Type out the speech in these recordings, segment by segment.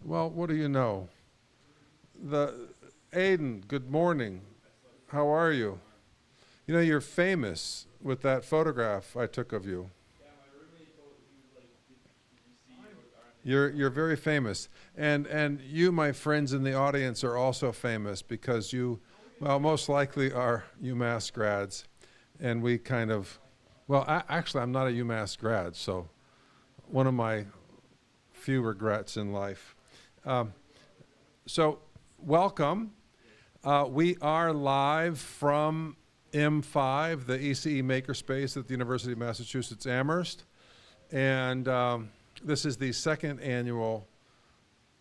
Well, what do you know? Aiden, good morning. How are you? You know, you're famous with that photograph I took of you. Yeah, my roommate told me, did you see You're very famous. And you, my friends in the audience, are also famous because you, well, most likely are UMass grads. And we kind of, well, actually, I'm not a UMass grad, so one of my few regrets in life. So welcome. We are live from M5, the ECE Makerspace at the University of Massachusetts Amherst. And this is the second annual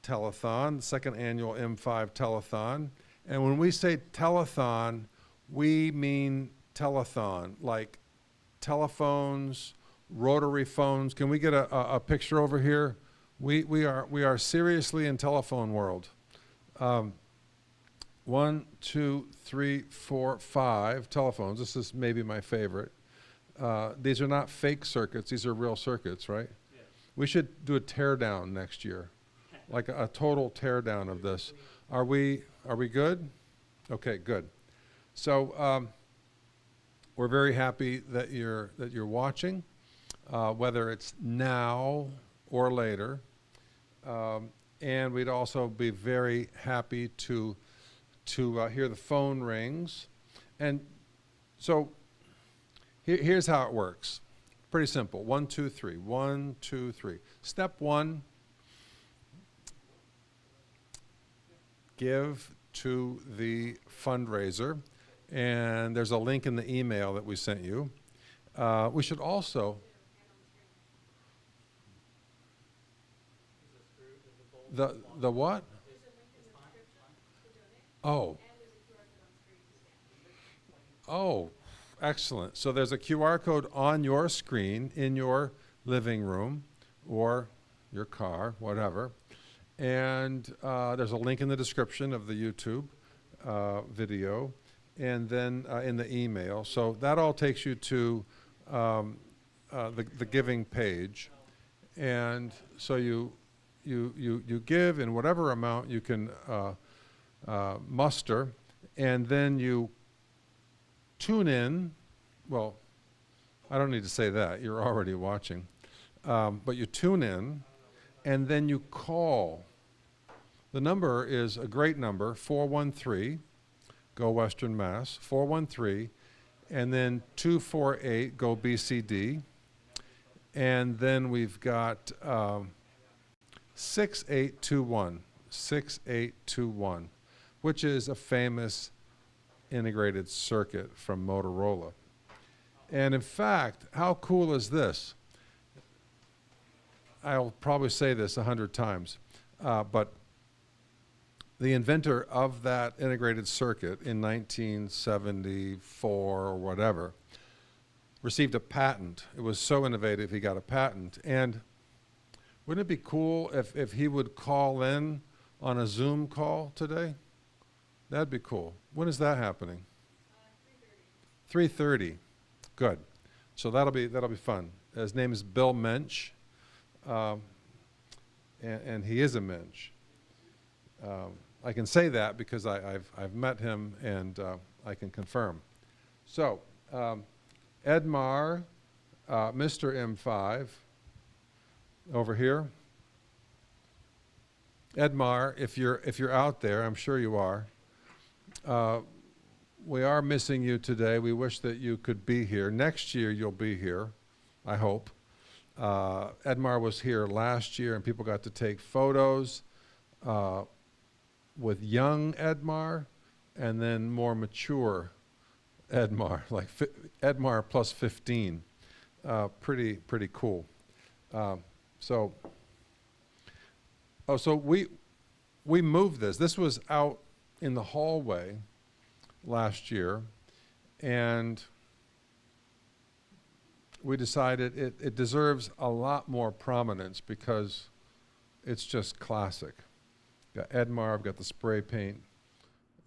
telethon, the second annual M5 telethon. And when we say telethon, we mean telethon, like telephones, rotary phones. Can we get a picture over here? We are seriously in telephone world. 1, 2, 3, 4, 5 telephones. This is maybe my favorite. These are not fake circuits. These are real circuits, right? Yeah. We should do a teardown next year, like a total teardown of this. Are we good? Okay, good. So we're very happy that you're watching, whether it's now or later. And we'd also be very happy to hear the phone rings. And so here's how it works. Pretty simple. 1, 2, 3. 1, 2, 3. Step 1, give to the fundraiser. And there's a link in the email that we sent you. We should also... The what? Oh. Oh, excellent. So there's a QR code on your screen in your living room or your car, whatever. And there's a link in the description of the YouTube video and then in the email. So that all takes you to the giving page. And so you give in whatever amount you can muster, and then you tune in. Well, I don't need to say that. You're already watching. But you tune in, and then you call. The number is a great number, 413, go Western Mass, 413, and then 248, go BCD. And then we've got 6821, 6821, which is a famous integrated circuit from Motorola. And in fact, how cool is this? I'll probably say this 100 times, but the inventor of that integrated circuit in 1974 or whatever received a patent. It was so innovative he got a patent. And wouldn't it be cool if he would call in on a Zoom call today? That'd be cool. When is that happening? 3:30. Good. So that'll be fun. His name is Bill Mench, and he is a Mensch. I can say that because I've met him and I can confirm. So Edmar, Mr. M5. Over here. Edmar, if you're out there, I'm sure you are. We are missing you today. We wish that you could be here. Next year you'll be here, I hope. Edmar was here last year and people got to take photos with young Edmar and then more mature Edmar, like Edmar plus 15. Pretty cool. So we moved this. This was out in the hallway last year, and we decided it deserves a lot more prominence because it's just classic. Got Edmar, I've got the spray paint,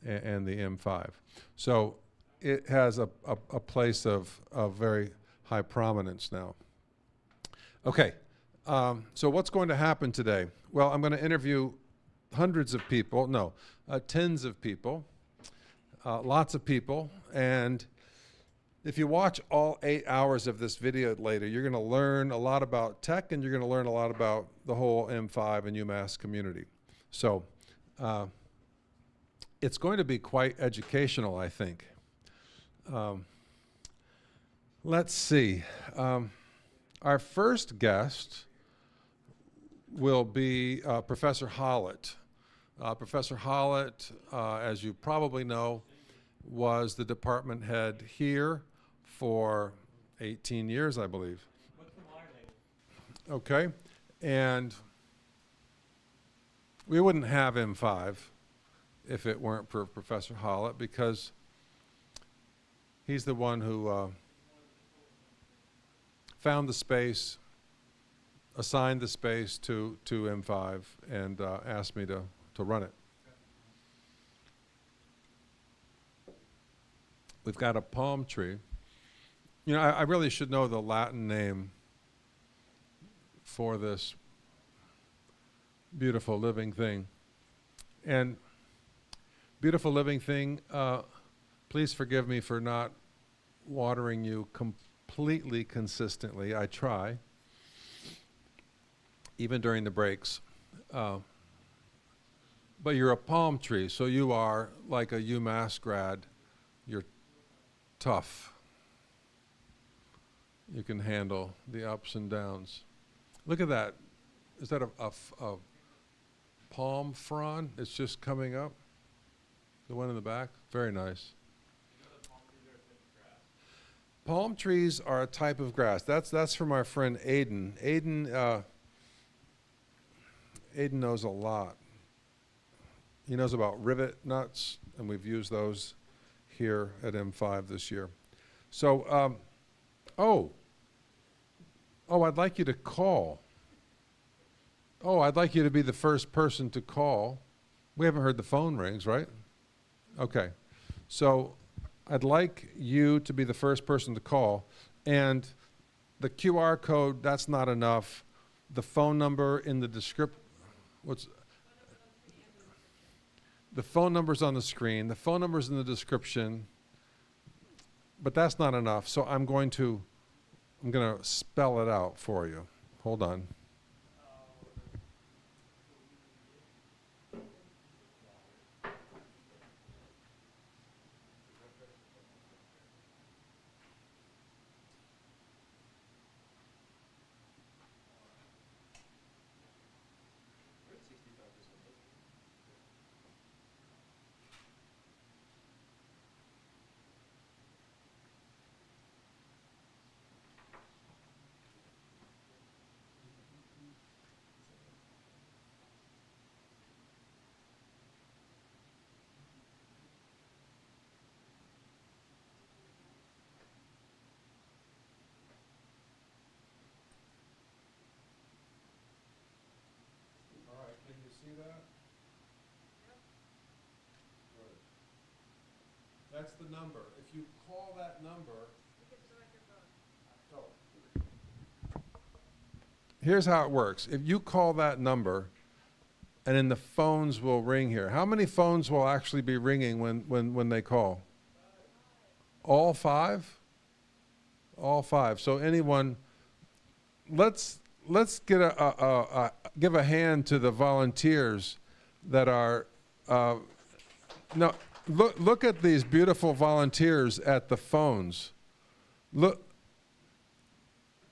and the M5. So it has a place of very high prominence now. Okay. So what's going to happen today? Well, I'm going to interview hundreds of people, no, tens of people, lots of people. And if you watch all 8 hours of this video later, you're going to learn a lot about tech, and you're going to learn a lot about the whole M5 and UMass community. So it's going to be quite educational, I think. Let's see. Our first guest will be Professor Hallet. Professor Hallet, as you probably know, was the department head here for 18 years, I believe. Okay, and we wouldn't have M5 if it weren't for Professor Hallet, because he's the one who found the space, assigned the space to M5, and asked me to run it. We've got a palm tree. You know, I really should know the Latin name for this beautiful living thing. And beautiful living thing, please forgive me for not watering you completely consistently. I try, even during the breaks. But you're a palm tree, so you are like a UMass grad. You're tough. You can handle the ups and downs. Look at that. Is that a palm frond? It's just coming up. The one in the back? Very nice. Palm trees are a type of grass. That's from our friend Aiden. Aiden knows a lot. He knows about rivet nuts, and we've used those here at M5 this year. So, I'd like you to call. Oh, I'd like you to be the first person to call. We haven't heard the phone rings, right? Okay. So I'd like you to be the first person to call. And the QR code, that's not enough. The phone number in the description, the phone number's on the screen. The phone number's in the description. But that's not enough. So I'm going to spell it out for you. Hold on. See that? Good. That's the number. If you call that number, here's how it works. If you call that number, and then the phones will ring here. How many phones will actually be ringing when they call? All five? All five. So anyone, let's get give a hand to the volunteers that are, no, look at these beautiful volunteers at the phones. Look,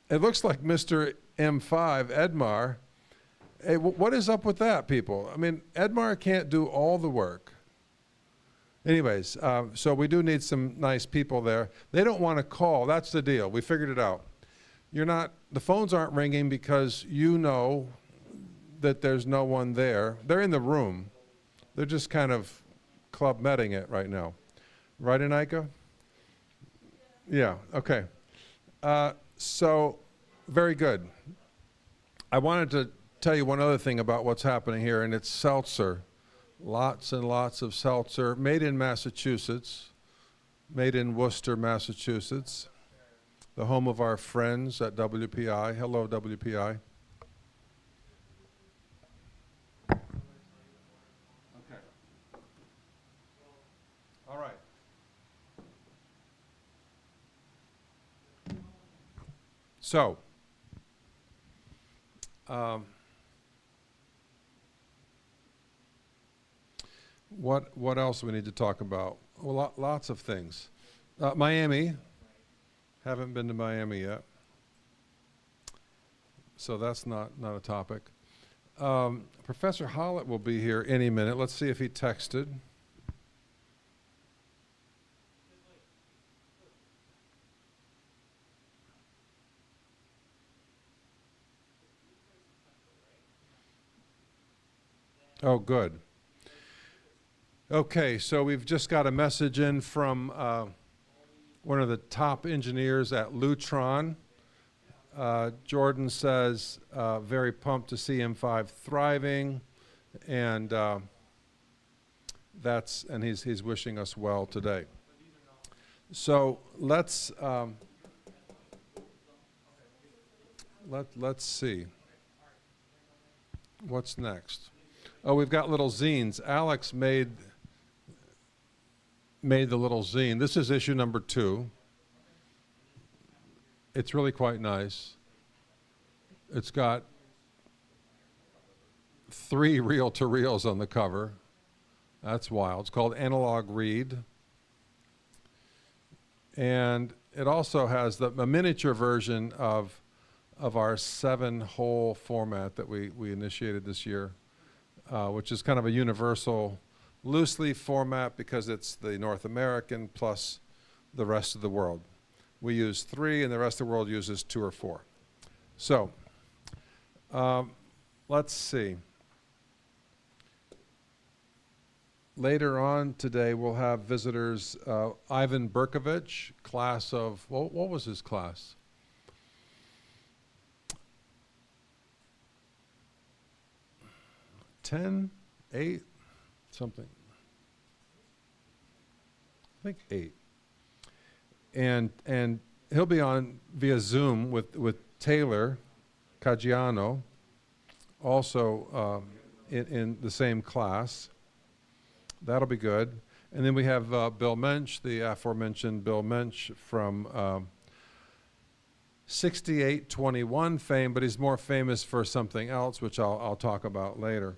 it looks like Mr. M5, Edmar. Hey, what is up with that, people? I mean, Edmar can't do all the work. Anyways, so we do need some nice people there. They don't want to call. That's the deal. We figured it out. The phones aren't ringing because you know that there's no one there. They're in the room. They're just kind of Club Meting it right now. Right, Anika? Yeah, okay. So, very good. I wanted to tell you one other thing about what's happening here, and it's seltzer. Lots and lots of seltzer, made in Massachusetts, made in Worcester, Massachusetts, the home of our friends at WPI. Hello, WPI. So, what else do we need to talk about? Well, lots of things. Miami. Haven't been to Miami yet. So that's not a topic. Professor Hallet will be here any minute. Let's see if he texted. Oh, good. Okay, so we've just got a message in from one of the top engineers at Lutron. Jordan says, very pumped to see M5 thriving, and he's wishing us well today. So let's see what's next. Oh, we've got little zines. Alex made the little zine. This is issue number 2. It's really quite nice. It's got 3 reel-to-reels on the cover. That's wild. It's called Analog Read. And it also has a miniature version of our 7-hole format that we initiated this year, which is kind of a universal loose leaf format because it's the North American plus the rest of the world. We use 3 and the rest of the world uses 2 or 4. So let's see. Later on today we'll have visitors, Ivan Berkovich, class of, what was his class? Ten, 8, something. I think 8. And he'll be on via Zoom with Taylor Caggiano, also in the same class. That'll be good. And then we have Bill Mench, the aforementioned Bill Mench from 6821 fame, but he's more famous for something else, which I'll talk about later.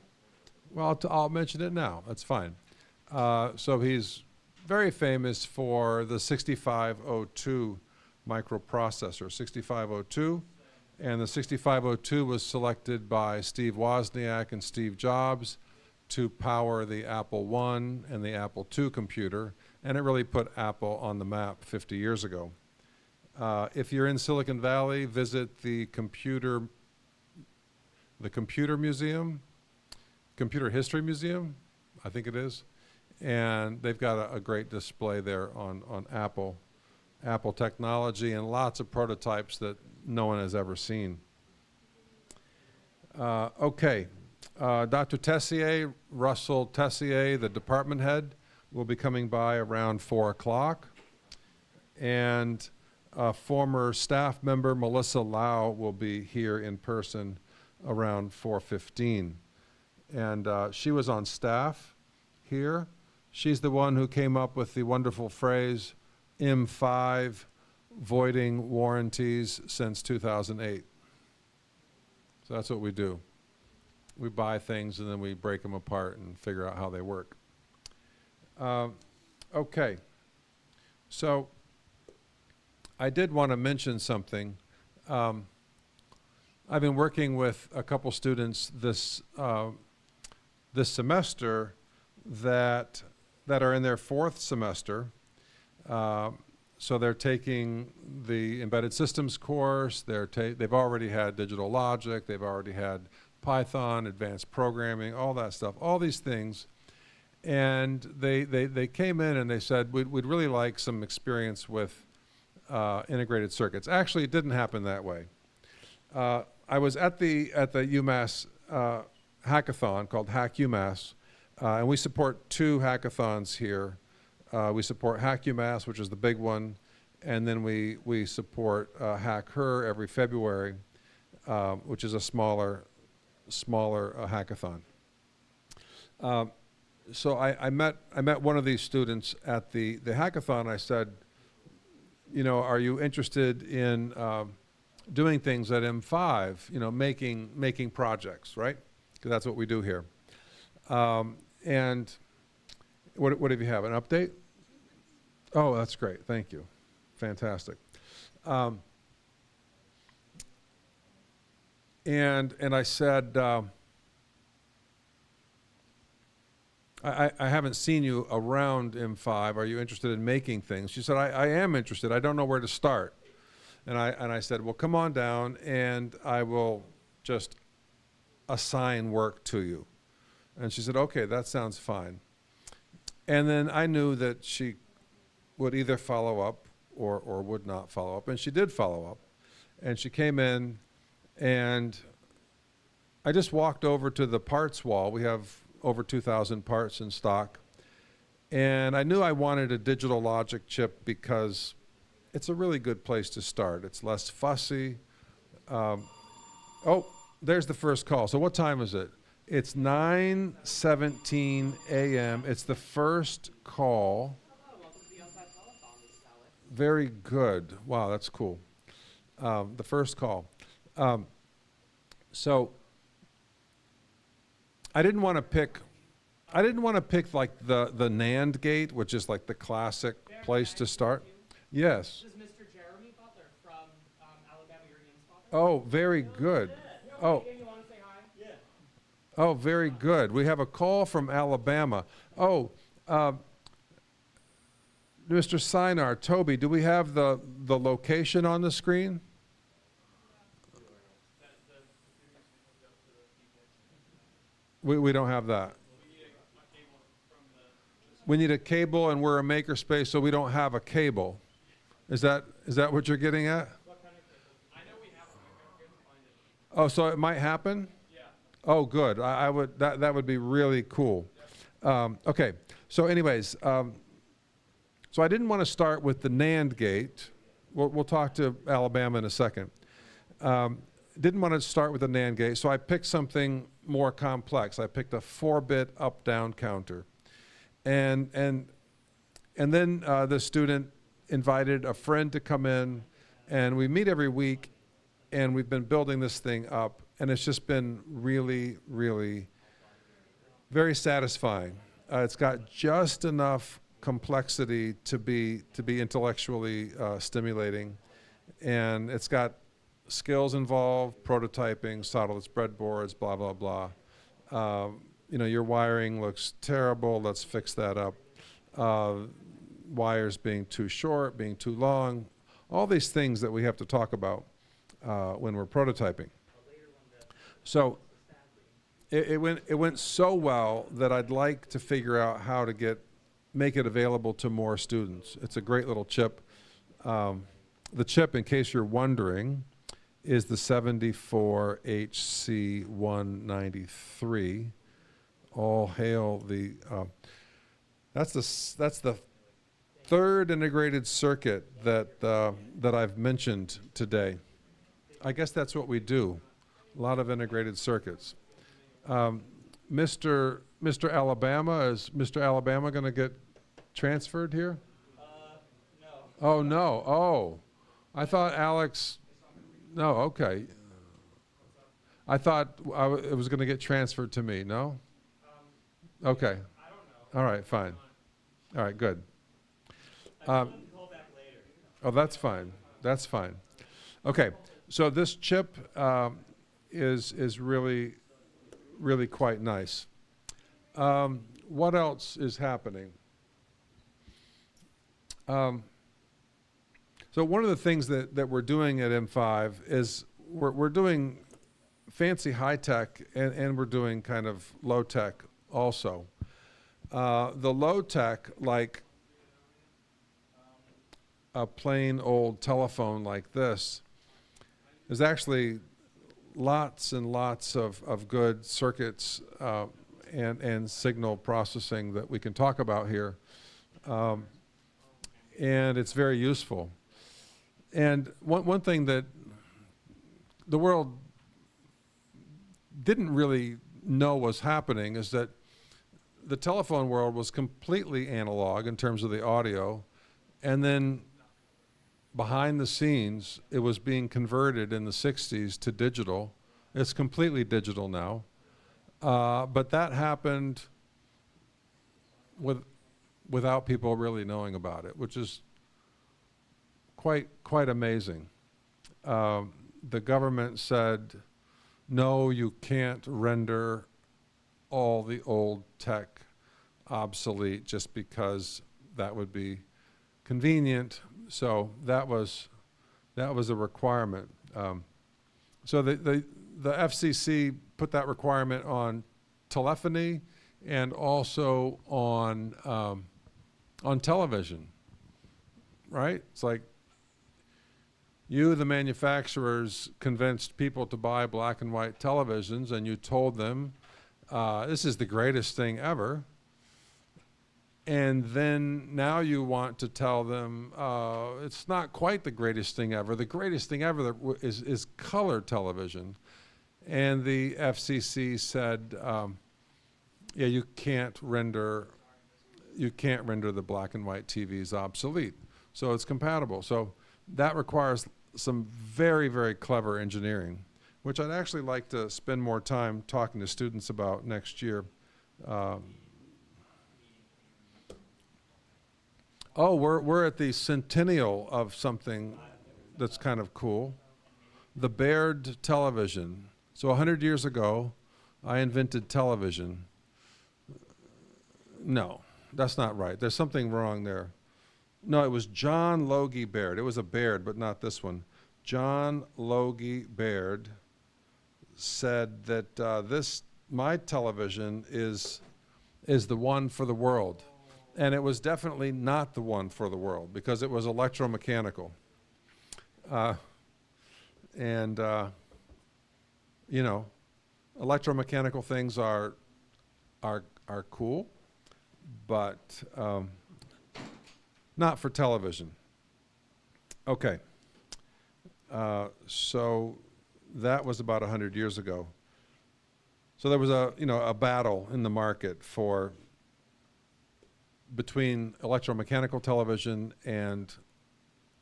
Well, I'll mention it now. That's fine. So he's very famous for the 6502 microprocessor, 6502. And the 6502 was selected by Steve Wozniak and Steve Jobs to power the Apple I and the Apple II computer. And it really put Apple on the map 50 years ago. If you're in Silicon Valley, visit the Computer Museum, Computer History Museum, I think it is. And they've got a great display there on Apple technology and lots of prototypes that no one has ever seen. Okay, Dr. Tessier, Russell Tessier, the department head, will be coming by around 4 o'clock. And former staff member Melissa Lau will be here in person around 4:15. And she was on staff here. She's the one who came up with the wonderful phrase, M5 voiding warranties since 2008. So that's what we do. We buy things and then we break them apart and figure out how they work. Okay. So I did want to mention something. I've been working with a couple students this semester that are in their 4th semester. So they're taking the embedded systems course. They've already had digital logic. They've already had Python, advanced programming, all that stuff, all these things. And they came in and they said, we'd really like some experience with integrated circuits. Actually, it didn't happen that way. I was at the UMass hackathon called Hack UMass, and we support 2 hackathons here. We support Hack UMass, which is the big one, and then we support Hack Her every February, which is a smaller hackathon. So I met one of these students at the hackathon. I said, you know, are you interested in doing things at M5, you know, making projects, right? Because that's what we do here. And what have you have? An update? Oh, that's great. Thank you. Fantastic. And I said, I haven't seen you around M5. Are you interested in making things? She said, I am interested. I don't know where to start. And I said, well, come on down and I will just assign work to you. And she said, okay, that sounds fine. And then I knew that she would either follow up or would not follow up. And she did follow up. And she came in and I just walked over to the parts wall. We have over 2,000 parts in stock. And I knew I wanted a digital logic chip because it's a really good place to start. It's less fussy. Oh, there's the first call. So what time is it? It's 9:17 a.m. It's the first call. Hello, welcome to the outside Telethon. This is Hallet. Very good. Wow, that's cool. The first call. So I didn't want to pick like the NAND gate, which is like the classic place to start. Yes. This is Mr. Jeremy Butler from Alabama, your Ian's father. Oh, very good. Oh. You want to say hi? Yeah. Oh, very good. We have a call from Alabama. Oh, Mr. Sinar, Toby, do we have the location on the screen? We don't have that. We need a cable, and we're a Makerspace, so we don't have a cable. Is that what you're getting at? What kind of cable? I know we have one. I can find it. Oh, so it might happen? Yeah. Oh, good. I would that would be really cool. Okay. So, anyways, so I didn't want to start with the NAND gate. We'll talk to Alabama in a second. Didn't want to start with the NAND gate, so I picked something more complex. I picked a 4-bit up-down counter, and then the student invited a friend to come in, and we meet every week, and we've been building this thing up, and it's just been really, really very satisfying. It's got just enough complexity to be intellectually stimulating, and it's got skills involved, prototyping, solderless breadboards, blah, blah, blah. You know, your wiring looks terrible, let's fix that up. Wires being too short, being too long, all these things that we have to talk about when we're prototyping. So it went so well that I'd like to figure out how to make it available to more students. It's a great little chip. The chip, in case you're wondering, is the 74HC193. All hail the. That's the third integrated circuit that I've mentioned today. I guess that's what we do. A lot of integrated circuits. Mr. Alabama, is Mr. Alabama going to get transferred here? No. Oh no. Oh, I thought Alex. No, okay. I thought it was going to get transferred to me. No. Okay. I don't know. All right. Fine. All right. Good. Call back later. Oh, that's fine. That's fine. Okay. So this chip is really, really quite nice. What else is happening? So one of the things that we're doing at M5 is we're doing fancy high tech and we're doing kind of low tech also. The low tech, like a plain old telephone like this, is actually lots and lots of good circuits and signal processing that we can talk about here. And it's very useful. And one thing that the world didn't really know was happening is that the telephone world was completely analog in terms of the audio, and then behind the scenes, it was being converted in the 60s to digital. It's completely digital now. But that happened without people really knowing about it, which is quite amazing. The government said, no, you can't render all the old tech obsolete just because that would be convenient. So that was a requirement. So the FCC put that requirement on telephony and also on television, right? It's like you, the manufacturers, convinced people to buy black and white televisions, and you told them this is the greatest thing ever. And then now you want to tell them it's not quite the greatest thing ever. The greatest thing ever is color television. And the FCC said, yeah, you can't render the black and white TVs obsolete. So it's compatible. So that requires some very, very clever engineering, which I'd actually like to spend more time talking to students about next year. Oh, we're at the centennial of something that's kind of cool. The Baird television. So 100 years ago, I invented television. No, that's not right. There's something wrong there. No, it was John Logie Baird. It was a Baird, but not this one. John Logie Baird said that my television is the one for the world. And it was definitely not the one for the world because it was electromechanical. You know, electromechanical things are cool, but not for television. Okay. So that was about 100 years ago. So there was a battle in the market between electromechanical television and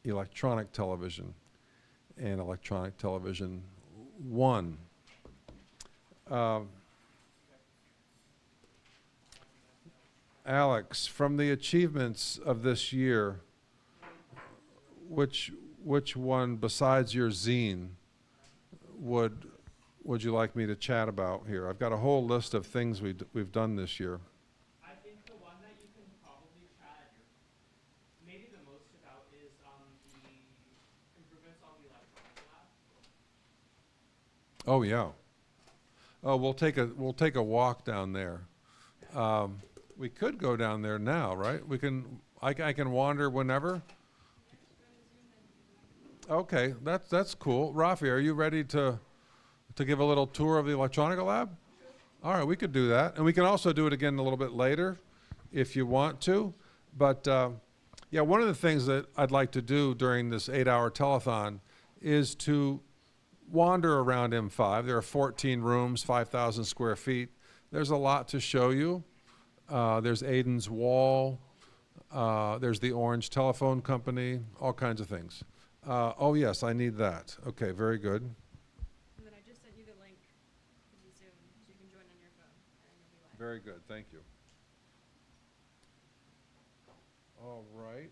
electronic television, and electronic television won. Alex, from the achievements of this year, which one besides your zine would you like me to chat about here? I've got a whole list of things we've done this year. I think the one that you can probably chat maybe the most about is the improvements on the electronics lab. Oh yeah. Oh, we'll take a walk down there. We could go down there now, right? I can wander whenever. Okay, that's cool. Rafi, are you ready to give a little tour of the electronic lab? All right, we could do that, and we can also do it again a little bit later, if you want to. But yeah, one of the things that I'd like to do during this 8-hour telethon is to wander around M5. There are 14 rooms, 5,000 square feet. There's a lot to show you. There's Aiden's Wall. There's the Orange Telephone Company, all kinds of things. Oh, yes, I need that. Okay, very good. And then I just sent you the link to the Zoom, so you can join on your phone, and you'll be live. Very good, thank you. All right.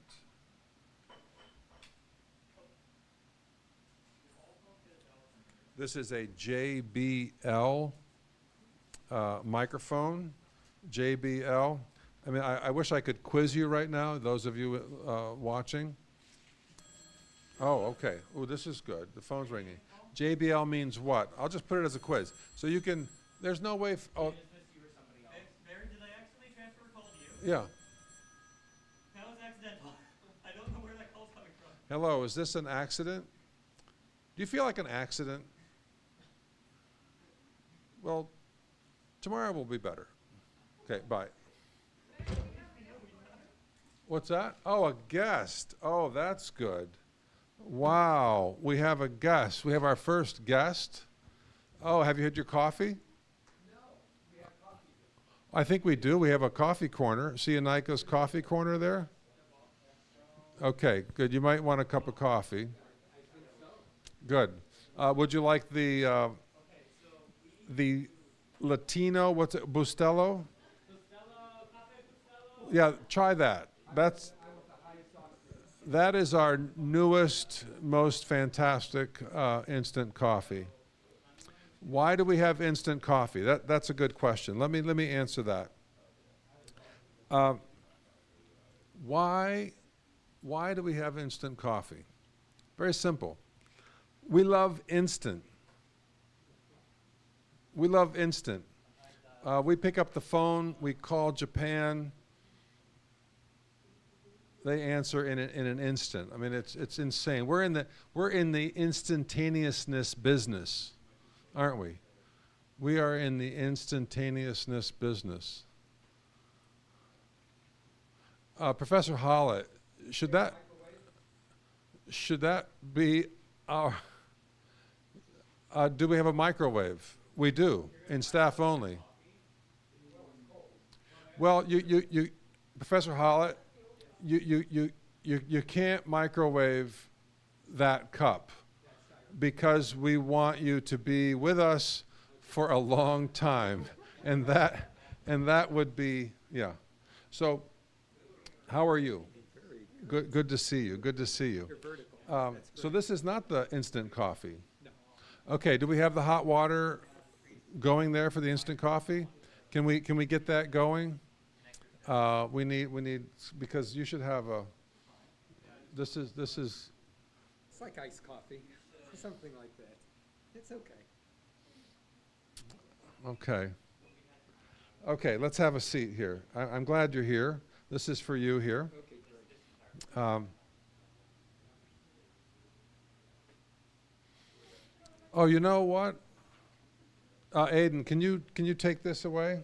This is a JBL microphone. JBL. I mean, I wish I could quiz you right now, those of you watching. Oh, okay. Oh, this is good. The phone's ringing. JBL means what? I'll just put it as a quiz. So you can, there's no way, oh. Is this you or somebody else? Baird, did I accidentally transfer a call to you? Yeah. That was accidental. I don't know where that call's coming from. Hello, is this an accident? Do you feel like an accident? Well, tomorrow will be better. Okay, bye. What's that? Oh, a guest. Oh, that's good. Wow, we have a guest. We have our first guest. Oh, have you had your coffee? No, we have coffee. I think we do. We have a coffee corner. See Anika's coffee corner there? Okay, good. You might want a cup of coffee. Good. Would you like the Latino, what's it, Bustelo? Yeah, try that. That is our newest, most fantastic instant coffee. Why do we have instant coffee? That's a good question. Let me answer that. Why do we have instant coffee? Very simple. We love instant. We love instant. We pick up the phone, we call Japan, they answer in an instant. I mean, it's insane. We're in the instantaneousness business, aren't we? We are in the instantaneousness business. Professor Hallet, should that be our? Do we have a microwave? We do, in staff only. Well, you Professor Hallet, you can't microwave that cup because we want you to be with us for a long time, and that would be, yeah. So, how are you? Good to see you. Good to see you. So this is not the instant coffee. Okay. Do we have the hot water going there for the instant coffee? Can we get that going? We need because you should have a. This is. It's like iced coffee, something like that. It's okay. Okay. Okay. Let's have a seat here. I'm glad you're here. This is for you here. Okay, great. Oh, you know what? Aiden, can you take this away?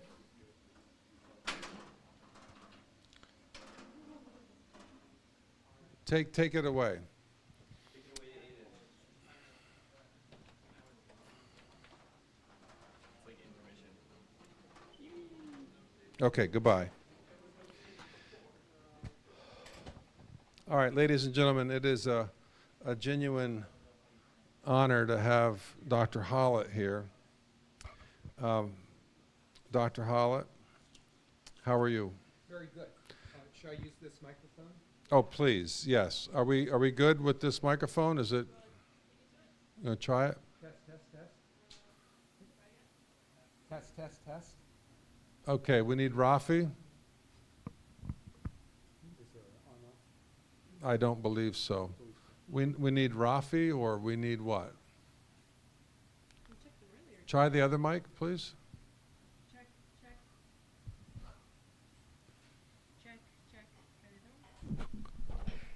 Take it away. Okay, goodbye. All right, ladies and gentlemen, it is a genuine honor to have Dr. Hallet here. Dr. Hallet, how are you? Very good. Should I use this microphone? Oh, please, yes. Are we good with this microphone? Is it? You gonna try it? Test, test, test. Test, test, test. Okay, we need Rafi. Is there on off? I don't believe so. We need Rafi, or we need what? We checked them earlier. Try the other mic, please. Check, check. Check, check.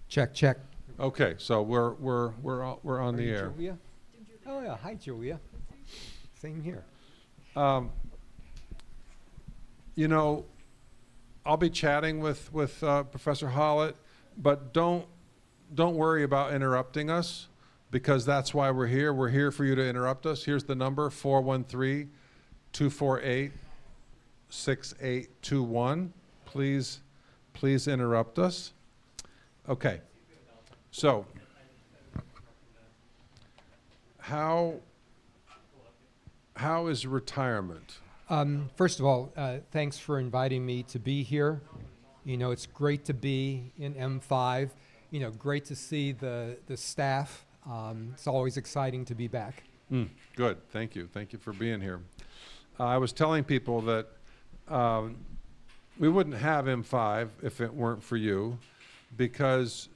Check, check. Okay, so we're on the air. Julia? Oh yeah, hi Julia. Same here. You know, I'll be chatting with Professor Hallet, but don't worry about interrupting us, because that's why we're here. We're here for you to interrupt us. Here's the number, 413-248-6821. Please interrupt us. Okay. So, how is retirement? First of all, thanks for inviting me to be here. You know, it's great to be in M5. You know, great to see the staff. It's always exciting to be back. Good. Thank you. Thank you for being here. I was telling people that we wouldn't have M5 if it weren't for you, because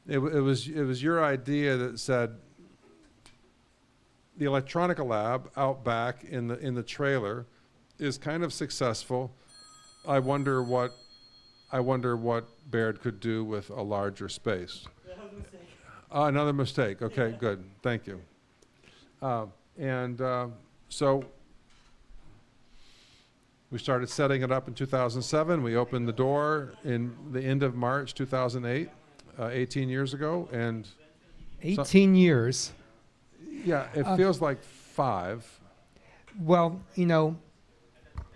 it was your idea that said the electronica lab out back in the trailer is kind of successful. I wonder what Baird could do with a larger space. That was a mistake. Another mistake. Okay, good. Thank you. So we started setting it up in 2007. We opened the door in the end of March 2008, 18 years ago, and 18 years. yeah, it feels like 5. Well, you know,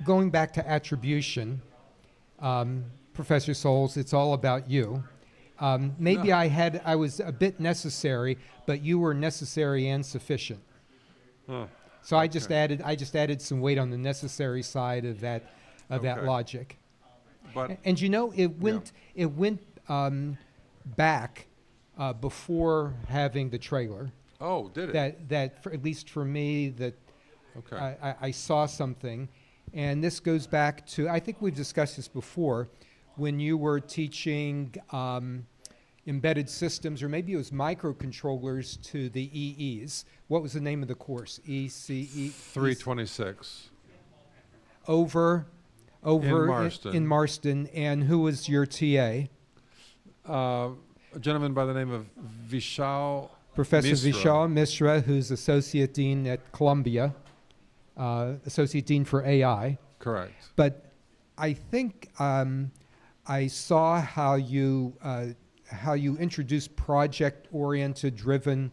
going back to attribution, Professor Soules, it's all about you. Maybe No. I was a bit necessary, but you were necessary and sufficient. Huh. So I just Okay. added some weight on the necessary side of that Okay. logic. But And you know, it went back before having the trailer. oh, did it? That for, at least for me, that Okay. I saw something, and this goes back to, I think we've discussed this before, when you were teaching embedded systems, or maybe it was microcontrollers to the EEs. What was the name of the course? ECE? 326. Over Marston. in Marston, and who was your TA? A gentleman by the name of Vishal Professor Misra. Vishal Misra, who's Associate Dean at Columbia, Associate Dean for AI. Correct. But I think I saw how you introduced project-oriented, driven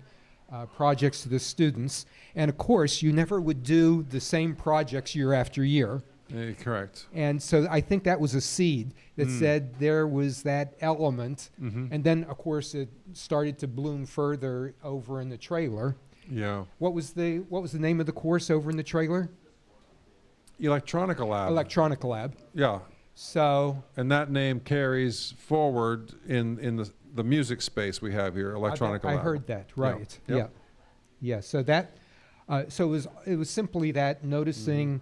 projects to the students, and of course, you never would do the same projects year after year. Correct. And so I think that was a seed that Mm. said there was that element, Mm-hmm. and then of course it started to bloom further over in the trailer. Yeah. What was the name of the course over in the trailer? Electronica Lab. Electronica Lab. Yeah. So And that name carries forward in the music space we have here, Electronica I Lab. heard that, Yeah. right? Yep. Yeah, yeah. So that, so it was simply that noticing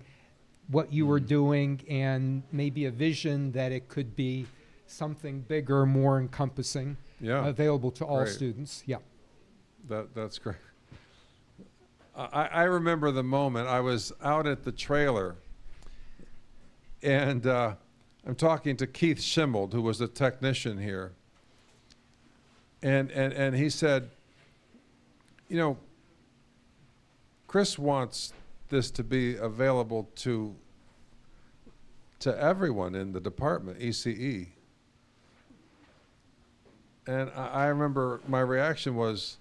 what you were doing and maybe a vision that it could be something bigger, more encompassing, Yeah. available to all Great. students. Yeah. That's great. I remember the moment I was out at the trailer, and I'm talking to Keith Schimmold, who was a technician here, and he said, you know, Chris wants this to be available to everyone in the department, ECE. And I remember my reaction was,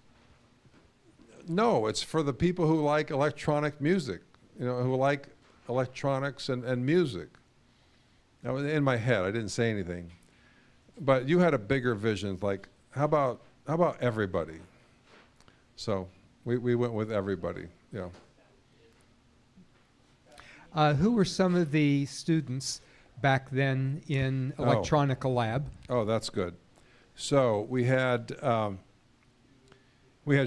no, it's for the people who like electronic music, you know, who like electronics and music. That was in my head. I didn't say anything. But you had a bigger vision, like, how about everybody? So we went with everybody, yeah. Who were some of the students back then in Oh. Electronica Lab? Oh, that's good. So we had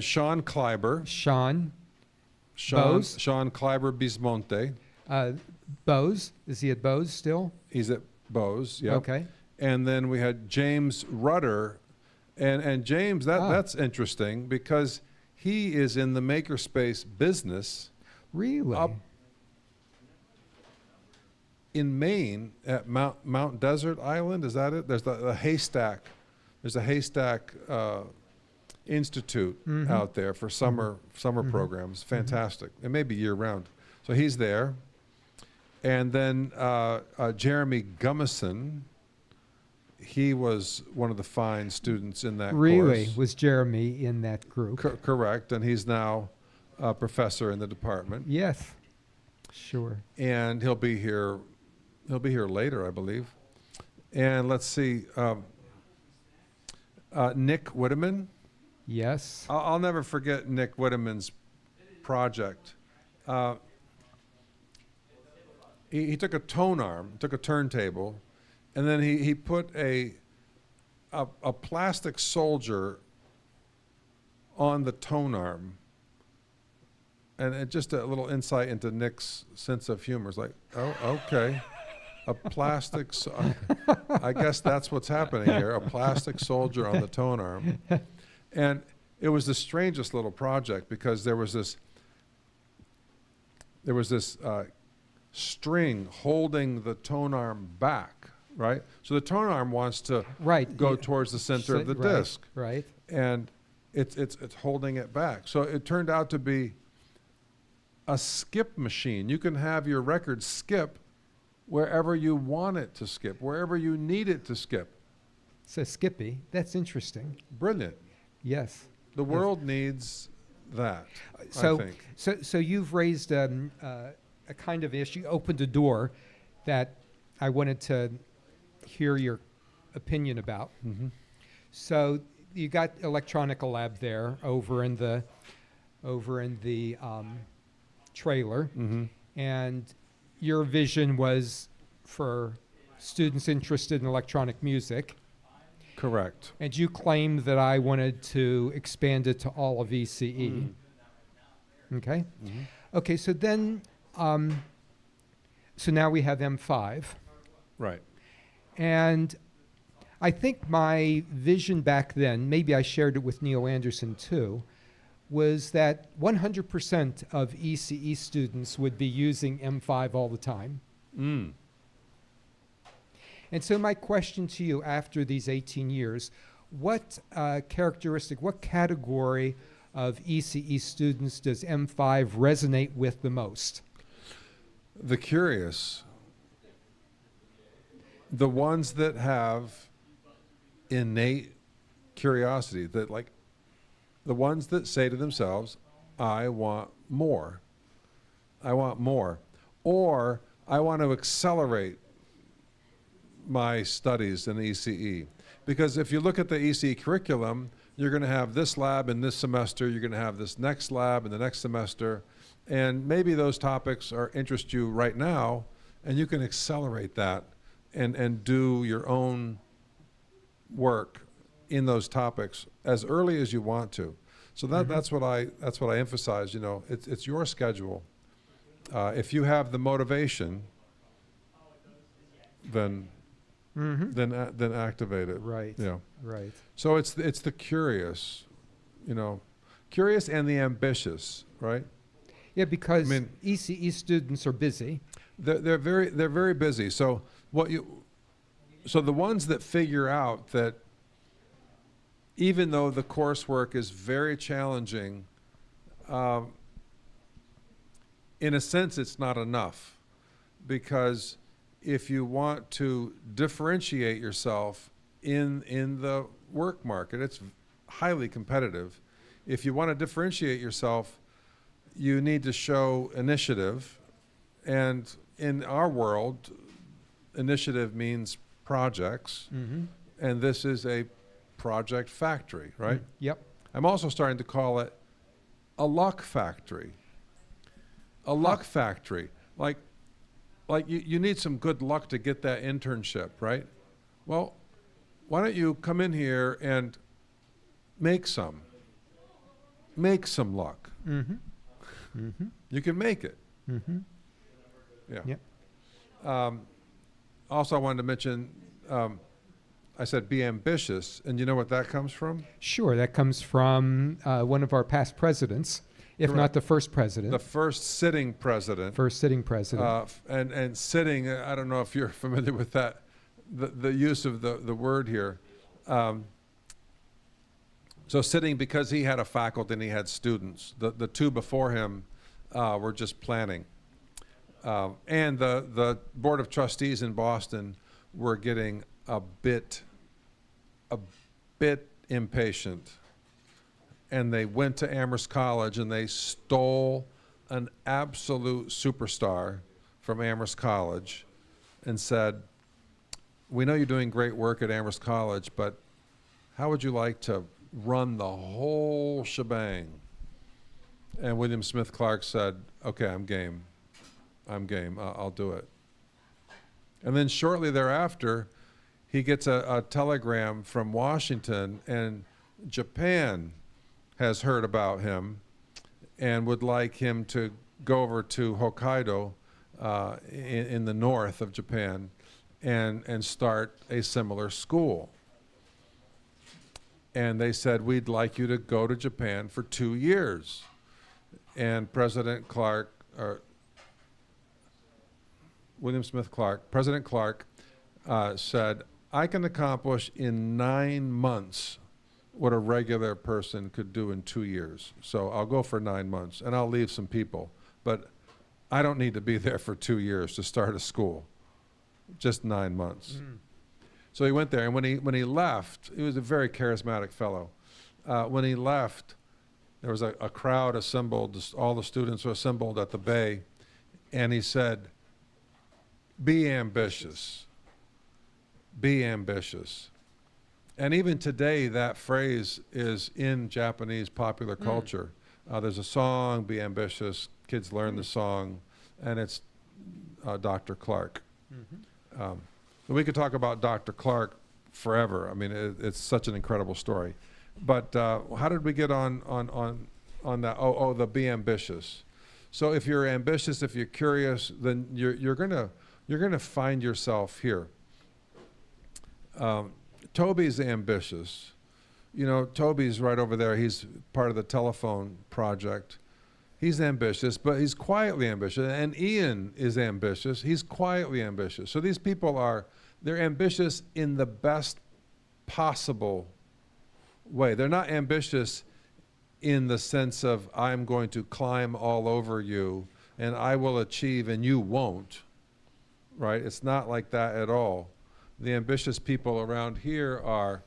Sean Kleiber. Sean Bose? Sean Kleiber Bismonte. Bose. Is he at Bose still? He's at Bose, yeah. Okay. And then we had James Rudder. And James, that's interesting because he is in the Makerspace business Really? up in Maine at Mount Desert Island. Is that it? There's the haystack. There's a haystack institute out there for summer programs. Fantastic. It may be year round. So he's there. And then Jeremy Gummison, he was one of the fine students in that Really? course. Was Jeremy in that group? Correct. And he's now a professor in the department. Yes. Sure. And he'll be here later, I believe. And let's see, Nick Whitteman. Yes. I'll never forget Nick Whitteman's project. He took a tone arm, took a turntable, and then he put a plastic soldier on the tone arm. And just a little insight into Nick's sense of humor. It's like, oh, okay. A plastic, I guess that's what's happening here, a plastic soldier on the tone arm. And it was the strangest little project because there was this string holding the tone arm back, right? So the tone arm wants to go yeah. towards the center of the Right, disc. Right. And it's holding it back. So it turned out to be a skip machine. You can have your record skip wherever you want it to skip, wherever you need it to skip. So Skippy, that's interesting. Brilliant. Yes. The world needs that, I So, think. so you've raised a kind of issue, opened a door that I wanted to hear your opinion about. Mhm. So you got electronica lab there over in the trailer, and your vision was for students interested in electronic music. Correct. And you claimed that I wanted to expand it to all of ECE. Okay. Okay. So then, so now we have M5, Right. and I think my vision back then, maybe I shared it with Neil Anderson too, was that 100% of ECE students would be using M5 all the time. And so my question to you after these 18 years, what characteristic, what category of ECE students does M5 resonate with the most? The curious, the ones that have innate curiosity, that like the ones that say to themselves, I want more. I want more. Or I want to accelerate my studies in ECE. Because if you look at the ECE curriculum, you're going to have this lab in this semester, you're going to have this next lab in the next semester, and maybe those topics interest you right now, and you can accelerate that and do your own work in those topics as early as you want to. So that's what I emphasize. You know, it's your schedule. If you have the motivation, then activate it. Right. Yeah. Right. So it's the curious, you know, curious and the ambitious, right? Yeah, because I mean, ECE students are busy. They're very busy. So the ones that figure out that even though the coursework is very challenging, in a sense it's not enough, because if you want to differentiate yourself in the work market, it's highly competitive. If you want to differentiate yourself, you need to show initiative, and in our world, initiative means projects, and this is a project factory, right? Yep. I'm also starting to call it a luck factory. A luck factory. Like you need some good luck to get that internship, right? Well, why don't you come in here and make some luck. You can make it. Yeah. Yep. Also, I wanted to mention, I said be ambitious, and you know what that comes from? Sure, that comes from one of our past presidents, if Correct. not the first president. The first sitting president. First sitting president. And sitting, I don't know if you're familiar with that, the use of the word here. So sitting because he had a faculty and he had students. The two before him were just planning. And the Board of Trustees in Boston were getting a bit impatient. And they went to Amherst College and they stole an absolute superstar from Amherst College and said, we know you're doing great work at Amherst College, but how would you like to run the whole shebang? And William Smith Clark said, okay, I'm game. I'll do it. And then shortly thereafter, he gets a telegram from Washington, and Japan has heard about him and would like him to go over to Hokkaido in the north of Japan and start a similar school. And they said, we'd like you to go to Japan for 2 years. And President Clark, or William Smith Clark, President Clark said, I can accomplish in 9 months what a regular person could do in 2 years. So I'll go for 9 months and I'll leave some people. But I don't need to be there for 2 years to start a school, just 9 months. So he went there, and when he left, he was a very charismatic fellow. When he left, there was a crowd assembled, all the students were assembled at the Bay, and he said, be ambitious. Be ambitious. And even today, that phrase is in Japanese popular culture. There's a song, Be Ambitious, kids learn the song, and it's Dr. Clark. We could talk about Dr. Clark forever. I mean, it's such an incredible story. But how did we get on that? Oh, the Be Ambitious. So if you're ambitious, if you're curious, then you're gonna find yourself here. Toby's ambitious. You know, Toby's right over there. He's part of the Telethon project. He's ambitious, but he's quietly ambitious. And Ian is ambitious. He's quietly ambitious. So these people they're ambitious in the best possible way. They're not ambitious in the sense of, I'm going to climb all over you and I will achieve and you won't, right? It's not like that at all. The ambitious people around here are,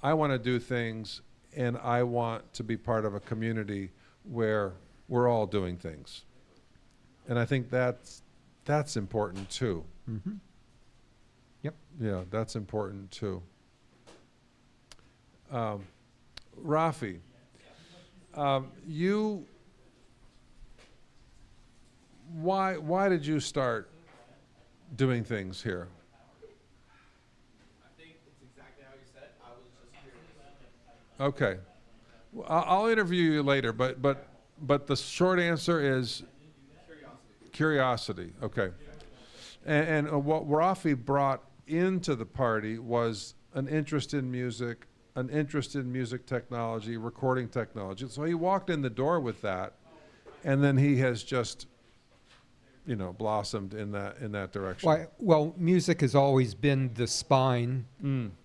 I want to do things and I want to be part of a community where we're all doing things. And I think that's important too. Yep. Yeah, that's important too. Rafi, why did you start doing things here? I think it's exactly how you said. I was just curious. Okay. Well, I'll interview you later, but the short answer is curiosity. Okay. And what Rafi brought into the party was an interest in music, an interest in music technology, recording technology. So he walked in the door with that, and then he has just, blossomed in that direction. Well, music has always been the spine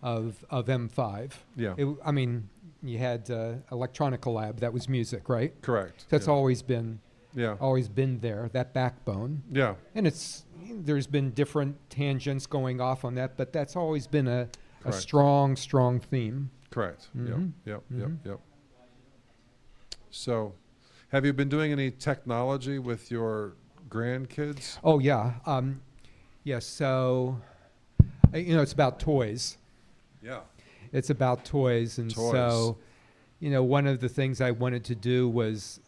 of M5. Yeah. I mean, you had Electronica Lab, that was music, right? Correct. That's yeah. always been Yeah. there, that backbone. Yeah. And there's been different tangents going off on that, but that's always been a Correct. strong theme. Correct. Mhm. Yep. Mhm. Yep. So, have you been doing any technology with your grandkids? Oh, yeah. So, it's about toys. Yeah. It's about toys. And Toys. so, one of the things I wanted to do was,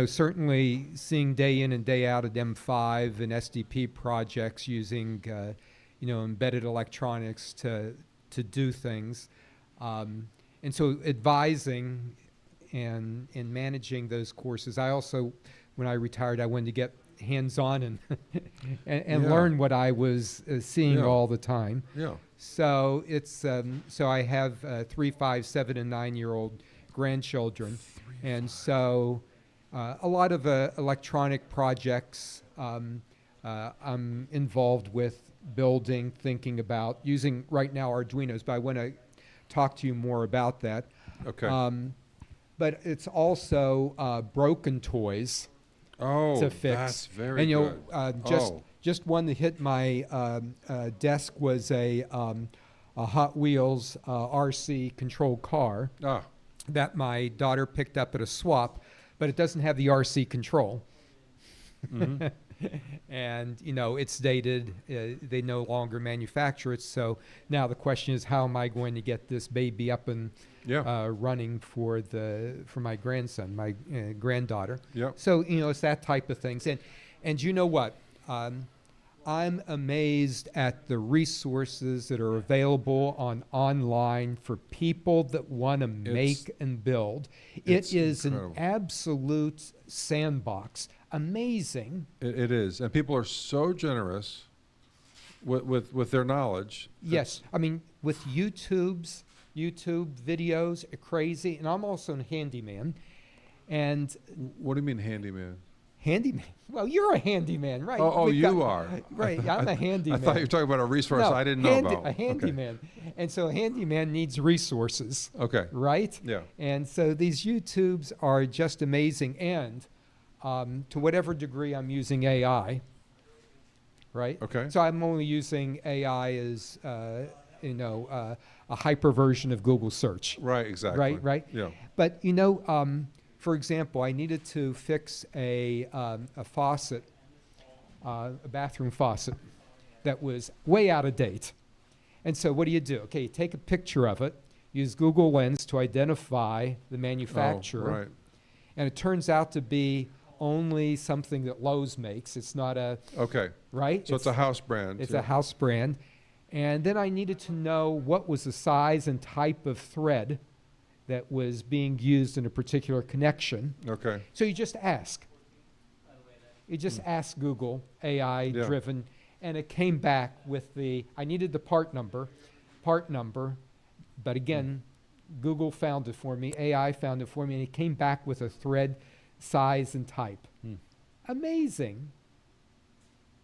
certainly seeing day in and day out at M5 and SDP projects using, embedded electronics to do things. And so advising and managing those courses. I also, when I retired, I wanted to get hands-on and Yeah. learn what I was seeing Yeah. all the time. Yeah. So it's so I have 3, 5, 7, and 9-year-old grandchildren, and so a lot of electronic projects I'm involved with building, thinking about using right now Arduinos, but I want to talk to you more about that. Okay. But it's also broken toys to fix. That's very and good. Just one that hit my desk was a Hot Wheels RC controlled car that my daughter picked up at a swap, but it doesn't have the RC control. Mm-hmm. And it's dated. They no longer manufacture it. So now the question is, how am I going to get this baby up and running for my grandson, my granddaughter? Yeah. So it's that type of things. And you know what? I'm amazed at the resources that are available online for people that want to make and build. It is incredible. an absolute sandbox. Amazing. It is, and people are so generous with their knowledge. Yes, I mean with YouTube videos, crazy, and I'm also a handyman. And What do you mean, handyman? handyman? Well, you're a handyman, right? Oh, We've you got- are. Right, I'm a handyman. I thought you were talking about a resource I didn't know about. A handyman. And so a handyman needs resources, Okay. right? Yeah. And so these YouTubes are just amazing. And to whatever degree I'm using AI, right? Okay. So I'm only using AI as, a hyper version of Google search. Right. Exactly. Right. Yeah. But for example, I needed to fix a faucet, a bathroom faucet, that was way out of date, And so what do? Okay, you take a picture of it, use Google Lens to identify the manufacturer. Oh, right. And it turns out to be only something that Lowe's makes. It's not a, Okay. right? So it's a house brand. It's yeah. a house brand. And then I needed to know what was the size and type of thread that was being used in a particular connection. Okay. So you just ask. You just ask Google, AI driven, and it came back with I needed the part number, but again, Google found it for me, AI found it for me, and it came back with a thread size and type. Amazing.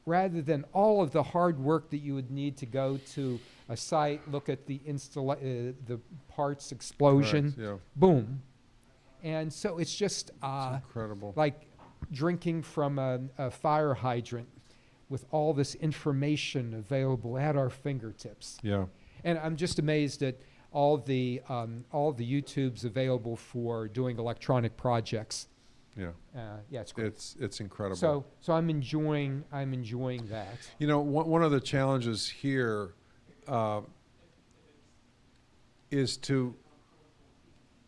Rather than all of the hard work that you would need to go to a site, look at the the parts explosion, Correct, yeah. boom. And so it's just It's incredible. like drinking from a fire hydrant with all this information available at our fingertips. Yeah. And I'm just amazed at all the YouTubes available for doing electronic projects. Yeah. Yeah, it's great. It's incredible. So I'm enjoying that. You know, one of the challenges here is to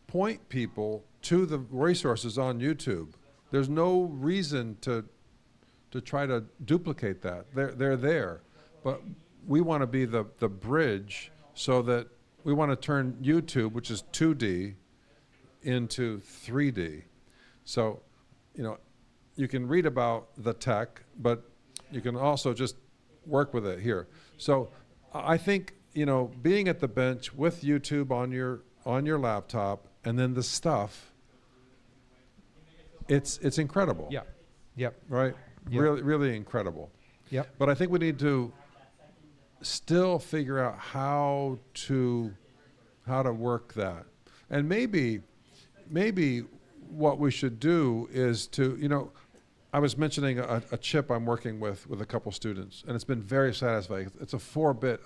point people to the resources on YouTube. There's no reason to try to duplicate that. They're there, but we want to be the bridge so that we want to turn YouTube, which is 2D, into 3D. So, you know, you can read about the tech, but you can also just work with it here. So I think, you know, being at the bench with YouTube on your laptop and then the stuff, it's incredible. Yeah. Yep. Right? Yeah. Really incredible. Yep. But I think we need to still figure out how to work that. And maybe what we should do is to, you know, I was mentioning a chip I'm working with a couple students, and it's been very satisfying. It's a 4-bit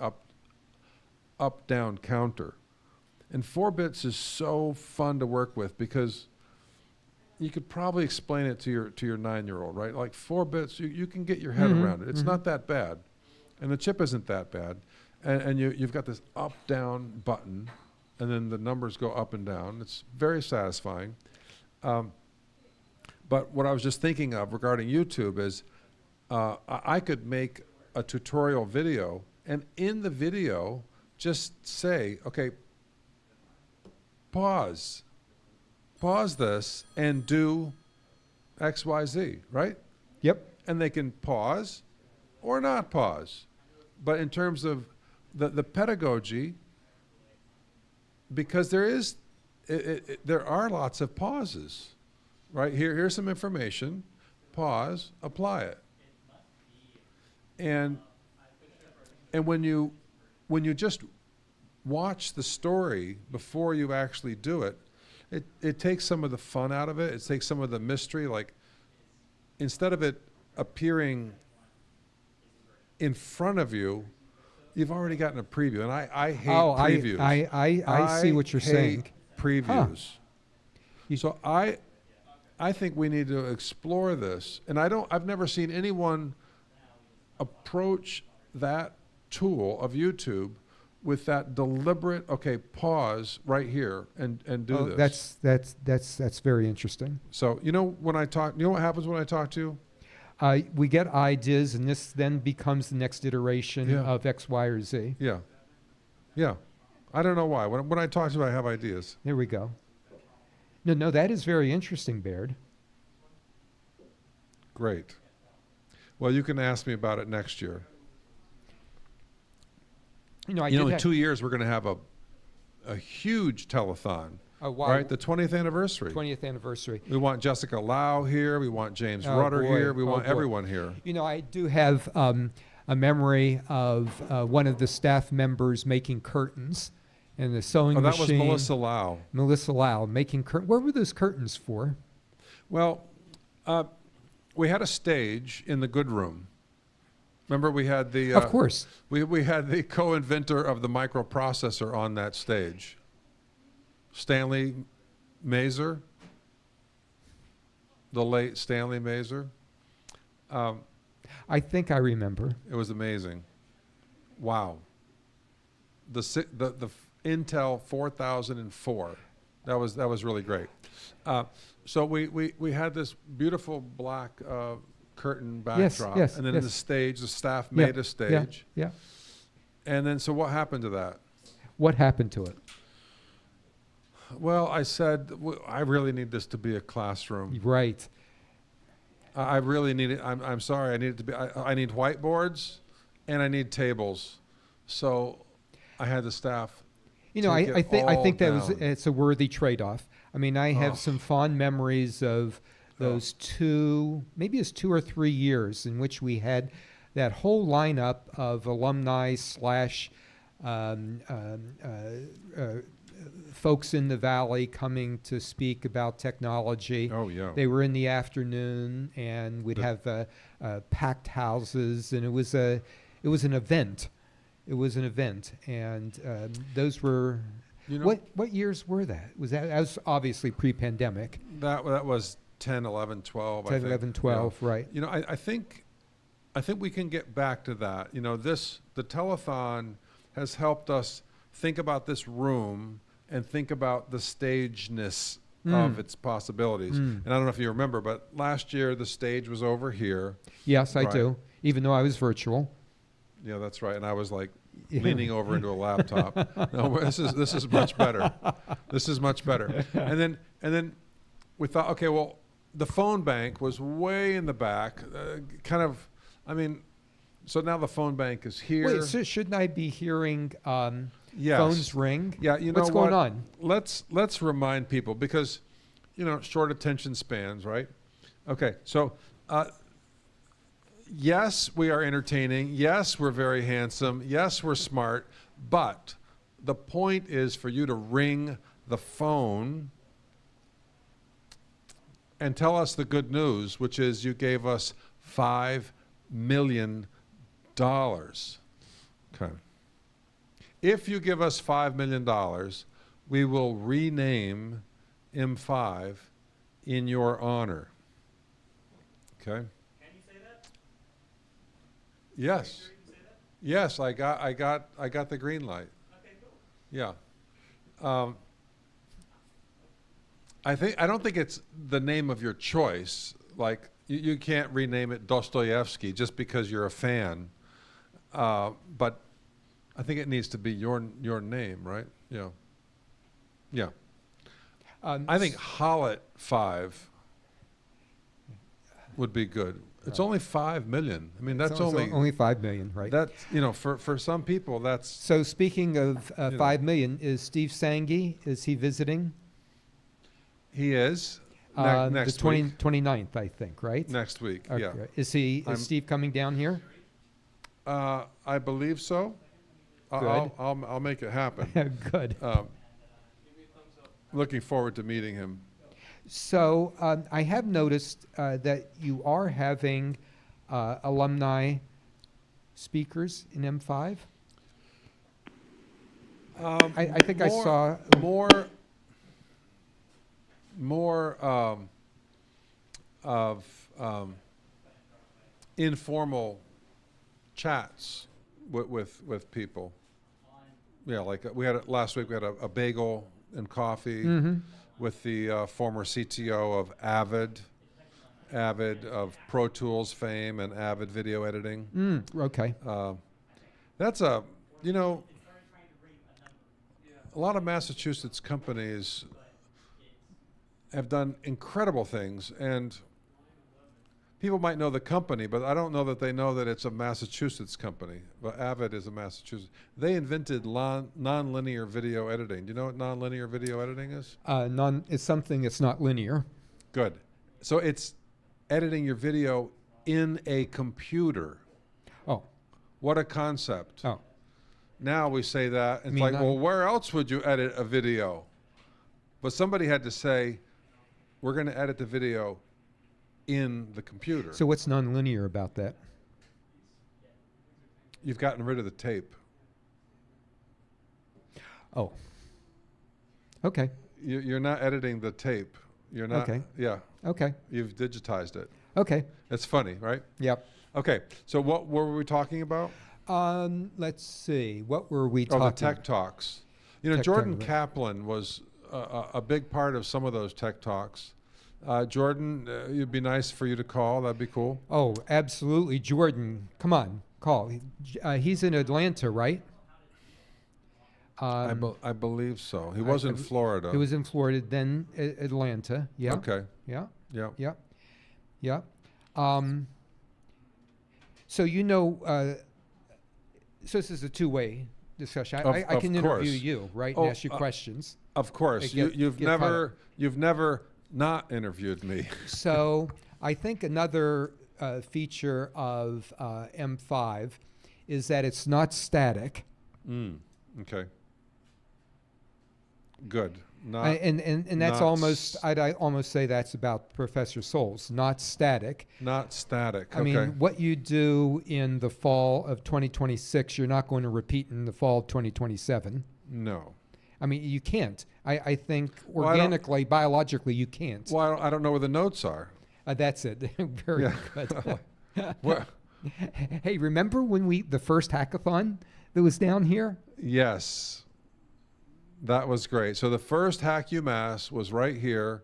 up-down counter. And 4 bits is so fun to work with because you could probably explain it to your 9-year-old, right? Like 4 bits, you can get your head around it. It's not that bad. And the chip isn't that bad. And you've got this up-down button, and then the numbers go up and down. It's very satisfying. But what I was just thinking of regarding YouTube is I could make a tutorial video, and in the video, just say, okay, pause this and do X, Y, Z, right? Yep. And they can pause or not pause. But in terms of the pedagogy, because there are lots of pauses, right? Here's some information, pause, apply it. And when you just watch the story before you actually do it, it takes some of the fun out of it. It takes some of the mystery. Like, instead of it appearing in front of you, you've already gotten a preview. And I hate previews. I see what you're saying. Previews. So I think we need to explore this. And I've never seen anyone approach that tool of YouTube with that deliberate, okay, pause right here and do this. That's very interesting. So you know what happens when I talk to you? We get ideas, and this then becomes the next iteration of X, Y, or Z. Yeah. Yeah. I don't know why. When I talk to you, I have ideas. There we go. No, that is very interesting, Baird. Great. Well, you can ask me about it next year. In 2 years, we're going to have a huge telethon. Oh, wow. Right? The 20th anniversary. 20th anniversary. We want Jessica Lau here. We want James Rudder here. We want everyone here. You know, I do have a memory of one of the staff members making curtains and the sewing machine. That was Melissa Lau. Melissa Lau making curtains. What were those curtains for? Well, we had a stage in the good room. Remember, we had the... of course. We had the co-inventor of the microprocessor on that stage. Stanley Mazer, the late Stanley Mazer. I think I remember. It was amazing. Wow. the Intel 4004. That was really great. So we had this beautiful black curtain backdrop, yes, and then yes. in the stage, the staff Yeah, made a stage. Yeah. And then, so what happened to that? What happened to it? Well, I said, I really need this to be a classroom. Right. I really need it. I'm sorry. I need it to be. I need whiteboards, and I need tables. So, I had the staff. You know, I take it think that all down. it's a worthy trade-off. I mean, I have some fond memories of those maybe it's 2 or 3 years in which we had that whole lineup of alumni slash folks in the valley coming to speak about technology. Oh, yeah. They were in the afternoon, and we'd have packed houses, and it was an event. It was an event, and those were. You know, What years were that? That was obviously pre-pandemic. that was 10, 11, 12. 10, 11, 12, right. You know, I think we can get back to that. You know, the telethon has helped us think about this room and think about the stageness of its possibilities. And I don't know if you remember, but last year the stage was over here. Yes, I Right. do, even though I was virtual. Yeah, that's right. And I was like leaning over into a laptop. No, this is much better. This is much better. And then we thought, okay, well, the phone bank was way in the back, so now the phone bank is here. Wait, so shouldn't I be hearing Yes. phones ring? Yeah, you know what's going what? on? Let's remind people, because, you know, short attention spans, right? Okay, so yes, we are entertaining. Yes, we're very handsome. Yes, we're smart. But the point is for you to ring the phone and tell us the good news, which is you gave us $5 million. Okay. If you give us $5 million, we will rename M5 in your honor. Okay? Can you say that? Yes. Sure you can say that? Yes, I got the green light. Okay, cool. Yeah. I don't think it's the name of your choice. Like, you can't rename it Dostoevsky just because you're a fan. But I think it needs to be your name, right? Yeah. Yeah. I think Hallet 5 would be good. It's only 5 million. I mean, that's only 5 million, right? That's, you know, for some people, that's. So speaking of You know. 5 million, is Steve Sangi, is he visiting? He is. Next the week. 29th, I think, right? Next week, Okay. yeah. Is Steve coming down here? I believe so. Good. I'll make it happen. Good. Looking forward to meeting him. So I have noticed that you are having alumni speakers in M5. I think I saw more of informal chats with people. Yeah, like we had last week. We had a bagel and coffee with the former CTO of Avid of Pro Tools fame and Avid video editing. Okay. That's a lot of Massachusetts companies have done incredible things, and people might know the company, but I don't know that they know that it's a Massachusetts company. But Avid is a Massachusetts. They invented non-linear video editing. Do you know what non-linear video editing is? It's something that's not linear. Good. So it's editing your video in a computer. Oh. What a concept. Oh. Now we say that, it's mean like, well, where else would you edit a video? But somebody had to say, we're going to edit the video in the computer. So what's nonlinear about that? You've gotten rid of the tape. Oh. Okay. You're not editing the tape. You're not. Okay. Yeah. Okay. You've digitized it. Okay. It's funny, right? Yep. Okay. So what were we talking about? Let's see. What were we Oh, talking? the Tech Talks. You know, Tech Jordan Talk. Kaplan was a big part of some of those Tech Talks. Jordan, it'd be nice for you to call. That'd be cool. Oh, absolutely. Jordan, come on, call. He's in Atlanta, right? I believe so. He was in Florida. He was in Florida, then Atlanta. Yeah. Okay. Yeah. Yeah. Yeah. Yeah. So so this is a two-way discussion. I Of can interview course. you, right, Oh, and ask you questions. Of course. Get You've caught never not interviewed me. So I think another feature of M5 is that it's not static. Okay. Good. Not And that's not almost, I'd almost say that's about Professor Soules, not static. not static. I mean, what you do in the fall of 2026, you're not going to repeat in the fall of 2027. No. I mean, you can't. I think Well, I don't- organically, biologically, you can't. Well, I don't know where the notes are. That's it. Very Yeah. good. Where- Hey, remember when the first hackathon that was down here? Yes. That was great. So the first Hack UMass was right here.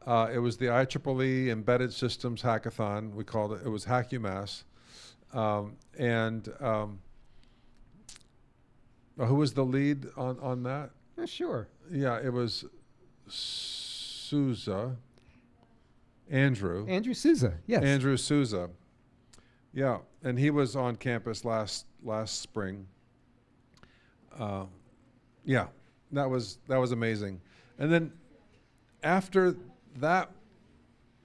It was the IEEE Embedded Systems Hackathon. We called it. It was Hack UMass. Who was the lead on that? Yeah, sure. Yeah, it was Souza. Andrew. Andrew Souza, yes. Andrew Souza. Yeah, and he was on campus last spring. Yeah, that was amazing. And then after that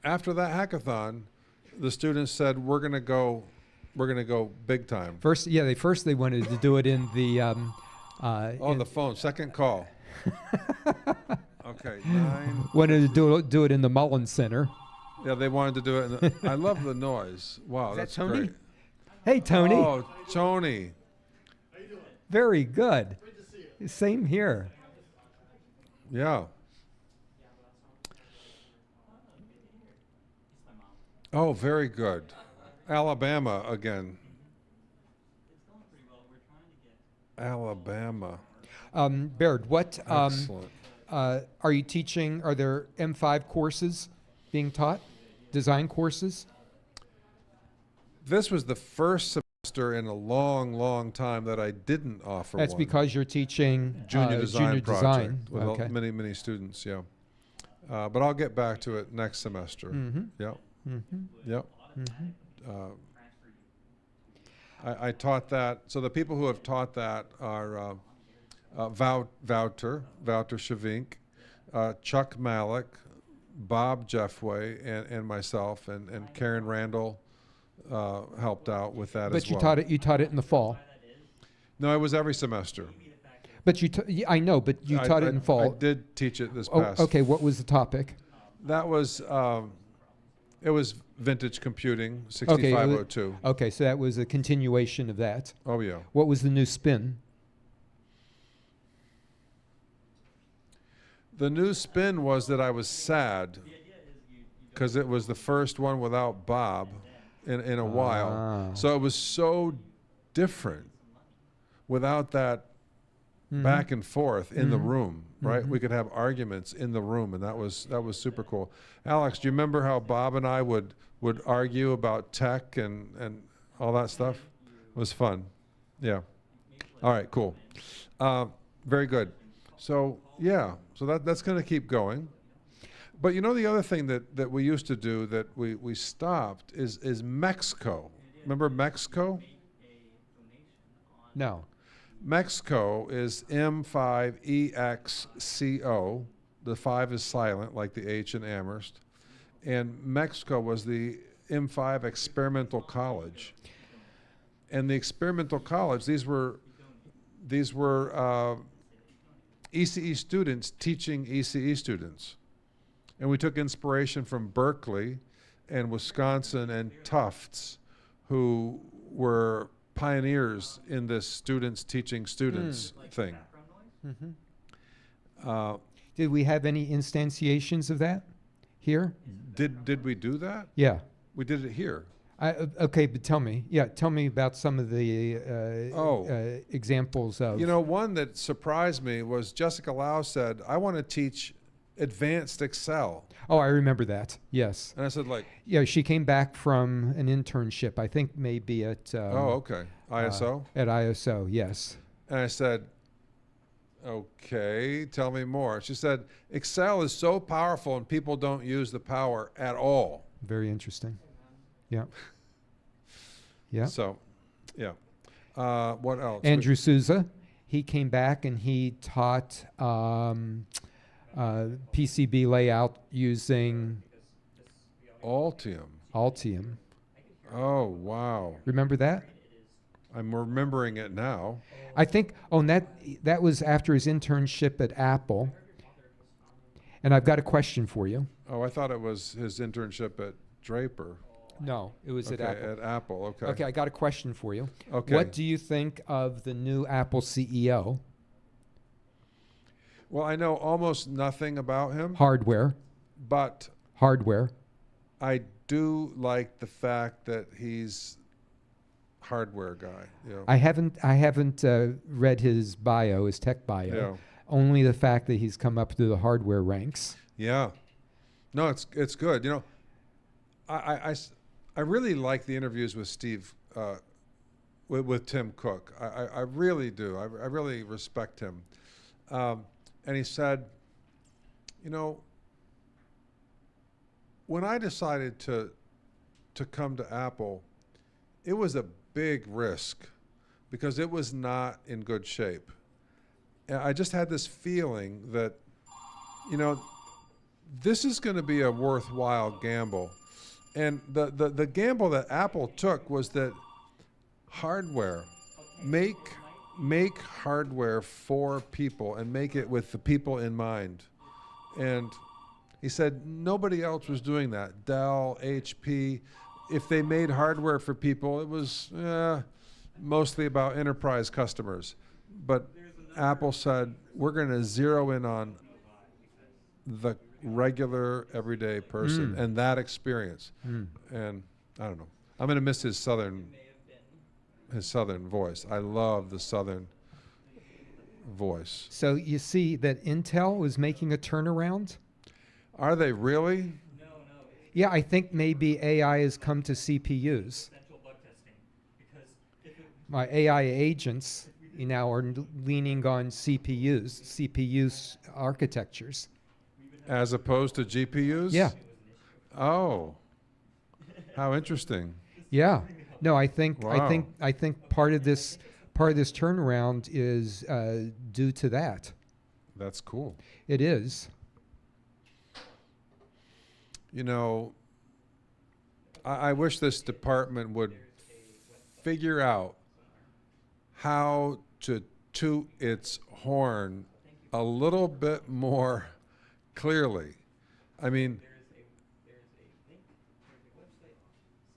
hackathon, the students said we're gonna go big time. First they wanted to do it in the On the phone, second call. Okay, 9. wanted to do it in the Mullins Center. Yeah, they wanted to do it. I love the noise. Wow, Is that that's Tony? great. Hey, Tony. Oh, Tony. Very good. Same here. Yeah. Oh, very good. Alabama again. It's going pretty well. We're trying to get. Alabama. Baird, what Excellent. are you teaching? Are there M5 courses being taught? Design courses? This was the first semester in a long, long time that I didn't offer That's one. because you're teaching Junior design junior project design. with Okay. many students. Yeah, but I'll get back to it next semester. Mm-hmm. Yep. Mm-hmm. Yep. Mm-hmm. I taught that. So the people who have taught that are Wouter Shavink, Chuck Malik, Bob Jeffway, and myself, and Karen Randall helped out with that as But you well. you taught it in the fall. No, it was every semester. But I know, but you taught it in fall. I did teach it this Oh, past. okay. What was the topic? That was it was vintage computing, Okay, 6502. Okay, so that was a continuation of that. Oh yeah. What was the new spin? The new spin was that I was sad because it was the first one without Bob in a while. Ah. So it was so different without that Mm-hmm. back and forth in the room, right? Mhm. We could have arguments in the room, and that was super cool. Alex, do you remember how Bob and I would argue about tech and all that stuff? It was fun. Yeah. All right, cool. Very good. So yeah, so that's going to keep going. But you know the other thing that we used to do that we stopped is Mexico. Remember Mexico? No. Mexico is M5EXCO. The 5 is silent, like the H in Amherst. And Mexico was the M5 Experimental College. And the Experimental College, these were ECE students teaching ECE students. And we took inspiration from Berkeley and Wisconsin and Tufts, who were pioneers in this students teaching students thing. Mm-hmm. Did we have any instantiations of that here? Did we do that? Yeah. We did it here. Okay, but tell me about some of the examples of. You know, one that surprised me was Jessica Lau said, "I want to teach advanced Excel." Oh, I remember that. Yes. And I said, like, Yeah, she came back from an internship, I think maybe at oh, okay, ISO? at ISO, yes. And I said, okay, tell me more. She said, Excel is so powerful and people don't use the power at all. Very interesting. Yeah. Yeah. So, yeah. What else? Andrew Souza, he came back and he taught PCB layout using Altium. Altium. Oh, wow. Remember that? I'm remembering it now. I think, and that was after his internship at Apple. And I've got a question for you. Oh, I thought it was his internship at Draper. No, it was Okay, at Apple. at Apple, okay. Okay, I got a question for you. Okay. What do you think of the new Apple CEO? Well, I know almost nothing about him, Hardware. but I do like the fact that he's hardware guy. You know? I haven't read his bio, his tech bio. Yeah. Only the fact that he's come up through the hardware ranks. Yeah. No, it's good. You know, I really like the interviews with Steve, with Tim Cook. I really do. I really respect him. And he said, you know, when I decided to come to Apple, it was a big risk because it was not in good shape. And I just had this feeling that, you know, this is going to be a worthwhile gamble. And the gamble that Apple took was that hardware, make hardware for people and make it with the people in mind. And he said nobody else was doing that. Dell, HP, if they made hardware for people, it was mostly about enterprise customers. But Apple said, we're going to zero in on the regular everyday person and that experience. And I don't know. I'm going to miss his southern voice. I love the southern voice. So you see that Intel was making a turnaround? Are they really? Yeah, I think maybe AI has come to CPUs. My AI agents now are leaning on CPU architectures. As opposed to GPUs? Yeah. Oh, how interesting. Yeah. No, I think Wow. I think part of this turnaround is due to that. That's cool. It is. You know, I wish this department would figure out how to toot its horn a little bit more clearly. I mean,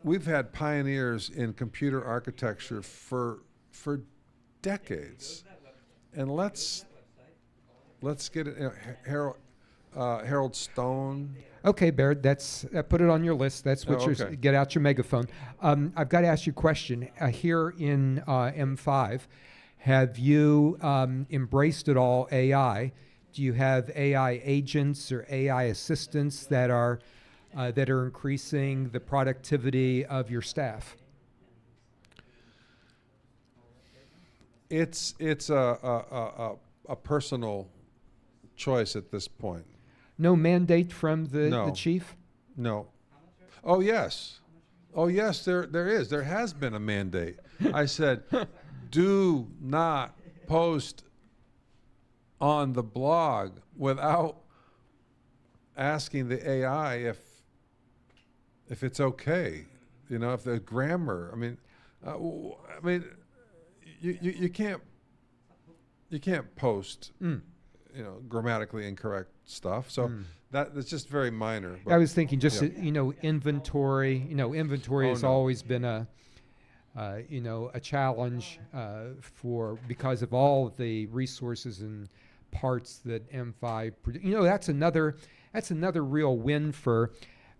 we've had pioneers in computer architecture for decades, and let's get it. You know, Harold Stone. Okay, Baird, that's put it on your list. That's what okay. Get out your megaphone. I've got to ask you a question. Here in M5, have you embraced at all AI? Do you have AI agents or AI assistants that are increasing the productivity of your staff? It's a personal choice at this point. No mandate from the No. chief? No. Oh yes. Oh yes. There is. There has been a mandate. I said, do not post on the blog without asking the AI if it's okay. You know, if the grammar. I mean, you can't post. You know, grammatically incorrect stuff. So that's just very minor. I was thinking just, yeah. Inventory. Inventory Oh, has no. always been a challenge because of all of the resources and parts that M5 produce. That's another real win for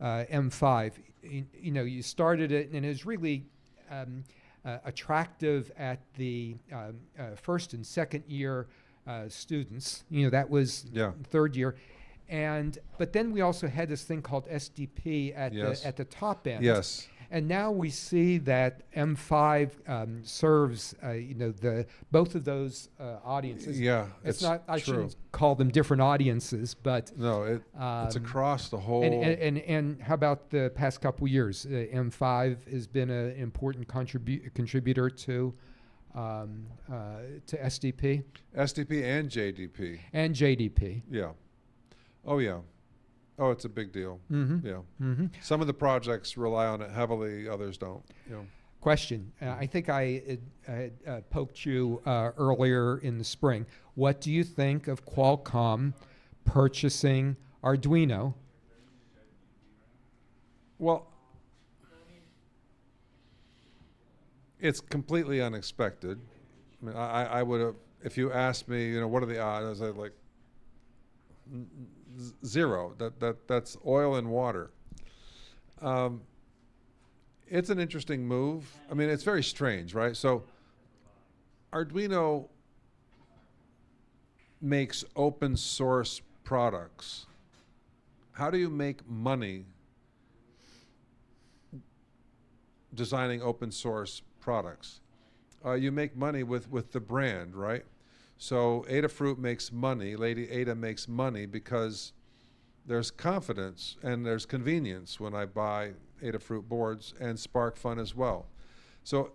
M5. you started it, and it was really attractive at the first and second year students. That was Yeah. third year. But then we also had this thing called SDP Yes. at the top end. Yes. And now we see that M5 serves, both of those audiences. Yeah, It's it's not. I true. shouldn't call them different audiences, but No, it's across the whole. and how about the past couple years? M5 has been an important contributor to SDP SDP and JDP. and JDP. Yeah. Oh, yeah. Oh, it's a big deal. Mm-hmm. Yeah. Mm-hmm. Some of the projects rely on it heavily, others don't. Question. I think I had poked you earlier in the spring. What do you think of Qualcomm purchasing Arduino? Well, it's completely unexpected. I mean, I would have, if you asked me, what are the odds? I was like, zero. That's oil and water. It's an interesting move. I mean, it's very strange, right? So Arduino makes open source products. How do you make money designing open source products? You make money with the brand, right? So Adafruit makes money, Lady Ada makes money because there's confidence and there's convenience when I buy Adafruit boards, and SparkFun as well. So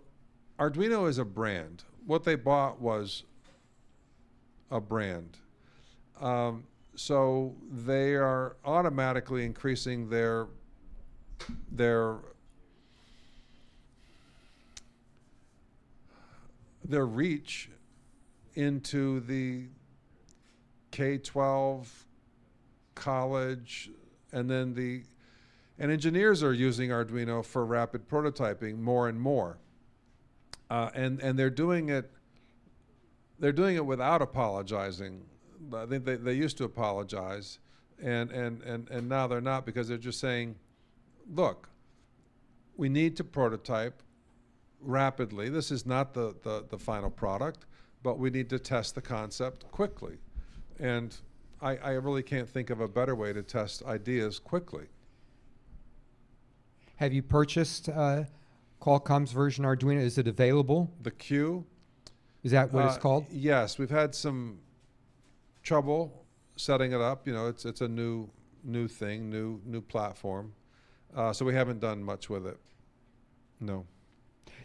Arduino is a brand. What they bought was a brand. So they are automatically increasing their reach into the K-12 college, and then engineers are using Arduino for rapid prototyping more and more, and they're doing it without apologizing. I think they used to apologize, and now they're not, because they're just saying, look, we need to prototype rapidly. This is not the final product, but we need to test the concept quickly. And I really can't think of a better way to test ideas quickly. Have you purchased Qualcomm's version Arduino? Is it available? The Q? Is that what it's called? Yes, we've had some trouble setting it up. It's a new thing, new platform. So we haven't done much with it. No.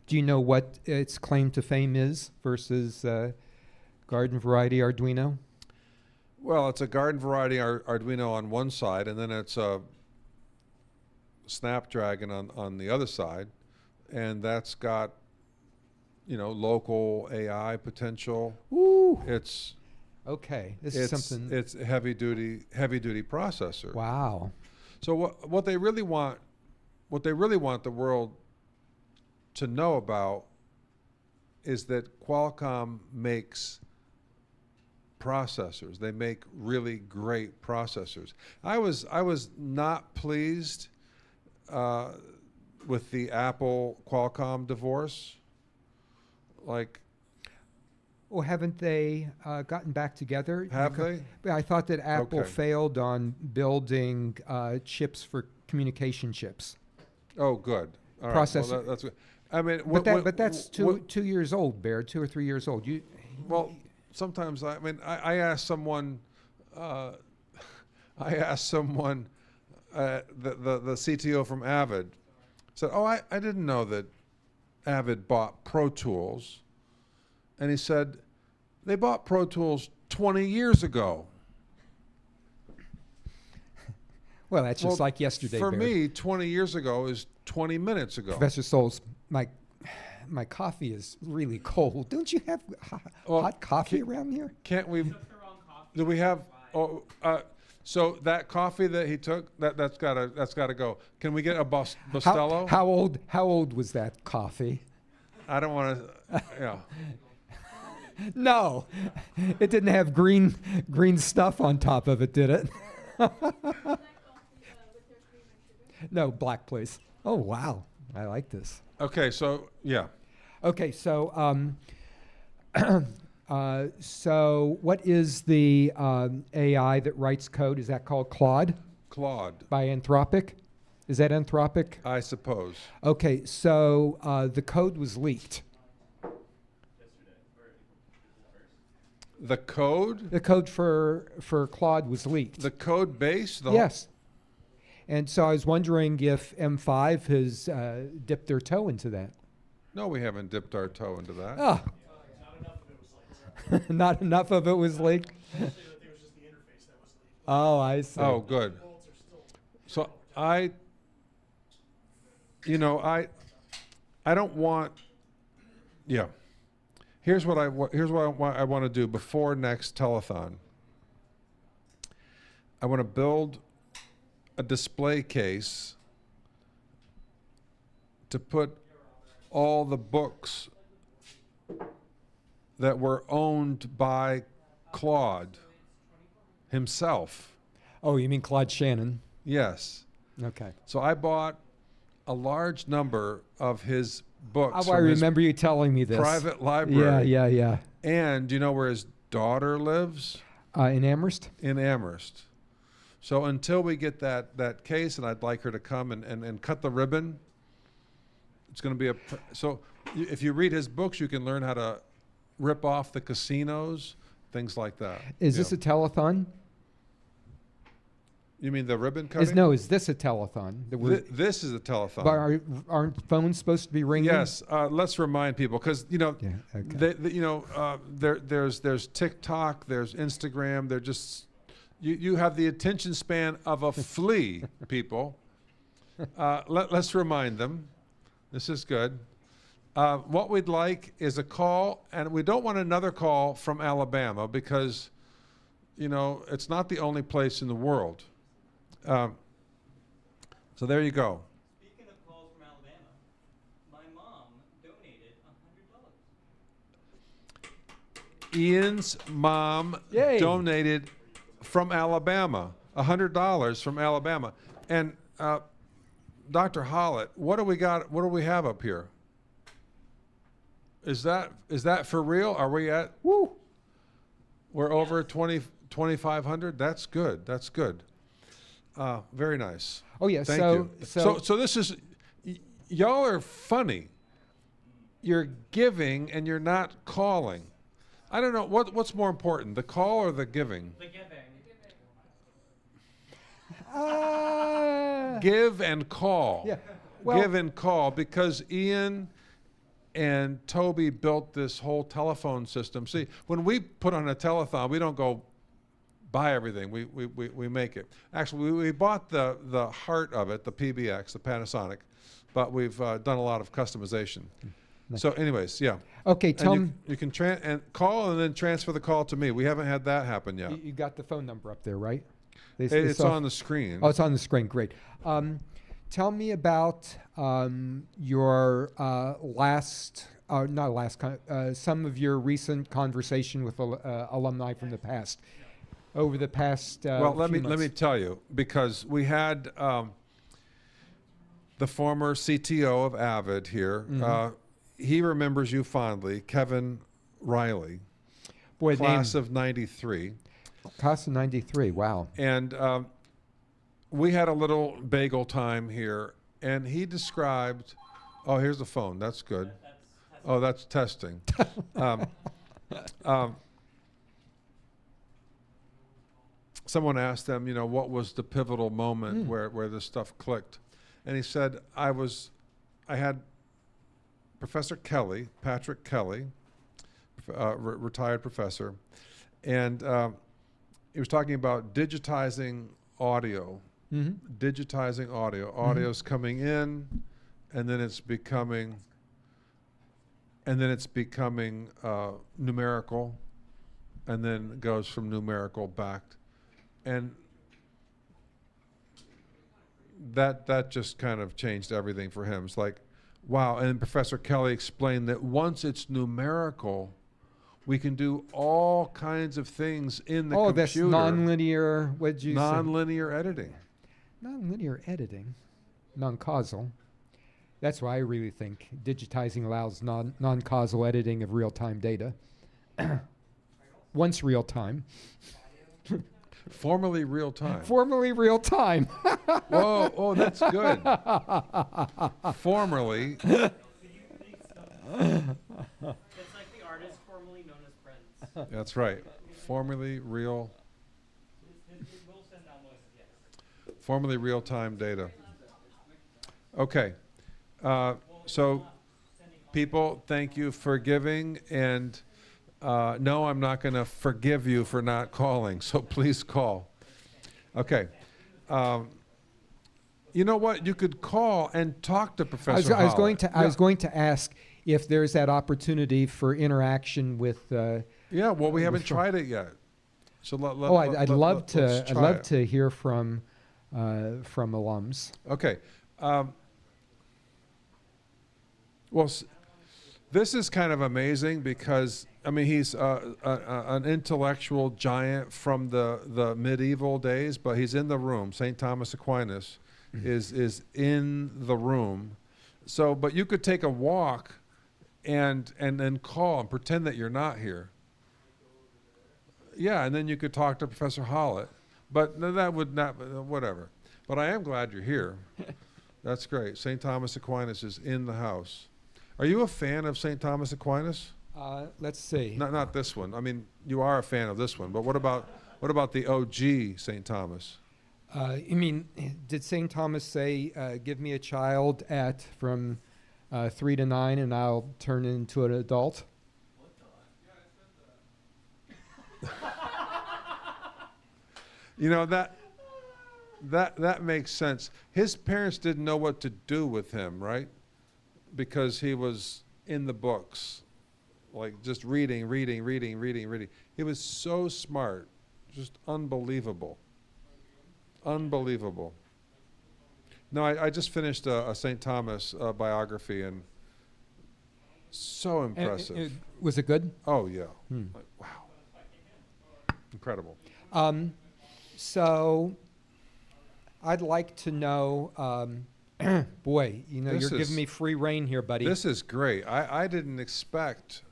Do you know what its claim to fame is versus garden variety Arduino? Well, it's a garden variety Arduino on one side, and then it's a Snapdragon on the other side, and that's got local AI potential. Ooh. It's okay. This is something. It's a heavy duty processor. Wow. So what they really want the world to know about is that Qualcomm makes processors. They make really great processors. I was not pleased with the Apple Qualcomm divorce. Well, haven't they gotten back together? Have they? I thought that Apple Okay. failed on building chips for communication chips. Oh, good. All right. Processor. Well, that's good. I mean, But that's 2 years old, Baird, 2 or 3 years old. Well, sometimes I asked someone, the CTO from Avid, said, "Oh, I didn't know that Avid bought Pro Tools," and he said, "They bought Pro Tools 20 years ago." Well, that's just like yesterday, For Baird. me, 20 years ago is 20 minutes ago. Professor Soules, my coffee is really cold. Don't you have hot coffee around here? Can't we? Took the wrong coffee. Do we have? Oh, so that coffee that he took, that's gotta go. Can we get a Bustelo? How old was that coffee? I don't want to. Yeah. No, it didn't have green stuff on top of it, did it? No, black, please. Oh, wow. I like this. Okay, so yeah. Okay, so so what is the AI that writes code? Is that called Claude Claude, by Anthropic? Is that Anthropic? I suppose. Okay, so the code was leaked. The code? The code for Claude was leaked. The code base? Yes. And so I was wondering if M5 has dipped their toe into that. No, we haven't dipped our toe into that. Ah. Not enough of it was leaked? Oh, I see. Oh, good. So I don't want. Yeah. Here's what I want to do before next telethon. I want to build a display case to put all the books that were owned by Claude himself. Oh, you mean Claude Shannon? Yes. Okay. So I bought a large number of his books Oh, I from his remember you telling me this. private library. Yeah. And do you know where his daughter lives? In Amherst? In Amherst. So until we get that case, and I'd like her to come and cut the ribbon, it's going to be so if you read his books, you can learn how to rip off the casinos, things like that. Is this a telethon? You mean the ribbon cutting? Is this a telethon? This is a telethon. But aren't phones supposed to be ringing? Yes, let's remind people because Yeah, okay. there's TikTok, there's Instagram. They're just you have the attention span of a flea. People, let's remind them. This is good. What we'd like is a call, and we don't want another call from Alabama because, it's not the only place in the world. So there you go. Speaking of calls from Alabama, my mom donated $100. Ian's mom Yay. donated from Alabama, $100 from Alabama. And Dr. Hallet, what do we got? What do we have up here? Is that for real? Are we at? Woo! We're over 2,500. That's good. That's good. Very nice. Oh, yeah. Thank so, you. So this is, y'all are funny. You're giving and you're not calling. I don't know what's more important, the call or the giving. The giving. Give and call. Yeah. Well, Give and call because Ian and Toby built this whole telephone system. See, when we put on a telethon, we don't go buy everything. We make it. Actually, we bought the heart of it, the PBX, the Panasonic, but we've done a lot of customization. Nice. So, anyways, yeah. Okay, tell me. You can call and then transfer the call to me. We haven't had that happen yet. You got the phone number up there, right? It's on the screen. Oh, it's on the screen. Great. Tell me about your some of your recent conversation with alumni from the past. Over the past Well, let few me months. tell you, because we had the former CTO of Avid here. He remembers you fondly, Kevin Riley, Boy, class of '93. Class of '93. Wow. And we had a little bagel time here, and he described. Oh, here's the phone. That's good. Oh, that's testing. Someone asked them, what was the pivotal moment where this stuff clicked, and he said, I had Professor Kelly, Patrick Kelly, retired professor, and he was talking about digitizing audio. Digitizing audio. Audio's coming in, and then it's becoming numerical, and then it goes from numerical back, and that just kind of changed everything for him. It's like, wow. And Professor Kelly explained that once it's numerical, we can do all kinds of things in the computer. That's nonlinear. What'd you say? Nonlinear editing. Nonlinear editing. Non-causal. That's why I really think digitizing allows non-causal editing of real-time data. Once real-time. Formerly real time. Formerly real-time. Whoa, oh, that's good. Formerly, It's like the artist formerly known as Prince. that's right. Formerly real, It will send out noises, yes. formerly real time data. Okay. So, people, thank you for giving, and no, I'm not going to forgive you for not calling, so please call. Okay. You know what? You could call and talk to Professor I was Hallet. going to ask if there's that opportunity for interaction with. Yeah, well, we haven't tried it yet. So I'd love let's to. I'd try love it. to hear from alums. Okay. Well, this is kind of amazing because, I mean, he's an intellectual giant from the medieval days, but he's in the room. St. Thomas Aquinas is in the room. So, but you could take a walk and then call and pretend that you're not here. Yeah, and then you could talk to Professor Hallet. But that would not, whatever. But I am glad you're here. That's great. St. Thomas Aquinas is in the house. Are you a fan of St. Thomas Aquinas? Let's see. Not this one. I mean, you are a fan of this one, but what about the OG St. Thomas? I mean, did St. Thomas say, "Give me a child from 3 to 9, and I'll turn into an adult"? You know, that makes sense. His parents didn't know what to do with him, right? Because he was in the books, like just reading. He was so smart, just unbelievable. Unbelievable. No, I just finished a St. Thomas biography, and so impressive. Was it good? Oh, yeah. Like, wow. Incredible. So, I'd like to know, boy, This you're is- giving me free reign here, buddy. This is great. I didn't expect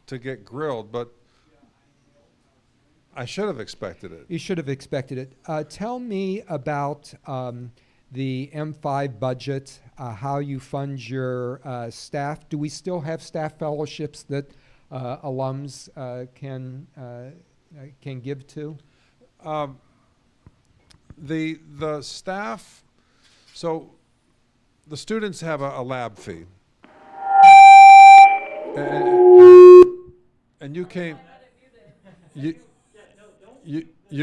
to get grilled, but I should have expected it. You should have expected it. Tell me about the M5 budget, how you fund your staff. Do we still have staff fellowships that alums can give to? The staff, so the students have a lab fee. And you came, you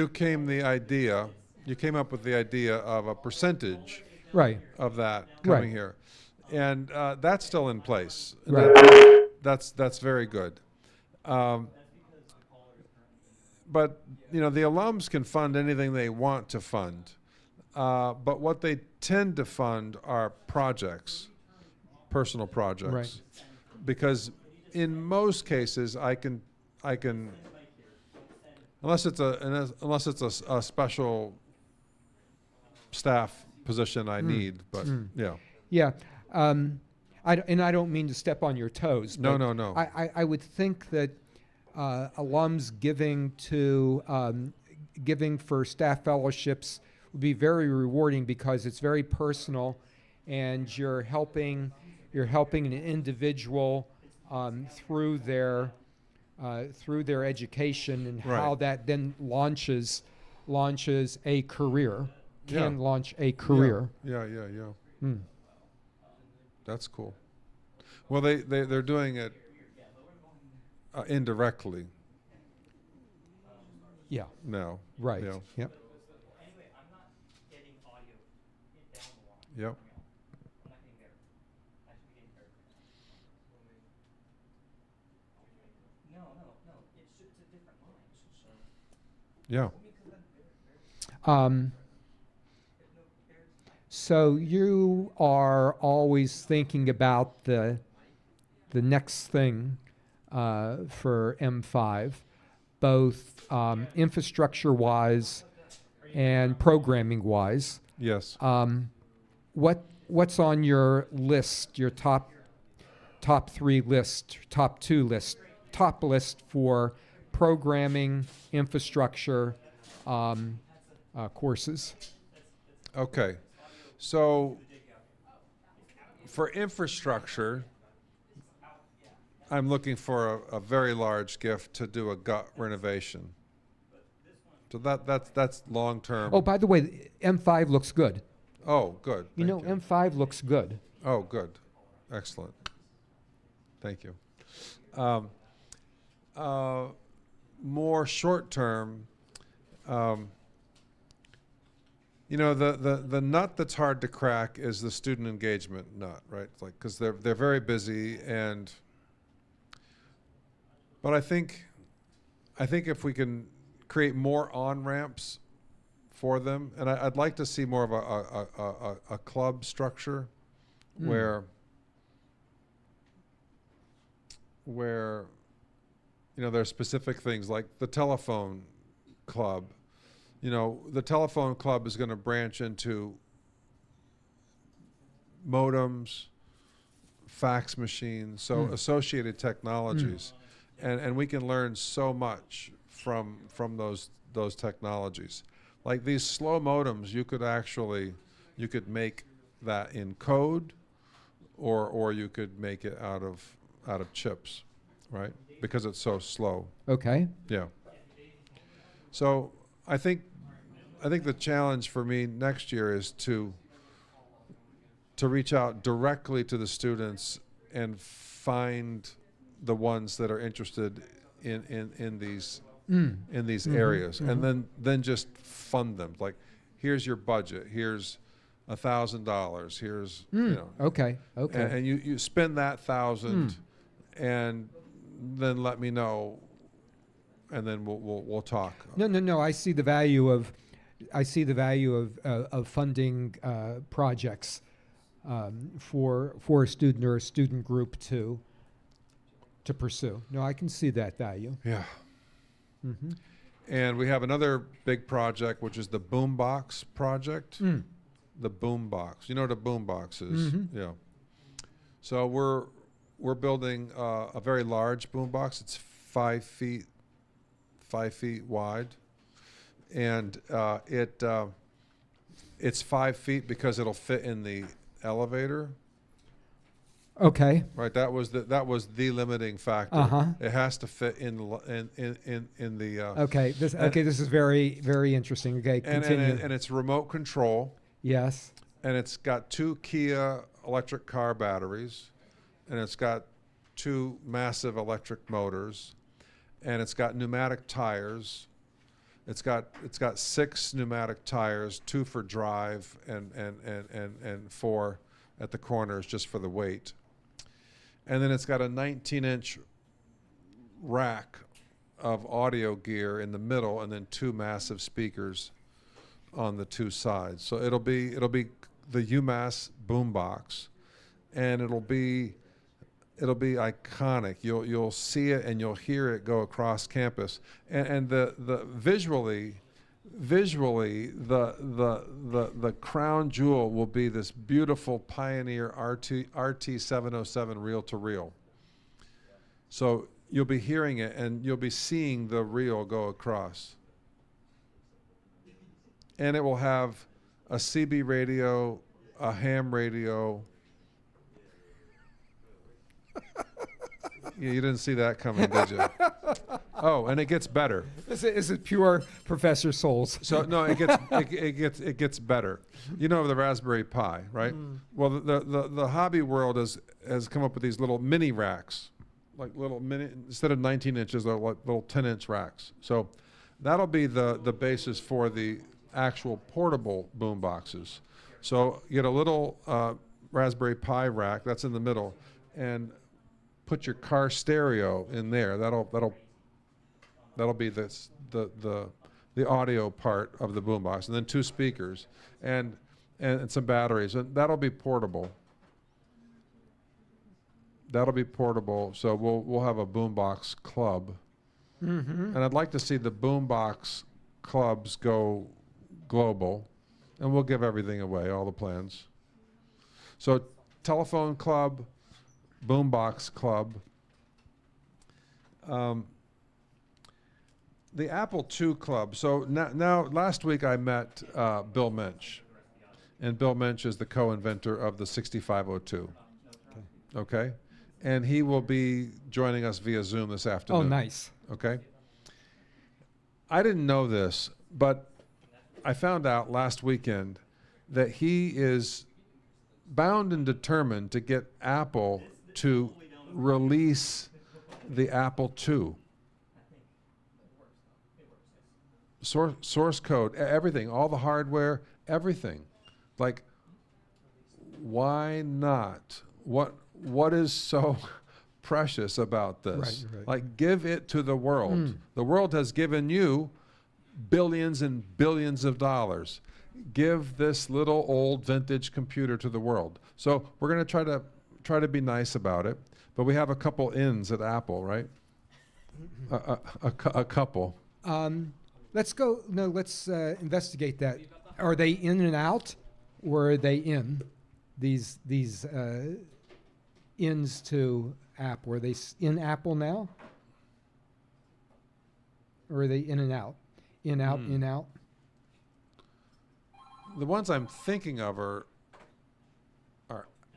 came up with the idea of a percentage Right. of that coming Right. here. And that's still in place. And Right. That's very good. But the alums can fund anything they want to fund. But what they tend to fund are projects, personal projects. Right. Because in most cases, I can, unless it's a special staff position I need, but yeah. Yeah. I don't mean to step on your toes. No, but no. I would think that alums giving for staff fellowships would be very rewarding because it's very personal, and you're helping an individual through their education, and how Right. that then launches a career. Can Yeah. launch a career. Yeah. Hmm. That's cool. Well, they're doing it indirectly Yeah. now. Right. Yeah. Yep. Anyway, I'm not getting audio down the line. Yep. I'm not getting there. I should be getting there. No. It's a different line. Yeah. So you are always thinking about the next thing for M5, both infrastructure-wise and programming-wise. Yes. What what's on your list, your top three list, top two list, top list for programming, infrastructure, courses? Okay. So for infrastructure, I'm looking for a very large gift to do a gut renovation. So that's long term. Oh, by the way, M5 looks good. Oh, good. You know, Thank M5 looks good. Oh, good. Excellent. Thank you. More short term, you know, the nut that's hard to crack is the student engagement nut, right? It's like, because they're very busy, but I think if we can create more on ramps for them, and I'd like to see more of a club structure where you know, there's specific things like the telephone club. You know, the telephone club is going to branch into modems, fax machines, so associated technologies, and we can learn so much from those technologies. Like these slow modems, you could make that in code, or you could make it out of chips, right? Because it's so slow. Okay. Yeah. So I think the challenge for me next year is to reach out directly to the students and find the ones that are interested in these areas, and then just fund them. Like, here's your budget. Here's $1,000. Here's you know. Okay. And you spend that $1,000, and then let me know, and then we'll talk. No. I see the value of funding projects for a student or a student group to pursue. No, I can see that value. Yeah. And we have another big project, which is the Boombox project. The Boombox. You know what a Boombox is? Yeah. So we're building a very large boombox. It's 5 feet wide, and it's 5 feet because it'll fit in the elevator. Okay. Right. That was the limiting factor. It has to fit in the. Okay. This is very, very interesting. Okay. Continue. And it's remote control. Yes. And it's got 2 Kia electric car batteries, and it's got 2 massive electric motors, and it's got pneumatic tires. It's got 6 pneumatic tires, 2 for drive and 4 at the corners just for the weight. And then it's got a 19-inch rack of audio gear in the middle, and then 2 massive speakers on the 2 sides. So it'll be the UMass boombox, and it'll be iconic. You'll see it and you'll hear it go across campus, and the visually the crown jewel will be this beautiful Pioneer RT 707 reel to reel. So you'll be hearing it and you'll be seeing the reel go across, and it will have a CB radio, a ham radio. You didn't see that coming, did you? Oh, and it gets better. This is pure Professor Soules. So no, it gets better. You know the Raspberry Pi, right? Well, the hobby world has come up with these little mini racks, like little mini, instead of 19 inches, they're like little 10-inch racks. So that'll be the basis for the actual portable boom boxes. So you get a little Raspberry Pi rack that's in the middle, and put your car stereo in there. That'll be the audio part of the boombox, and then 2 speakers and some batteries, and that'll be portable. So we'll have a boombox club, and I'd like to see the boombox clubs go global, and we'll give everything away, all the plans. So telephone club, boombox club. The Apple II club. So now last week I met Bill Mench. And Bill Mench is the co-inventor of the 6502. Okay? And he will be joining us via Zoom this afternoon. Oh, nice. Okay? I didn't know this, but I found out last weekend that he is bound and determined to get Apple to release the Apple II. Source code, everything, all the hardware, everything. Like, why not? What is so precious about this? Right. Like, give it to the world. The world has given you billions and billions of dollars. Give this little old vintage computer to the world. So we're going to try to be nice about it, but we have a couple ins at Apple, right? A couple. Let's go. No, let's investigate that. Are they in and out, or are they in? These ins to app. Were they in Apple now, or are they in and out? In out, in out. The ones I'm thinking of are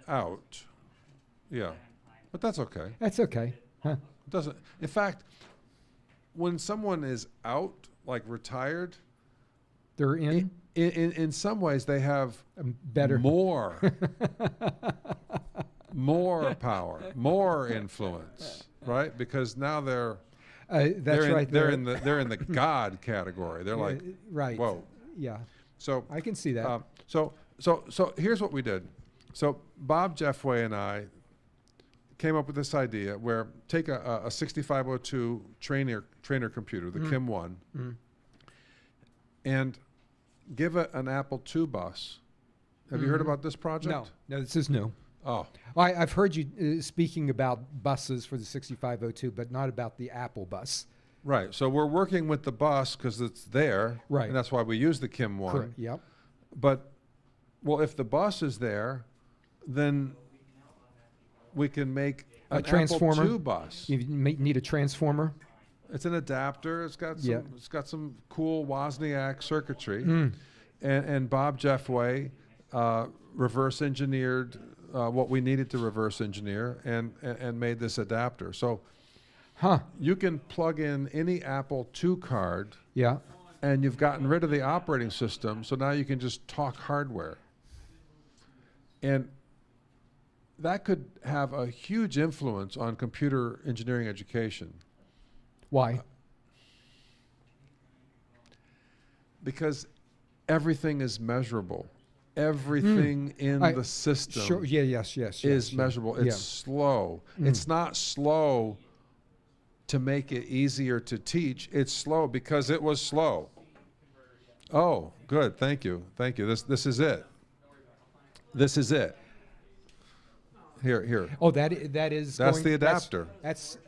out. Yeah, but that's okay. That's okay. Huh? It doesn't. In fact, when someone is out, like retired, They're in. in some ways they have Better. more power, more influence, right? Because now they're That's right. they're in the God category. They're like, right. whoa. Yeah, So I can see that. so here's what we did. So Bob Jeffway and I came up with this idea where take a 6502 trainer computer, the Kim 1, and give it an Apple II bus. Have you heard about this project? No, this is new. Oh, Well, I've heard you speaking about buses for the 6502, but not about the Apple bus. right. So we're working with the bus because it's there, Right. and that's why we use the Kim 1. Correct. Yep. But, well, if the bus is there, then we can make A an transformer? Apple II bus. You need a transformer. It's an adapter. It's got some. Yeah. It's got some cool Wozniak circuitry, and Bob Jeffway reverse engineered what we needed to reverse engineer and made this adapter. So Huh. you can plug in any Apple II card, Yeah. and you've gotten rid of the operating system. So now you can just talk hardware, and that could have a huge influence on computer engineering education. Why? Because everything is measurable. Everything in I- the system Sure. Yeah. Yes. is measurable. It's Yeah. slow. It's not slow to make it easier to teach. It's slow because it was slow. Oh, good. Thank you. Thank you. This is it. This is it. Here. Oh, that is. That's going- the adapter. That's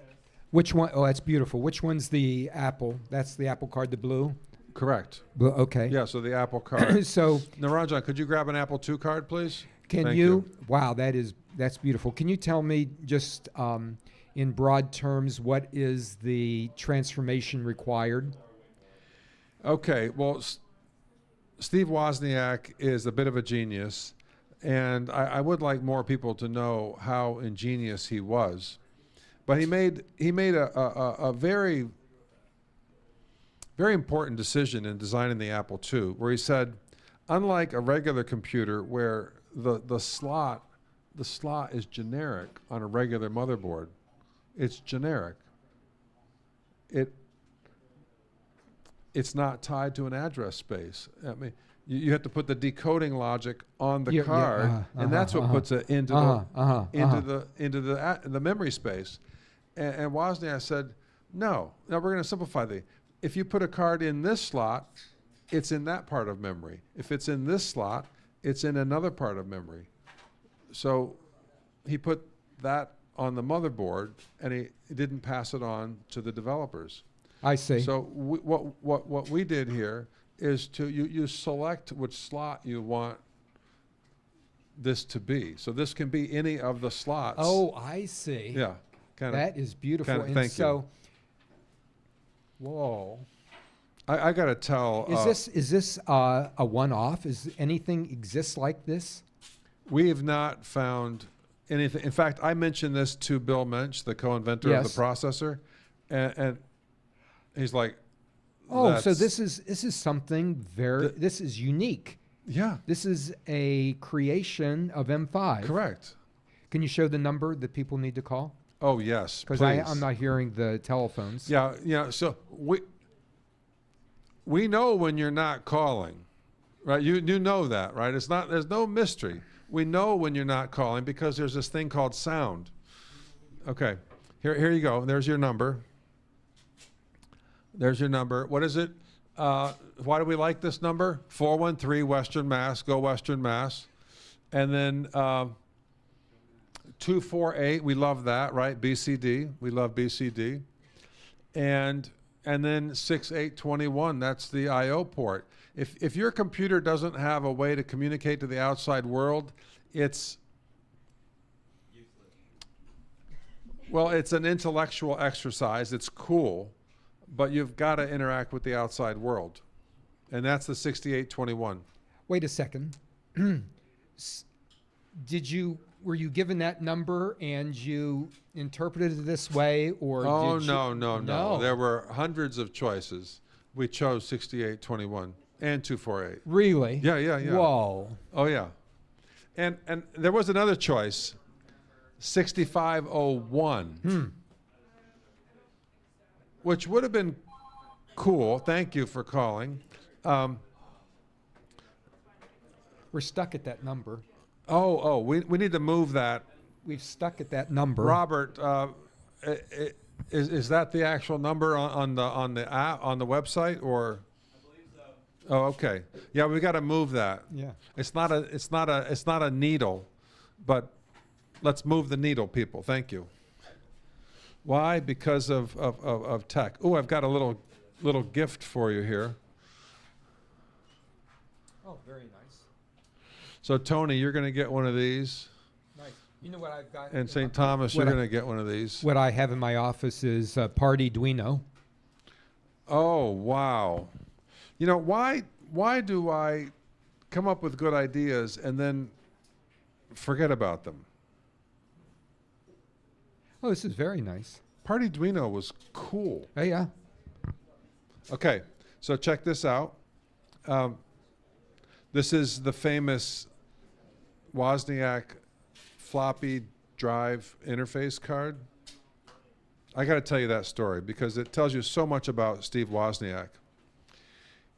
which one? Oh, that's beautiful. Which one's the Apple? That's the Apple card, the blue. Correct. Blue. Okay. Yeah, so the Apple card. So Naranjan, could you grab an Apple II card, please? can Thank you? Wow, that's beautiful. Can you tell me just in broad terms what is the transformation required? Okay, well, Steve Wozniak is a bit of a genius, and I would like more people to know how ingenious he was. But he made a very, very important decision in designing the Apple II, where he said, unlike a regular computer where the slot is generic on a regular motherboard, it's generic. It's not tied to an address space. I mean, you have to put the decoding logic on the card, and that's what puts it into the memory space. And Wozniak said, no, we're going to simplify if you put a card in this slot, it's in that part of memory. If it's in this slot, it's in another part of memory. So he put that on the motherboard, and he didn't pass it on to the developers. I see. So what we did here is you select which slot you want this to be. So this can be any of the slots. Oh, I see. Yeah. Kind of. That is beautiful. kinda- and thank you. so, whoa. I got to tell. Is this a one-off? Is anything exists like this? We have not found anything. In fact, I mentioned this to Bill Mench, the co-inventor of Yes. the processor, and he's like, Oh, so "That's- this is something very. This is unique. yeah, This is a creation of M5. correct. Can you show the number that people need to call? Oh yes, Because please. I'm not hearing the telephones. Yeah, yeah. So we know when you're not calling, right? You know that, right? It's not. There's no mystery. We know when you're not calling because there's this thing called sound. Okay, here you go. There's your number. There's your number. What is it? Why do we like this number? 413 Western Mass. Go Western Mass. And then 248. We love that, right? BCD. We love BCD. And then 6821. That's the I/O port. If your computer doesn't have a way to communicate to the outside world, it's well, it's an intellectual exercise. It's cool, but you've got to interact with the outside world, and that's the 6821. Wait a second. Were you given that number and you interpreted it this way, or Oh did you? no! There were hundreds of choices. We chose 6821 and 248. Really? Yeah. Whoa. Oh yeah, and there was another choice, 6501, which would have been cool. Thank you for calling. We're stuck at that number. We need to move that. We've stuck at that number. Robert, is that the actual number on the app on the website or? I believe so. Oh, okay. Yeah, we got to move that. Yeah. It's not a needle, but let's move the needle, people. Thank you. Why? Because of tech. Oh, I've got a little gift for you here. Oh, very nice. So Tony, you're going to get one of these, Nice. You know what I've got? and St. Thomas, you're What I- going to get one of these. What I have in my office is Party Duino. Oh, wow. You know, why do I come up with good ideas and then forget about them? Oh, this is very nice. Party Duino was cool. Oh, yeah. Okay, so check this out. This is the famous Wozniak floppy drive interface card. I got to tell you that story because it tells you so much about Steve Wozniak.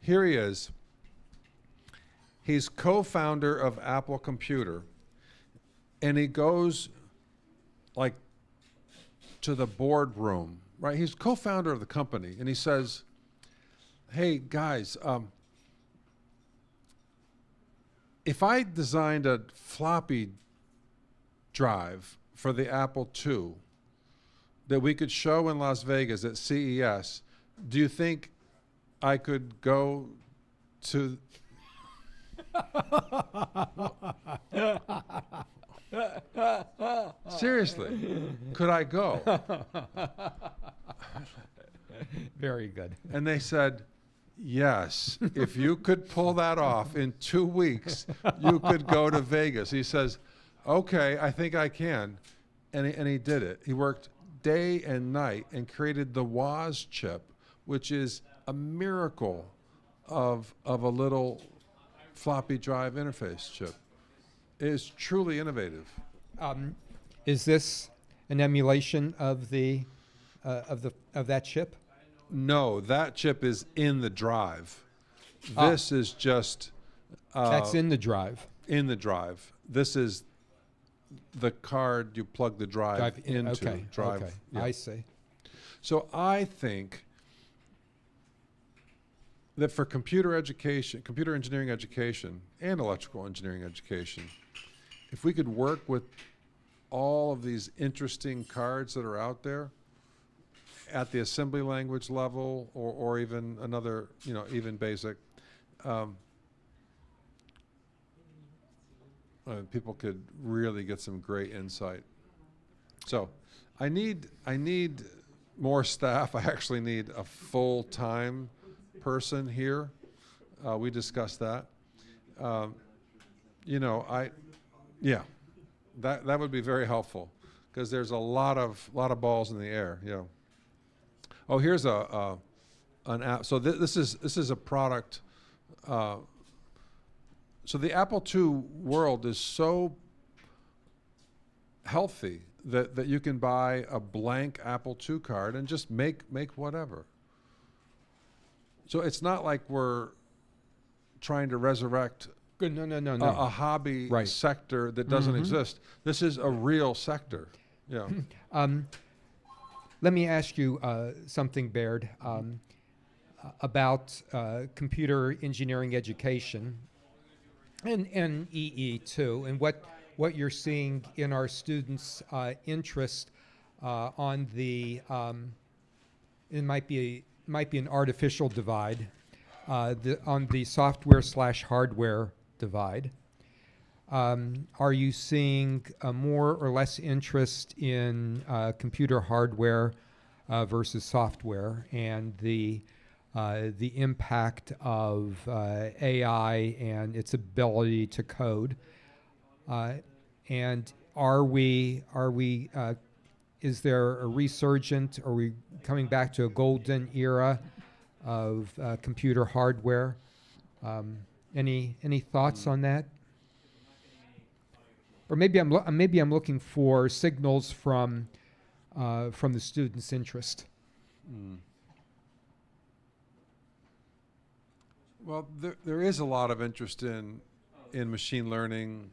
Here he is. He's co-founder of Apple Computer, and he goes like to the boardroom, right? He's co-founder of the company, and he says, "Hey guys, if I designed a floppy drive for the Apple II that we could show in Las Vegas at CES, do you think I could go to..." Seriously, could I go? Very good. And they said, yes, if you could pull that off in 2 weeks, you could go to Vegas. He says, okay, I think I can. And he did it. He worked day and night and created the Woz chip, which is a miracle of a little floppy drive interface chip. It is truly innovative. Is this an emulation of that chip? No, that chip is in the drive. Ah. This is just That's in the drive. in the drive. This is the card you plug the drive into. Okay. Drive. Okay. Yeah. I see. So I think that for computer education, computer engineering education, and electrical engineering education, if we could work with all of these interesting cards that are out there at the assembly language level or even another, even basic. People could really get some great insight. So I need more staff. I actually need a full-time person here. We discussed that. You know, yeah, that would be very helpful because there's a lot of balls in the air. You know. Oh, here's an app. So this is a product. So the Apple II world is so healthy that you can buy a blank Apple II card and just make whatever. So it's not like we're trying to resurrect Good. No. a hobby Right. sector that doesn't exist. This is a real sector. Yeah. Let me ask you something, Baird, about computer engineering education and EE too, and what you're seeing in our students' interest on the it might be an artificial divide on the software/hardware divide. Are you seeing more or less interest in computer hardware versus software, and the impact of AI and its ability to code? And is there a resurgent? Are we coming back to a golden era of computer hardware? Any thoughts on that? Or maybe I'm looking for signals from the students' interest. Well, there is a lot of interest in machine learning,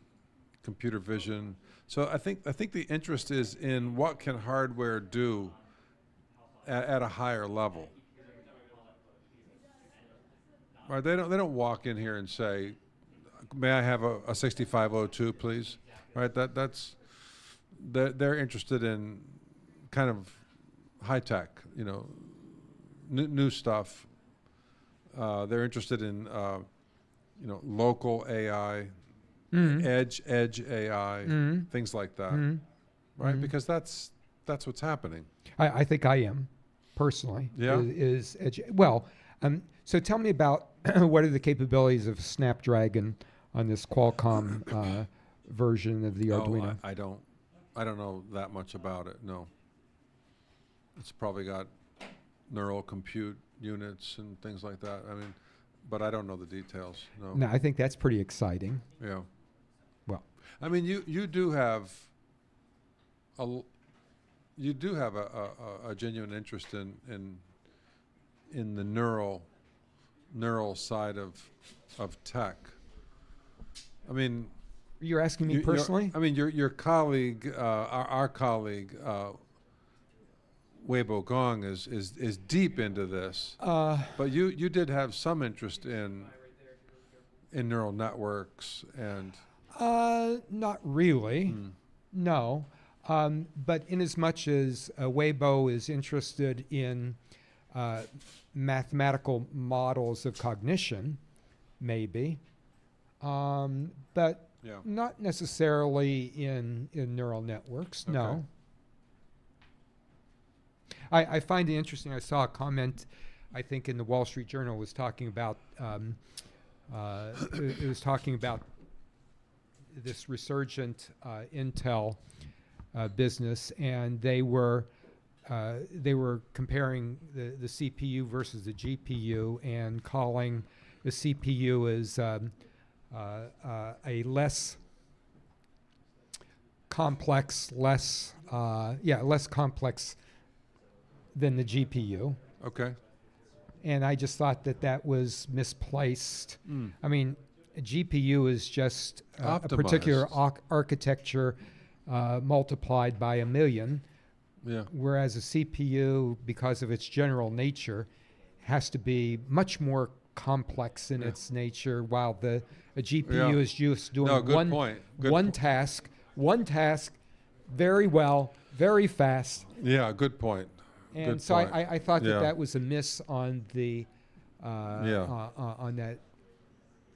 computer vision. So I think the interest is in what can hardware do at a higher level. Right? They don't walk in here and say, "May I have a 6502, please?" Right? They're interested in kind of high tech, you know, new stuff. They're interested in you know, local AI, edge AI, things like that, right? Because that's what's happening. I think I am, personally. Yeah? So tell me about what are the capabilities of Snapdragon on this Qualcomm version of the Arduino? I don't know that much about it. No. It's probably got neural compute units and things like that. I mean, but I don't know the details. No. No, I think that's pretty exciting. Yeah. Well, I mean, you do have a genuine interest in the neural side of tech. I mean, you're asking me personally? I mean, your colleague, our colleague, Weibo Gong is deep into this. But you did have some interest in neural networks and. Not really. No. But in as much as Weibo is interested in mathematical models of cognition, maybe, but Yeah. not necessarily in neural networks. Okay. No. I find it interesting. I saw a comment, I think, in the Wall Street Journal was talking about it was talking about this resurgent Intel business, and they were comparing the CPU versus the GPU and calling the CPU as a less complex, less complex than the GPU. Okay. And I just thought that was misplaced. I mean, a GPU is just a particular architecture multiplied by 1,000,000. Yeah. Whereas a CPU, because of its general nature, has to be much more complex in its nature, while a GPU is just doing one task, very well, very fast. Yeah, good point. And good so point. I thought that was a miss on the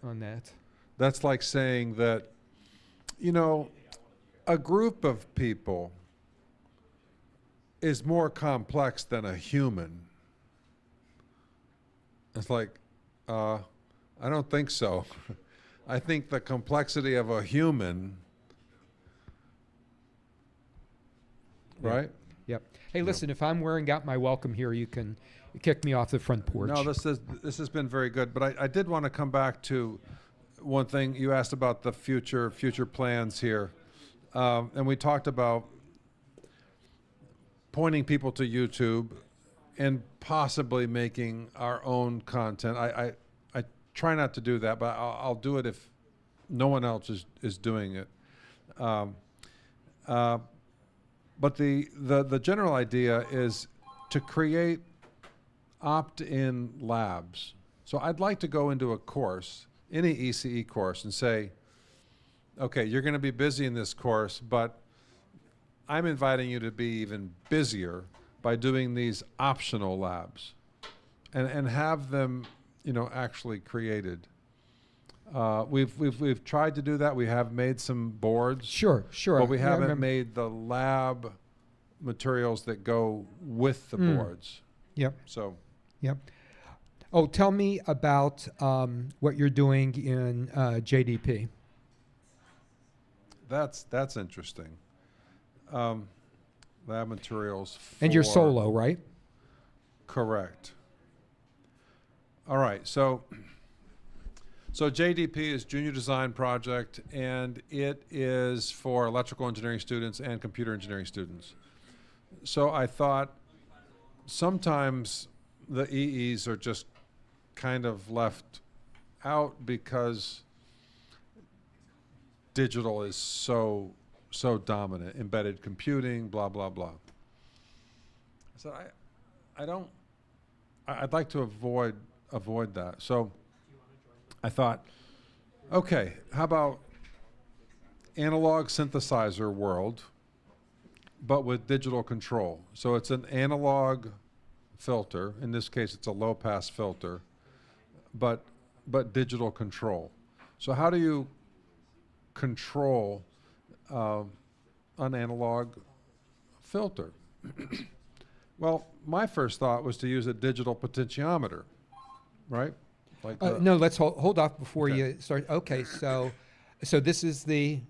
on that. That's like saying that you know, a group of people is more complex than a human. It's like, I don't think so. I think the complexity of a human, right? Yep. Hey, listen, if I'm wearing out my welcome here, you can kick me off the front porch. No, this has been very good, but I did want to come back to one thing you asked about the future plans here, and we talked about pointing people to YouTube and possibly making our own content. I try not to do that, but I'll do it if no one else is doing it. But the general idea is to create opt-in labs. So I'd like to go into a course, any ECE course, and say, okay, you're going to be busy in this course, but I'm inviting you to be even busier by doing these optional labs and have them, you know, actually created. We've tried to do that. We have made some boards. Sure. But we Yeah, I haven't remember. made the lab materials that go with the boards. Yep. So Yep. Oh, tell me about what you're doing in JDP. that's interesting. Lab materials And you're for- solo, right? Correct. All right, so JDP is Junior Design Project, and it is for electrical engineering students and computer engineering students. So I thought sometimes the EEs are just kind of left out because digital is so dominant, embedded computing, blah, blah, blah. So I'd like to avoid that. So I thought, okay, how about analog synthesizer world, but with digital control. So it's an analog filter. In this case, it's a low-pass filter, but digital control. So how do you control an analog filter? Well, my first thought was to use a digital potentiometer, right? Like No, let's hold off before Okay. you start. Okay, so this is the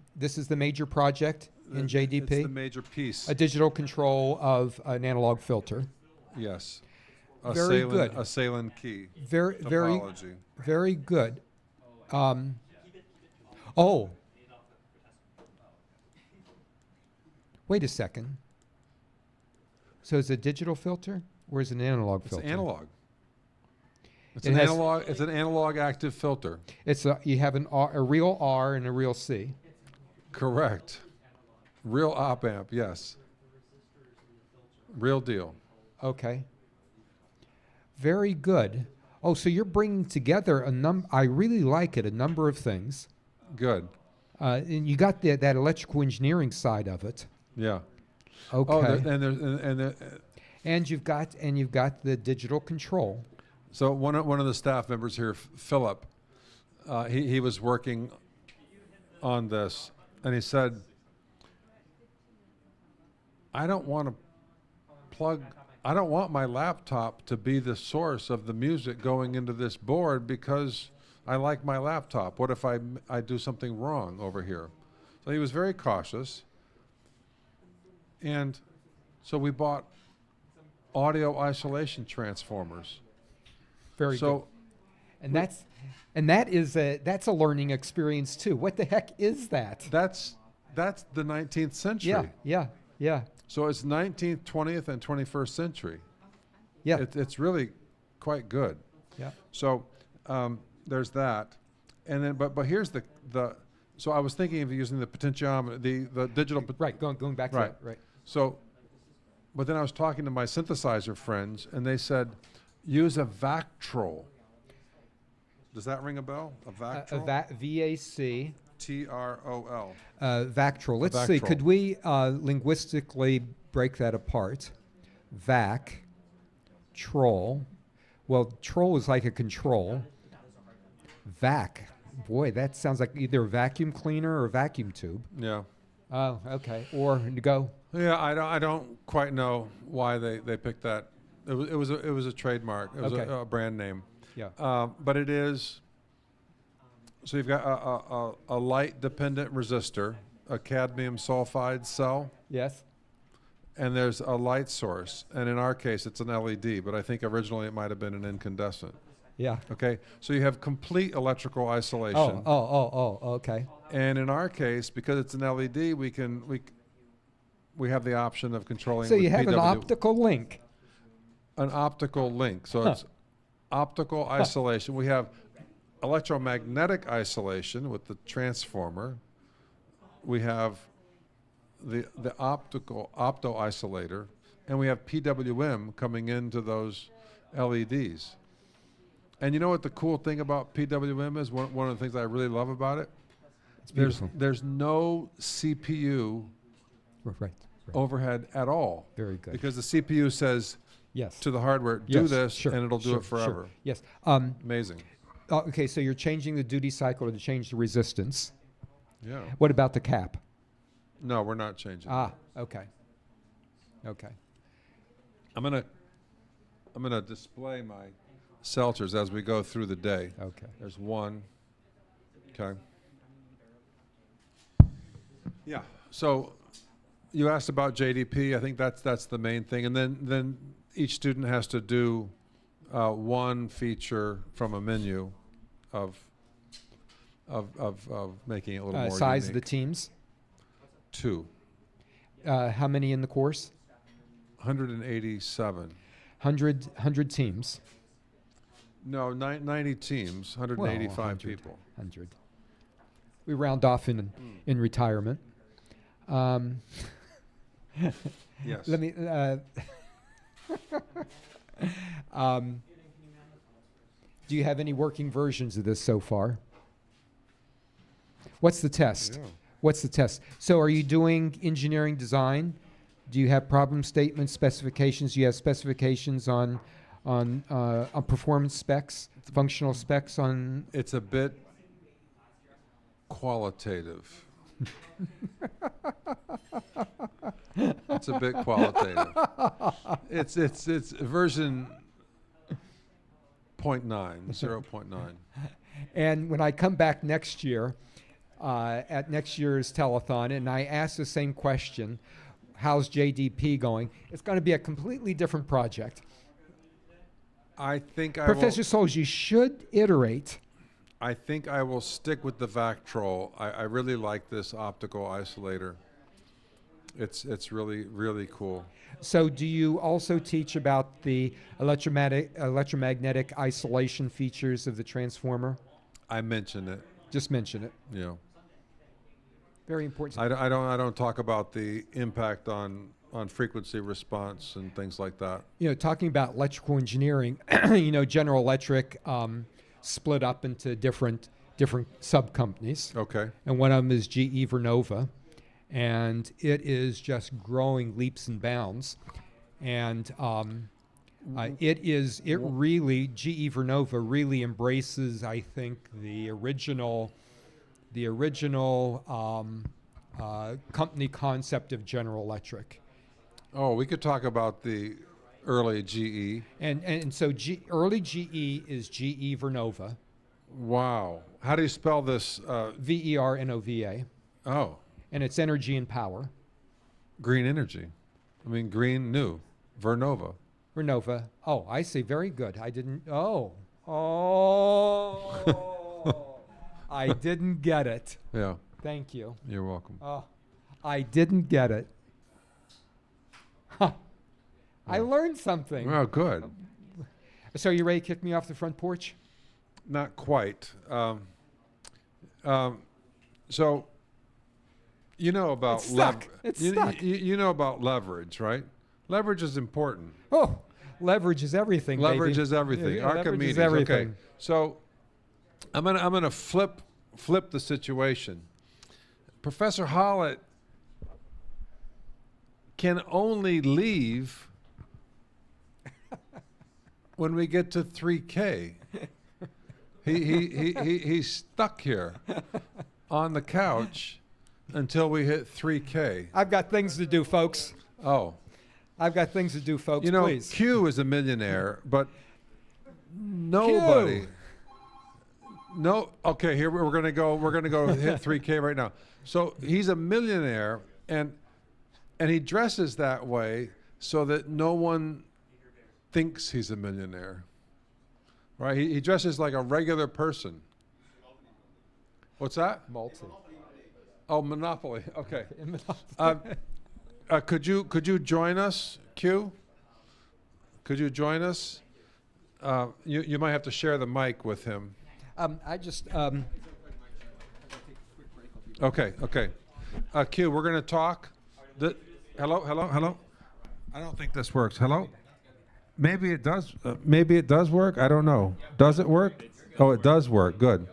major project in JDP. It's the major piece. A digital control of an analog filter. Yes. Very good. A Salem key Very topology. very good. Oh. Wait a second. So is it a digital filter or is it an analog It's filter? analog. It's It an has- analog. It's an analog active filter. It's you have a real R and a real C. Correct. Real op amp. Yes. Real deal. Okay. Very good. Oh, so you're bringing together I really like it, a number of things. Good. And you got that electrical engineering side of it. Yeah. Okay. Oh, there, and you've got the digital control. so one of the staff members here, Philip, he was working on this, and he said, I don't want my laptop to be the source of the music going into this board because I like my laptop. What if I do something wrong over here? So he was very cautious. And so we bought audio isolation transformers. Very So good. And that's a learning experience too. What the heck is that? that's the 19th century. Yeah. So it's 19th, 20th, and 21st century. Yeah. It's really quite good. Yeah. So there's that, and then but here's the. So I was thinking of using the potentiometer, the digital. Right. Going back to Right. that. Right. So, but then I was talking to my synthesizer friends, and they said, use a Vactrol. Does that ring a bell? A Vactrol? VAC. TROL. Vactrol. Let's see. Vactrol. Could we linguistically break that apart? Vac. Troll. Well, troll is like a control. Vac. Boy, that sounds like either a vacuum cleaner or a vacuum tube. Yeah. Oh, okay. Or to go. Yeah, I don't quite know why they picked that. It was a trademark. It was Okay. a brand name. Yeah. But it is. So you've got a light dependent resistor, a cadmium sulfide cell, Yes. and there's a light source. And in our case, it's an LED, but I think originally it might have been an incandescent. Yeah. Okay, so you have complete electrical isolation. Oh. Okay. And in our case, because it's an LED, we have the option of controlling. So with you have an PW optical link. An optical link. So it's optical isolation. We have electromagnetic isolation with the transformer. We have the optical opto isolator, and we have PWM coming into those LEDs. And you know what the cool thing about PWM is? One of the things I really love about it? It's beautiful. There's no CPU Right. overhead at all. Very good. Because the CPU says Yes. to the hardware, do Yes, this, sure, and it'll do sure, it forever. Sure. Yes. Amazing. Okay, so you're changing the duty cycle to change the resistance. Yeah. What about the cap? No, we're not changing. Ah, okay. Okay. I'm gonna display my seltzers as we go through the day. Okay. There's one. Okay. Yeah. So you asked about JDP. I think that's the main thing, and then each student has to do one feature from a menu of making it a little more Size of unique. the teams? 2. How many in the course? 187. 100 teams. No, 90 teams, 185 100, people. 100. We round off in retirement. Yes. Let me. Do you have any working versions of this so far? What's the test? Yeah. What's the test? So are you doing engineering design? Do you have problem statements, specifications? Do you have specifications on performance specs, functional specs on? It's a bit qualitative. It's a bit qualitative. It's version 0.9. And when I come back next year, at next year's telethon, and I ask the same question, how's JDP going? It's going to be a completely different project. I think Professor Soules, you should iterate. I think I will stick with the Vactrol. I really like this optical isolator. It's really, really cool. So do you also teach about the electromagnetic isolation features of the transformer? I mention it. Just mention it. You know, Very important. I don't talk about the impact on frequency response and things like that. You know, talking about electrical engineering, you know, General Electric split up into different sub companies, Okay. and one of them is GE Vernova, and it is just growing leaps and bounds, and GE Vernova really embraces, I think, the original company concept of General Electric. Oh, we could talk about the early E. GE. And so early GE is GE Vernova, Wow. How do you spell this? VERNOVA, Oh, and it's energy and power. green energy. I mean, green new. Vernova. Vernova. Oh, I see. Very good. I didn't. Oh. I didn't get it. Yeah, Thank you. you're welcome. Oh, I didn't get it. Huh. I learned something. Well, good. So you ready to kick me off the front porch? Not quite. So, you know about It's stuck. It's stuck. You know about leverage, right? Leverage is important. Oh, leverage is everything. Leverage baby. is everything. Yeah, leverage Archimedes. is everything. Okay. So, I'm gonna flip the situation. Professor Hallet can only leave when we get to 3K. He's stuck here on the couch until we hit 3K. I've got things to do, folks. Oh, I've got things to do, folks. you know, Please. Q is a millionaire, but nobody. Q. No. Okay, here we're gonna go. We're gonna go hit 3K right now. So he's a millionaire, and he dresses that way so that no one thinks he's a millionaire. Right? He dresses like a regular person. What's that? Multi. Oh, Monopoly. Okay. Could you join us, Q? Could you join us? You might have to share the mic with him. I just. Okay. Q, we're going to talk. Hello. I don't think this works. Hello. Maybe it does. Maybe it does work. I don't know. Does it work? Oh, it does work. Good.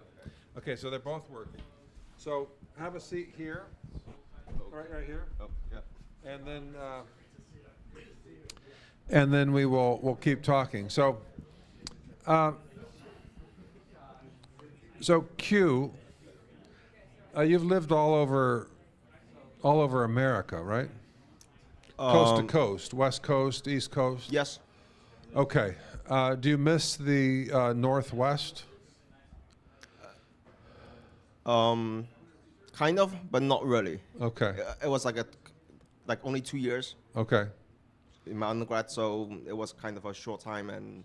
Okay, so they're both working. So have a seat here. Right here. Oh, yeah. And then we'll keep talking. So Q, you've lived all over America, right? Coast to coast, West Coast, East Coast. Yes. Okay. Do you miss the Northwest? Kind of, but not really. Okay. It was like only 2 years Okay. in my undergrad, so it was kind of a short time. And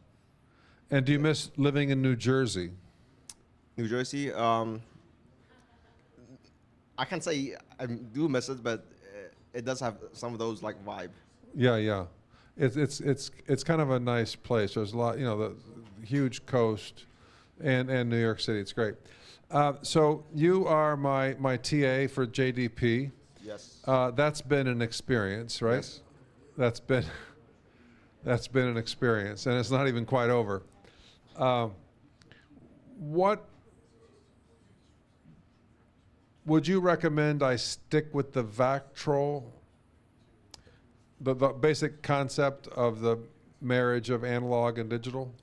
And do you miss living in New Jersey? New Jersey, I can't say I do miss it, but it does have some of those like vibe. Yeah. It's kind of a nice place. There's a lot, the huge coast, and New York City. It's great. So you are my TA for JDP. Yes. That's been an experience, right? Yes. That's been an experience, and it's not even quite over. What would you recommend I stick with the Vactrol? The basic concept of the marriage of analog and digital?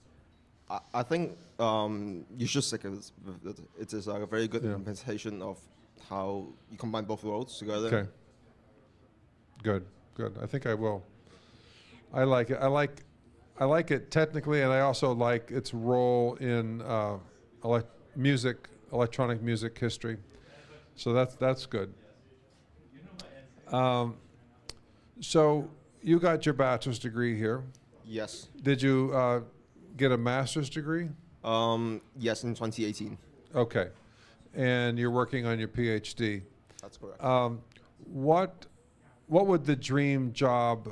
I think you should stick with it. It is a very good implementation of how you combine both worlds together. Okay. Good. I think I will. I like it. I like it technically, and I also like its role in electronic music history. So that's good. So you got your bachelor's degree here. Yes. Did you get a master's degree? Yes, in 2018. Okay. And you're working on your PhD. That's correct. What would the dream job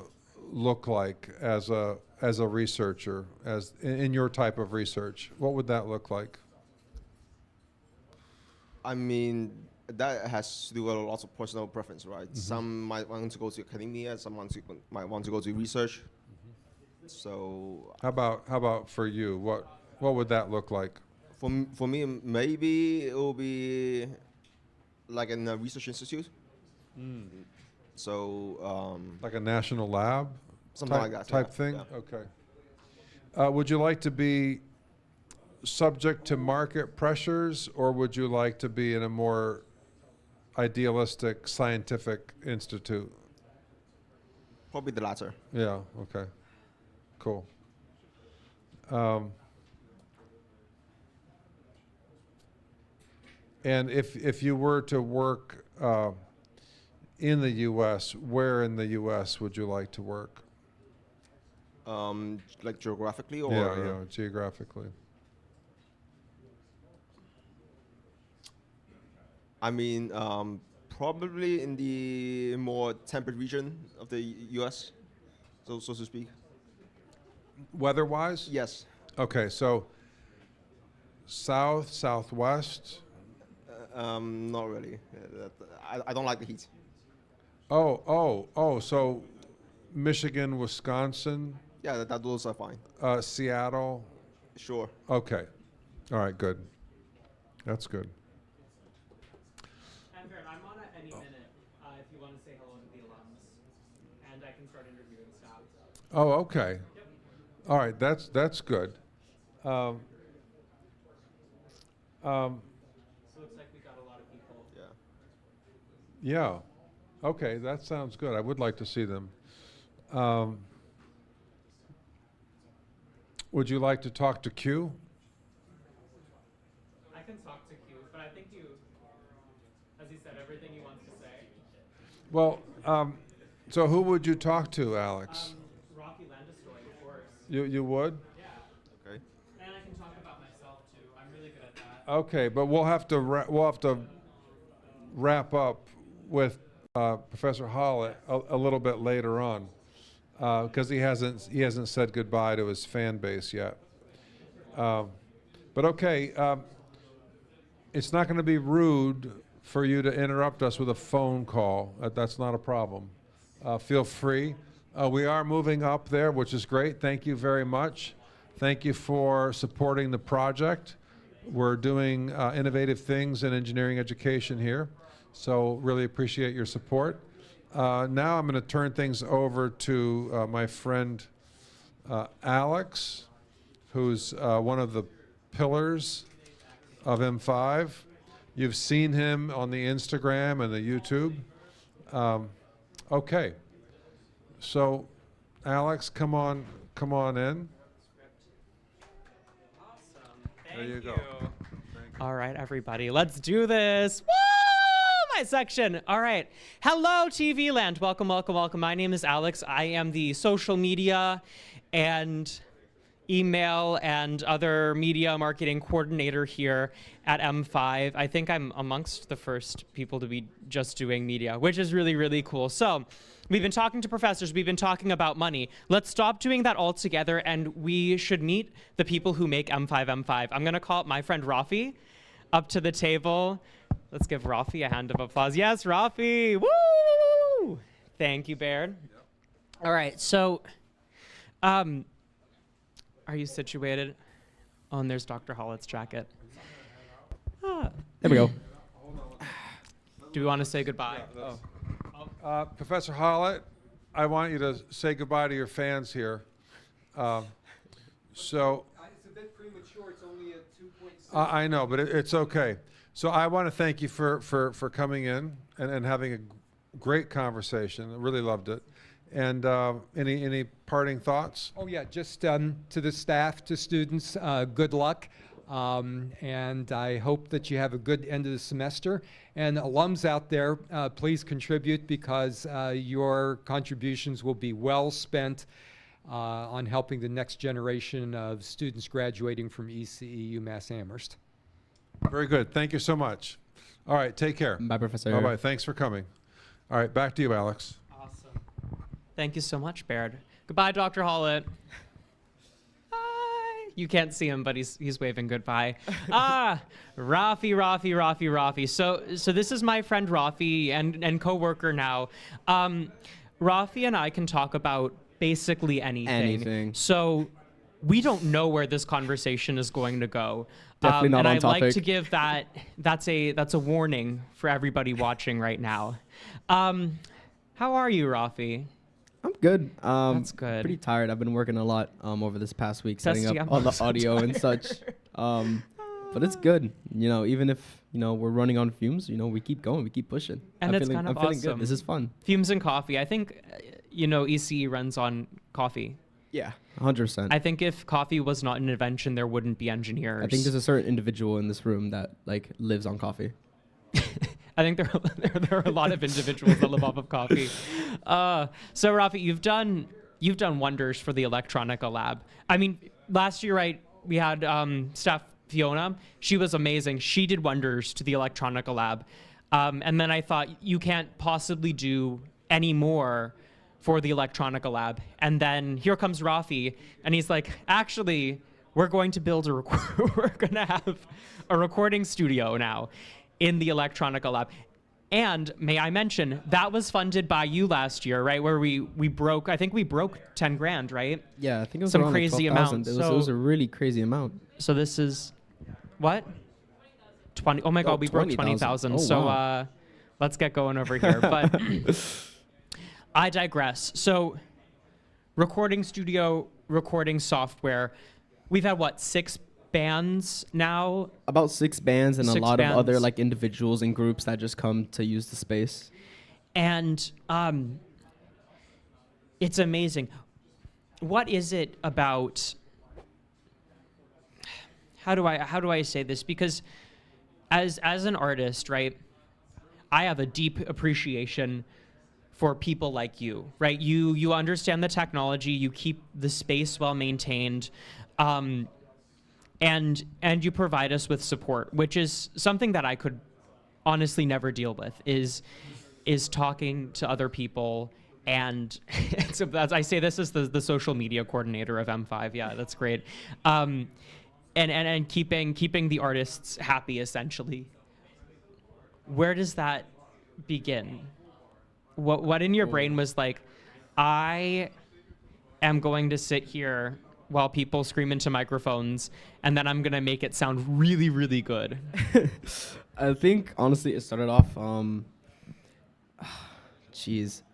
look like as a researcher, as in your type of research? What would that look like? I mean, that has to do with a lot of personal preference, right? Mm-hmm. Some might want to go to academia, some might want to go to research. So How about for you? What would that look like? for me, maybe it will be like in a research institute. So Like a national lab? something like that. Type yeah, thing? yeah. Okay. Would you like to be subject to market pressures, or would you like to be in a more idealistic scientific institute? Probably the latter. Yeah, okay. Cool. And if you were to work in the U.S., where in the U.S. would you like to work? Like geographically or Yeah, geographically. I mean, probably in the more temperate region of the U.S., so to speak. Weather-wise? Yes. Okay, so south, southwest. Not really. I don't like the heat. So Michigan, Wisconsin, Yeah, that those are fine. Seattle. Sure. Okay. All right, good. That's good. And Baird, I'm on at any minute if you want to say hello to the alums, and I can start interviewing staff. Oh, okay. All right, that's good. Um, So it looks like we got a lot of people. Yeah. yeah. Okay, that sounds good. I would like to see them. Would you like to talk to Q? I can talk to Q, but I think has he said everything he wants to say? Well, so who would you talk to, Alex? Rocky Landestoy, of course. You would? Yeah. Okay. And I can talk about myself too. I'm really good at that. Okay, but we'll have to wrap up with Professor Hallet a little bit later on, because he hasn't said goodbye to his fan base yet. But okay, it's not going to be rude for you to interrupt us with a phone call. That's not a problem. Feel free. We are moving up there, which is great. Thank you very much. Thank you for supporting the project. We're doing innovative things in engineering education here, so really appreciate your support. Now I'm going to turn things over to my friend Alex, who's one of the pillars of M5. You've seen him on the Instagram and the YouTube. Okay, so Alex, come on in. Awesome. There you go. All right, everybody, let's do this. Woo! My section. All right. Hello, TV land. Welcome, welcome, welcome. My name is Alex. I am the social media and email and other media marketing coordinator here at M5. I think I'm amongst the first people to be just doing media, which is really, really cool. So we've been talking to professors. We've been talking about money. Let's stop doing that altogether, and we should meet the people who make M5. I'm going to call up my friend Rafi up to the table. Let's give Rafi a hand of applause. Yes, Rafi. Woo! Thank you, Baird. Yep. All right. So, are you situated? Oh, and there's Dr. Hallett's jacket. Ah, there we go. Do we want to say goodbye? Yeah, Professor Hallet, I want you to say goodbye to your fans here. It's a bit premature. It's only at 2.6. I know, but it's okay. So I want to thank you for coming in and having a great conversation. I really loved it. And any parting thoughts? Oh yeah, just to the staff, to students, good luck. And I hope that you have a good end of the semester. And alums out there, please contribute, because your contributions will be well spent on helping the next generation of students graduating from ECE UMass Amherst. Very good. Thank you so much. All right, take care. Bye, Professor. Bye-bye. Thanks for coming. All right, back to you, Alex. Awesome. Thank you so much, Baird. Goodbye, Dr. Hallet. Bye. You can't see him, but he's waving goodbye. Rafi. So this is my friend Rafi and coworker now. Rafi and I can talk about basically anything. So we don't know where this conversation is going to go. Definitely not and on I'd topic. like to give that's a warning for everybody watching right now. How are you, Rafi? I'm good. That's good. Pretty tired. I've been working a lot over this past week, setting Testing up out all the most of the audio and such. But it's good. Even if we're running on fumes, we keep going, we keep pushing. And I'm it's feeling, kind of I'm feeling awesome. good. This is fun. Fumes and coffee. I think, ECE runs on coffee. Yeah, 100%. I think if coffee was not an invention, there wouldn't be engineers. I think there's a certain individual in this room that lives on coffee. I think there are a lot of individuals that live off of coffee. So Rafi, you've done wonders for the Electronica Lab. I mean, last year, right? We had Steph Fiona. She was amazing. She did wonders to the Electronica Lab. And then I thought, you can't possibly do any more for the Electronica Lab. And then here comes Rafi, and he's like, actually, we're going to build we're going to have a recording studio now in the Electronica Lab. And may I mention, that was funded by you last year, right? Where we broke, I think we broke 10 grand, right? Yeah, I think it was Some around crazy 12,000. amount. It was a really crazy amount. So this is, what? 20, oh my God, we broke 20,000. 20,000. Oh, So wow. let's get going over here. But I digress. So recording studio, recording software, we've had what, 6 bands now. About 6 bands and a 6 lot of other bands. like individuals and groups that just come to use the space. And it's amazing. What is it about? How do I say this? Because as an artist, right, I have a deep appreciation for people like you, right? You understand the technology, you keep the space well maintained, and you provide us with support, which is something that I could honestly never deal with. Is talking to other people, and so I say this as the social media coordinator of M5. Yeah, that's great. And keeping the artists happy, essentially. Where does that begin? What in your brain was like, I am going to sit here while people scream into microphones, and then I'm gonna make it sound really, really good? I think honestly it started off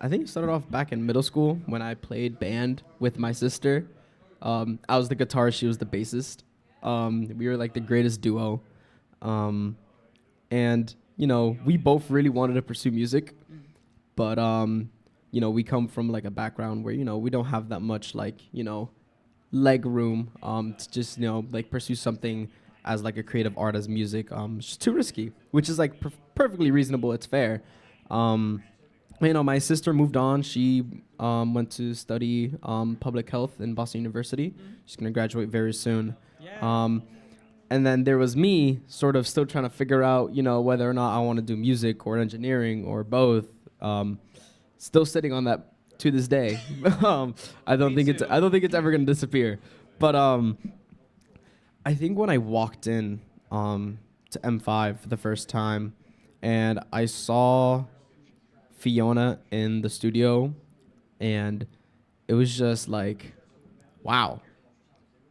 I think it started off back in middle school when I played band with my sister. I was the guitarist, she was the bassist. We were like the greatest duo. And, you know, we both really wanted to pursue music. But, you know, we come from like a background where, you know, we don't have that much like, you know, leg room to just, you know, like pursue something as like a creative art as music. It's just too risky, which is like perfectly reasonable. It's fair. You know, my sister moved on. She went to study public health in Boston University. She's going to graduate very soon. And then there was me sort of still trying to figure out, you know, whether or not I want to do music or engineering or both. Still sitting on that to this day. I don't think it's ever going to disappear. But I think when I walked in to M5 for the first time and I saw Fiona in the studio, and it was just like, wow,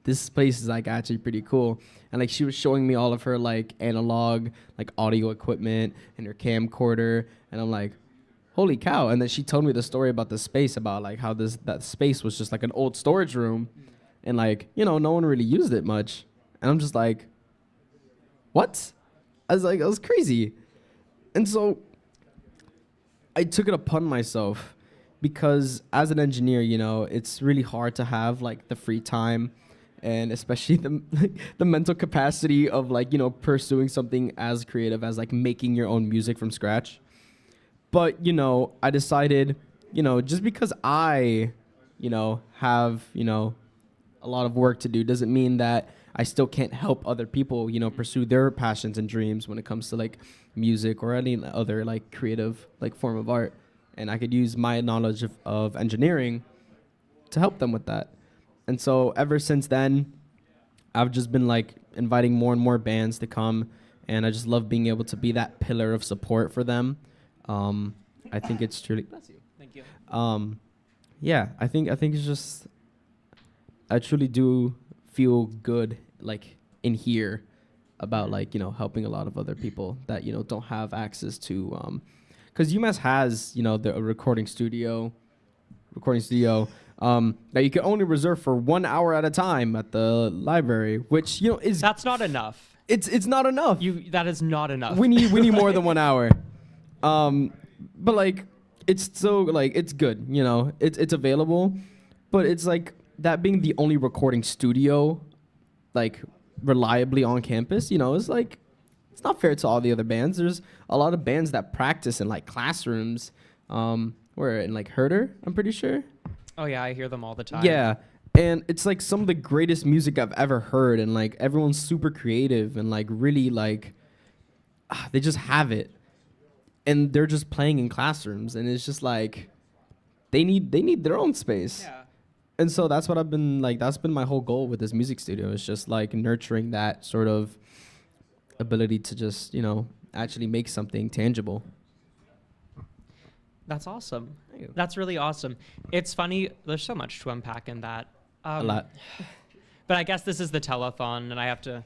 this place is like actually pretty cool. And like she was showing me all of her like analog like audio equipment and her camcorder, and I'm like, holy cow. And then she told me the story about the space, about like how that space was just like an old storage room, and like, you know, no one really used it much. And I'm just like, what? I was like, that was crazy. And so I took it upon myself, because as an engineer, you know, it's really hard to have like the free time, and especially the mental capacity of like, you know, pursuing something as creative as like making your own music from scratch. But, you know, I decided, you know, just because I, you know, have, you know, a lot of work to do doesn't mean that I still can't help other people, you know, pursue their passions and dreams when it comes to like music or any other like creative like form of art. And I could use my knowledge of engineering to help them with that. And so ever since then, I've just been like inviting more and more bands to come, and I just love being able to be that pillar of support for them. I think it's truly, bless you. Thank you. Yeah, I think it's just, I truly do feel good like in here about like, you know, helping a lot of other people that, you know, don't have access to, because UMass has, you know, a recording studio that you can only reserve for 1 hour at a time at the library, which, you know, is, That's not enough. it's not enough. That is not enough. We need more than 1 hour. But like, it's so like, it's good, you know, it's available, but it's like that being the only recording studio like reliably on campus, you know, is like, it's not fair to all the other bands. There's a lot of bands that practice in like classrooms, where in like Herder, I'm pretty sure. Oh yeah, I hear them all the time. Yeah. And it's like some of the greatest music I've ever heard, and like everyone's super creative and like really like they just have it. And they're just playing in classrooms, and it's just like they need their own space. Yeah. And so that's what I've been like, that's been my whole goal with this music studio, is just like nurturing that sort of ability to just, you know, actually make something tangible. That's awesome. Thank you. That's really awesome. It's funny, there's so much to unpack in that. A lot. But I guess this is the telethon, and I have to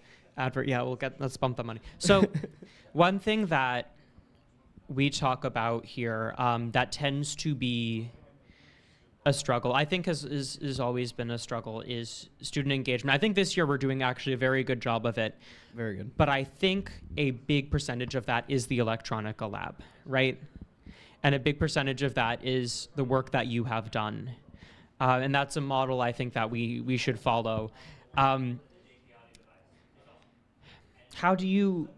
let's bump the money. So one thing that we talk about here that tends to be a struggle. I think has always been a struggle is student engagement. I think this year we're doing actually a very good job of it. Very good. But I think a big percentage of that is the electronica lab, right? And a big percentage of that is the work that you have done. And that's a model I think that we should follow. How do you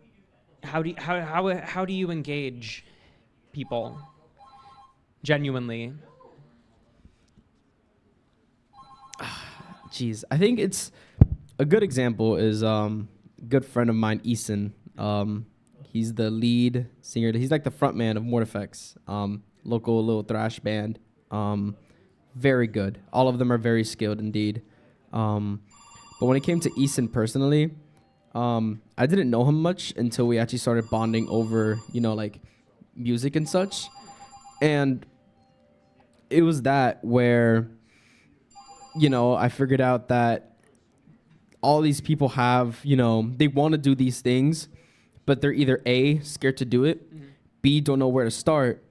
engage people genuinely? Jeez, I think it's a good example is a good friend of mine, Eason. He's the lead singer. He's like the front man of Mortifex, local little thrash band. Very good. All of them are very skilled indeed. But when it came to Eason personally, I didn't know him much until we actually started bonding over, like music and such. And it was that where, I figured out that all these people have, they want to do these things, but they're either A, scared to do it, B, don't know where to start,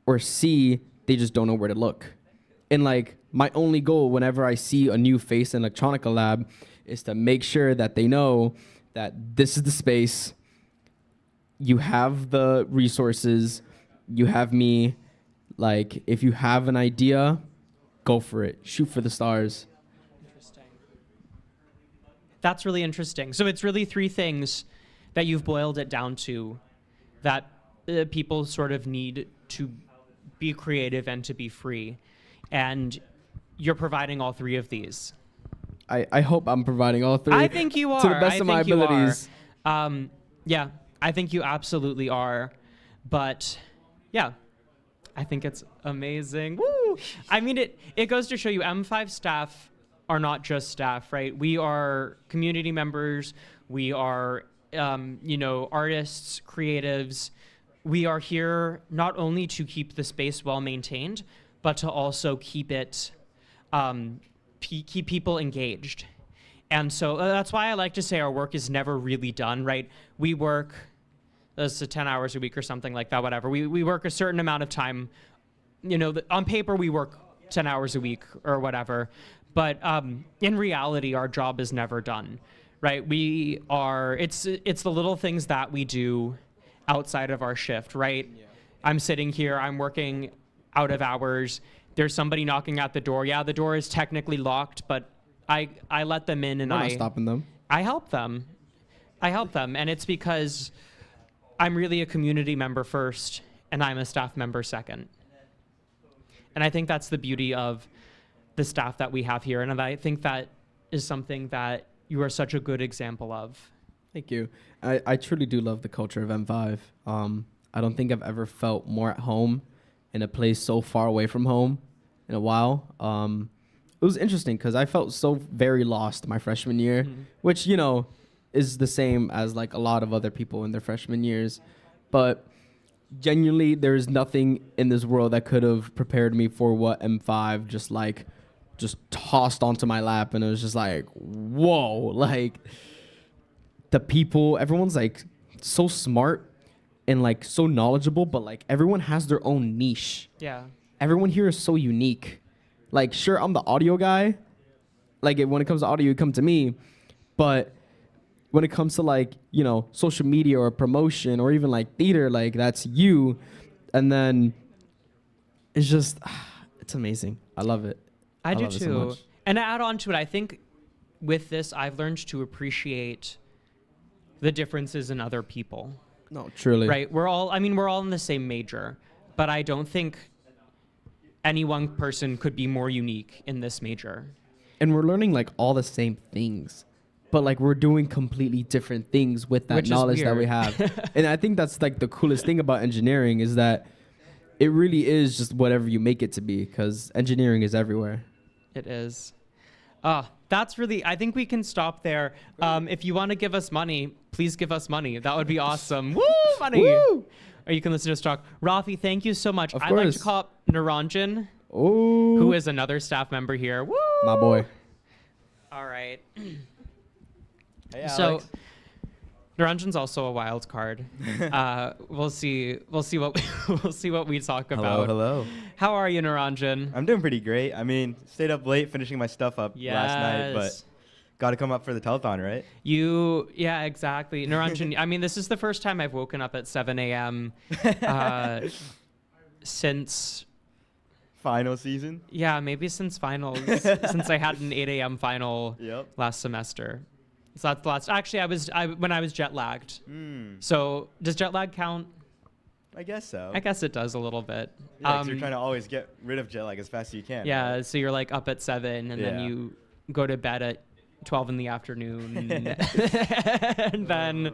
or C, they just don't know where to look. And like my only goal whenever I see a new face in Electronica Lab is to make sure that they know that this is the space, you have the resources, you have me. Like if you have an idea, go for it. Shoot for the stars. Interesting. That's really interesting. So it's really three things that you've boiled it down to that people sort of need to be creative and to be free. And you're providing all three of these. I hope I'm providing all three. I think you are. To the best of my abilities. Yeah, I think you absolutely are. But yeah, I think it's amazing. Woo! I mean, it goes to show you M5 staff are not just staff, right? We are community members. We are, artists, creatives. We are here not only to keep the space well maintained, but to also keep it, keep people engaged. And so that's why I like to say our work is never really done, right? We work, it's 10 hours a week or something like that, whatever. We work a certain amount of time. On paper we work 10 hours a week or whatever, but in reality our job is never done, right? It's the little things that we do outside of our shift, right? Yeah. I'm sitting here, I'm working out of hours. There's somebody knocking at the door. Yeah, the door is technically locked, but I let them in and We're not stopping them. I help them. And it's because I'm really a community member first and I'm a staff member second. And I think that's the beauty of the staff that we have here. And I think that is something that you are such a good example of. Thank you. I truly do love the culture of M5. I don't think I've ever felt more at home in a place so far away from home in a while. It was interesting because I felt so very lost my freshman year, which, is the same as like a lot of other people in their freshman years. But genuinely, there's nothing in this world that could have prepared me for what M5 just tossed onto my lap. And it was just like, whoa, like the people, everyone's like so smart and like so knowledgeable, but like everyone has their own niche. Yeah. Everyone here is so unique. Like, sure, I'm the audio guy. Like, when it comes to audio, you come to me. But when it comes to like, social media or promotion or even like theater, like that's you. And then it's just, it's amazing. I love it. I do love it too. so much. And to add on to it, I think with this, I've learned to appreciate the differences in other people. No, truly. Right? We're all in the same major, but I don't think any one person could be more unique in this major. And we're learning like all the same things, but like we're doing completely different things with that Which is knowledge that we weird. have. And I think that's like the coolest thing about engineering is that it really is just whatever you make it to be, because engineering is everywhere. It is. That's really, I think we can stop there. If you want to give us money, please give us money. That would be awesome. Woo, money. Woo! Or you can listen to us talk. Rafi, thank you so much. Of I'd like to course. call up Naranjan, Ooh. who is another staff member here. Woo! My boy. All right. Hey, So, Alex. Naranjan's also a wild card. We'll see what we'll see what we talk about. Hello. How are you, Naranjan? I'm doing pretty great. I mean, stayed up late finishing my stuff up last night, but Yes. got to come up for the telethon, right? Yeah, exactly. Naranjan, I mean, this is the first time I've woken up at 7 a.m. Since, Final season. yeah, maybe since finals, since I had an 8 a.m. final Yep. last semester. So that's the last. Actually, when I was jet lagged. Hmm. So does jet lag count? I guess so. I guess it does a little bit. Yeah, 'cause you're trying to always get rid of jet lag as fast as you can. Yeah, right? so you're like up at 7 and then Yeah. you go to bed at 12 in the afternoon. And then,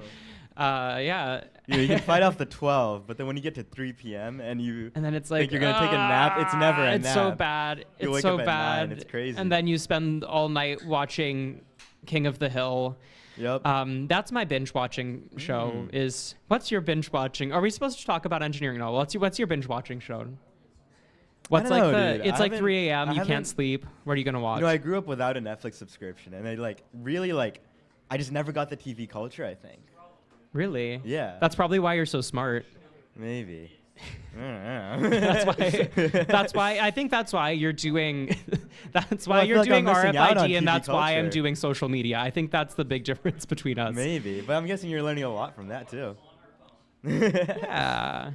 yeah. You know, you can fight off the 12, but then when you get to 3 p.m. and you And then it's like, think you're gonna take a nap, it's never a it's nap. so bad. You It's wake so up at bad. 9, it's crazy. And then you spend all night watching King of the Hill. Yep. That's my binge watching show. Is what's your binge watching? Are we supposed to talk about engineering? No. What's your binge watching show? What's don't like know, the? dude. It's I like 3 haven't- a.m. I You can't haven't- sleep. What are you gonna watch? You know, I grew up without a Netflix subscription, and I really I just never got the TV culture, I think. Really? Yeah. That's probably why you're so smart. Maybe. That's why. That's why. I think that's why you're doing. That's why Well, I you're feel like doing I'm missing out on RFID, and TV that's why I'm culture. doing social media. I think that's the big difference between us. Maybe, but I'm guessing you're learning a lot from that too.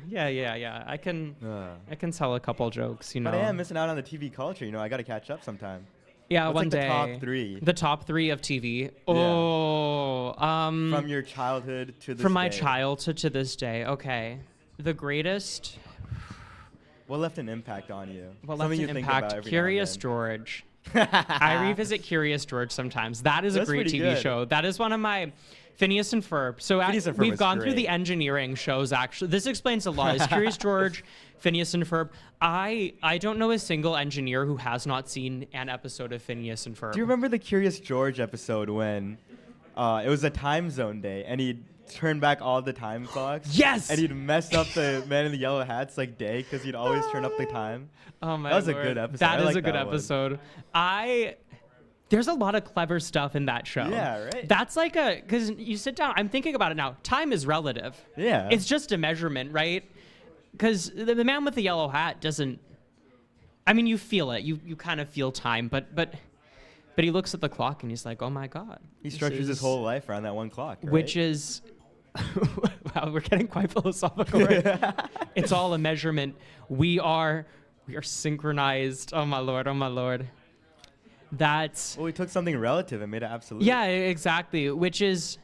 Yeah. I can tell a couple jokes. You know. But I am missing out on the TV culture. You know, I got to catch up sometime. Yeah, What's one like day. the top 3 The top 3 of TV. Oh, from your childhood to this from my day? childhood to this day. Okay, the greatest. What left an impact on you? What Something left you an think about impact? every now and Curious then. George. I revisit Curious George sometimes. That is a That's great pretty TV good. show. That is one of my Phineas and Ferb. So Phineas and Ferb we've is gone through the great. engineering shows. Actually, this explains a lot. Is Curious George, Phineas and Ferb? I don't know a single engineer who has not seen an episode of Phineas and Ferb. Do you remember the Curious George episode when it was a time zone day and he'd turn back all the time clocs? Yes! And he'd mess up the man in the yellow hats like day because he'd always turn up the time. Oh my That was a Lord. good episode. That I is like a good that one. episode. There's a lot of clever stuff in that show. Yeah, right? That's like because you sit down, I'm thinking about it now. Time is relative. Yeah. It's just a measurement, right? Because the man with the yellow hat doesn't, I mean, you feel it. You kind of feel time, but he looks at the clock and he's like, oh my God. He this structures his is- whole life around that one clock, right? Which is, wow, we're getting quite philosophical, right? It's all a measurement. We are synchronized. Oh my Lord. That's Well, we took something relative and made it absolute. yeah, exactly. Which is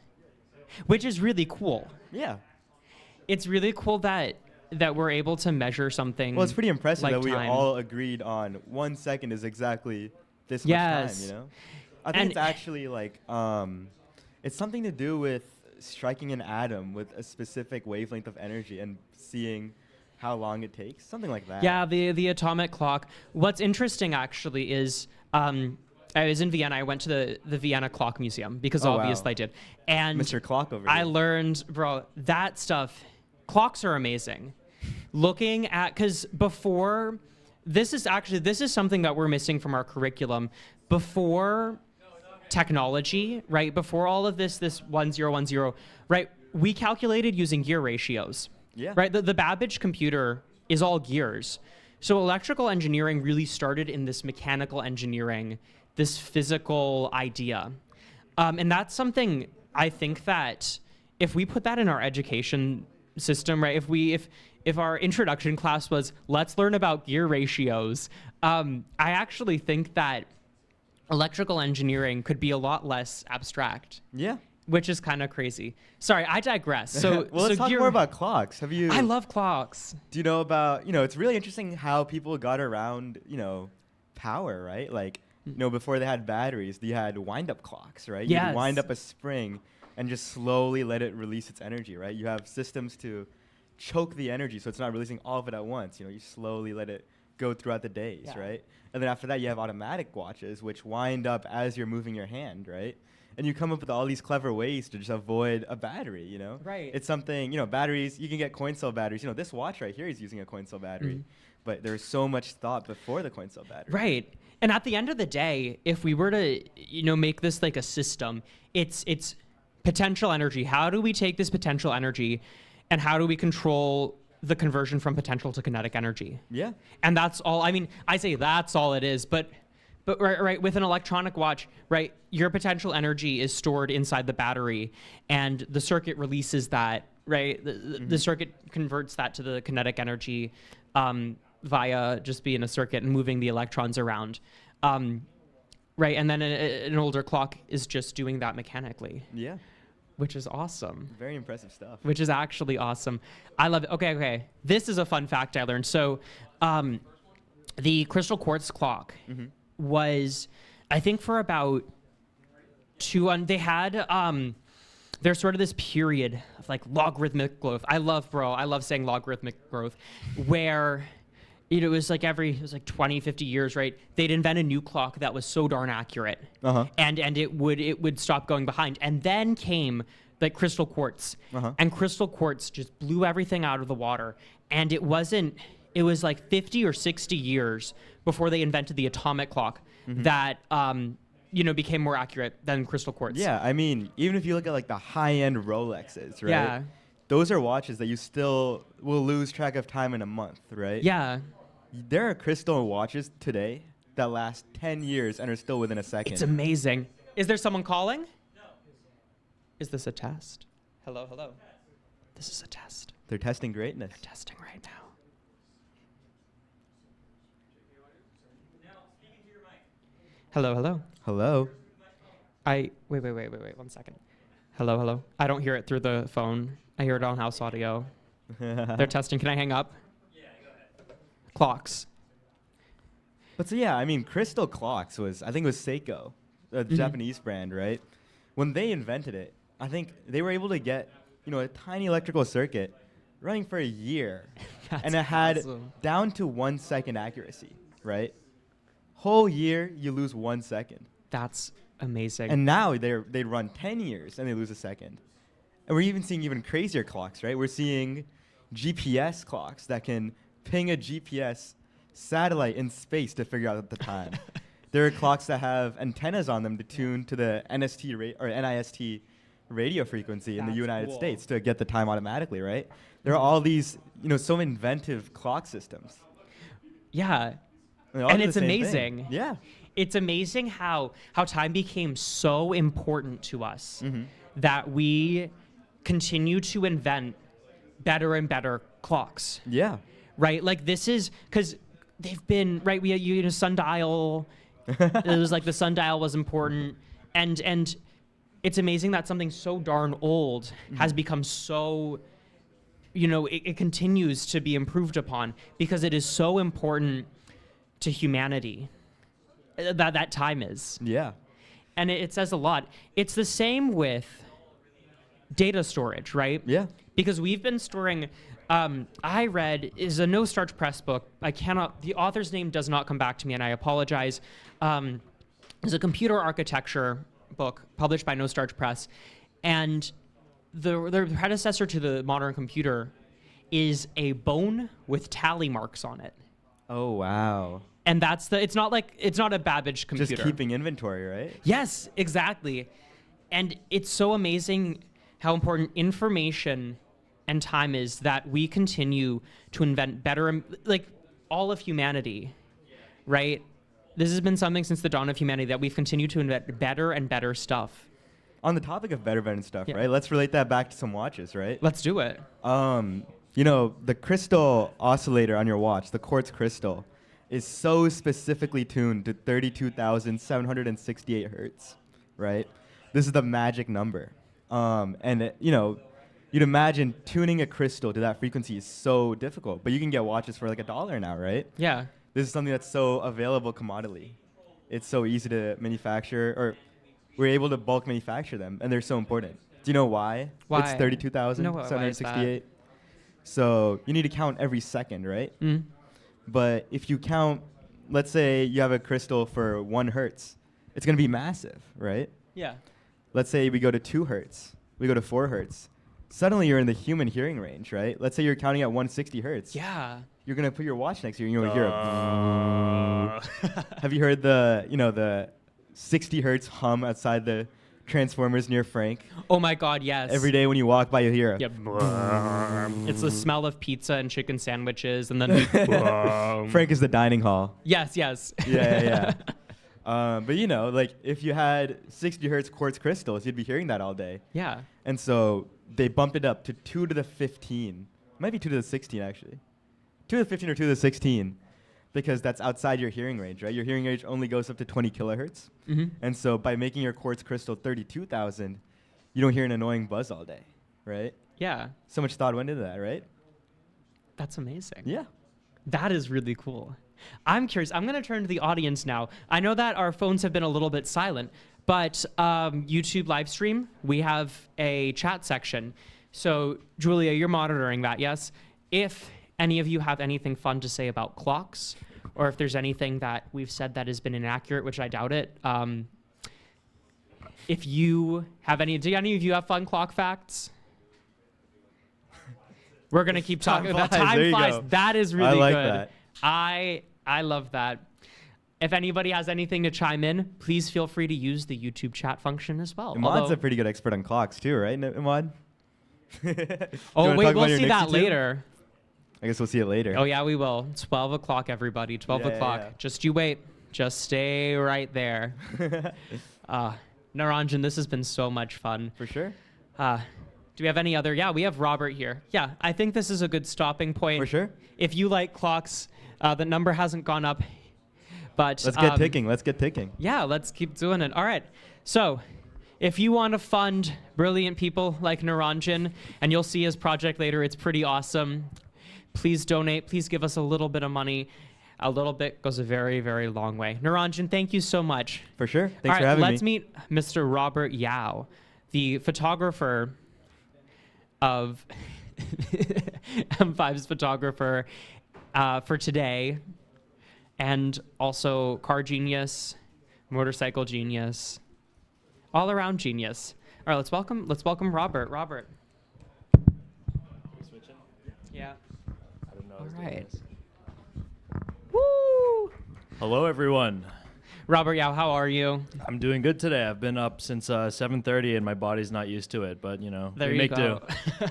really cool. Yeah. It's really cool that we're able to measure something. Well, it's pretty impressive like that we time. all agreed on 1 second is exactly this Yes. much time, you know? I think And- it's actually like, it's something to do with striking an atom with a specific wavelength of energy and seeing how long it takes, something like that. Yeah, the atomic clock. What's interesting actually is I was in Vienna. I went to the Vienna Clock Museum because Oh, wow. obviously I did. And Mr. Clock over I here. learned, bro, that stuff. Clocks are amazing. Looking at, because before, this is something that we're missing from our curriculum. Before technology, right? Before all of this 1010, right? We calculated using gear ratios. Yeah. Right? The Babbage computer is all gears. So electrical engineering really started in this mechanical engineering, this physical idea. And that's something I think that if we put that in our education system, right? If our introduction class was, let's learn about gear ratios, I actually think that electrical engineering could be a lot less abstract, Yeah. which is kind of crazy. Sorry, I digress. So, well, let's so talk gear- more about clocks. Have you? I love clocks. Do you know about? It's really interesting how people got around. Power, right? Like, before they had batteries, they had wind-up clocks, right? You Yes. could wind up a spring and just slowly let it release its energy, right? You have systems to choke the energy so it's not releasing all of it at once. You slowly let it go throughout the days, Yeah. right? And then after that, you have automatic watches, which wind up as you're moving your hand, right? And you come up with all these clever ways to just avoid a battery, Right. It's something, batteries, you can get coin cell batteries. This watch right here is using a coin cell battery. But there's so much thought before the coin cell battery. Right. And at the end of the day, if we were to, make this like a system, it's potential energy. How do we take this potential energy and how do we control the conversion from potential to kinetic energy? Yeah. And that's all. I mean, I say that's all it is, but right, with an electronic watch, right, your potential energy is stored inside the battery, and the circuit releases that, right? The circuit converts that to the kinetic energy via just being a circuit and moving the electrons around, right? And then an older clock is just doing that mechanically. Yeah. Which is awesome. Very impressive stuff. Which is actually awesome. I love it. Okay. This is a fun fact I learned. So, the crystal quartz clock was, I think, for about they had, there's sort of this period of like logarithmic growth. I love saying logarithmic growth, where, you know, it was like 20, 50 years, right? They'd invent a new clock that was so darn accurate, and it would stop going behind. And then came like crystal quartz, and crystal quartz just blew everything out of the water. And it was like 50 or 60 years before they invented the atomic clock that became more accurate than crystal quartz. Yeah, I mean, even if you look at like the high-end Rolexes, right? Yeah. Those are watches that you still will lose track of time in a month, right? Yeah. There are crystal watches today that last 10 years and are still within a second. It's amazing. Is there someone calling? No. Is this a test? Hello? This is a test. They're testing greatness. They're testing right now. Hello? Hello? Wait, 1 second. Hello? I don't hear it through the phone. I hear it on house audio. They're testing. Can I hang up? Yeah, go ahead. Clocks. But so yeah, I mean, crystal clocks I think it was Seiko, a Japanese brand, right? When they invented it, I think they were able to get, a tiny electrical circuit running for a year. And it had down to 1 second accuracy, right? Whole year, you lose 1 second. That's amazing. And now they run 10 years and they lose a second. And we're even seeing even crazier clocks, right? We're seeing GPS clocks that can ping a GPS satellite in space to figure out the time. There are clocks that have antennas on them to tune to the NIST radio frequency in the United States to get the time automatically, right? There are all these, so inventive clock systems. Yeah. And it's amazing. Yeah. It's amazing how time became so important to us that we continue to invent better and better clocks. Yeah. Right? Like this is because they've been, right, we had a sundial. It was like the sundial was important. And it's amazing that something so darn old has become so, it continues to be improved upon because it is so important to humanity. That time is. Yeah. And it says a lot. It's the same with data storage, right? Yeah. Because we've been storing, I read, is a No Starch Press book. The author's name does not come back to me, and I apologize. It's a computer architecture book published by No Starch Press. And the predecessor to the modern computer is a bone with tally marks on it. Oh, wow. And it's not a Babbage computer. Just keeping inventory, right? Yes, exactly. And it's so amazing how important information and time is that we continue to invent better, like all of humanity, right? This has been something since the dawn of humanity that we've continued to invent better and better stuff. On the topic of better and stuff, right? Let's relate that back to some watches, right? Let's do it. The crystal oscillator on your watch, the quartz crystal, is so specifically tuned to 32,768 hertz, right? This is the magic number. You'd imagine tuning a crystal to that frequency is so difficult, but you can get watches for like $1 now, right? Yeah. This is something that's so available commodity. It's so easy to manufacture, or we're able to bulk manufacture them, and they're so important. Do you know why? Why? It's 32,768. So you need to count every second, right? But if you count, let's say you have a crystal for 1 hertz, it's going to be massive, right? Yeah. Let's say we go to 2 hertz, we go to 4 hertz. Suddenly you're in the human hearing range, right? Let's say you're counting at 160 hertz. Yeah. You're going to put your watch next to you and you'll hear a Have you heard the 60 hertz hum outside the Transformers near Frank. Oh my God, yes. Every day when you walk by, you hear a Yep. It's the smell of pizza and chicken sandwiches, and then Frank is the dining hall. yes. Yeah. But you know, like if you had 60 hertz quartz crystals, you'd be hearing that all day. Yeah. And so they bumped it up to 2 to the 15. It might be 2 to the 16 actually. 2 to the 15 or 2 to the 16, because that's outside your hearing range, right? Your hearing range only goes up to 20 kilohertz. Mm-hmm. And so by making your quartz crystal 32,000, you don't hear an annoying buzz all day, right? Yeah. So much thought went into that, right? That's amazing. Yeah. That is really cool. I'm curious. I'm going to turn to the audience now. I know that our phones have been a little bit silent, but YouTube live stream, we have a chat section. So, Julia, you're monitoring that, yes? If any of you have anything fun to say about clocks, or if there's anything that we've said that has been inaccurate, which I doubt it, if you have do any of you have fun clock facts? We're going to keep talking about Time flies. There time you flies. go. That is really I like good. that. I love that. If anybody has anything to chime in, please feel free to use the YouTube chat function as well. Imad's a pretty good expert on clocks too, right, Imad? Oh, wait, we'll see that later. I guess we'll see it later. Oh, yeah, we will. 12 o'clock, everybody. 12 Yeah, o'clock. yeah. Just you wait. Just stay right there. Naranjan, this has been so much fun. For sure. Do we have any other? Yeah, we have Robert here. Yeah, I think this is a good stopping point. For sure. If you like clocks, the number hasn't gone up. But Let's get ticking. Let's get ticking. yeah, let's keep doing it. All right. So if you want to fund brilliant people like Naranjan, and you'll see his project later, it's pretty awesome. Please donate. Please give us a little bit of money. A little bit goes a very, very long way. Naranjan, thank you so much. For sure. All Thanks right, for having let's me. meet Mr. Robert Yao, the photographer of M5's photographer for today, and also car genius, motorcycle genius, all around genius. All right, let's welcome Robert. Robert. Yeah. I don't know. All right. Woo! Hello, everyone. Robert Yao, how are you? I'm doing good today. I've been up since 7:30, and my body's not used to it. But you know, There we you make go. do.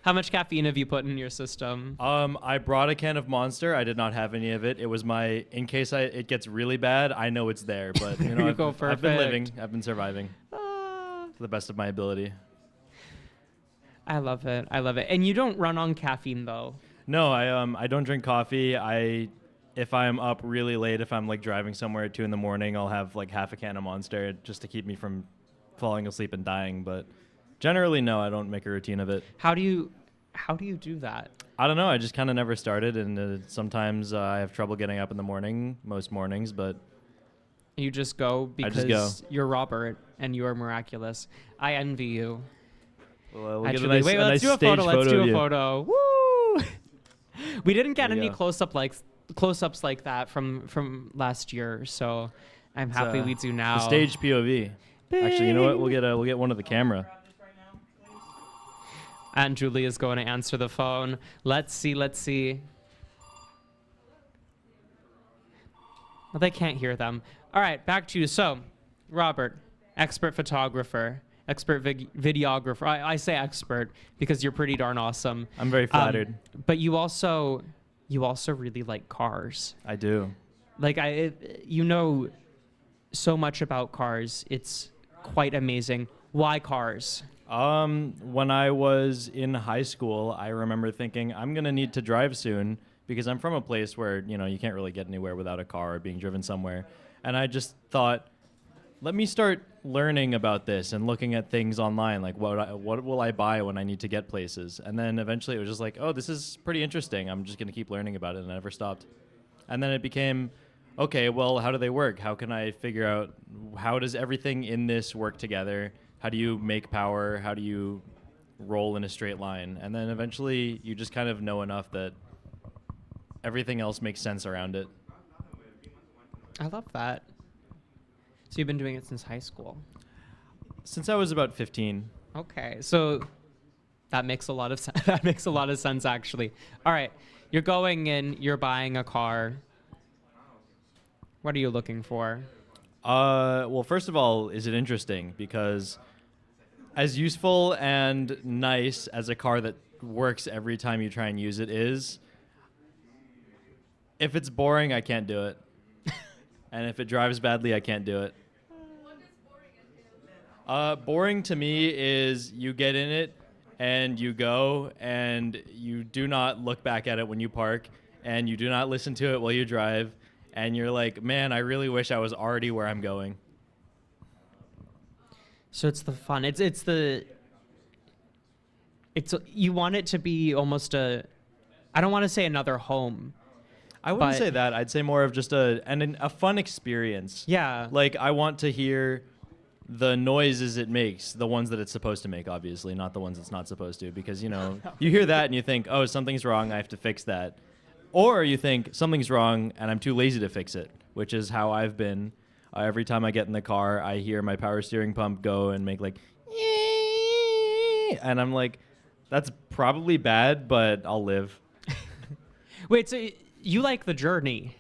How much caffeine have you put in your system? I brought a can of Monster. I did not have any of it. It was in case it gets really bad, I know it's there. But you know, There you I've, go, I've been living. perfect. I've been surviving to the best of my ability. I love it. I love it. And you don't run on caffeine though. No, I don't drink coffee. If I'm up really late, if I'm like driving somewhere at 2 in the morning, I'll have like half a can of Monster just to keep me from falling asleep and dying. But generally, no, I don't make a routine of it. How do you do that? I don't know. I just kind of never started, and sometimes I have trouble getting up in the morning, most mornings. But You just go I because just go. you're Robert and you are miraculous. I envy you. we'll Actually, get a nice, wait, a let's nice do a stage photo. Let's do of a you. photo. Woo! We didn't get There you any go. close-ups like that from last year, so I'm It's, happy we do now. The stage POV. Actually, you know what? We'll get one of the camera. And Julie is going to answer the phone. Let's see. Well, they can't hear them. All right, back to you. So, Robert, expert photographer, expert videographer. I say expert because you're pretty darn awesome. I'm very flattered. But you also really like cars. I do. Like you know so much about cars. It's quite amazing. Why cars? When I was in high school, I remember thinking I'm gonna need to drive soon because I'm from a place where you can't really get anywhere without a car or being driven somewhere, and I just thought, let me start learning about this and looking at things online, like what will I buy when I need to get places, and then eventually it was just like, oh, this is pretty interesting. I'm just gonna keep learning about it, and I never stopped. And then it became, okay, well, how do they work? How can I figure out how does everything in this work together? How do you make power? How do you roll in a straight line? And then eventually you just kind of know enough that everything else makes sense around it. I love that. So you've been doing it since high school. Since I was about 15. Okay, so that makes a lot of sense. That makes a lot of sense, actually. All right, you're going in. You're buying a car. What are you looking for? Well, first of all, is it interesting? Because as useful and nice as a car that works every time you try and use it is, if it's boring, I can't do it. And if it drives badly, I can't do it. Boring to me is you get in it and you go and you do not look back at it when you park and you do not listen to it while you drive and you're like, man, I really wish I was already where I'm going. So it's the fun. You want it to be almost I don't want to say another home. I wouldn't But- say that. I'd say more of just a fun experience. Yeah. Like I want to hear the noises it makes, the ones that it's supposed to make, obviously, not the ones it's not supposed to, because, you know, you hear that and you think, oh, something's wrong, I have to fix that. Or you think something's wrong and I'm too lazy to fix it, which is how I've been. Every time I get in the car, I hear my power steering pump go and make like, and I'm like, that's probably bad, but I'll live. Wait, so you like the journey,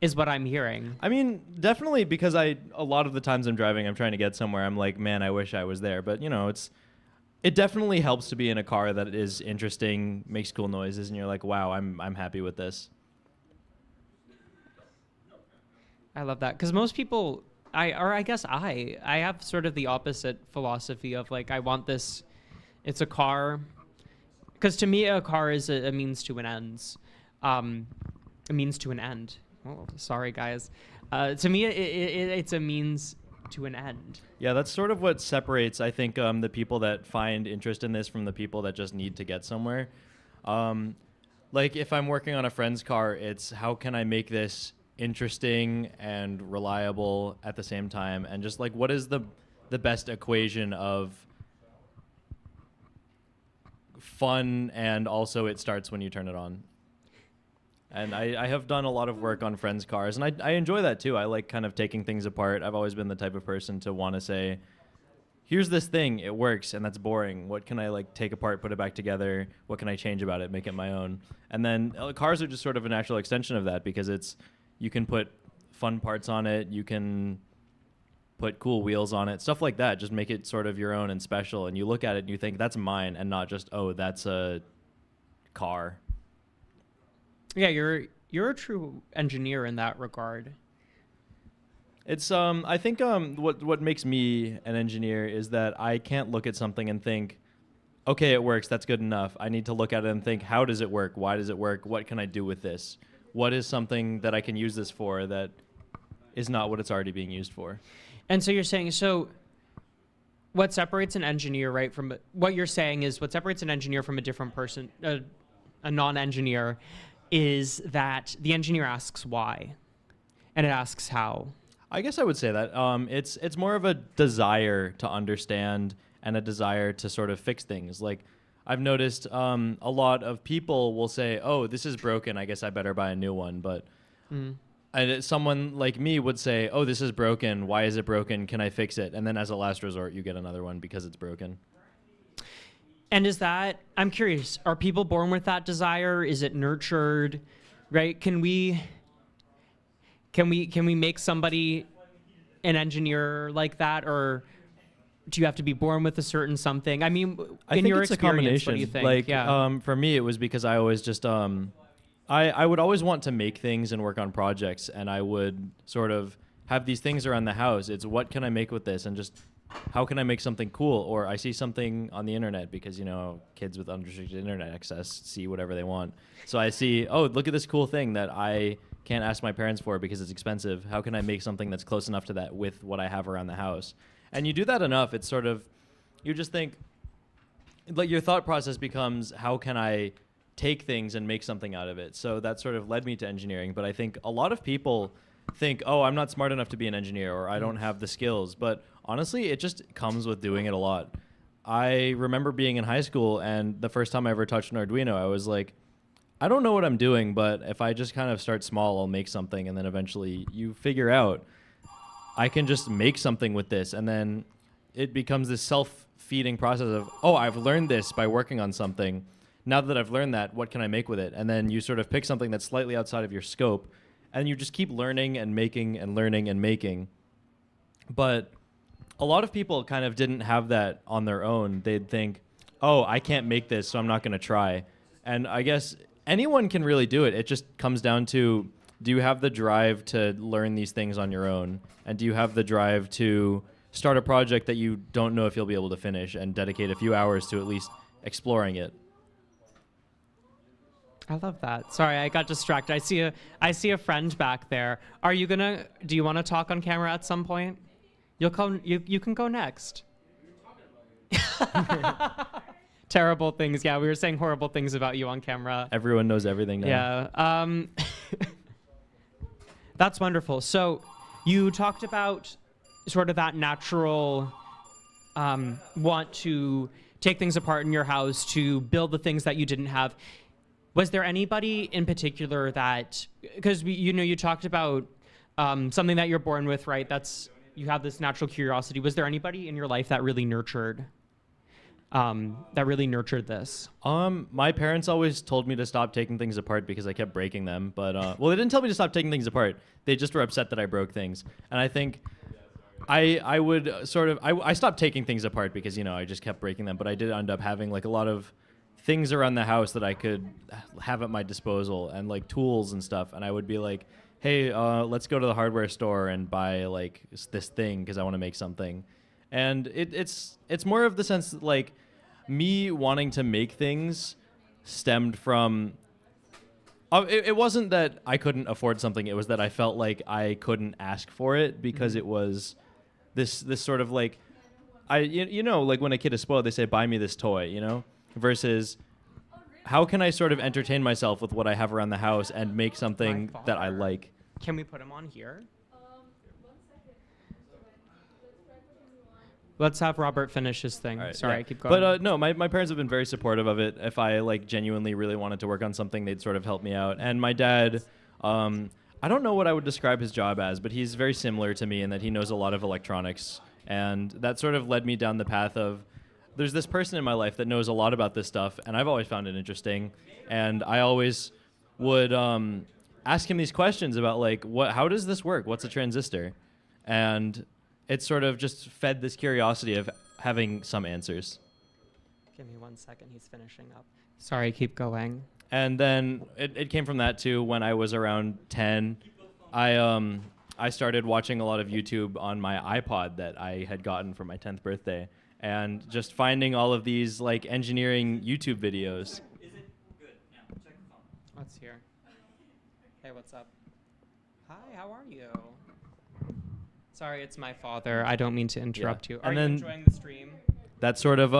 is what I'm hearing. I mean, definitely, because a lot of the times I'm driving, I'm trying to get somewhere. I'm like, man, I wish I was there. But, you know, it definitely helps to be in a car that is interesting, makes cool noises, and you're like, wow, I'm happy with this. I love that, because most people, I have sort of the opposite philosophy of like, I want this, it's a car, because to me a car is a means to an end. A means to an end. Oh, sorry guys. To me, it's a means to an end. Yeah, that's sort of what separates, I think, the people that find interest in this from the people that just need to get somewhere. Like, if I'm working on a friend's car, it's how can I make this interesting and reliable at the same time? And just, like, what is the best equation of fun and also it starts when you turn it on? And I have done a lot of work on friends' cars, and I enjoy that too. I like kind of taking things apart. I've always been the type of person to want to say, here's this thing, it works, and that's boring. What can I like take apart, put it back together? What can I change about it, make it my own? And then cars are just sort of a natural extension of that, because you can put fun parts on it, you can put cool wheels on it, stuff like that. Just make it sort of your own and special. And you look at it and you think, that's mine, and not just, oh, that's a car. Yeah, you're a true engineer in that regard. It's I think what makes me an engineer is that I can't look at something and think, okay, it works, that's good enough. I need to look at it and think, how does it work? Why does it work? What can I do with this? What is something that I can use this for that is not what it's already being used for? And so you're saying, what separates an engineer, right, from what you're saying is what separates an engineer from a different person, a non-engineer, is that the engineer asks why, and it asks how. I guess I would say that it's more of a desire to understand and a desire to sort of fix things. Like, I've noticed a lot of people will say, oh, this is broken, I guess I better buy a new one. But someone like me would say, oh, this is broken, why is it broken, can I fix it? And then as a last resort, you get another one because it's broken. And I'm curious, are people born with that desire? Is it nurtured, right? Can we make somebody an engineer like that, or do you have to be born with a certain something? I mean, I in think your it's a experience, combination. what do you think? Like, yeah. For me, it was because I always just, I would always want to make things and work on projects, and I would sort of have these things around the house. It's what can I make with this, and just how can I make something cool? Or I see something on the internet, because, you know, kids with unrestricted internet access see whatever they want. So I see, oh, look at this cool thing that I can't ask my parents for because it's expensive. How can I make something that's close enough to that with what I have around the house? And you do that enough, it's sort of, you just think, like, your thought process becomes, how can I take things and make something out of it? So that sort of led me to engineering. But I think a lot of people think, oh, I'm not smart enough to be an engineer, or I don't have the skills. But honestly, it just comes with doing it a lot. I remember being in high school, and the first time I ever touched an Arduino, I was like, I don't know what I'm doing, but if I just kind of start small, I'll make something. And then eventually you figure out, I can just make something with this. And then it becomes this self-feeding process of, oh, I've learned this by working on something. Now that I've learned that, what can I make with it? And then you sort of pick something that's slightly outside of your scope, and you just keep learning and making and learning and making. But a lot of people kind of didn't have that on their own. They'd think, oh, I can't make this, so I'm not going to try. And I guess anyone can really do it. It just comes down to, do you have the drive to learn these things on your own? And do you have the drive to start a project that you don't know if you'll be able to finish and dedicate a few hours to at least exploring it? I love that. Sorry, I got distracted. I see a friend back there. Do you want to talk on camera at some point? You can go next. Terrible things. Yeah, we were saying horrible things about you on camera. Everyone knows everything now. Yeah. That's wonderful. So you talked about sort of that natural want to take things apart in your house to build the things that you didn't have. Was there anybody in particular that, because you talked about something that you're born with, right? You have this natural curiosity. Was there anybody in your life that really nurtured this? My parents always told me to stop taking things apart because I kept breaking them. But well, they didn't tell me to stop taking things apart. They just were upset that I broke things. And I think I would sort of I stopped taking things apart because I just kept breaking them. But I did end up having like a lot of things around the house that I could have at my disposal, and like tools and stuff. And I would be like, hey, let's go to the hardware store and buy like this thing because I want to make something. And it's more of the sense that like me wanting to make things stemmed from, it wasn't that I couldn't afford something. It was that I felt like I couldn't ask for it because it was this sort of like, like when a kid is spoiled, they say, buy me this toy, versus how can I sort of entertain myself with what I have around the house and make something that I like? Can we put him on here? Let's have Robert finish his thing. Right, Sorry, yeah. I keep going. But no, my parents have been very supportive of it. If I like genuinely really wanted to work on something, they'd sort of help me out. And my dad, I don't know what I would describe his job as, but he's very similar to me in that he knows a lot of electronics. And that sort of led me down the path of, there's this person in my life that knows a lot about this stuff, and I've always found it interesting. And I always would ask him these questions about like, how does this work? What's a transistor? And it sort of just fed this curiosity of having some answers. Give me 1 second. He's finishing up. Sorry, keep going. And then it came from that too. When I was around 10, I started watching a lot of YouTube on my iPod that I had gotten for my 10th birthday, and just finding all of these like engineering YouTube videos. Is it good? Yeah, check the phone. Let's hear. Hey, what's up? Hi, how are you? Sorry, it's my father. I don't mean to interrupt you. Are And you then enjoying the stream? That sort of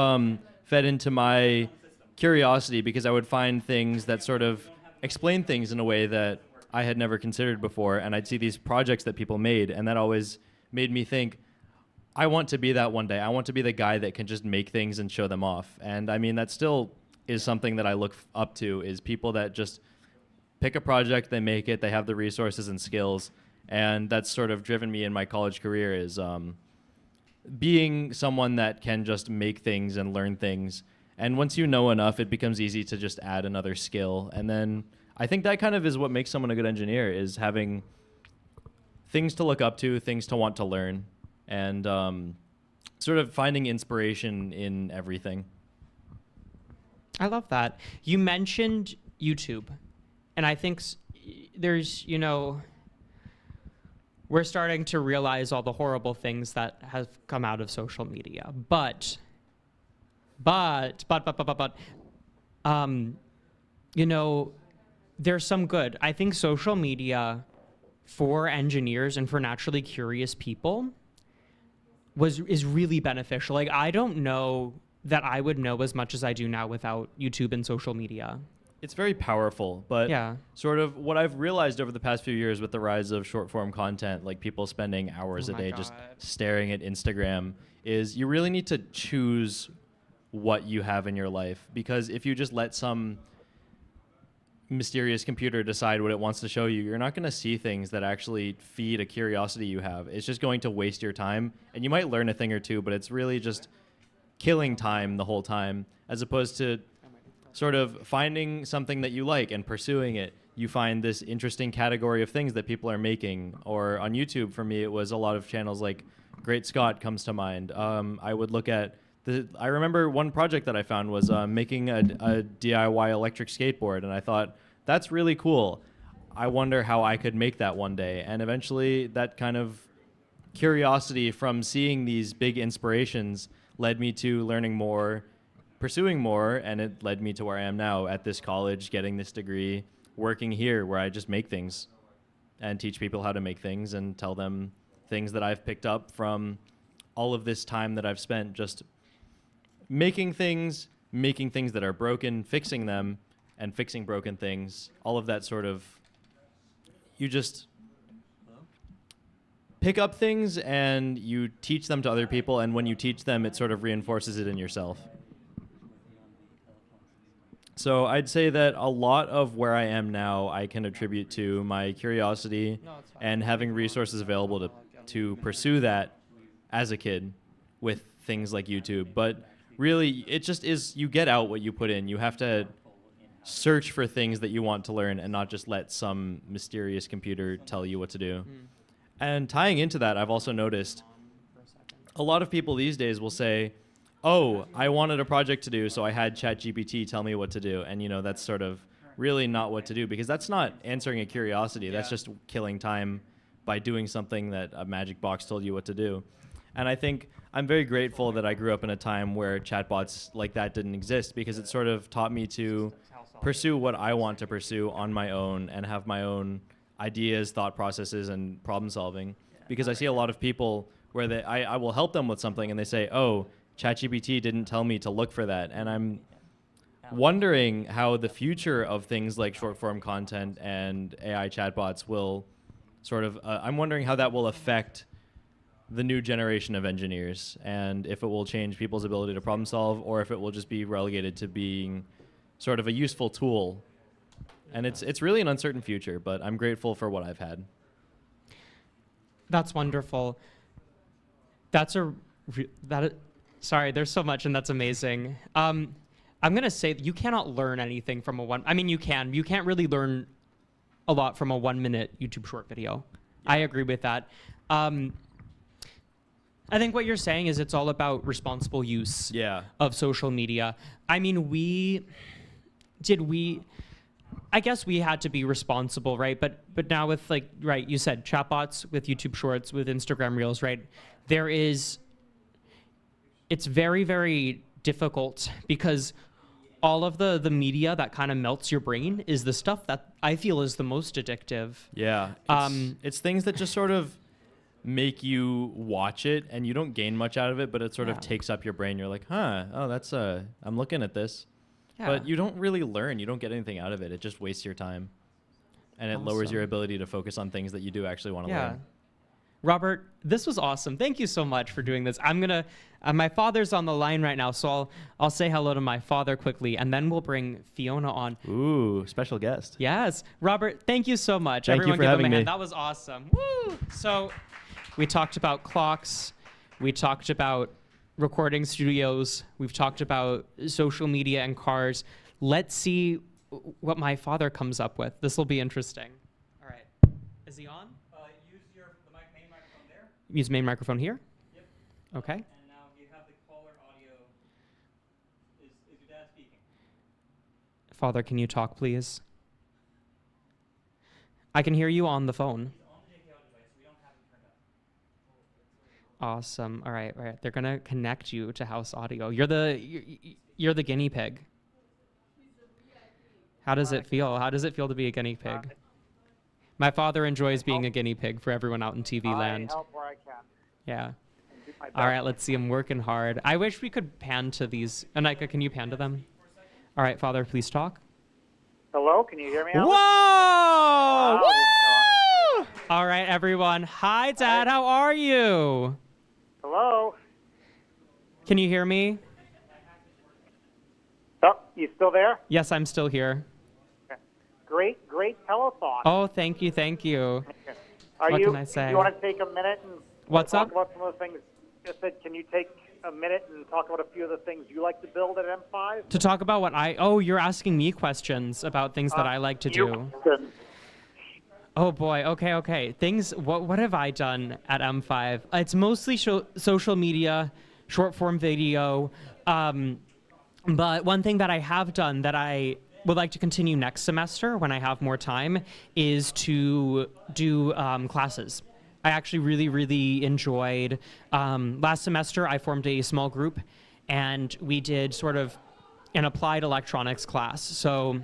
fed into my curiosity because I would find things that sort of explain things in a way that I had never considered before, and I'd see these projects that people made, and that always made me think, I want to be that one day. I want to be the guy that can just make things and show them off. And I mean, that still is something that I look up to, is people that just pick a project, they make it, they have the resources and skills. And that's sort of driven me in my college career, is being someone that can just make things and learn things. And once you know enough, it becomes easy to just add another skill. And then I think that kind of is what makes someone a good engineer, is having things to look up to, things to want to learn, and sort of finding inspiration in everything. I love that. You mentioned YouTube, and I think there's, we're starting to realize all the horrible things that have come out of social media. But, there's some good. I think social media for engineers and for naturally curious people is really beneficial. Like, I don't know that I would know as much as I do now without YouTube and social media. It's very powerful, but sort of what I've realized over the past few years with the rise of short form content, like people spending hours a day just staring at Instagram, is you really need to choose what you have in your life. Because if you just let some mysterious computer decide what it wants to show you, you're not going to see things that actually feed a curiosity you have. It's just going to waste your time, and you might learn a thing or two, but it's really just killing time the whole time, as opposed to sort of finding something that you like and pursuing it. You find this interesting category of things that people are making. Or on YouTube, for me, it was a lot of channels like Great Scott comes to mind. I would look at I remember one project that I found was making a DIY electric skateboard, and I thought, that's really cool. I wonder how I could make that one day. And eventually that kind of curiosity from seeing these big inspirations led me to learning more, pursuing more, and it led me to where I am now at this college, getting this degree, working here where I just make things and teach people how to make things and tell them things that I've picked up from all of this time that I've spent just making things that are broken, fixing them, and fixing broken things. All of that sort of, you just pick up things and you teach them to other people, and when you teach them, it sort of reinforces it in yourself. So I'd say that a lot of where I am now, I can attribute to my curiosity and having resources available to pursue that as a kid with things like YouTube. But really, it just is, you get out what you put in. You have to search for things that you want to learn and not just let some mysterious computer tell you what to do. And tying into that, I've also noticed a lot of people these days will say, oh, I wanted a project to do, so I had ChatGPT tell me what to do. And, you know, that's sort of really not what to do, because that's not answering a curiosity. That's just killing time by doing something that a magic box told you what to do. And I think I'm very grateful that I grew up in a time where chatbots like that didn't exist, because it sort of taught me to pursue what I want to pursue on my own and have my own ideas, thought processes, and problem solving. Because I see a lot of people where I will help them with something and they say, oh, ChatGPT didn't tell me to look for that. And I'm wondering how the future of things like short form content and AI chatbots will sort of, I'm wondering how that will affect the new generation of engineers, and if it will change people's ability to problem solve, or if it will just be relegated to being sort of a useful tool. And it's really an uncertain future, but I'm grateful for what I've had. That's wonderful. Sorry, there's so much, and that's amazing. I'm gonna say you cannot learn anything from you can. You can't really learn a lot from a 1-minute YouTube short video. Yeah. I agree with that. I think what you're saying is it's all about responsible use of social media. I mean, I guess we had to be responsible, right? But now with you said chatbots, with YouTube Shorts, with Instagram Reels, right? It's very, very difficult, because all of the media that kind of melts your brain is the stuff that I feel is the most addictive. Yeah. It's things that just sort of make you watch it and you don't gain much out of it, but it sort of takes up your brain. You're like, that's I'm looking at this. Yeah. But you don't really learn. You don't get anything out of it. It just wastes your time. And it lowers your ability to focus on things that you do actually want to learn. Robert, this was awesome. Thank you so much for doing this. I'm gonna, my father's on the line right now, so I'll say hello to my father quickly, and then we'll bring Fiona on. Ooh, special guest. Yes, Robert, thank you so much. Thank you for having me. That was awesome. Woo! So, we talked about clocks. We talked about recording studios. We've talked about social media and cars. Let's see what my father comes up with. This will be interesting. All right, is he on? Main microphone there. Use main microphone here? Yep. Okay. And now you have the caller audio. Is your dad speaking? Father, can you talk, please? I can hear you on the phone. He's on the JK audio device, so we don't have him turned up. Awesome. All right. They're gonna connect you to house audio. You're the guinea pig. How does it feel? How does it feel to be a guinea pig? My father enjoys being a guinea pig for everyone out in TV land. I help where I can. Yeah. All right, let's see. I'm working hard. I wish we could pan to these. Anika, can you pan to them? All right, Father, please talk. Hello, can you hear me? Alex? Whoa! Woo! All right, everyone. Hi, Dad. How are you? Hello. Can you hear me? Oh, you still there? Yes, I'm still here. Great telethon. Oh, thank you. What can I say? Do you want to take a minute and talk about some of the things? Just said, can you take a minute and talk about a few of the things you like to build at M5? To talk about what you're asking me questions about things that I like to do. Oh boy. Okay. Things. What have I done at M5? It's mostly social media, short form video. But one thing that I have done that I would like to continue next semester when I have more time is to do classes. I actually really enjoyed last semester. I formed a small group, and we did sort of an applied electronics class. So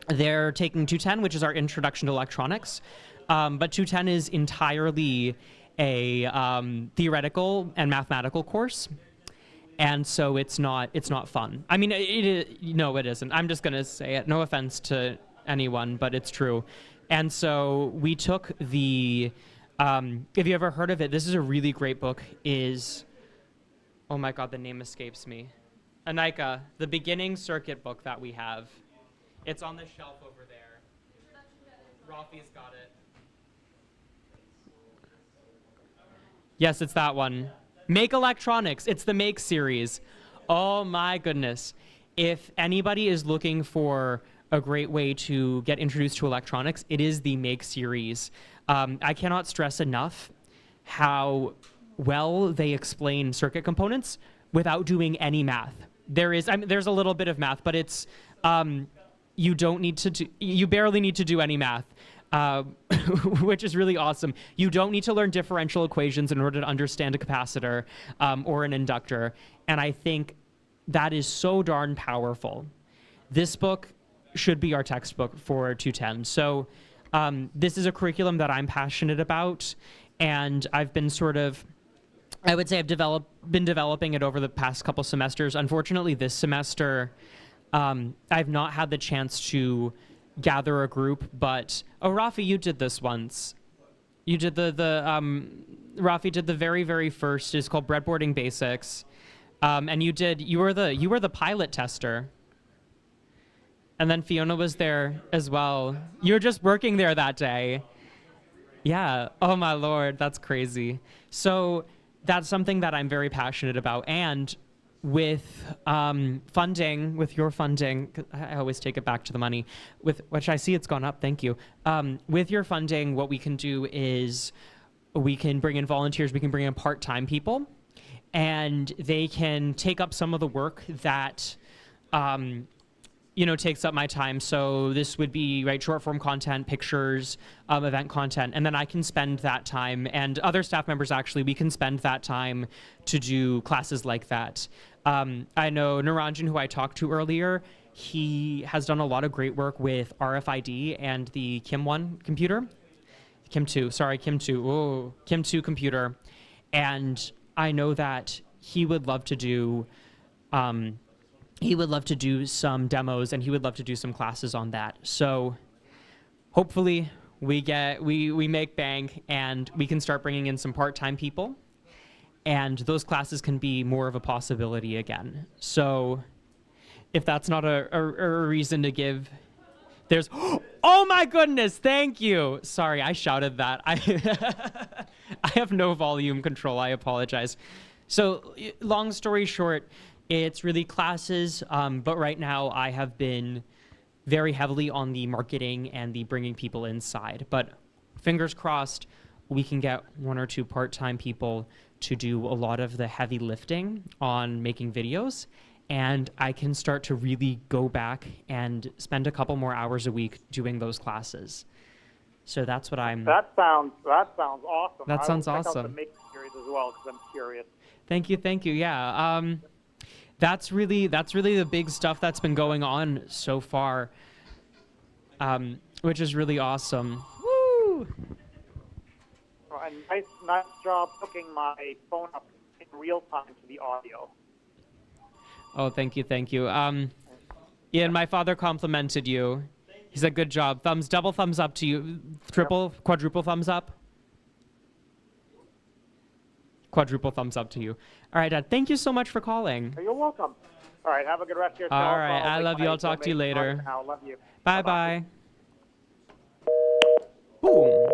they're taking 210, which is our introduction to electronics, but 210 is entirely a theoretical and mathematical course. And so it's not fun. I mean, no, it isn't. I'm just gonna say it. No offense to anyone, but it's true. And so we took the, if you ever heard of it, this is a really great book. Oh my God, the name escapes me. Anika, the beginning circuit book that we have. It's on the shelf over there. Rafi's got it. Yes, it's that one. Make Electronics. It's the Make series. Oh my goodness. If anybody is looking for a great way to get introduced to electronics, it is the Make series. I cannot stress enough how well they explain circuit components without doing any math. There's a little bit of math, but it's you barely need to do any math. Which is really awesome. You don't need to learn differential equations in order to understand a capacitor or an inductor. And I think that is so darn powerful. This book should be our textbook for 210. So this is a curriculum that I'm passionate about. And I've been I would say I've been developing it over the past couple semesters. Unfortunately, this semester, I've not had the chance to gather a group, but Rafi, you did this once. You did Rafi did the very first. It's called Breadboarding Basics, and you were the pilot tester, and then Fiona was there as well. You were just working there that day. Yeah. Oh my Lord, that's crazy. So that's something that I'm very passionate about, and with funding, with your funding, 'cause I always take it back to the money, with which I see it's gone up, thank you. With your funding, what we can do is we can bring in volunteers, we can bring in part-time people, and they can take up some of the work that takes up my time. So this would be short form content, pictures, event content, and then I can spend that time, and other staff members actually, we can spend that time to do classes like that. I know Naranjan, who I talked to earlier, he has done a lot of great work with RFID and the Kim 1 computer. Kim 2 computer. And I know that he would love to do some demos, and he would love to do some classes on that. So hopefully we make bank and we can start bringing in some part-time people, and those classes can be more of a possibility again. So if that's not a reason to give, there's, oh my goodness, thank you. Sorry, I shouted that. I have no volume control, I apologize. So long story short, it's really classes, but right now I have been very heavily on the marketing and the bringing people inside. But fingers crossed, we can get 1 or 2 part-time people to do a lot of the heavy lifting on making videos, and I can start to really go back and spend a couple more hours a week doing those classes. So that's what I'm... That sounds awesome. That sounds I will check awesome. out the Make series as well, because I'm curious. Thank you, yeah. That's really the big stuff that's been going on so far, which is really awesome. Woo! A nice job hooking my phone up in real time to the audio. Oh, thank you. Ian, my father complimented you. He said, good job. Double thumbs up to you. Quadruple thumbs up. Quadruple thumbs up to you. All right, Dad, thank you so much for calling. You're welcome. All right, have a good rest of your day. All right, I love you. I'll talk to you later. I love you. Bye-bye. Boom.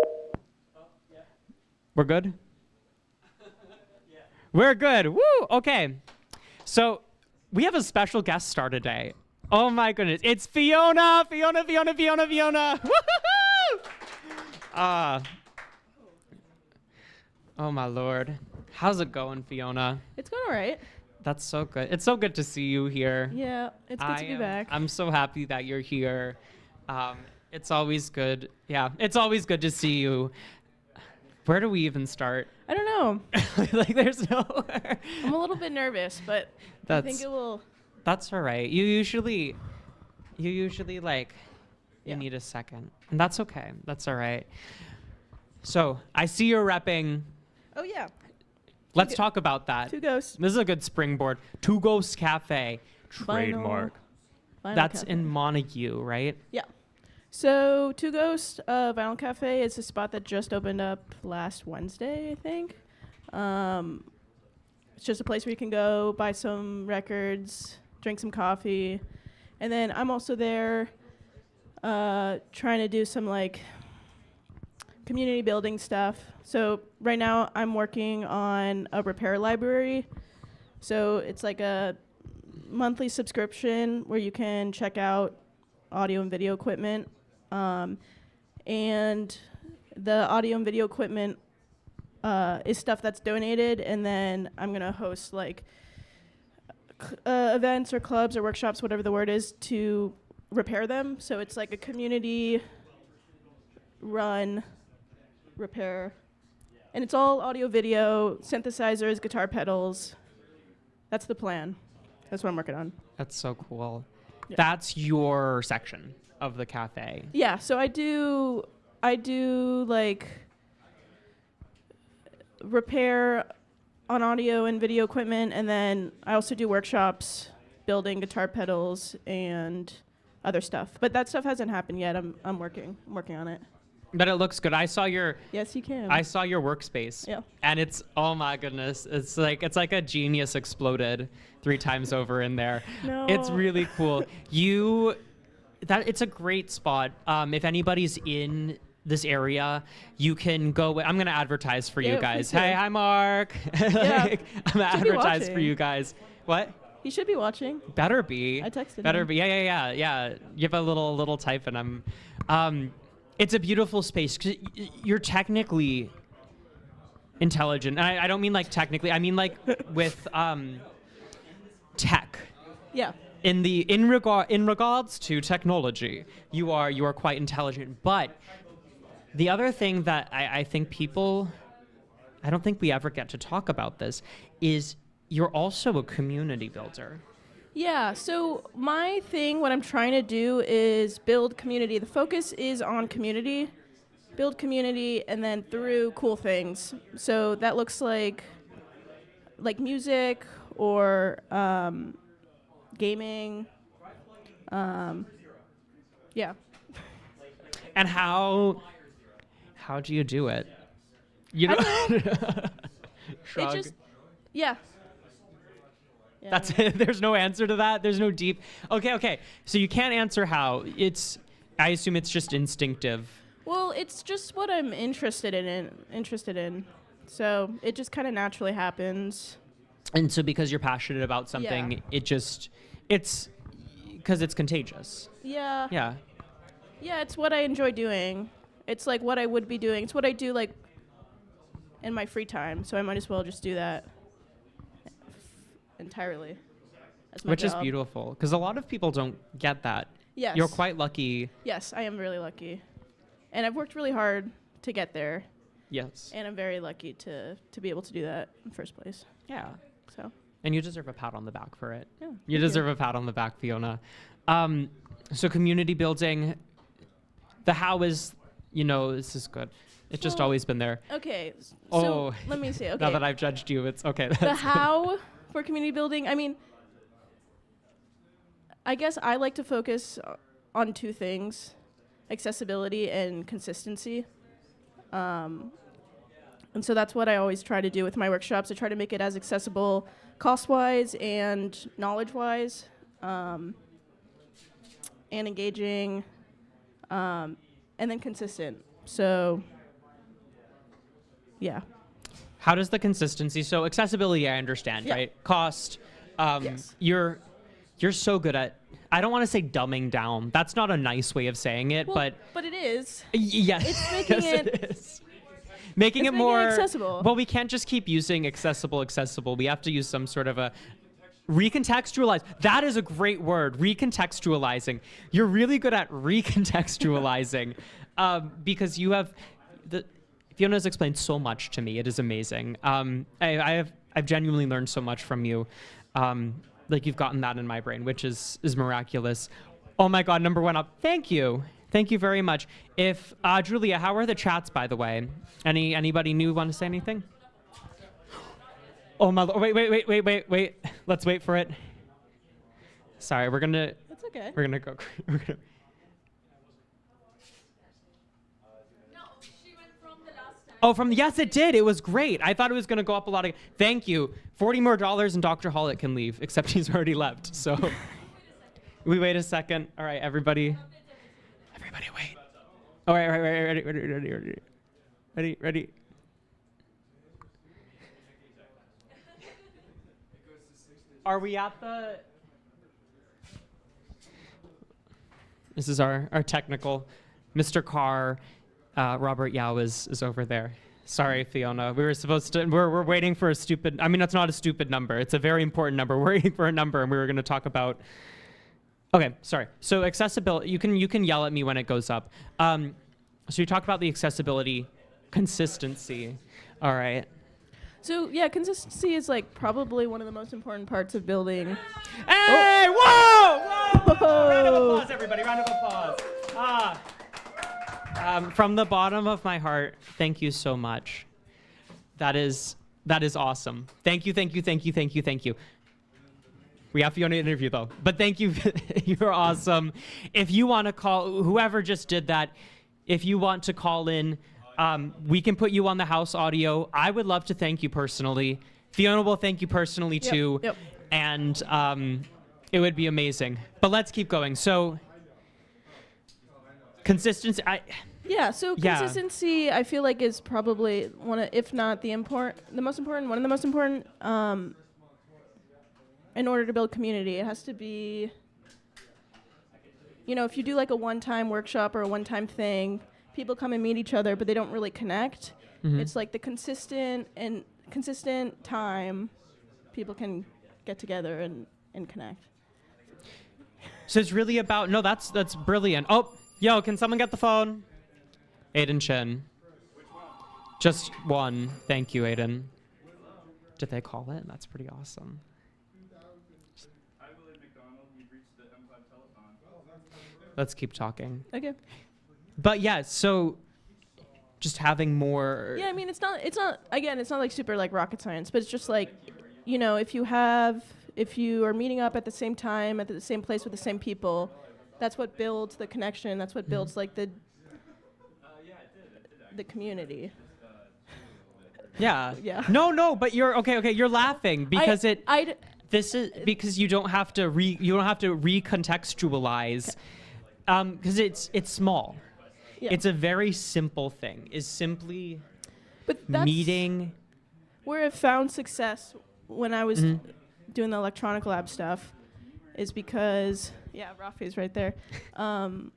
We're good? We're good. Woo! Okay. So we have a special guest star today. Oh my goodness. It's Fiona! Fiona! Woo-hoo-hoo! Oh my Lord. How's it going, Fiona? It's going all right. That's so good. It's so good to see you here. Yeah, it's good to be back. I'm so happy that you're here. It's always good. Yeah, it's always good to see you. Where do we even start? I don't know. Like, there's nowhere. I'm a little bit nervous, but I think it will. That's all right. You usually like, you need a second. And that's okay. That's all right. So, I see you're repping. Oh, yeah. Let's talk about that. Two Ghosts. This is a good springboard. Two Ghosts Cafe. Trademark. Vinyl That's Cafe. in Montague, right? Yeah. So, Two Ghosts Vinyl Cafe is a spot that just opened up last Wednesday, I think. It's just a place where you can go buy some records, drink some coffee, and then I'm also there trying to do some like community building stuff. So right now I'm working on a repair library. So it's like a monthly subscription where you can check out audio and video equipment. And the audio and video equipment is stuff that's donated, and then I'm going to host like events or clubs or workshops, whatever the word is, to repair them. So it's like a community run repair. And it's all audio, video, synthesizers, guitar pedals. That's the plan. That's what I'm working on. That's so cool. Yeah. That's your section of the cafe. Yeah, so I do like repair on audio and video equipment, and then I also do workshops building guitar pedals and other stuff. But that stuff hasn't happened yet. I'm working on it. But it looks good. I saw your Yes, you can. I saw your workspace. Yeah. And it's, oh my goodness, it's like a genius exploded 3 times over in there. No. It's really cool. It's a great spot. If anybody's in this area, you can go. I'm gonna advertise for you Yeah, guys. please do. Hey, hi Mark. Yeah. I'm gonna Should be advertise for watching. you guys. What? He should be watching. Better be. I texted Better him. be. Yeah. Give a little type, and I'm. It's a beautiful space. 'Cause you're technically intelligent, and I don't mean like technically. I mean like with tech. Yeah. In regards to technology, you are quite intelligent. But the other thing that I think I don't think we ever get to talk about this, is you're also a community builder. Yeah, so my thing, what I'm trying to do is build community. The focus is on community, build community, and then through cool things. So that looks like music or gaming. Yeah. And how do you do it? You know, shrug. It just, yeah. Yeah. That's it. There's no answer to that. There's no deep. Okay. So you can't answer how. I assume it's just instinctive. Well, it's just what I'm interested in. So it just kind of naturally happens. And so because you're passionate about something, Yeah. it's because it's contagious. Yeah. Yeah. Yeah, it's what I enjoy doing. It's like what I would be doing. It's what I do like in my free time. So I might as well just do that entirely. That's my Which is job. beautiful, because a lot of people don't get that. Yes. You're quite lucky. Yes, I am really lucky. And I've worked really hard to get there. Yes. And I'm very lucky to be able to do that in the first place. Yeah. So. And you deserve a pat on the back for it. Yeah, You thank deserve you. a pat on the back, Fiona. So community building, the how is, this is good. It's just Well, always been there. Okay. Oh. So let me see. Okay. Now that I've judged you, it's okay. The how for community building, I mean, I guess I like to focus on 2 things, accessibility and consistency. And so that's what I always try to do with my workshops. I try to make it as accessible cost-wise and knowledge-wise, and engaging, and then consistent. So, yeah. How does the consistency, so accessibility I understand, Yeah. right? Cost, Yes. you're so good at, I don't want to say dumbing down. That's not a nice way of saying it, Well, but it is. yes. It's making yes, it- it is. Making It's it making it more accessible. Well, we can't just keep using accessible. We have to use some sort of a recontextualize. That is a great word, recontextualizing. You're really good at recontextualizing because you have Fiona has explained so much to me. It is amazing. I've genuinely learned so much from you. Like you've gotten that in my brain, which is miraculous. Oh my God, number one up. Thank you. Thank you very much. If Julia, how are the chats, by the way? Anybody new want to say anything? Oh my Lord! Wait! Let's wait for it. Sorry, we're gonna. That's okay. We're gonna go. We're gonna. Oh, yes, it did. It was great. I thought it was gonna go up a lot. Thank you. $40 more and Dr. Hallet can leave, except he's already left. So we wait a second. All right, everybody. Everybody, wait. All right, ready. Are we at the... This is our technical. Mr. Carr, Robert Yao is over there. Sorry, Fiona. We were supposed to... We're waiting for a stupid... I mean, it's not a stupid number. It's a very important number. We're waiting for a number, and we were going to talk about... Okay, sorry. So accessibility, you can yell at me when it goes up. So you talked about the accessibility, consistency. All right. So yeah, consistency is like probably one of the most important parts of building. Hey! Whoa! Round of applause, everybody. Round of applause. From the bottom of my heart, thank you so much. That is awesome. Thank you. We have Fiona interview though, but thank you. You're awesome. If you want to call, whoever just did that, if you want to call in, we can put you on the house audio. I would love to thank you personally. Fiona will thank you personally too. Yep. And it would be amazing. But let's keep going. So consistency. Yeah, so consistency I feel like is probably one of, if not one of the most important in order to build community. It has to be, if you do like a one-time workshop or a one-time thing, people come and meet each other, but they don't really connect. Mm-hmm. It's like the consistent time people can get together and connect. So it's really about, no, that's brilliant. Oh, yo, can someone get the phone? Aiden Chen. Just one. Thank you, Aiden. Did they call it? That's pretty awesome. Let's keep talking. Okay. But yeah, so just having more. Yeah, I mean, it's not like super like rocket science, but it's just like, if you are meeting up at the same time, at the same place with the same people, that's what builds the connection. That's what builds like the community. Yeah. Yeah. No, but you're okay. You're laughing because this is because you don't have to recontextualize, because it's small. Yeah. It's a very simple thing. Is simply but that's meeting. Where I found success when I was doing the electronic lab stuff is because Rafi's right there. Again,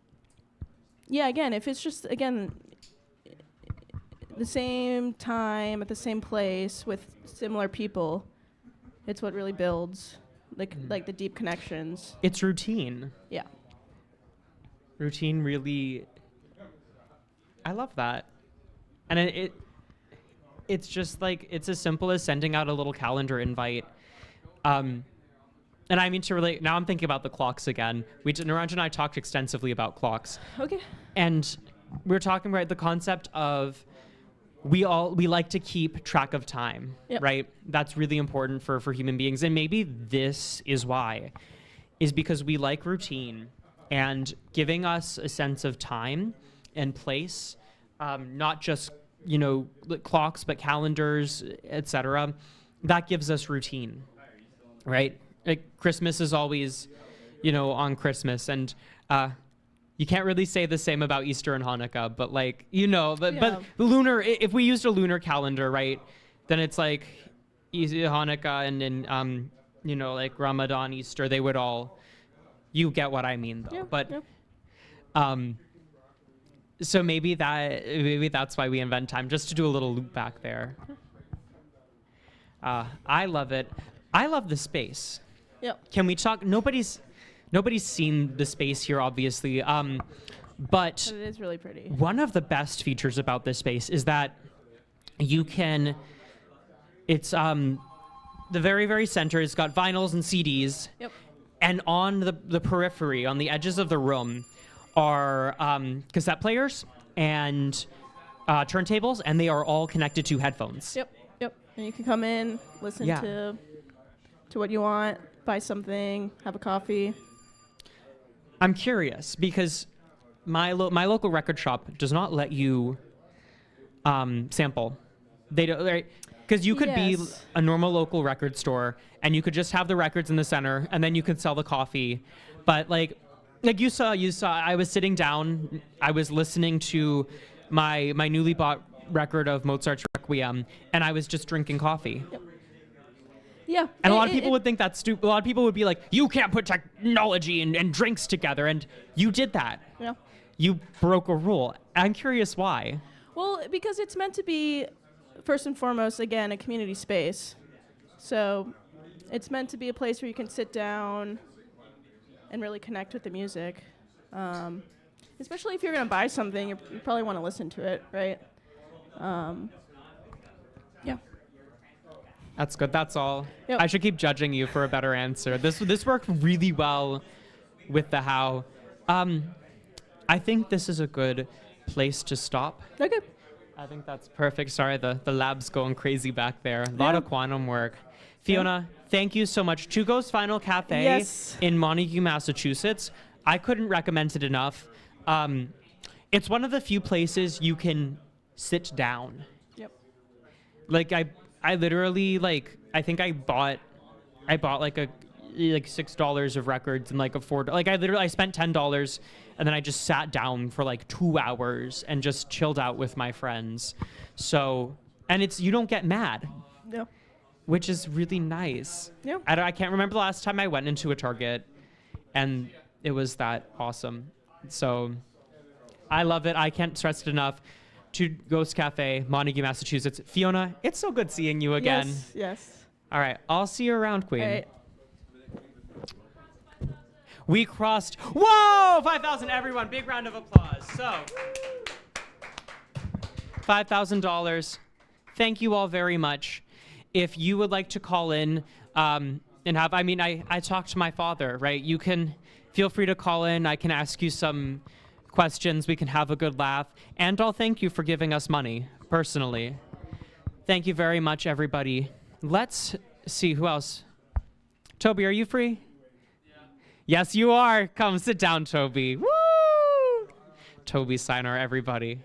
if it's just the same time at the same place with similar people, it's what really builds like the deep connections. It's routine. Yeah. Routine really. I love that, and it's just like it's as simple as sending out a little calendar invite. And I mean to relate. Now I'm thinking about the clocks again. Naranj and I talked extensively about clocks. Okay. And we're talking about the concept of we like to keep track of time, right? That's really important for human beings. And maybe this is why, is because we like routine and giving us a sense of time and place, not just, clocks, but calendars, etc. That gives us routine, right? Like Christmas is always, on Christmas, and you can't really say the same about Easter and Hanukkah, but but lunar, if we used a lunar calendar, right, then it's like Hanukkah and then, like Ramadan, Easter, they would all You get what I mean, though. Yeah, But yeah. so maybe that's why we invent time, just to do a little loop back there. I love it. I love the space. Yep. Can we talk? Nobody's seen the space here, obviously. But But it is really pretty. one of the best features about this space is that you can. It's the very, very center. It's got vinyls and CDs. Yep. And on the periphery, on the edges of the room, are cassette players and turntables, and they are all connected to headphones. Yep. Yep. And you can come in, listen Yeah. to what you want, buy something, have a coffee. I'm curious because my local record shop does not let you sample. They don't, right? Because you could be Yes. a normal local record store and you could just have the records in the center and then you could sell the coffee. But like you saw, I was sitting down, I was listening to my newly bought record of Mozart's Requiem, and I was just drinking coffee. Yeah. And a lot of people would think that's stupid. A lot of people would be like, you can't put technology and drinks together. And you did that. Yeah. You broke a rule. I'm curious why. Well, because it's meant to be, first and foremost, again, a community space. So it's meant to be a place where you can sit down and really connect with the music. Especially if you're going to buy something, you probably want to listen to it, right? Yeah. That's good. That's all. Yep. I should keep judging you for a better answer. This worked really well with the how. I think this is a good place to stop. Okay. I think that's perfect. Sorry, the lab's going crazy back there. A lot Yeah. of quantum work. Fiona, thank you so much. Chugo's Final Cafe Yes. in Montague, Massachusetts. I couldn't recommend it enough. It's one of the few places you can sit down. Yep. Like I literally I think I bought like $6 of records and like I spent $10 and then I just sat down for like 2 hours and just chilled out with my friends. So, and you don't get mad. Yeah. Which is really nice. Yeah. I can't remember the last time I went into a Target and it was that awesome. So I love it. I can't stress it enough. To Ghost Cafe, Montague, Massachusetts. Fiona, it's so good seeing you again. Yes. Yes. All right, I'll see you around, Queen. All right. We crossed. Whoa! 5,000, everyone. Big round of applause. So, $5,000. Thank you all very much. If you would like to call in and have, I talked to my father, right? You can feel free to call in. I can ask you some questions. We can have a good laugh. And I'll thank you for giving us money, personally. Thank you very much, everybody. Let's see who else. Toby, are you free? Yeah. Yes, you are. Come sit down, Toby. Woo! Toby Signer, everybody.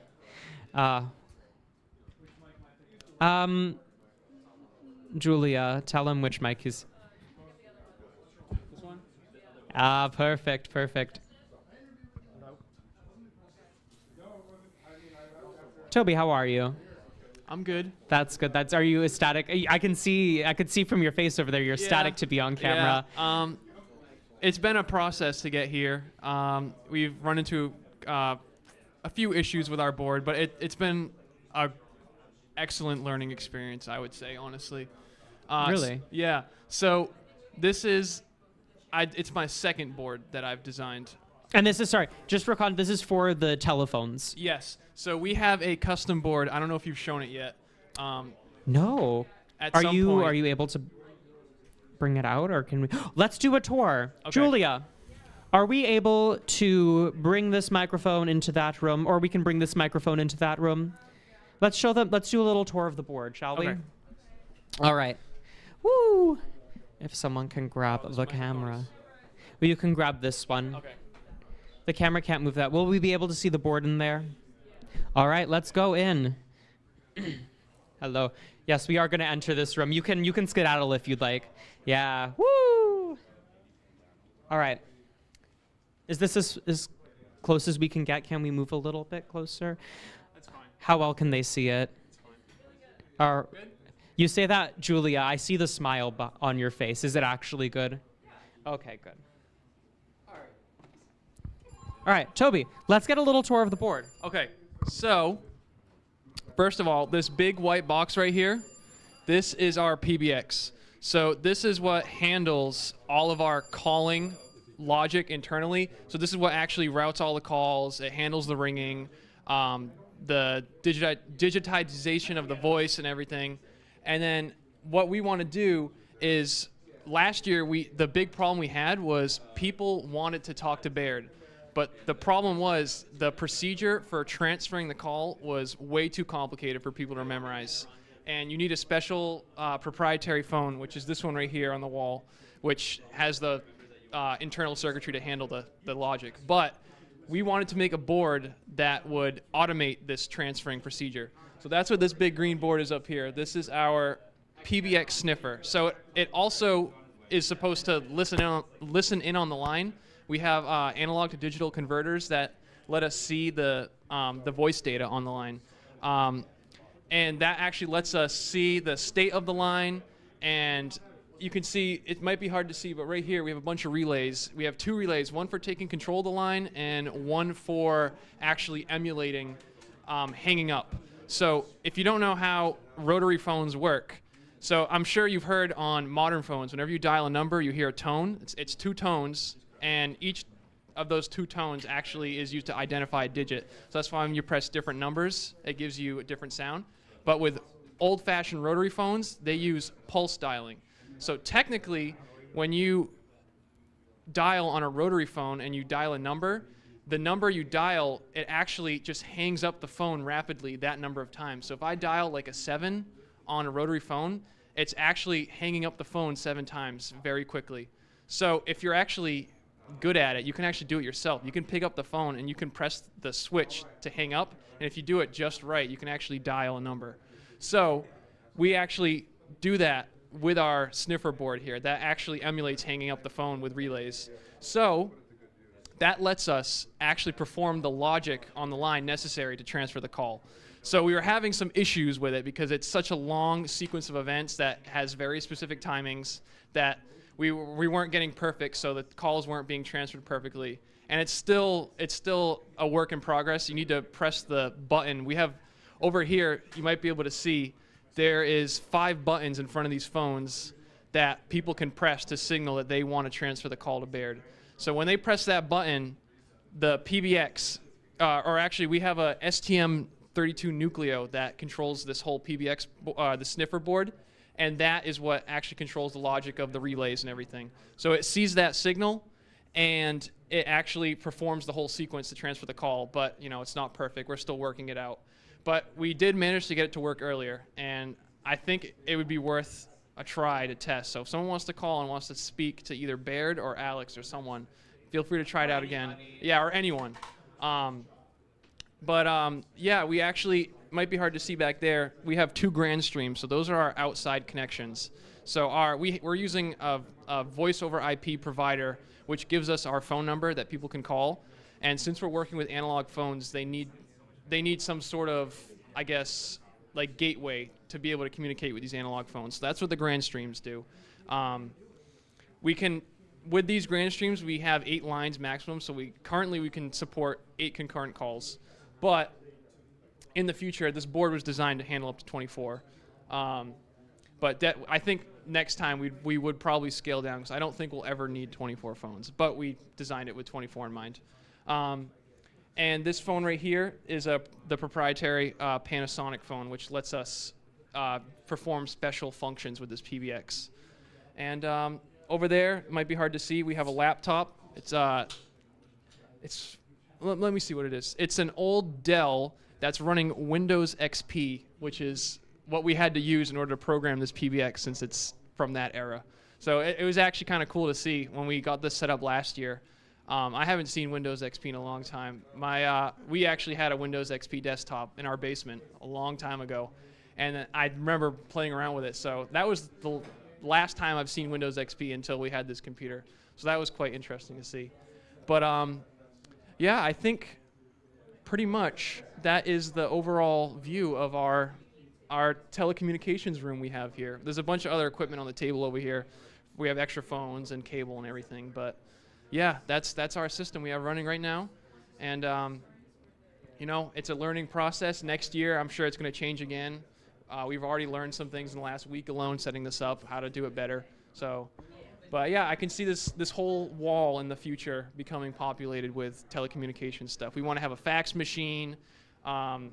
Julia, tell him which mic is. This one? Perfect, perfect. Toby, how are you? I'm good. That's good. Are you ecstatic? I could see from your face over there you're ecstatic to be on camera. Yeah. It's been a process to get here. We've run into a few issues with our board, but it's been a excellent learning experience, I would say, honestly. Really? Yeah. So this is, it's my second board that I've designed. And this is, sorry, just for this is for the telephones. Yes. So we have a custom board. I don't know if you've shown it yet. No. At Are some you point- are you able to bring it out, or can we? Let's do a tour. Okay. Julia, are we able to bring this microphone into that room, or we can bring this microphone into that room? Let's show them. Let's do a little tour of the board, shall we? Okay. All right. Woo! If someone can grab the camera. Well, you can grab this one. Okay. The camera can't move that. Will we be able to see the board in there? All right, let's go in. Hello. Yes, we are going to enter this room. You can skedaddle if you'd like. Yeah. Woo! All right. Is this as close as we can get? Can we move a little bit closer? That's fine. How well can they see it? It's fine. Good? You say that, Julia. I see the smile on your face. Is it actually good? Okay, good. All right. All right, Toby, let's get a little tour of the board. Okay, so first of all, this big white box right here, this is our PBX. So this is what handles all of our calling logic internally. So this is what actually routes all the calls. It handles the ringing, the digitization of the voice and everything. And then what we want to do is, last year the big problem we had was people wanted to talk to Baird. But the problem was the procedure for transferring the call was way too complicated for people to memorize. And you need a special proprietary phone, which is this one right here on the wall, which has the internal circuitry to handle the logic. But we wanted to make a board that would automate this transferring procedure. So that's what this big green board is up here. This is our PBX sniffer. So it also is supposed to listen in on the line. We have analog to digital converters that let us see the voice data on the line. And that actually lets us see the state of the line. And you can see, it might be hard to see, but right here we have a bunch of relays. We have 2 relays, one for taking control of the line and one for actually emulating hanging up. So if you don't know how rotary phones work, so I'm sure you've heard on modern phones, whenever you dial a number, you hear a tone. It's 2 tones. And each of those 2 tones actually is used to identify a digit. So that's why when you press different numbers, it gives you a different sound. But with old-fashioned rotary phones, they use pulse dialing. So technically, when you dial on a rotary phone and you dial a number, the number you dial, it actually just hangs up the phone rapidly that number of times. So if I dial like a 7 on a rotary phone, it's actually hanging up the phone 7 times very quickly. So if you're actually good at it, you can actually do it yourself. You can pick up the phone and you can press the switch to hang up, and if you do it just right, you can actually dial a number. So we actually do that with our sniffer board here. That actually emulates hanging up the phone with relays. So that lets us actually perform the logic on the line necessary to transfer the call. So we were having some issues with it because it's such a long sequence of events that has very specific timings that we weren't getting perfect, so the calls weren't being transferred perfectly. And it's still a work in progress. You need to press the button. We have over here, you might be able to see, there is 5 buttons in front of these phones that people can press to signal that they want to transfer the call to Baird. So when they press that button, the PBX, or actually we have a STM32 Nucleo that controls this whole PBX, the sniffer board. And that is what actually controls the logic of the relays and everything. So it sees that signal, and it actually performs the whole sequence to transfer the call. But it's not perfect. We're still working it out. But we did manage to get it to work earlier, and I think it would be worth a try to test. So if someone wants to call and wants to speak to either Baird or Alex or someone, feel free to try it out again. Yeah, or anyone. Yeah, we actually, might be hard to see back there, we have 2 grand streams, so those are our outside connections. So we're using a voice over IP provider, which gives us our phone number that people can call. And since we're working with analog phones, they need some sort of, I guess, like gateway to be able to communicate with these analog phones. So that's what the grand streams do. With these grand streams, we have 8 lines maximum, so currently we can support 8 concurrent calls. But in the future, this board was designed to handle up to 24. But I think next time we would probably scale down, because I don't think we'll ever need 24 phones. But we designed it with 24 in mind. And this phone right here is the proprietary Panasonic phone, which lets us perform special functions with this PBX. And over there, it might be hard to see, we have a laptop. Let me see what it is. It's an old Dell that's running Windows XP, which is what we had to use in order to program this PBX since it's from that era. So it was actually kind of cool to see when we got this set up last year. I haven't seen Windows XP in a long time. We actually had a Windows XP desktop in our basement a long time ago, and I remember playing around with it. So that was the last time I've seen Windows XP until we had this computer. So that was quite interesting to see. But yeah, I think pretty much that is the overall view of our telecommunications room we have here. There's a bunch of other equipment on the table over here. We have extra phones and cable and everything, but yeah, that's our system we have running right now. And you know, it's a learning process. Next year, I'm sure it's going to change again. We've already learned some things in the last week alone, setting this up, how to do it better. So, but yeah, I can see this whole wall in the future becoming populated with telecommunications stuff. We want to have a fax machine. I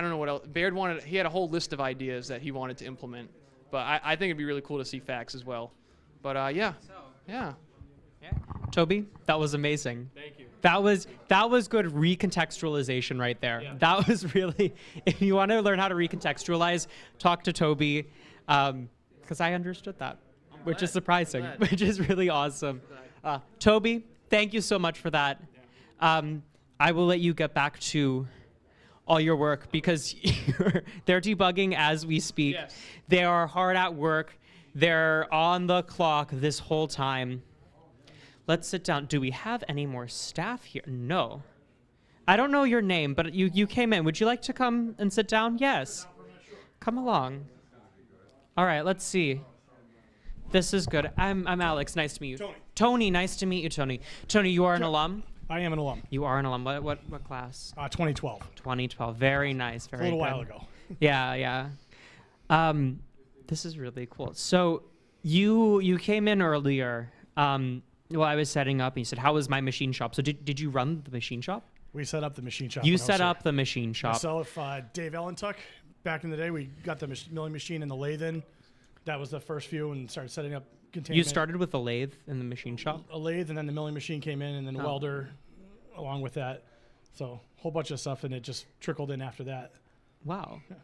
don't know what else. Baird he had a whole list of ideas that he wanted to implement. But I think it'd be really cool to see fax as well. But yeah. Toby, that was amazing. Thank you. That was good recontextualization right there. Yeah. That was really, if you want to learn how to recontextualize, talk to Toby, because I understood that, which is surprising, which is really awesome. Toby, thank you so much for that. I will let you get back to all your work because they're debugging as we speak. Yes. They are hard at work. They're on the clock this whole time. Let's sit down. Do we have any more staff here? No. I don't know your name, but you came in. Would you like to come and sit down? Yes. Come along. All right, let's see. This is good. I'm Alex. Nice to meet you. Tony. Tony, nice to meet you, Tony. Tony, you are an alum? I am an alum. You are an alum. What class? 2012. 2012. Very nice. Very A little good. while ago. Yeah. This is really cool. So you came in earlier. Well, I was setting up, and you said, "How was my machine shop?" So did you run the machine shop? We set up the machine shop. You set up the machine shop. Myself, Dave Ellentuck. Back in the day, we got the milling machine and the lathe in. That was the first few, and started setting up containment. You started with the lathe in the machine shop? A lathe, and then the milling machine came in, and then the welder along with that. So a whole bunch of stuff, and it just trickled in after that. Wow. Yeah.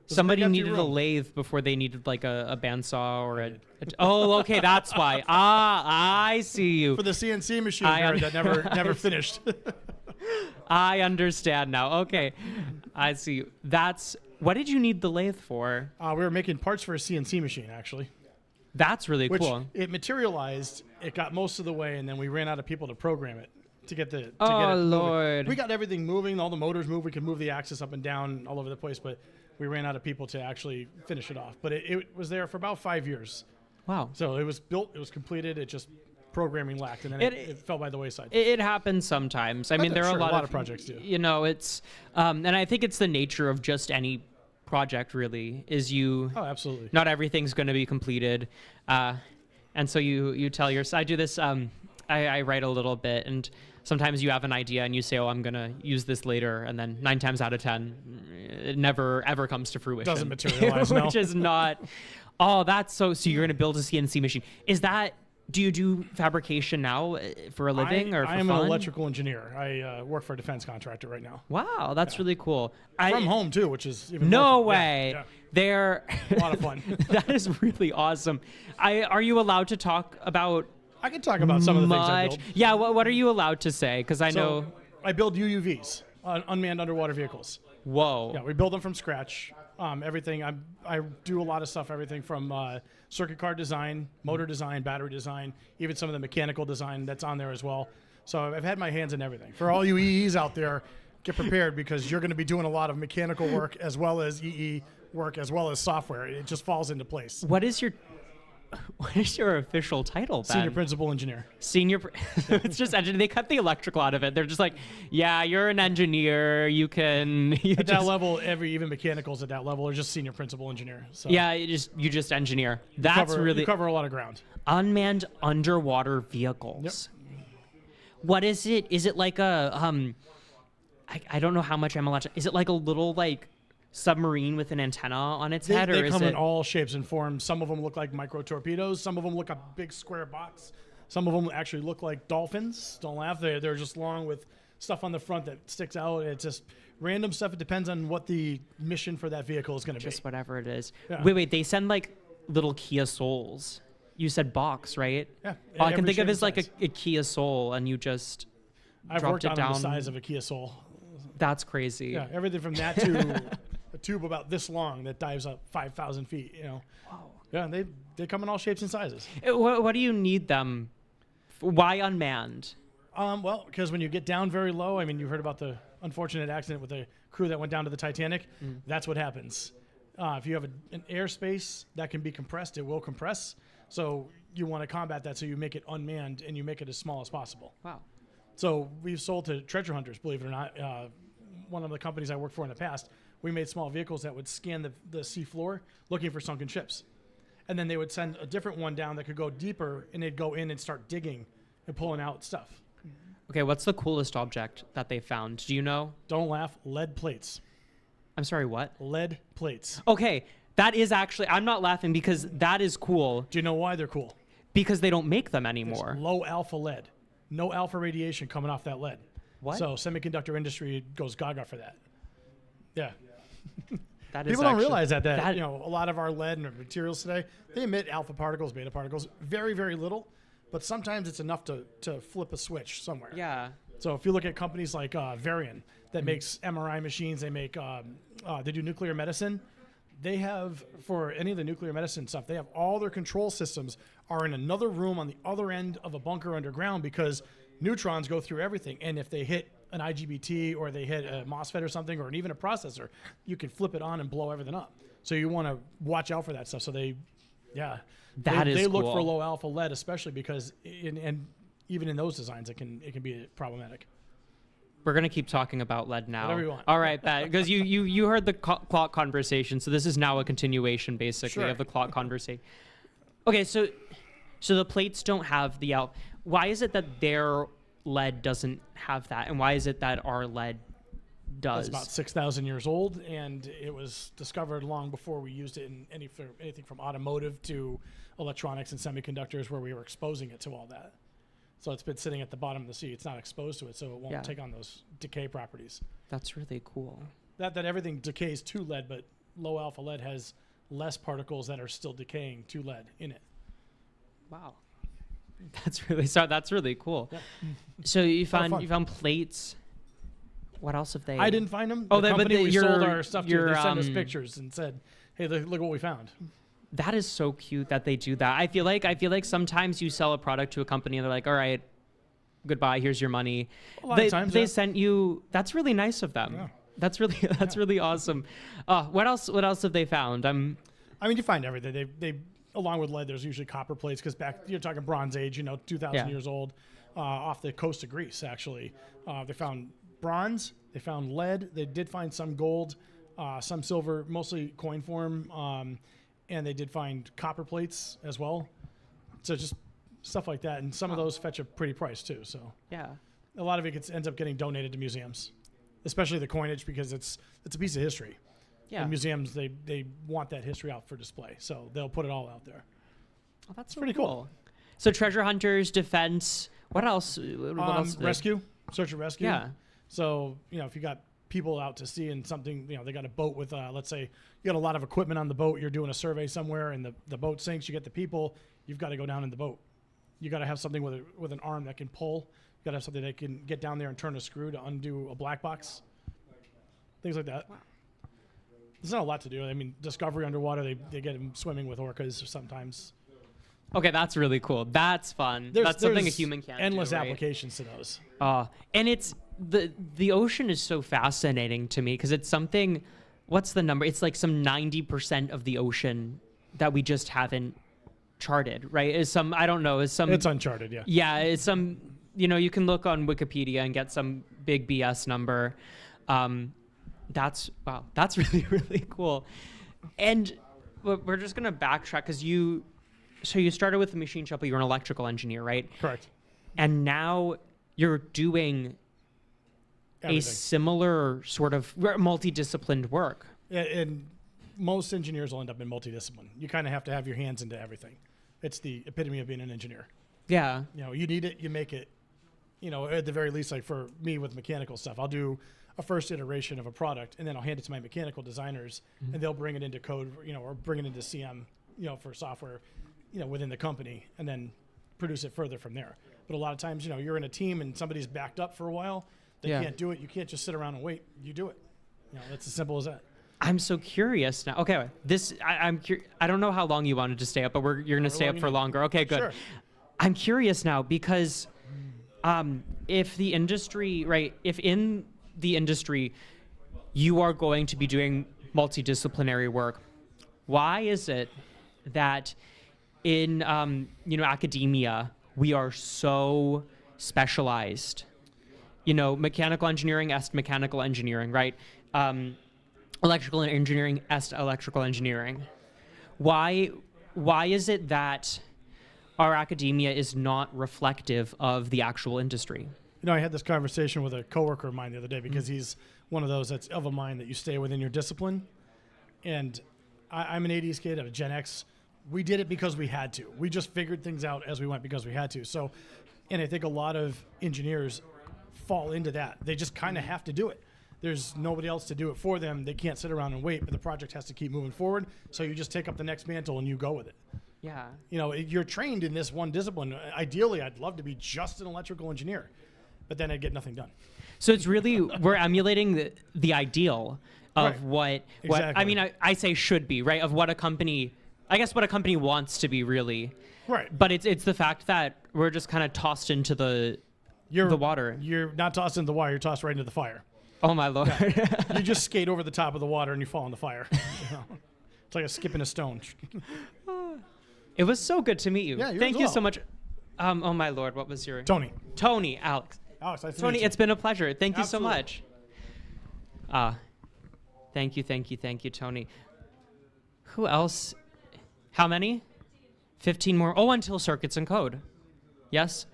Somebody needed a lathe before they needed like a bandsaw or a oh, okay, that's why. I see you. For the CNC machine that never finished. I understand now. Okay, I see you. What did you need the lathe for? We were making parts for a CNC machine, actually. That's really cool. It materialized. It got most of the way, and then we ran out of people to program it. To get it Lord. moving. We got everything moving, all the motors moved. We could move the axis up and down all over the place, but we ran out of people to actually finish it off. But it was there for about 5 years. Wow. So it was built, it was completed, it just programming lacked, and then it fell by the wayside. It happens sometimes. I mean, there are a lot of projects do. You know, it's, and I think it's the nature of just any project really, is Oh, absolutely. not everything's going to be completed. And so you tell I do this, I write a little bit, and sometimes you have an idea and you say, oh, I'm going to use this later. And then 9 times out of 10, it never, ever comes to fruition. Doesn't materialize, no. Which is not, that's so you're going to build a CNC machine. Do you do fabrication now for a living or for I am fun? an electrical engineer. I work for a defense contractor right now. Wow, that's really cool. From home too, which is even no more fun. way. Yeah. They're a lot of fun. That is really awesome. Are you allowed to talk about? I can talk about some of the things I build. Yeah, what are you allowed to say? Because I know I build UUVs, unmanned underwater vehicles. Whoa. Yeah, we build them from scratch. Everything. I do a lot of stuff. Everything from circuit card design, motor design, battery design, even some of the mechanical design that's on there as well. So I've had my hands in everything. For all you EEs out there, get prepared because you're going to be doing a lot of mechanical work as well as EE work as well as software. It just falls into place. What is your official title, Ben? Senior principal engineer. It's just engineer. They cut the electrical out of it. They're just like, yeah, you're an engineer. You can. At that level, even mechanicals at that level are just senior principal engineer. So yeah, you just engineer. That's you cover a lot of ground. Unmanned underwater vehicles. Yep. What is it? Is it like a I don't know how much I'm allowed to. Is it like a little submarine with an antenna on its head, or they is come it in all shapes and forms? Some of them look like micro torpedoes. Some of them look a big square box. Some of them actually look like dolphins. Don't laugh. They're just long with stuff on the front that sticks out. It's just random stuff. It depends on what the mission for that vehicle is going to be. Just whatever it is. Yeah. Wait. They send little Kia Souls. You said box, right? Yeah. All I can every think of shape is and a Kia Soul, and you just I've dropped worked it on down. the size of a Kia Soul. That's crazy. Yeah, everything from that to a tube about this long that dives up 5,000 feet. Wow. Yeah, they come in all shapes and sizes. What do you need them? Why unmanned? Well, because when you get down very low, I mean, you heard about the unfortunate accident with the crew that went down to the Titanic. That's what happens. If you have an airspace that can be compressed, it will compress. So you want to combat that, so you make it unmanned and you make it as small as possible. Wow. So we've sold to treasure hunters, believe it or not. One of the companies I worked for in the past, we made small vehicles that would scan the sea floor looking for sunken ships. And then they would send a different one down that could go deeper, and they'd go in and start digging and pulling out stuff. Okay, what's the coolest object that they found? Do you know? Don't laugh, lead plates. I'm sorry, what? Lead plates. Okay, that is actually, I'm not laughing because that is cool. Do you know why they're cool? Because they don't make them anymore. There's low alpha lead. No alpha radiation coming off that lead. What? So semiconductor industry goes gaga for that. Yeah. That is People don't actually- realize that you know, a lot of our lead and materials today, they emit alpha particles, beta particles, very, very little, but sometimes it's enough to flip a switch somewhere. Yeah. So if you look at companies like Varian that makes MRI machines, they make they do nuclear medicine. They have, for any of the nuclear medicine stuff, they have all their control systems are in another room on the other end of a bunker underground because neutrons go through everything. And if they hit an IGBT or they hit a MOSFET or something, or even a processor, you can flip it on and blow everything up. So you want to watch out for that stuff. So they look for low alpha lead, especially because and even in those designs, it can be problematic. We're going to keep talking about lead now. Whatever you want. All right, Pat, because you heard the clock conversation, so this is now a continuation, basically, Sure. of the clock conversation. Okay, so the plates don't have the alpha. Why is it that their lead doesn't have that, and why is it that our lead does? It's about 6,000 years old, and it was discovered long before we used it in anything from automotive to electronics and semiconductors, where we were exposing it to all that. So it's been sitting at the bottom of the sea. It's not exposed to it, so it won't take on those decay properties. That's really cool. That everything decays to lead, but low alpha lead has less particles that are still decaying to lead in it. Wow. That's really cool. Yeah. So you fun. found plates. What else have they? I didn't find them. Oh, the company we sold your- our stuff to, your, they sent us pictures and said, "Hey, look what we found." That is so cute that they do that. I feel like sometimes you sell a product to a company and they're like, "All right, goodbye. Here's your money." A lot of times, they yeah. sent you. That's really nice of them. Yeah. That's really awesome. What else have they found? I mean, you find everything. They along with lead, there's usually copper plates because back you're talking Bronze Age, 2,000 years old, off the coast of Greece. Actually, they found bronze. They found lead. They did find some gold, some silver, mostly coin form, and they did find copper plates as well. So just stuff like that, and some of those fetch a pretty price too. So yeah, a lot of it ends up getting donated to museums, especially the coinage because it's a piece of history. Yeah. And museums, they want that history out for display, so they'll put it all out there. Oh, that's pretty cool. So treasure hunters, defense. What else? What else? Rescue, search and rescue. Yeah. So if you got people out to sea and something, they got a boat with, let's say you got a lot of equipment on the boat. You're doing a survey somewhere, and the boat sinks. You get the people. You've got to go down in the boat. You got to have something with an arm that can pull. You got to have something that can get down there and turn a screw to undo a black box. Things like that. Wow. There's not a lot to do. I mean, Discovery underwater, they get them swimming with orcas sometimes. Okay, that's really cool. That's fun. That's something a human can't endless do, right? applications to those. And it's the ocean is so fascinating to me because it's something. What's the number? It's like some 90% of the ocean that we just haven't charted, right? Is some I don't know. Is some It's uncharted, yeah. Yeah, it's some. You can look on Wikipedia and get some big BS number. That's really, really cool. And we're just going to backtrack because you started with the machine shop, but you're an electrical engineer, right? Correct. And now you're doing a similar sort of multidisciplined work. Yeah, and most engineers will end up in multidiscipline. You kind of have to have your hands into everything. It's the epitome of being an engineer. Yeah. You need it, you make it. At the very least, like for me with mechanical stuff, I'll do a first iteration of a product, and then I'll hand it to my mechanical designers, and they'll bring it into code, or bring it into CM, for software, within the company, and then produce it further from there. But a lot of times, you're in a team and somebody's backed up for a while. They can't do it. You can't just sit around and wait. You do it. It's as simple as that. I'm so curious now. Okay, I don't know how long you wanted to stay up, but you're going to stay up for longer. Okay, good. Sure. I'm curious now because if the industry, right, if in the industry you are going to be doing multidisciplinary work, why is it that in academia we are so specialized? mechanical engineering est mechanical engineering, right? Electrical engineering est electrical engineering. Why is it that our academia is not reflective of the actual industry? I had this conversation with a coworker of mine the other day because he's one of those that's of a mind that you stay within your discipline. And I'm an 80s kid, I'm a Gen X. We did it because we had to. We just figured things out as we went because we had to. So, and I think a lot of engineers fall into that. They just kind of have to do it. There's nobody else to do it for them. They can't sit around and wait, but the project has to keep moving forward. So you just take up the next mantle and you go with it. Yeah. You're trained in this one discipline. Ideally, I'd love to be just an electrical engineer, but then I'd get nothing done. So it's really, we're emulating the ideal of Right. what Exactly. I mean, I say should be, right? Of what a company, I guess what a company wants to be really. Right. But it's the fact that we're just kind of tossed into the water. You're not tossed into the water, you're tossed right into the fire. Oh my Lord. Yeah. You just skate over the top of the water and you fall in the fire. It's like a skip and a stone. It was so good to meet you. Yeah, you Thank as you well. so much. Oh my Lord, what was your... Tony, Alex. nice to meet Tony, you. it's been a pleasure. Thank you so Absolutely. much. Thank you, Tony. Who else? How many? 15 more. Oh, until Circuits and Code. Yes?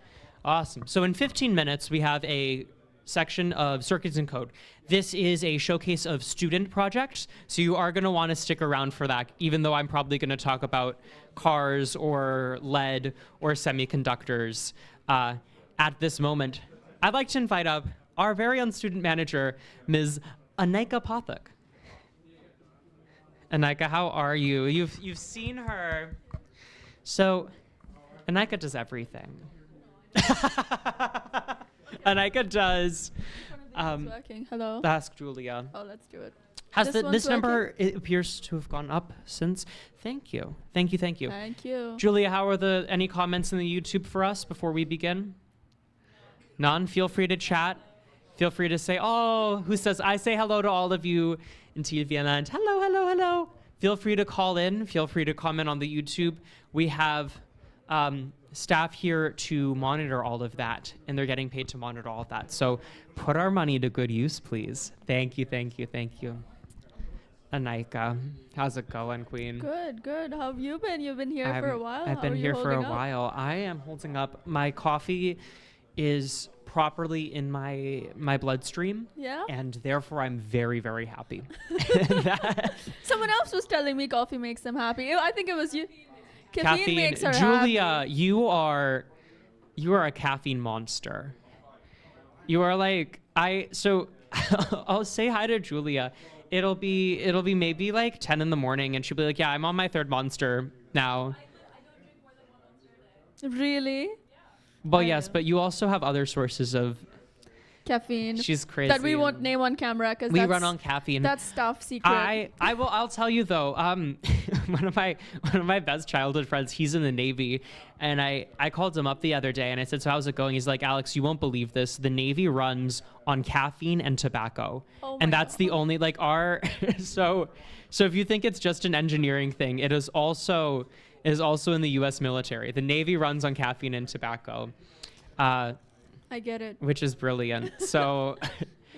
Awesome. So in 15 minutes, we have a section of Circuits and Code. This is a showcase of student projects, so you are going to want to stick around for that, even though I'm probably going to talk about cars or lead or semiconductors at this moment. I'd like to invite up our very own student manager, Ms. Anika Pathak. Anika, how are you? You've seen her. So, Anika does everything. Anika does. Working. Hello. Ask Julia. Oh, let's do it. Has This this one's number, it appears to have gone up since. Thank you. Thank you. Thank you. Julia, how are any comments in the YouTube for us before we begin? None? Feel free to chat. Feel free to say, who says, I say hello to all of you in Tilvialand. Hello. Feel free to call in. Feel free to comment on the YouTube. We have staff here to monitor all of that, and they're getting paid to monitor all of that. So put our money to good use, please. Thank you. Anika, how's it going, Queen? Good. How have you been? You've been here for a while. I've How been are you here for a holding up? while. I am holding up. My coffee is properly in my bloodstream. Yeah? And therefore I'm very, very happy. Someone else was telling me coffee makes them happy. I think it was you. Caffeine makes her Julia, happy. you are a caffeine monster. You are like I'll say hi to Julia. It'll be maybe like 10 in the morning, and she'll be like, yeah, I'm on my third Monster now. Really? Well, yes, but you also have other sources of Caffeine. She's crazy. That we won't name on camera because we run on caffeine. That's stuff secret. I'll tell you though. One of my best childhood friends, he's in the Navy, and I called him up the other day and I said, so how's it going? He's like, Alex, you won't believe this. The Navy runs on caffeine and tobacco, and that's the only so if you think it's just an engineering thing, it is also in the U.S. military. The Navy runs on caffeine and tobacco. I get it. Which is brilliant. So I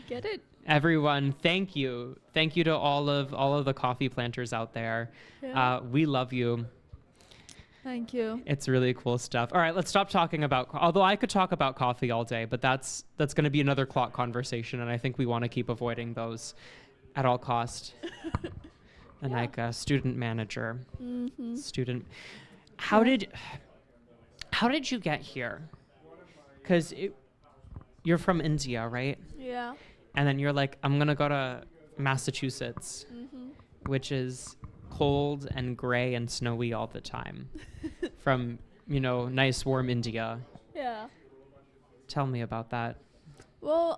get it. Everyone, thank you. Thank you to all of the coffee planters out there. Yeah. We love you. Thank you. It's really cool stuff. All right, let's stop talking about although I could talk about coffee all day, but that's going to be another clock conversation, and I think we want to keep avoiding those at all cost. And like a student manager. Mm-hmm. How did you get here? Because you're from India, right? Yeah. And then you're like, I'm going to go to Massachusetts, which is cold and gray and snowy all the time from, nice warm India. Yeah. Tell me about that. Well,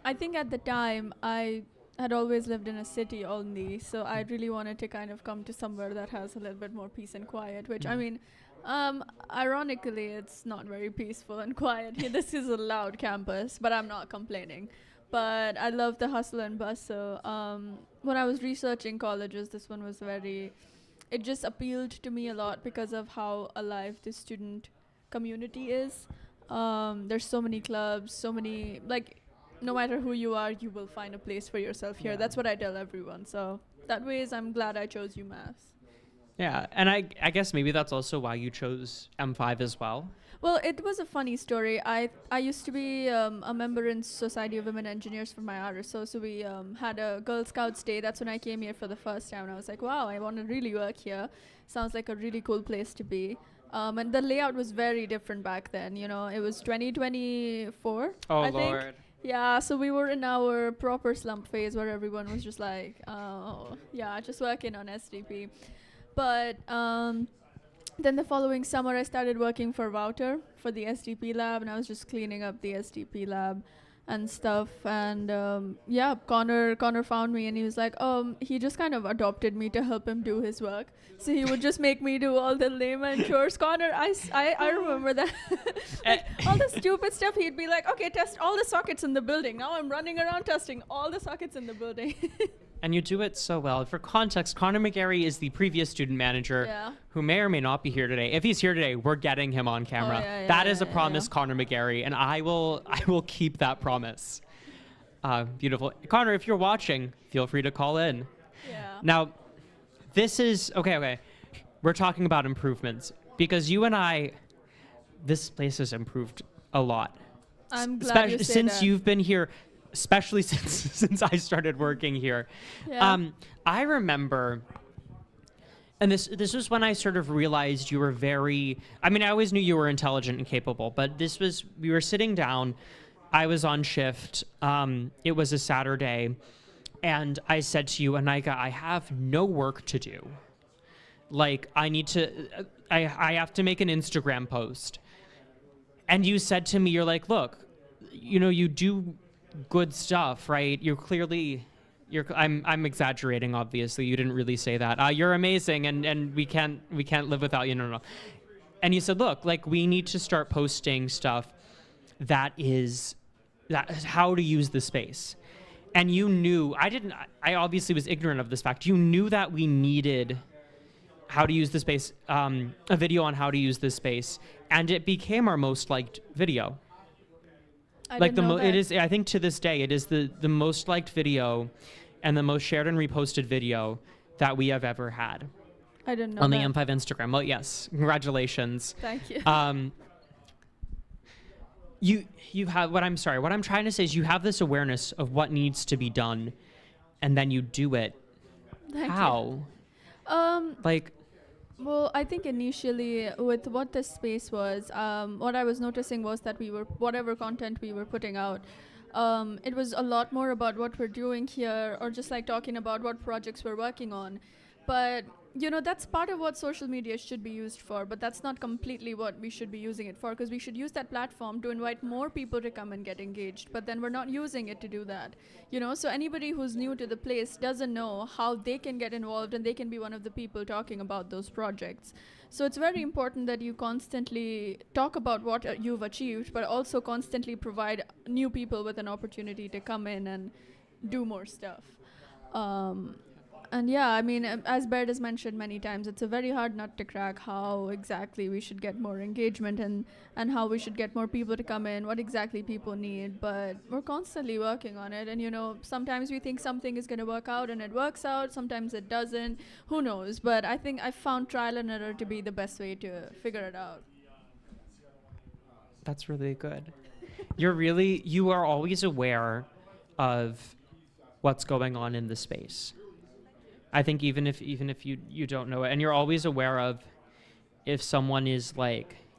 I think at the time I had always lived in a city only, so I really wanted to kind of come to somewhere that has a little bit more peace and quiet, which I mean, ironically, it's not very peaceful and quiet. This is a loud campus, but I'm not complaining. But I love the hustle and bustle. When I was researching colleges, this one was it just appealed to me a lot because of how alive the student community is. There's so many clubs, so many, like, no matter who you are, you will find a place for yourself here. That's what I tell everyone. So that way is I'm glad I chose UMass. Yeah, and I guess maybe that's also why you chose M5 as well. Well, it was a funny story. I used to be a member in Society of Women Engineers for my RSO, so we had a Girl Scouts Day. That's when I came here for the first time, and I was like, wow, I want to really work here. Sounds like a really cool place to be. And the layout was very different back then. You know, it was 2024, I think. Lord. Yeah, so we were in our proper slump phase where everyone was just like, oh, yeah, just working on SDP. But then the following summer, I started working for Wouter for the SDP lab, and I was just cleaning up the SDP lab and stuff. And yeah, Connor found me, and he was like, he just kind of adopted me to help him do his work. So he would just make me do all the layman chores. Connor, I remember that. Like, all the stupid stuff, he'd be like, okay, test all the sockets in the building. Now I'm running around testing all the sockets in the building. And you do it so well. For context, Connor McGarry is the previous student manager who may or may not be here today. If he's here today, we're getting him on camera. That is a promise, Connor McGarry, and I will keep that promise. Beautiful. Connor, if you're watching, feel free to call in. Yeah. Now, this is, okay. We're talking about improvements because you and I, this place has improved a lot. I'm glad you say since that. you've been here, especially since I started working here. Yeah. I remember, and this was when I sort of realized you were very, I mean, I always knew you were intelligent and capable, but we were sitting down, I was on shift, it was a Saturday, and I said to you, Anika, I have no work to do. Like, I have to make an Instagram post. And you said to me, you're like, look, you know, you do good stuff, right? I'm exaggerating, obviously. You didn't really say that. You're amazing, and we can't live without you. No. And you said, look, like, we need to start posting stuff that is how to use the space. And you knew, I obviously was ignorant of this fact. You knew that we needed how to use the space, a video on how to use this space, and it became our most liked video. It is. I think to this day, it is the most liked video, and the most shared and reposted video that we have ever had. I didn't know on that. the M5 Instagram. Well, yes, congratulations. Thank you. You have what I'm trying to say is you have this awareness of what needs to be done, and then you do it. Thank How? You. Well, I think initially with what this space was, what I was noticing was that whatever content we were putting out, it was a lot more about what we're doing here, or just like talking about what projects we're working on. But, you know, that's part of what social media should be used for, but that's not completely what we should be using it for, because we should use that platform to invite more people to come and get engaged, but then we're not using it to do that. You know, so anybody who's new to the place doesn't know how they can get involved, and they can be one of the people talking about those projects. So it's very important that you constantly talk about what you've achieved, but also constantly provide new people with an opportunity to come in and do more stuff. And yeah, I mean, as Baird has mentioned many times, it's a very hard nut to crack how exactly we should get more engagement and how we should get more people to come in, what exactly people need. But we're constantly working on it. And, you know, sometimes we think something is going to work out and it works out. Sometimes it doesn't. Who knows? But I think I found trial and error to be the best way to figure it out. That's really good. You are always aware of what's going on in the space. I think even if you don't know it, and you're always aware of if someone is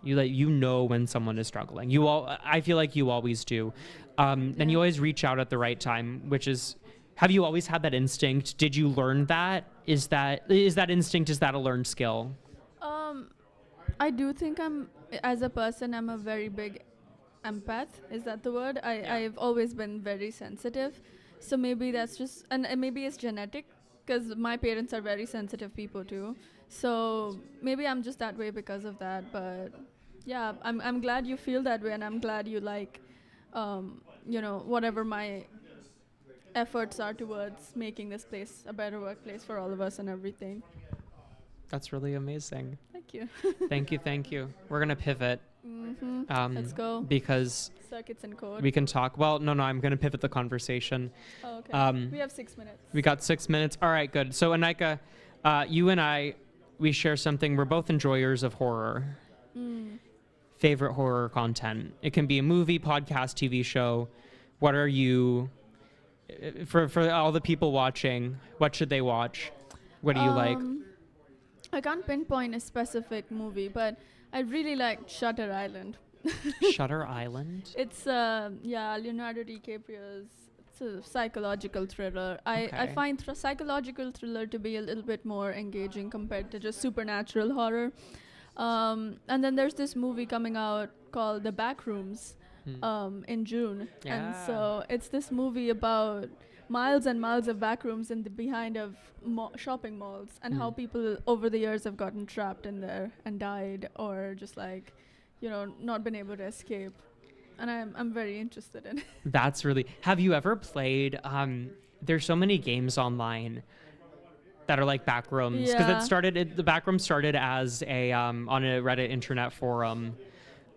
you know when someone is struggling. I feel like you always do, and you always reach out at the right time. Have you always had that instinct? Did you learn that? Is that instinct? Is that a learned skill? I do think as a person, I'm a very big empath. Is that the word? I've always been very sensitive, so maybe that's just, and maybe it's genetic. Because my parents are very sensitive people too, so maybe I'm just that way because of that. But yeah, I'm glad you feel that way, and I'm glad you like, you know, whatever my efforts are towards making this place a better workplace for all of us and everything. That's really amazing. Thank you. Thank you. We're gonna pivot. Let's go. Because Circuits and code. we can talk. Well, no, I'm going to pivot the conversation. Oh, okay. We have 6 minutes. We got 6 minutes. All right, good. So, Anika, you and I, we share something. We're both enjoyers of horror. Favorite horror content. It can be a movie, podcast, TV show. What are you, for all the people watching, what should they watch? What do you like? I can't pinpoint a specific movie, but I really like Shutter Island. Shutter Island? It's Leonardo DiCaprio's. It's a psychological thriller. I find psychological thriller to be a little bit more engaging compared to just supernatural horror. And then there's this movie coming out called The Backrooms in June. Yeah. And so it's this movie about miles and miles of backrooms in the behind of shopping malls and how people over the years have gotten trapped in there and died or just like, not been able to escape. And I'm very interested in it. That's really... Have you ever played... there's so many games online that are like backrooms. Because the backroom started as a on a Reddit internet forum.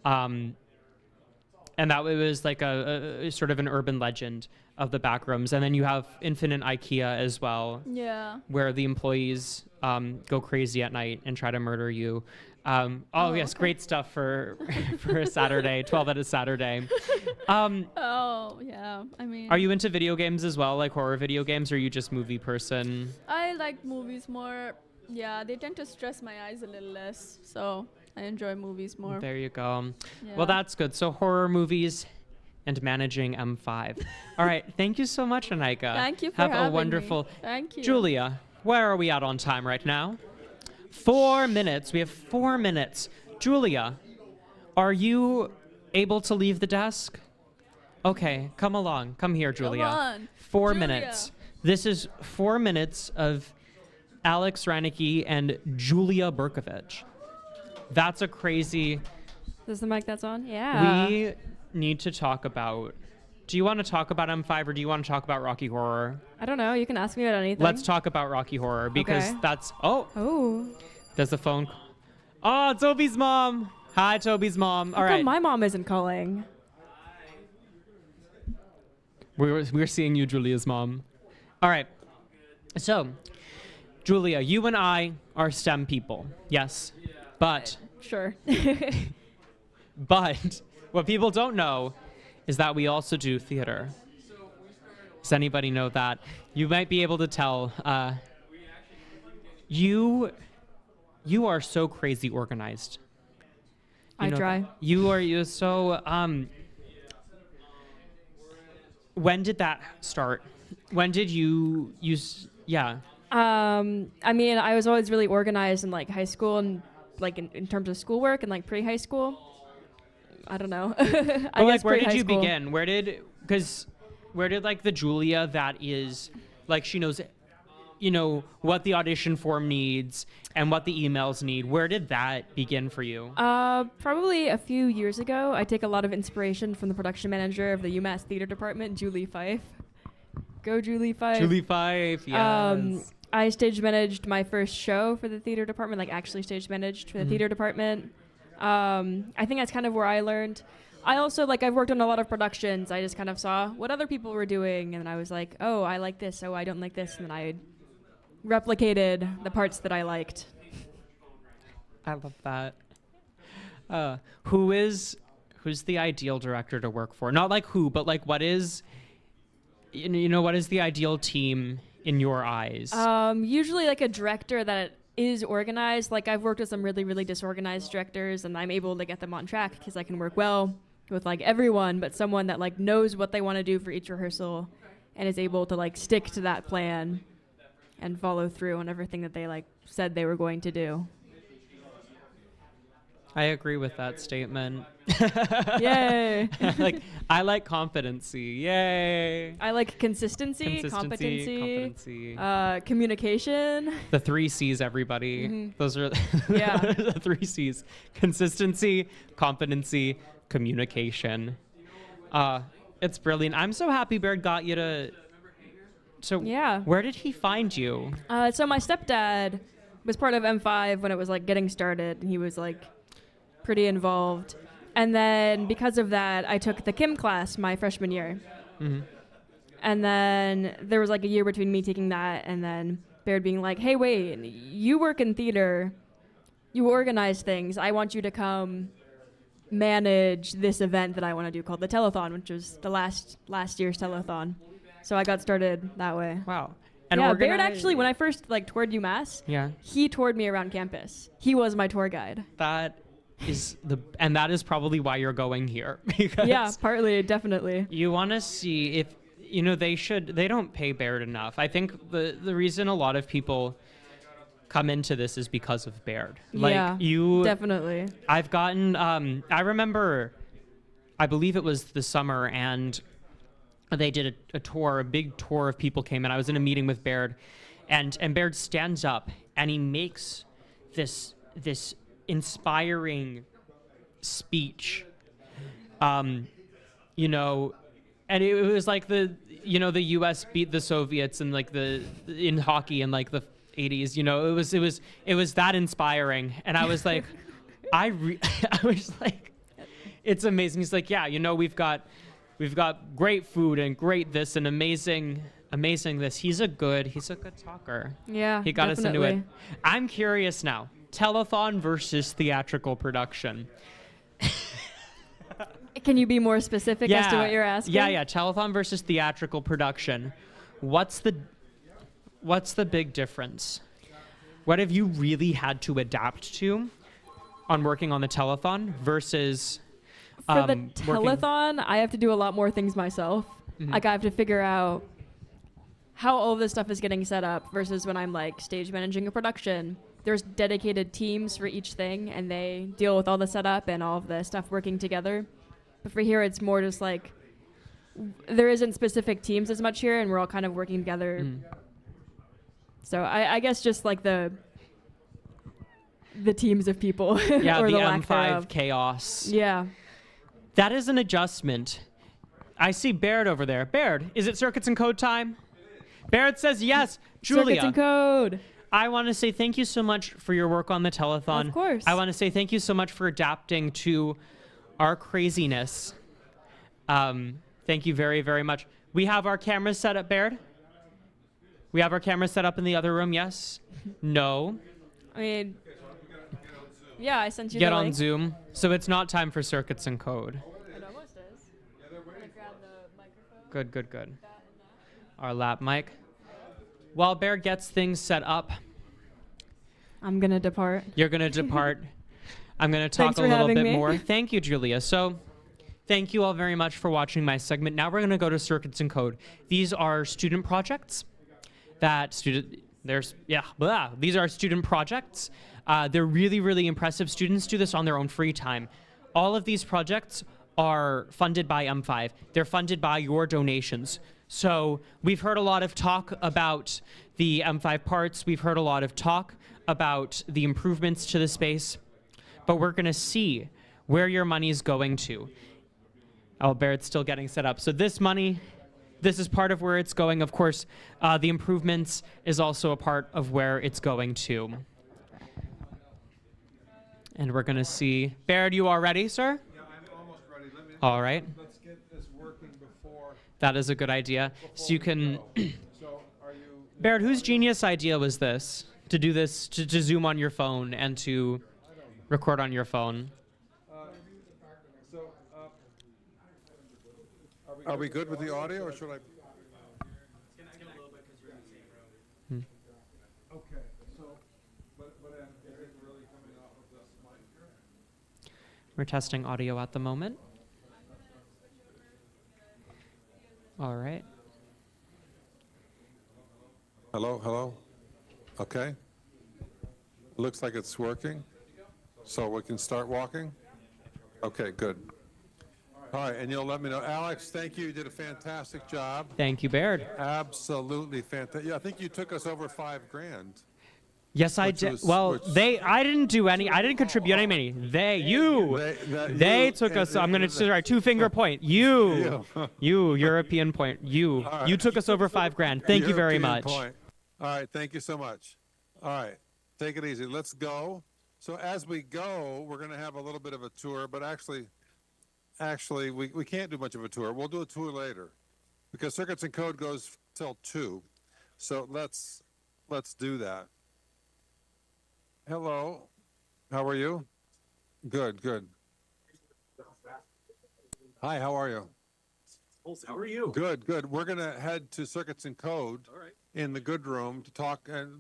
And that it was like a sort of an urban legend of the backrooms. And then you have Infinite IKEA as well. Yeah. Where the employees go crazy at night and try to murder you. Yes, great stuff for a Saturday, 12 at a Saturday. Yeah. I mean... Are you into video games as well, like horror video games, or are you just movie person? I like movies more. Yeah, they tend to stress my eyes a little less. So I enjoy movies more. There you go. Yeah. Well, that's good. So horror movies and managing M5. All right. Thank you so much, Anika. Thank you for having me. Have a wonderful... Thank you. Julia, where are we at on time right now? 4 minutes. We have 4 minutes. Julia, are you able to leave the desk? Okay, come along. Come here, Julia. Come on. 4 Julia. minutes. This is 4 minutes of Alex Reinecke and Julia Berkovich. That's a crazy... Is the mic that's on? Yeah. We need to talk about... Do you want to talk about M5 or do you want to talk about Rocky Horror? I don't know. You can ask me about anything. Let's talk about Rocky Horror because that's... Oh. There's the phone. Oh, Toby's mom. Hi, Toby's mom. All How right. come my mom isn't calling? We're seeing you, Julia's mom. All right. So, Julia, you and I are STEM people. Yes. But... Sure. But what people don't know is that we also do theater. Does anybody know that? You might be able to tell. You are so crazy organized. I try. You're so. When did that start? When did you use? Yeah. I mean, I was always really organized in like high school and like in terms of schoolwork and like pre-high school. I don't know. I guess where did you pre-high school. begin? Where did like the Julia that is like she knows, what the audition form needs and what the emails need. Where did that begin for you? Probably a few years ago. I take a lot of inspiration from the production manager of the UMass Theater Department, Julie Fife. Go Julie Fife. Julie Fife, yes. I stage managed my first show for the theater department, like actually stage managed for the theater department. I think that's kind of where I learned. I also, I've worked on a lot of productions. I just kind of saw what other people were doing, and I was like, oh, I like this, oh, I don't like this, and then I replicated the parts that I liked. I love that. Who's the ideal director to work for? Not like who, but like what is, what is the ideal team in your eyes? Usually like a director that is organized. Like I've worked with some really, really disorganized directors, and I'm able to get them on track because I can work well with like everyone, but someone that like knows what they want to do for each rehearsal and is able to like stick to that plan and follow through on everything that they like said they were going to do. I agree with that statement. Yay. I like competency. Yay. I like consistency, competency, communication. The 3 C's, everybody. Mm-hmm. Those are the 3 C's. Consistency, competency, communication. It's brilliant. I'm so happy Baird got you to... So yeah. Where did he find you? So my stepdad was part of M5 when it was like getting started, and he was like pretty involved. And then because of that, I took the Kim class my freshman year. Mhm. And then there was like a year between me taking that and then Baird being like, hey, wait, you work in theater. You organize things. I want you to come manage this event that I want to do called the Telethon, which was the last year's Telethon. So I got started that way. Wow. And yeah, Baird actually, when I first toured UMass, he toured me around campus. He was my tour guide. That is probably why you're going here. Because yeah, partly, definitely. You want to see if, they don't pay Baird enough. I think the reason a lot of people come into this is because of Baird. Definitely. I've gotten, I remember, I believe it was the summer, and they did a big tour of people came in. I was in a meeting with Baird, and Baird stands up and he makes this inspiring speech, and it was like the U.S. beat the Soviets and in hockey in the 80s. It was that inspiring, and I was like, I was like, it's amazing. He's like, yeah, we've got great food and great this and amazing this. He's a good talker. Yeah, he got definitely. us into it. I'm curious now. Telethon versus theatrical production. Can you be more specific as to what you're asking? Yeah. Telethon versus theatrical production. What's the big difference? What have you really had to adapt to on working on the telethon versus for the telethon? I have to do a lot more things myself. Mm-hmm. I have to figure out how all of this stuff is getting set up versus when I'm stage managing a production. There's dedicated teams for each thing, and they deal with all the setup and all of the stuff working together. But for here, it's more just there isn't specific teams as much here, and we're all kind of working together. So I guess just the teams of people. Yeah, or the lack M5 thereof. chaos. Yeah. That is an adjustment. I see Baird over there. Baird, is it Circuits and Code time? Baird says yes. Julia. Circuits and Code. I want to say thank you so much for your work on the telethon. Of course. I want to say thank you so much for adapting to our craziness. Thank you very, very much. We have our cameras set up, Baird? We have our cameras set up in the other room, yes? No? I mean, yeah, I sent you Get the on link. Zoom. So it's not time for Circuits and Code. It almost is. Grab the microphone. Good. Our lap mic. While Baird gets things set up, I'm going to depart. you're going to depart. I'm going to talk Thanks a for little having bit me. more. Thank you, Julia. So thank you all very much for watching my segment. Now we're going to go to Circuits and Code. These are student projects these are student projects. They're really, really impressive. Students do this on their own free time. All of these projects are funded by M5. They're funded by your donations. So we've heard a lot of talk about the M5 parts. We've heard a lot of talk about the improvements to the space. But we're going to see where your money is going to. Oh, Baird's still getting set up. So this is part of where it's going. Of course, the improvements is also a part of where it's going to. And we're going to see. Baird, you are ready, sir? Yeah, I'm almost ready. All right. Let's get this working before. That is a good idea. So you can. So are you? Baird, whose genius idea was this? To do this, to zoom on your phone and to record on your phone? Are we good with the audio, or should I? Okay, so, but is it really coming off of this mic? We're testing audio at the moment. All right. Hello? Okay. Looks like it's working. So we can start walking? Okay, good. All right, and you'll let me know. Alex, thank you. You did a fantastic job. Thank you, Baird. Absolutely fantastic. Yeah, I think you took us over $5,000. Yes, I did. Well, I didn't do any. I didn't contribute any money. They took us. I'm going to start 2-finger point. You, European point. You took us over $5,000. Thank you very much. Point. All right, thank you so much. All right, take it easy. Let's go. So as we go, we're going to have a little bit of a tour, but actually, actually, we can't do much of a tour. We'll do a tour later because Circuits and Code goes till 2. So let's do that. Hello. How are you? Good, good. Hi, how are you? How are you? Good, good. We're going to head to Circuits and Code All right. in the good room to talk to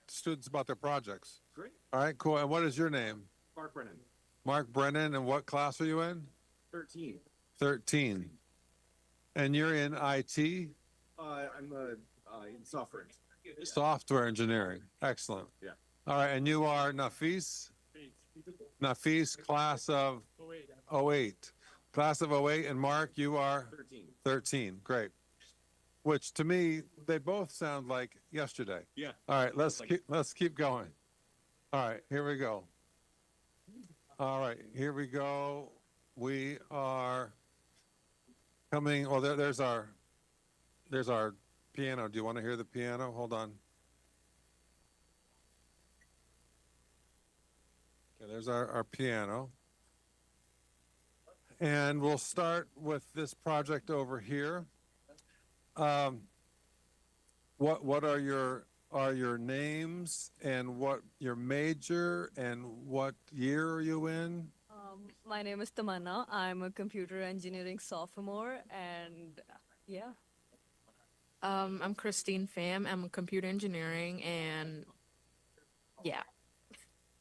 students about their projects. Great. All right, cool. And what is your name? Mark Brennan, Mark Brennan. And what class are you in? 13. 13. And you're in IT? I'm in software. Software engineering. Excellent. Yeah. All right. And you are Nafis? Nafis, class of 08. Class of 08. And Mark, you are? 13. 13. Great. Which to me, they both sound like yesterday. Yeah. All right. Let's keep going. All right. Here we go. All right. Here we go. We are coming. Oh, there's our piano. Do you want to hear the piano? Hold on. Okay, there's our piano. And we'll start with this project over here. What are your names and what your major and what year are you in? My name is Tamanna. I'm a computer engineering sophomore, and yeah. I'm Christine Pham. I'm a computer engineering, and yeah.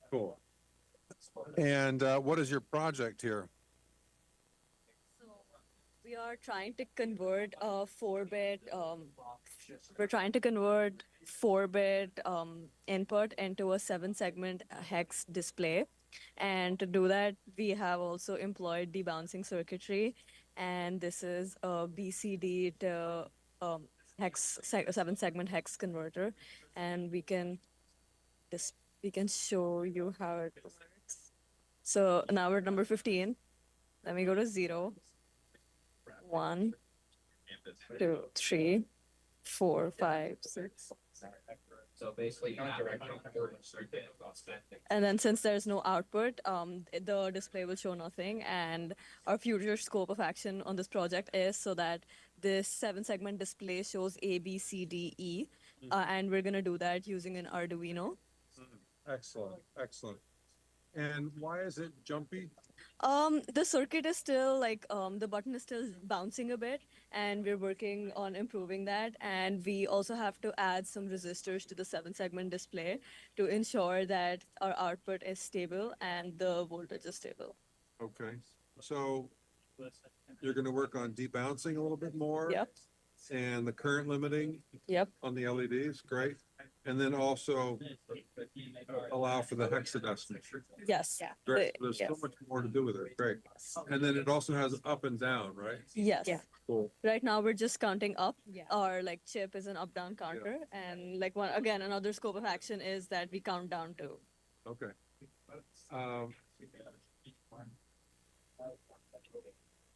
Cool. And what is your project here? We are trying to convert a 4-bit. We're trying to convert 4-bit input into a 7-segment hex display, and to do that, we have also employed debouncing circuitry, and this is a BCD to 7-segment hex converter, and we can show you how it works. So now we're at number 15. Let me go to 0. 1, 2, 3, 4, 5, 6. So basically, And then since there's no output, the display will show nothing. And our future scope of action on this project is so that this 7-segment display shows A, B, C, D, E. And we're going to do that using an Arduino. Excellent, excellent. And why is it jumpy? The circuit is still the button is still bouncing a bit, and we're working on improving that. And we also have to add some resistors to the 7-segment display to ensure that our output is stable and the voltage is stable. Okay. So you're going to work on debouncing a little bit more? Yep. And the current limiting? Yep. On the LEDs? Great. And then also allow for the hexadecimal. Yes. Yeah. Great. There's so much more to do with it. Great. And then it also has up and down, right? Yes. Yeah. Cool. Right now we're just counting up. Our chip is an up-down counter, and another scope of action is that we count down too. Okay.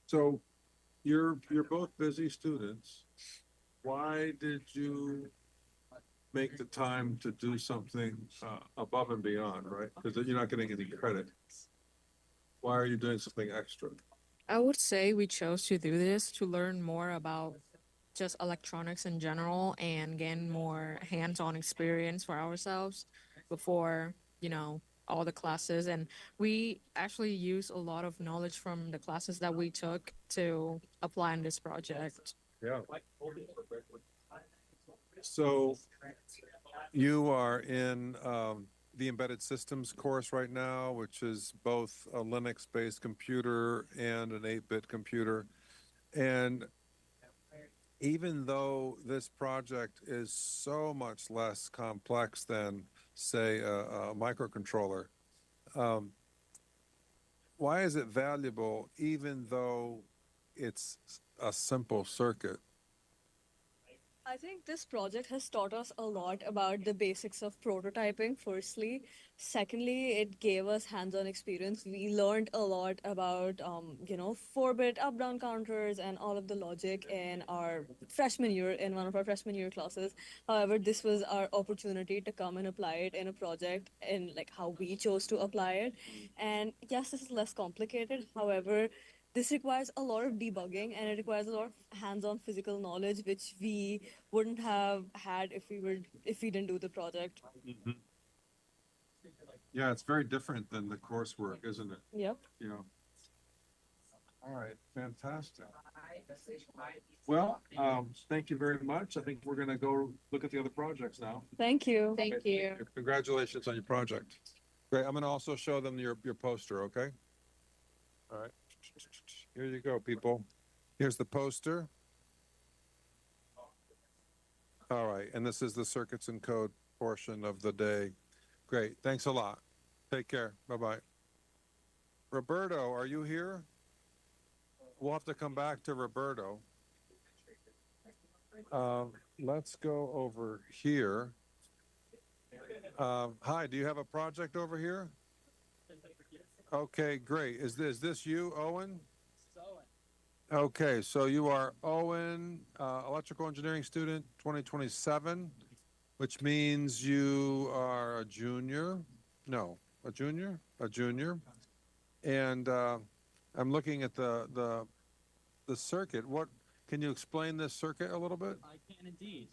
So you're both busy students. Why did you make the time to do something above and beyond, right? Because you're not getting any credit. Why are you doing something extra? I would say we chose to do this to learn more about just electronics in general and gain more hands-on experience for ourselves before, all the classes. And we actually use a lot of knowledge from the classes that we took to apply in this project. Yeah. So you are in the embedded systems course right now, which is both a Linux-based computer and an 8-bit computer. And even though this project is so much less complex than, say, a microcontroller, why is it valuable even though it's a simple circuit? I think this project has taught us a lot about the basics of prototyping, firstly. Secondly, it gave us hands-on experience. We learned a lot about, 4-bit up-down counters and all of the logic in our freshman year, in one of our freshman year classes. However, this was our opportunity to come and apply it in a project in how we chose to apply it. And yes, this is less complicated. However, this requires a lot of debugging and it requires a lot of hands-on physical knowledge, which we wouldn't have had if we didn't do the project. Mhm. Yeah, it's very different than the coursework, isn't it? Yep. You know. All right, fantastic. Well, thank you very much. I think we're gonna go look at the other projects now. Thank you. Thank you. Congratulations on your project. Great, I'm gonna also show them your poster, okay? All right, here you go, people. Here's the poster. All right, and this is the circuits and code portion of the day. Great, thanks a lot. Take care, bye-bye. Roberto, are you here? We'll have to come back to Roberto. Let's go over here. Hi, do you have a project over here? Okay, great. Is this you, Owen? Okay, so you are Owen, electrical engineering student, 2027, which means you are a junior. No, a junior? A junior. And I'm looking at the circuit. What can you explain this circuit a little bit? I can indeed.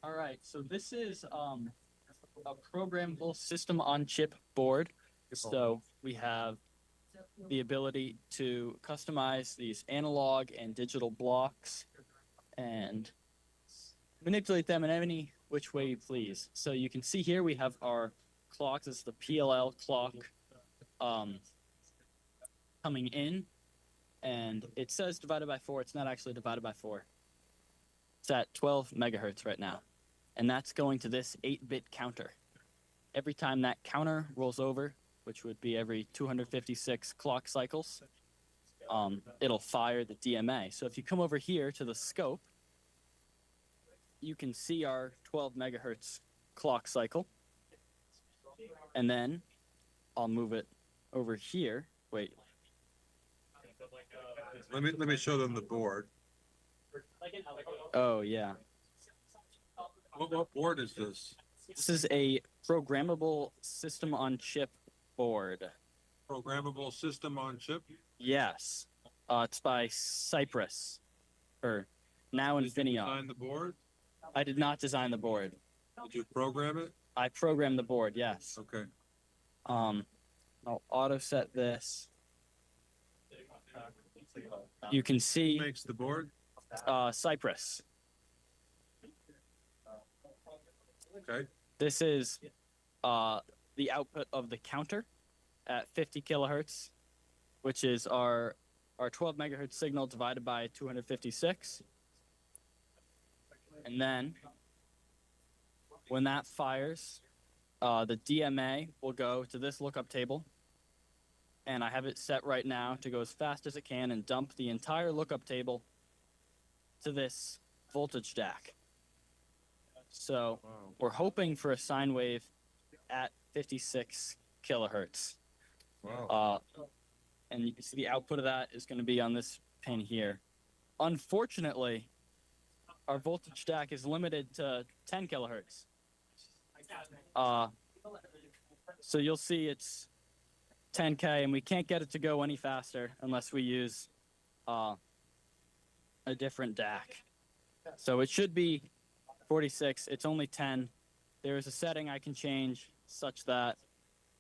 All right, so this is a programmable system on chip board. So we have the ability to customize these analog and digital blocks and manipulate them in any which way you please. So you can see here we have our clocks. This is the PLL clock coming in, and it says divided by 4. It's not actually divided by 4. It's at 12 megahertz right now, and that's going to this 8-bit counter. Every time that counter rolls over, which would be every 256 clock cycles, it'll fire the DMA. So if you come over here to the scope, you can see our 12 megahertz clock cycle. And then I'll move it over here. Wait. Let me show them the board. Oh, yeah. What board is this? This is a programmable system on chip board. Programmable system on chip? Yes. It's by Cypress, or now Did you Infineon. design the board? I did not design the board. Did you program it? I programmed the board, yes. Okay. I'll auto set this. You can see Who makes the board? Cypress. Okay. This is the output of the counter at 50 kilohertz, which is our 12 megahertz signal divided by 256. And then when that fires, the DMA will go to this lookup table. And I have it set right now to go as fast as it can and dump the entire lookup table to this voltage DAC. So we're hoping for a sine wave at 56 kilohertz. Wow. And you can see the output of that is going to be on this pin here. Unfortunately, our voltage DAC is limited to 10 kilohertz. So you'll see it's 10K, and we can't get it to go any faster unless we use a different DAC. So it should be 46. It's only 10. There is a setting I can change such that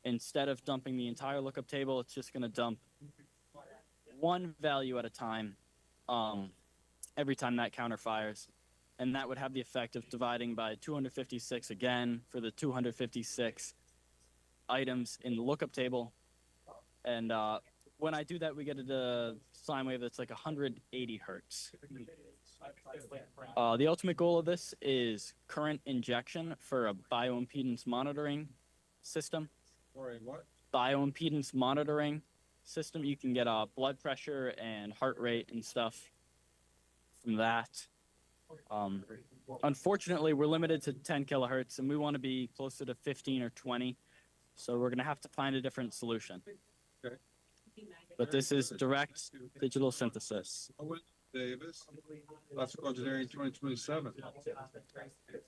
instead of dumping the entire lookup table, it's just going to dump one value at a time every time that counter fires. And that would have the effect of dividing by 256 again for the 256 items in the lookup table. And when I do that, we get a sine wave that's like 180 hertz. The ultimate goal of this is current injection for a bioimpedance monitoring system. For a what? Bioimpedance monitoring system. You can get blood pressure and heart rate and stuff from that. Unfortunately, we're limited to 10 kilohertz, and we want to be closer to 15 or 20. So we're going to have to find a different solution. Okay. But this is direct digital synthesis. Davis, Electrical Engineering 2027.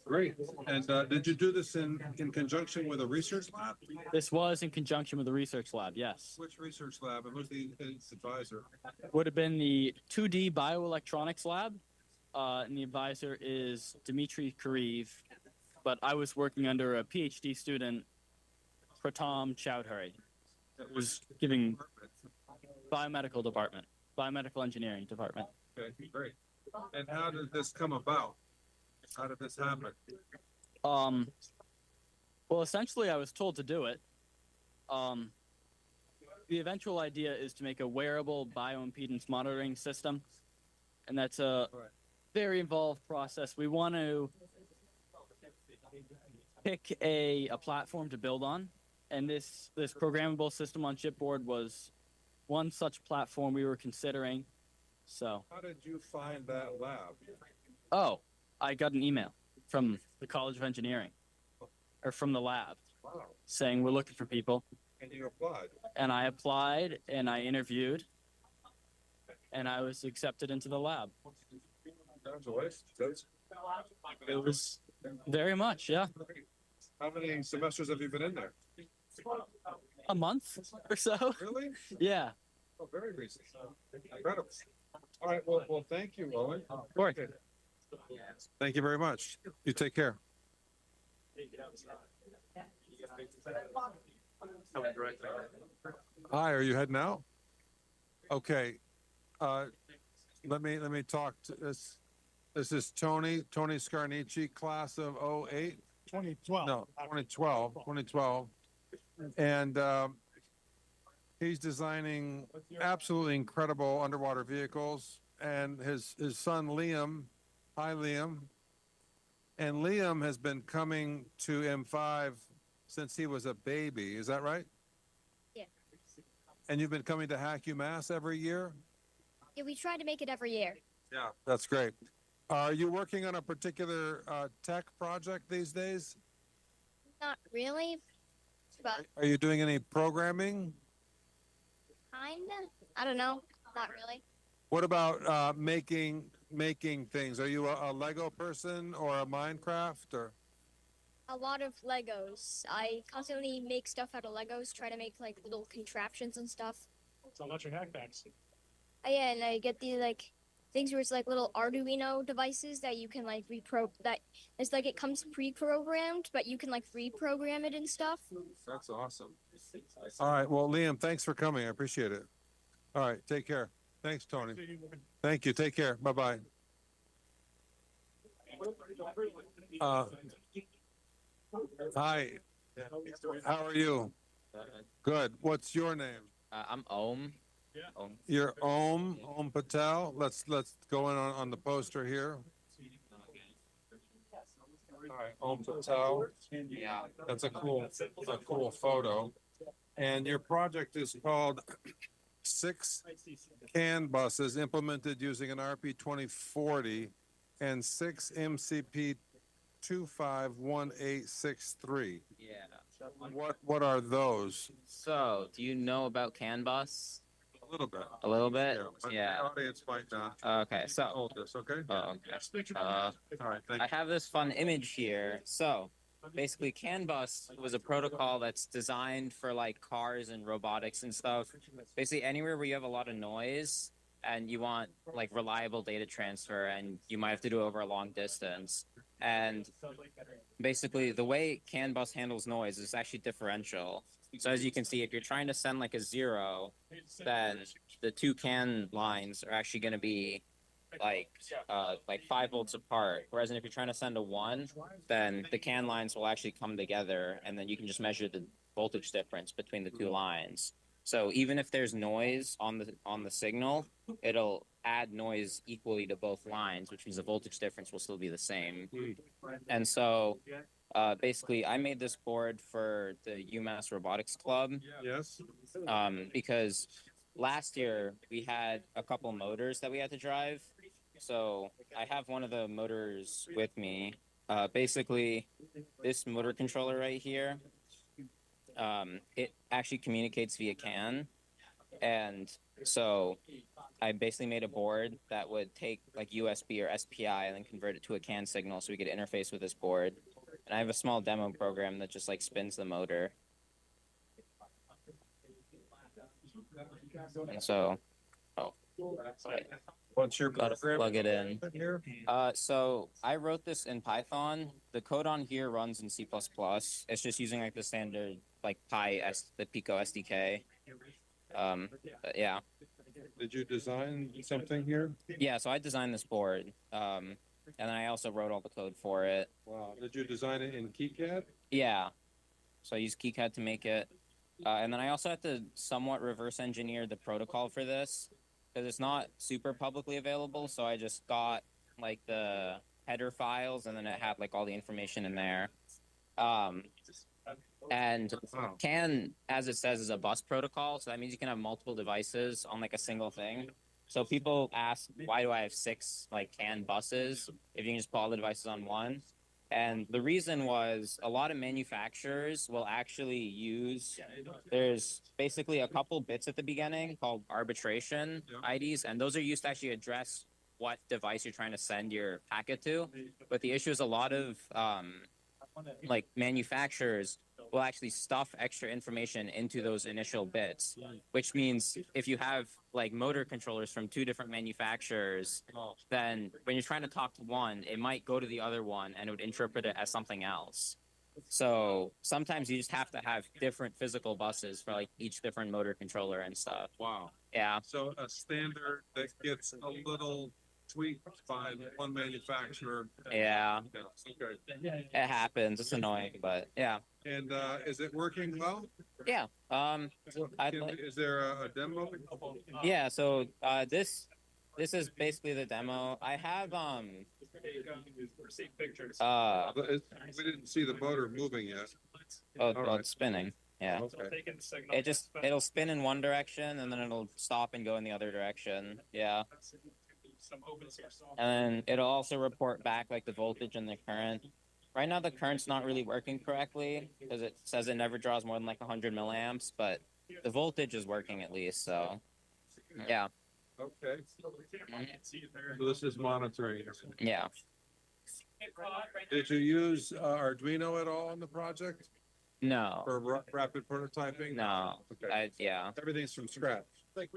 Great. And did you do this in conjunction with a research lab? This was in conjunction with the research lab, yes. Which research lab and who's the advisor? Would have been the 2D bioelectronics lab, and the advisor is Dmitry Kareev, but I was working under a PhD student, Pratam Chowdhury, that was giving biomedical department, biomedical engineering department. Okay, great. And how did this come about? How did this happen? Well, essentially, I was told to do it. The eventual idea is to make a wearable bioimpedance monitoring system, and that's a very involved process. We want to pick a platform to build on, and this programmable system on chipboard was one such platform we were considering. So. How did you find that lab? Oh, I got an email from the College of Engineering, or from the lab, saying we're looking for people. And you applied? And I applied, and I interviewed, and I was accepted into the lab. Congratulations. It was very much, yeah. How many semesters have you been in there? A month or so. Really? Yeah. Oh, very recent. Incredible. All right. Well, thank you, Owen. Of course. Thank you very much. You take care. Hi, are you heading out? Okay. Let me talk to this. This is Tony Scarnici, class of 08. 2012. No, 2012. And he's designing absolutely incredible underwater vehicles. And his son Liam, hi Liam. And Liam has been coming to M5 since he was a baby. Is that right? Yeah. And you've been coming to Hack UMass every year? Yeah, we try to make it every year. Yeah, that's great. Are you working on a particular tech project these days? Not really, but Are you doing any programming? kinda. I don't know. Not really. What about making things? Are you a Lego person or a Minecraft or? A lot of Legos. I constantly make stuff out of Legos, try to make like little contraptions and stuff. It's electric backpacks. Oh, yeah, and I get the like things where it's like little Arduino devices that you can like that it's like it comes pre-programmed, but you can like reprogram it and stuff. That's awesome. All right. Well, Liam, thanks for coming. I appreciate it. All right. Take care. Thanks, Tony. Thank you. Take care. Bye-bye. Hi. How are you? Good. What's your name? I'm Om. You're Om Patel. Let's go in on the poster here. All right, Om Patel. Yeah. That's a cool photo. And your project is called 6 CAN buses implemented using an RP 2040 and 6 MCP 251863. Yeah. What are those? So, do you know about CAN bus? A little bit. A little bit? Yeah. The audience might not. Okay, so. Hold this, okay? Oh, okay. All right, thank you. I have this fun image here. So, basically, CAN bus was a protocol that's designed for like cars and robotics and stuff. Basically, anywhere where you have a lot of noise and you want like reliable data transfer, and you might have to do it over a long distance. And basically, the way CAN bus handles noise is actually differential. So as you can see, if you're trying to send like a 0, then the 2 CAN lines are actually going to be like 5 volts apart. Whereas if you're trying to send a 1, then the CAN lines will actually come together, and then you can just measure the voltage difference between the 2 lines. So even if there's noise on the signal, it'll add noise equally to both lines, which means the voltage difference will still be the same. And so basically, I made this board for the UMass Robotics Club. Yes. Because last year we had a couple motors that we had to drive. So I have one of the motors with me. Basically, this motor controller right here, it actually communicates via CAN. And so I basically made a board that would take like USB or SPI and then convert it to a CAN signal so we could interface with this board. And I have a small demo program that just like spins the motor. And so, sorry. What's your Gotta program? plug it in. Here? So I wrote this in Python. The code on here runs in C++. It's just using like the standard like the Pico SDK. But yeah. Did you design something here? Yeah, so I designed this board. And then I also wrote all the code for it. Wow. Did you design it in KiCad? Yeah. So I used KiCad to make it. And then I also had to somewhat reverse engineer the protocol for this because it's not super publicly available. So I just got like the header files and then it had like all the information in there. And CAN, as it says, is a bus protocol. So that means you can have multiple devices on like a single thing. So people ask, why do I have 6 like CAN buses if you can just put all the devices on one? And the reason was a lot of manufacturers will actually use, there's basically a couple bits at the beginning called arbitration IDs, and those are used to actually address what device you're trying to send your packet to. But the issue is a lot of like manufacturers will actually stuff extra information into those initial bits, which means if you have like motor controllers from 2 different manufacturers, then when you're trying to talk to one, it might go to the other one and it would interpret it as something else. So sometimes you just have to have different physical buses for like each different motor controller and stuff. Wow. Yeah. So a standard that gets a little tweaked by one manufacturer. Yeah. Okay. It happens. It's annoying, but yeah. And is it working well? Yeah. Is there a demo? Yeah. So this is basically the demo. I have We didn't see the motor moving yet. Oh, well, it's spinning. Yeah. Okay. It'll spin in one direction and then it'll stop and go in the other direction. Yeah. And then it'll also report back like the voltage and the current. Right now the current's not really working correctly because it says it never draws more than like 100 milliamps, but the voltage is working at least. So yeah. Okay. So this is monitoring. Yeah. Did you use Arduino at all in the project? No. For rapid prototyping? No. Okay. Yeah. Everything's from scratch.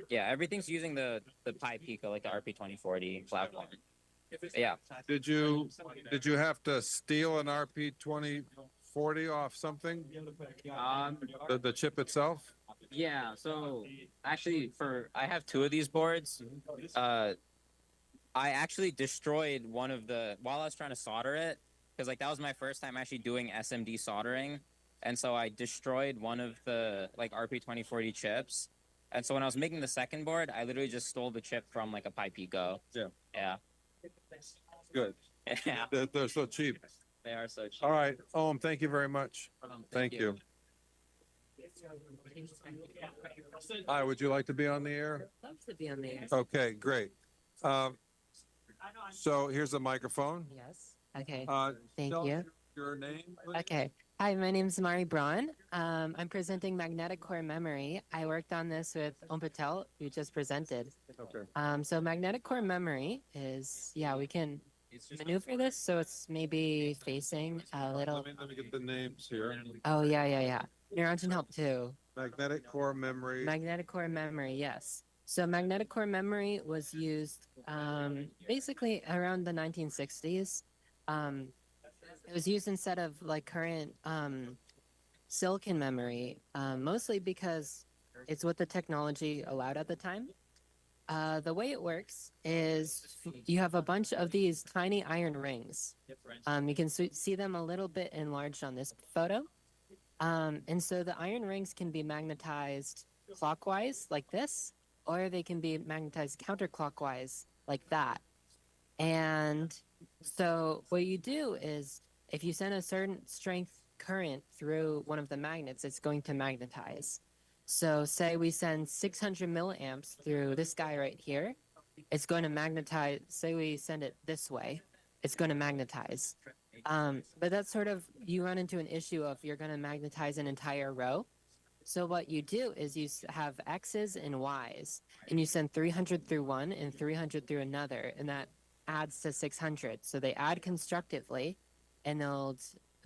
Yeah, everything's using the Pi Pico, like the RP2040 platform. Yeah. Did you have to steal an RP2040 off something? The chip itself? Yeah. So actually, I have 2 of these boards. I actually destroyed one of while I was trying to solder it, because like that was my first time actually doing SMD soldering, and so I destroyed one of the like RP2040 chips. And so when I was making the second board, I literally just stole the chip from like a Pi Pico. Yeah. Yeah. Good. Yeah. They're so cheap. They are so cheap. All right. Thank you very much. Thank you. Hi, would you like to be on the air? Love to be on the air. Okay, great. So here's a microphone. Yes. Okay. Thank you. Your name, please? Okay. Hi, my name is Mari Braun. I'm presenting magnetic core memory. I worked on this with Om Patel, who just presented. Okay. So magnetic core memory is, we can maneuver this so it's maybe facing a little. Let me get the names here. Oh, yeah. Neurons can help too. Magnetic core memory. Magnetic core memory, yes. So magnetic core memory was used basically around the 1960s. It was used instead of like current silicon memory, mostly because it's what the technology allowed at the time. The way it works is you have a bunch of these tiny iron rings. You can see them a little bit enlarged on this photo. And so the iron rings can be magnetized clockwise like this, or they can be magnetized counterclockwise like that. And so what you do is if you send a certain strength current through one of the magnets, it's going to magnetize. So say we send 600 milliamps through this guy right here, it's going to magnetize. Say we send it this way, it's going to magnetize. But that's sort of, you run into an issue of you're going to magnetize an entire row. So what you do is you have X's and Y's, and you send 300 through one and 300 through another, and that adds to 600. So they add constructively, and they'll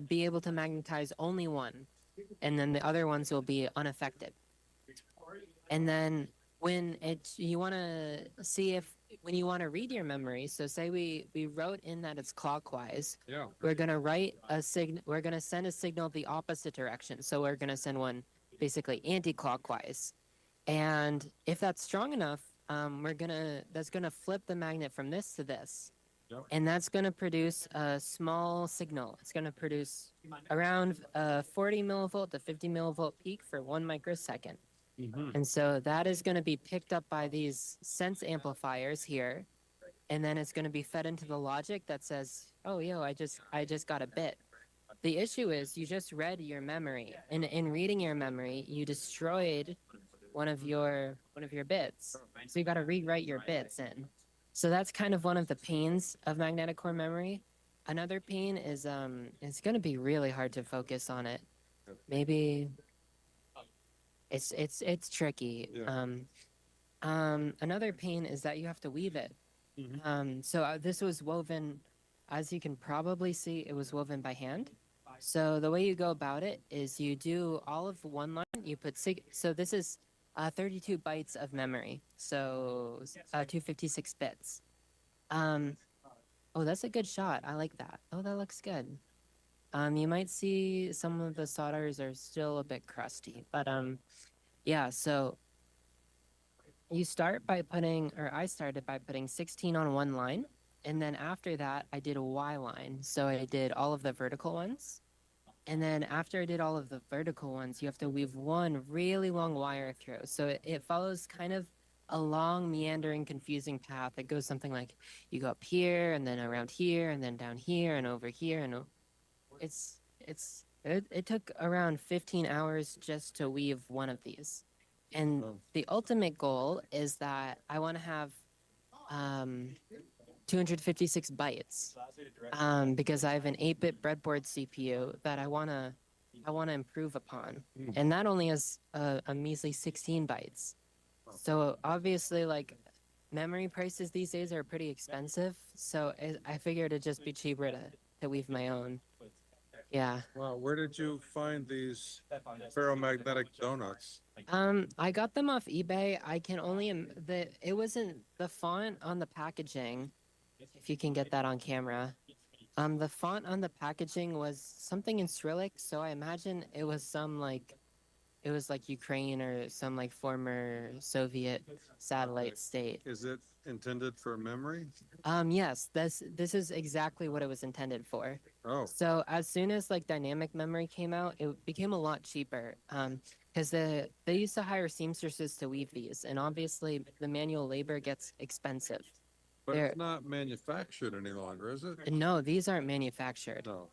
be able to magnetize only one, and then the other ones will be unaffected. And then when you want to see if when you want to read your memory, so say we wrote in that it's clockwise. Yeah. We're gonna write a signal. We're gonna send a signal the opposite direction. So we're gonna send one basically anti-clockwise. And if that's strong enough, that's gonna flip the magnet from this to this. Yep. And that's going to produce a small signal. It's going to produce around 40 millivolt to 50 millivolt peak for 1 microsecond. And so that is going to be picked up by these sense amplifiers here, and then it's going to be fed into the logic that says, "Oh, yo, I just got a bit." The issue is you just read your memory, and in reading your memory, you destroyed one of your bits. So you got to rewrite your bits in. So that's kind of one of the pains of magnetic core memory. Another pain is it's going to be really hard to focus on it. Maybe it's tricky. Yeah. Another pain is that you have to weave it. So this was woven, as you can probably see, it was woven by hand. So the way you go about it is you do all of one line. You put so this is 32 bytes of memory, so 256 bits. Oh, that's a good shot. I like that. Oh, that looks good. You might see some of the solders are still a bit crusty, but yeah. So you start by putting, or I started by putting 16 on one line, and then after that, I did a Y line. So I did all of the vertical ones. And then after I did all of the vertical ones, you have to weave one really long wire through. So it follows kind of a long, meandering, confusing path. It goes something like you go up here, and then around here, and then down here, and over here. And it took around 15 hours just to weave one of these. And the ultimate goal is that I want to have 256 bytes because I have an 8-bit breadboard CPU that I want to improve upon, and that only has a measly 16 bytes. So obviously, like, memory prices these days are pretty expensive. So I figured it'd just be cheaper to weave my own. Yeah. Wow, where did you find these ferromagnetic donuts? I got them off eBay. I can only it wasn't the font on the packaging. If you can get that on camera. The font on the packaging was something in Cyrillic, so I imagine it was like Ukraine or some like former Soviet satellite state. Is it intended for memory? Yes, this is exactly what it was intended for. Oh. So as soon as like dynamic memory came out, it became a lot cheaper. Because they used to hire seamstresses to weave these, and obviously the manual labor gets expensive. But it's not manufactured any longer, is it? No, these aren't manufactured. No.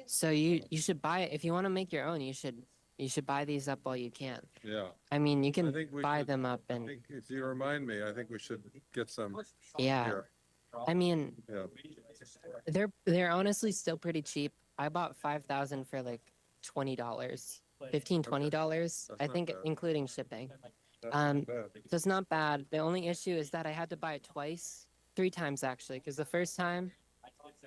So you should buy it if you want to make your own. You should buy these up while you can. Yeah. I mean, you I can think we buy should- them up I and think if you remind me, I think we should get some. yeah. Here. I mean, Yeah. they're honestly still pretty cheap. I bought 5,000 for like $20, $15, $20. I not think bad. including shipping. That's not bad. So it's not bad. The only issue is that I had to buy it three times actually, because the first time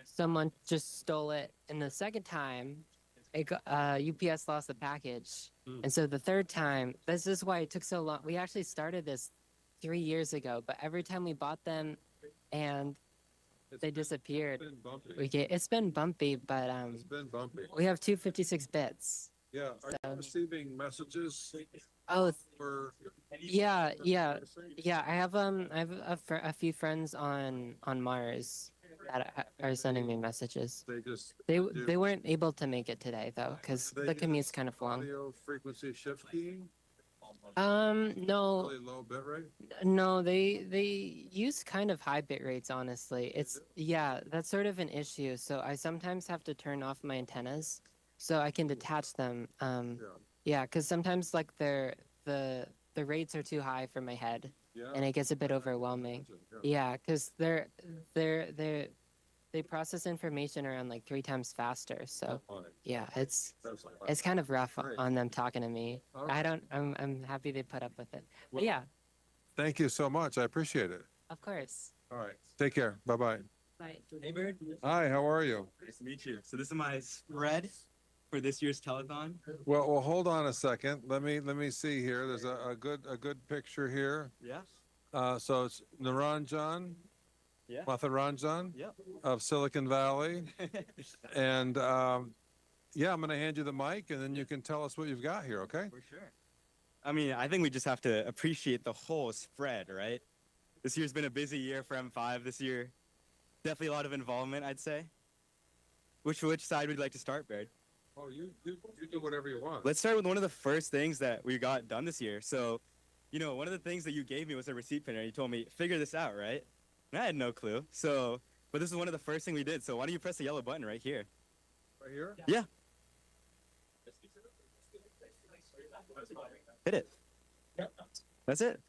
someone just stole it, and the second time UPS lost the package. And so the third time, this is why it took so long. We actually started this 3 years ago, but every time we bought them and they disappeared, it's been bumpy, but It's been bumpy. we have 256 bits. Yeah. Are you receiving messages? Oh, For yeah. I have a few friends on Mars that are sending me messages. They just They weren't able to make it today though, because They the use commute's kind of long. audio frequency shift keying? No, Really low bit rate? no, they use kind of high bit rates. Honestly, that's sort of an issue. So I sometimes have to turn off my antennas so I can detach them. Yeah, because sometimes like the rates are too high for my head, Yeah. and it gets a bit overwhelming. Yeah, because they process information around like 3 times faster. So yeah, it's kind of rough on them talking to me. I don't. I'm happy they put up with it. But yeah, Thank you so much. I appreciate it. of course. All right. Take care. Bye-bye. Bye. Hey, Baird. Hi, how are you? Nice to meet you. So this is my spread for this year's telethon. Well, hold on a second. Let me see here. There's a good picture here. Yeah. So it's Naranjan, Yeah. Matharanjan Yep. of Silicon Valley. And yeah, I'm going to hand you the mic and then you can tell us what you've got here, okay? For sure. I mean, I think we just have to appreciate the whole spread, right? This year's been a busy year for M5 this year. Definitely a lot of involvement, I'd say. Which side would you like to start, Baird? Oh, you do whatever you want. Let's start with one of the first things that we got done this year. So, one of the things that you gave me was a receipt printer. You told me, figure this out, right? And I had no clue. So, but this is one of the first things we did. So why don't you press the yellow button right here? Right here? Yeah. Hit it. That's it.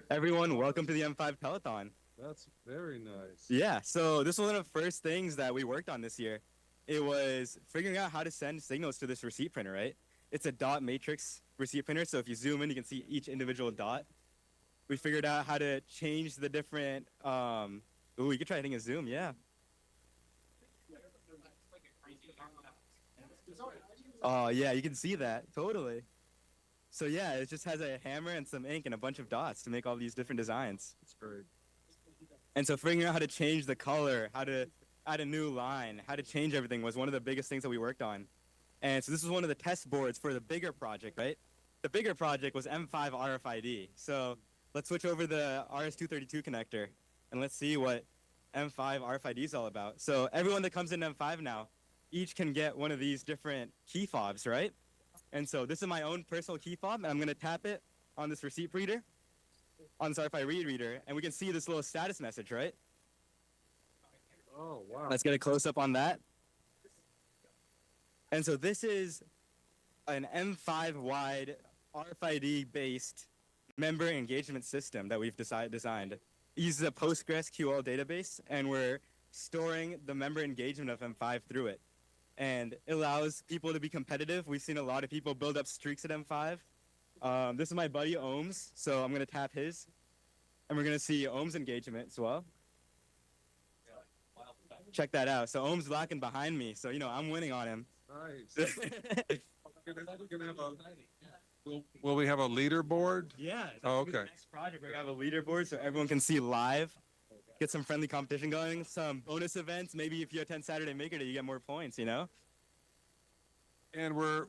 Everyone, welcome to the M5 Telethon. That's very nice. Yeah, so this was one of the first things that we worked on this year. It was figuring out how to send signals to this receipt printer, right? It's a dot matrix receipt printer, so if you zoom in, you can see each individual dot. We figured out how to change the different, you could try hitting a zoom, yeah. Oh, yeah, you can see that, totally. So yeah, it just has a hammer and some ink and a bunch of dots to make all these different designs. That's great. And so figuring out how to change the color, how to add a new line, how to change everything was one of the biggest things that we worked on. And so this was one of the test boards for the bigger project, right? The bigger project was M5 RFID. So let's switch over the RS-232 connector and let's see what M5 RFID is all about. So everyone that comes in M5 now, each can get one of these different key fobs, right? And so this is my own personal key fob, and I'm going to tap it on this receipt reader, on this RFID reader, and we can see this little status message, right? Oh, wow. Let's get a close-up on that. And so this is an M5-wide RFID-based member engagement system that we've designed. It uses a PostgreSQL database, and we're storing the member engagement of M5 through it. And it allows people to be competitive. We've seen a lot of people build up streaks at M5. This is my buddy Ohms, so I'm going to tap his. And we're going to see Ohms engagement as well. Check that out. So Ohms lacking behind me, so I'm winning on him. Nice. Will we have a leaderboard? Yeah. Oh, okay. Next project, we're going to have a leaderboard so everyone can see live. Get some friendly competition going, some bonus events. Maybe if you attend Saturday Maker Day, you get more points, And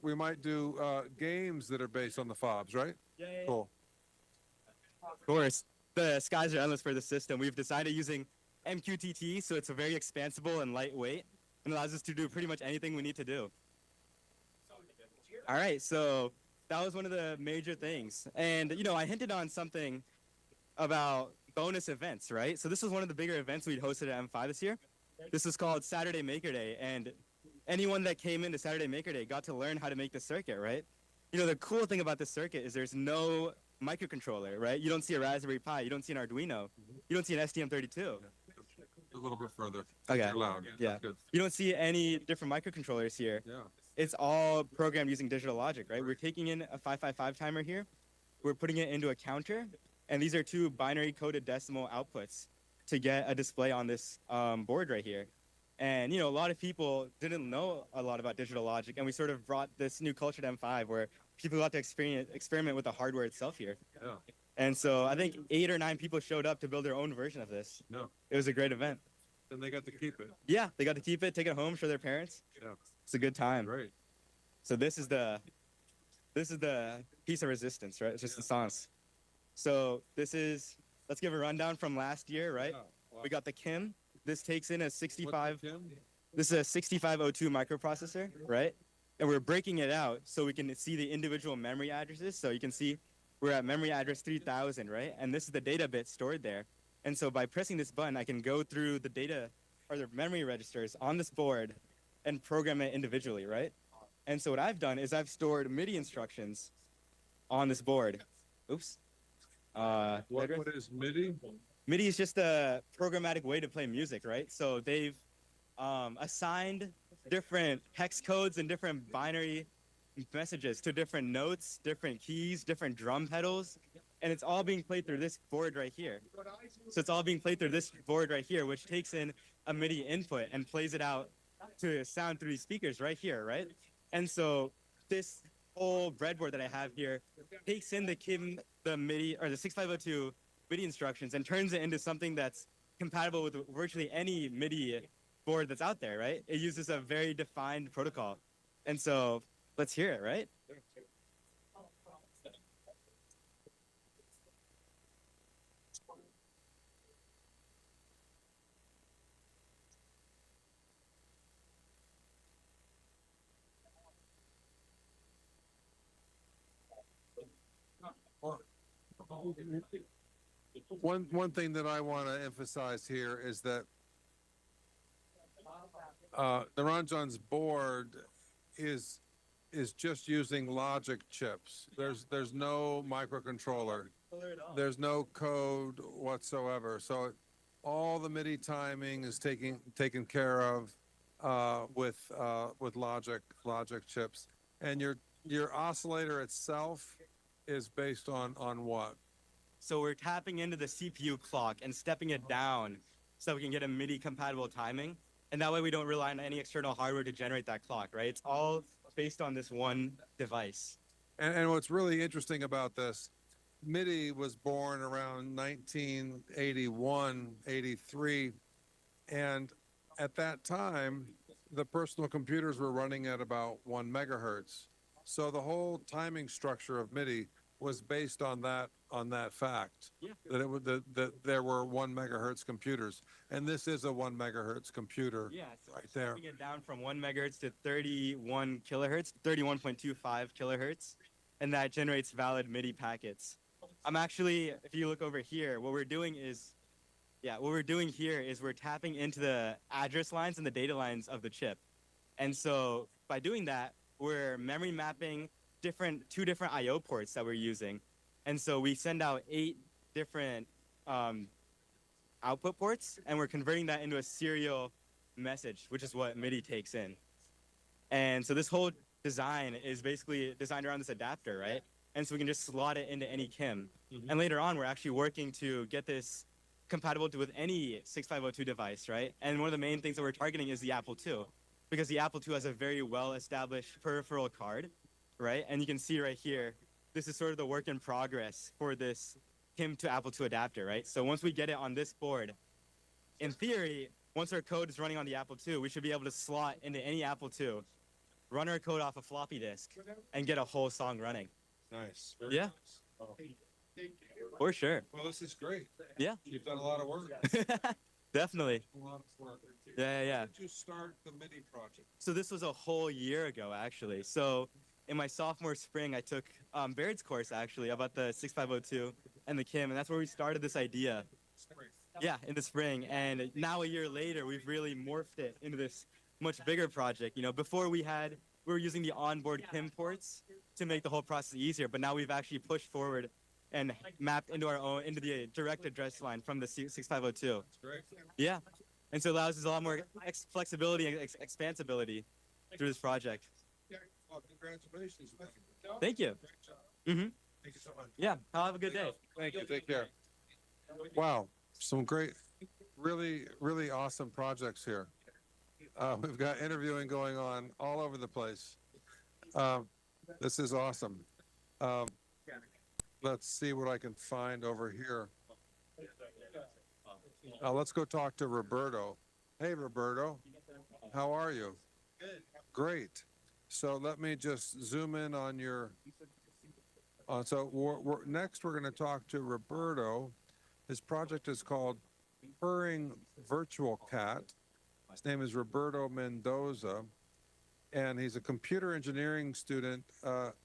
we might do games that are based on the fobs, right? Yeah. Cool. Of course, the skies are endless for the system. We've decided using MQTT, so it's a very expansible and lightweight, and allows us to do pretty much anything we need to do. All right, so that was one of the major things. And, I hinted on something about bonus events, right? So this was one of the bigger events we'd hosted at M5 this year. This is called Saturday Maker Day, and anyone that came into Saturday Maker Day got to learn how to make the circuit, right? The cool thing about this circuit is there's no microcontroller, right? You don't see a Raspberry Pi, you don't see an Arduino, you don't see an STM32. A little bit further. Okay. You're loud. Yeah. That's good. You don't see any different microcontrollers here. Yeah. It's all programmed using digital logic, right? We're taking in a 555 timer here. We're putting it into a counter. And these are two binary coded decimal outputs to get a display on this board right here. And, a lot of people didn't know a lot about digital logic. And we sort of brought this new culture to M5 where people got to experiment with the hardware itself here. Yeah. And so I think 8 or 9 people showed up to build their own version of this. No. It was a great event. And they got to keep it. Yeah, they got to keep it, take it home, show their parents. Yeah. It's a good time. Great. So this is the piece of resistance, right? It's just the sauce. So let's give a rundown from last year, right? Yeah. Wow. We got the Kim. This takes in a 65. What's the Kim? This is a 6502 microprocessor, right? And we're breaking it out so we can see the individual memory addresses. So you can see we're at memory address 3000, right? And this is the data bit stored there. And so by pressing this button, I can go through the data or the memory registers on this board and program it individually, right? And so what I've done is I've stored MIDI instructions on this board. Oops. What is MIDI? MIDI is just a programmatic way to play music, right? So they've assigned different hex codes and different binary messages to different notes, different keys, different drum pedals, and it's all being played through this board right here. So it's all being played through this board right here, which takes in a MIDI input and plays it out to sound through these speakers right here, right? And so this whole breadboard that I have here takes in the MIDI or the 6502 MIDI instructions and turns it into something that's compatible with virtually any MIDI board that's out there, right? It uses a very defined protocol. And so let's hear it, right? One thing that I want to emphasize here is that Naranjan's board is just using logic chips. There's no microcontroller. There's no code whatsoever. So all the MIDI timing is taken care of with logic chips. And your oscillator itself is based on what? So we're tapping into the CPU clock and stepping it down so we can get a MIDI compatible timing. And that way we don't rely on any external hardware to generate that clock, right? It's all based on this one device. And what's really interesting about this, MIDI was born around 1981, 83. And at that time, the personal computers were running at about 1 megahertz. So the whole timing structure of MIDI was based on that fact, that there were 1 megahertz computers, and this is a 1 megahertz computer. Yeah, so right there. Stepping it down from 1 megahertz to 31 kilohertz, 31.25 kilohertz, and that generates valid MIDI packets. I'm actually, if you look over here, what we're doing here is we're tapping into the address lines and the data lines of the chip, and so by doing that, we're memory mapping two different I/O ports that we're using, and so we send out 8 different output ports, and we're converting that into a serial message, which is what MIDI takes in. And so this whole design is basically designed around this adapter, right? And so we can just slot it into any KIM. And later on, we're actually working to get this compatible with any 6502 device, right? And one of the main things that we're targeting is the Apple II, because the Apple II has a very well-established peripheral card, right? And you can see right here, this is sort of the work in progress for this KIM to Apple II adapter, right? So once we get it on this board, in theory, once our code is running on the Apple II, we should be able to slot into any Apple II, run our code off a floppy disk, and get a whole song running. Nice. Yeah. Nice. Oh. For sure. Well, this is great. Yeah. You've done a lot of work. Definitely. A lot of work. Yeah. When did you start the MIDI project? So this was a whole year ago, actually. So in my sophomore spring, I took Baird's course, actually, about the 6502 and the KIM, and that's where we started this idea. Yeah, in the spring. And now a year later, we've really morphed it into this much bigger project. You know, before we were using the onboard KIM ports to make the whole process easier, but now we've actually pushed forward and mapped into the direct address line from the 6502. That's great. Yeah. And so it allows us a lot more flexibility and expansibility through this project. Yeah. Well, congratulations. Thank you. Great job. Mm-hmm. Thank you so much. Yeah. I'll have a good day. Thank you. Take care. Wow. Some great, really, really awesome projects here. We've got interviewing going on all over the place. This is awesome. Let's see what I can find over here. Let's go talk to Roberto. Hey, Roberto. How are you? Good. Great. So let me just zoom in on your... next we're going to talk to Roberto. His project is called Purring Virtual Cat. His name is Roberto Mendoza, and he's a computer engineering student,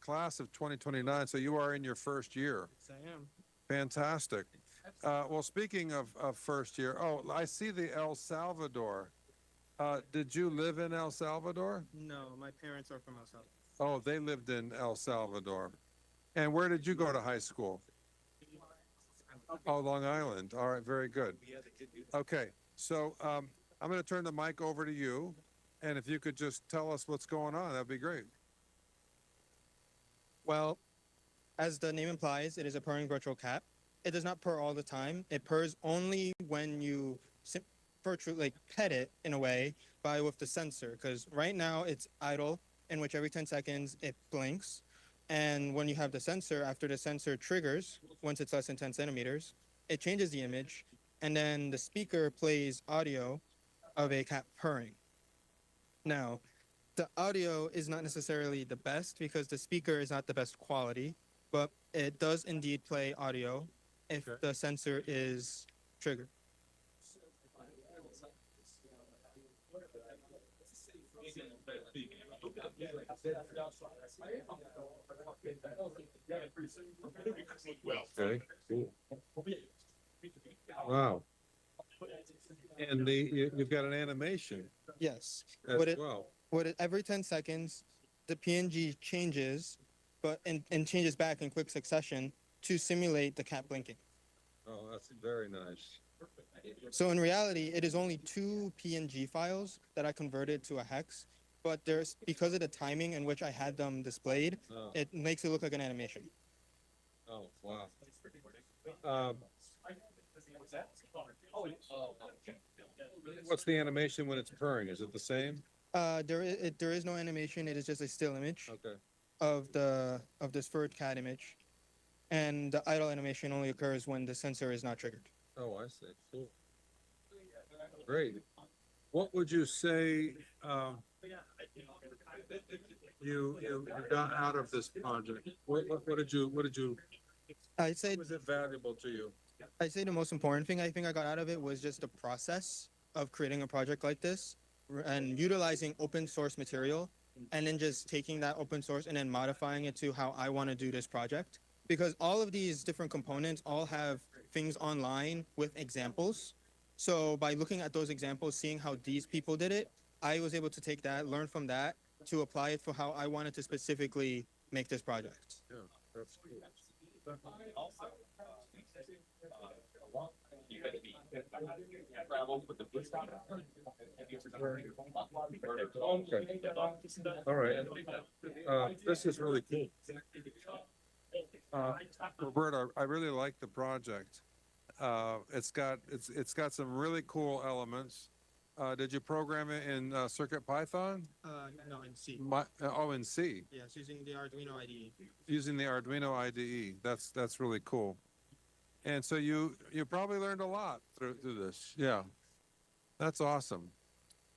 class of 2029, so you are in your first year. Yes, I am. Fantastic. Well, speaking of first year, I see the El Salvador. Did you live in El Salvador? No, my parents are from El Salvador. Oh, they lived in El Salvador. And where did you go to high school? Oh, Long Island. All right, very good. Okay, so I'm going to turn the mic over to you, and if you could just tell us what's going on, that'd be great. Well, as the name implies, it is a purring virtual cat. It does not purr all the time. It purrs only when you virtually like pet it in a way by with the sensor. Because right now it's idle, in which every 10 seconds it blinks. And when you have the sensor, after the sensor triggers, once it's less than 10 centimeters, it changes the image, and then the speaker plays audio of a cat purring. Now, the audio is not necessarily the best because the speaker is not the best quality, but it does indeed play audio if the sensor is triggered. Okay. Cool. Wow. And you've got an animation. Yes. As What it, well. what it, every 10 seconds, the PNG changes, but and changes back in quick succession to simulate the cat blinking. Oh, that's very nice. So in reality, it is only 2 PNG files that I converted to a hex, but there's because of the timing in which I had them displayed, Oh. it makes it look like an animation. Oh, wow. What's the animation when it's purring? Is it the same? There is no animation. It is just a still image Okay. of this furred cat image, and the idle animation only occurs when the sensor is not triggered. Oh, I see. Cool. Great. What would you say you got out of this project? What did you? I'd say was it valuable to you? I'd say the most important thing I think I got out of it was just the process of creating a project like this and utilizing open source material, and then just taking that open source and then modifying it to how I want to do this project. Because all of these different components all have things online with examples. So by looking at those examples, seeing how these people did it, I was able to take that, learn from that, to apply it for how I wanted to specifically make this project. Yeah, that's cool. Okay. All right. This is really cool. Roberta, I really like the project. It's got some really cool elements. Did you program it in CircuitPython? No, in C. In C. Yes, using the Arduino IDE. Using the Arduino IDE. That's really cool. And so you probably learned a lot through this. Yeah. That's awesome.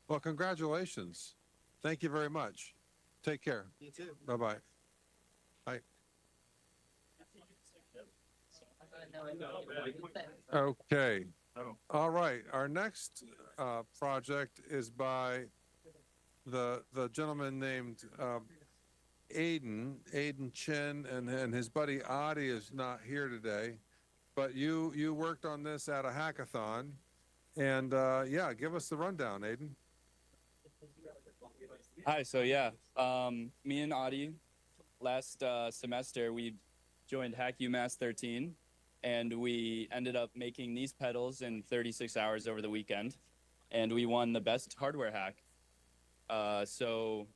Well, congratulations. Thank you very much. Take care. You too. Bye-bye. Bye. Okay. All right. Our next project is by the gentleman named Aiden Chen, and his buddy Adi is not here today. But you worked on this at a hackathon, and yeah, give us the rundown, Aiden. Hi. So yeah, me and Adi, last semester we joined Hack UMass 13, and we ended up making these pedals in 36 hours over the weekend, and we won the best hardware hack. So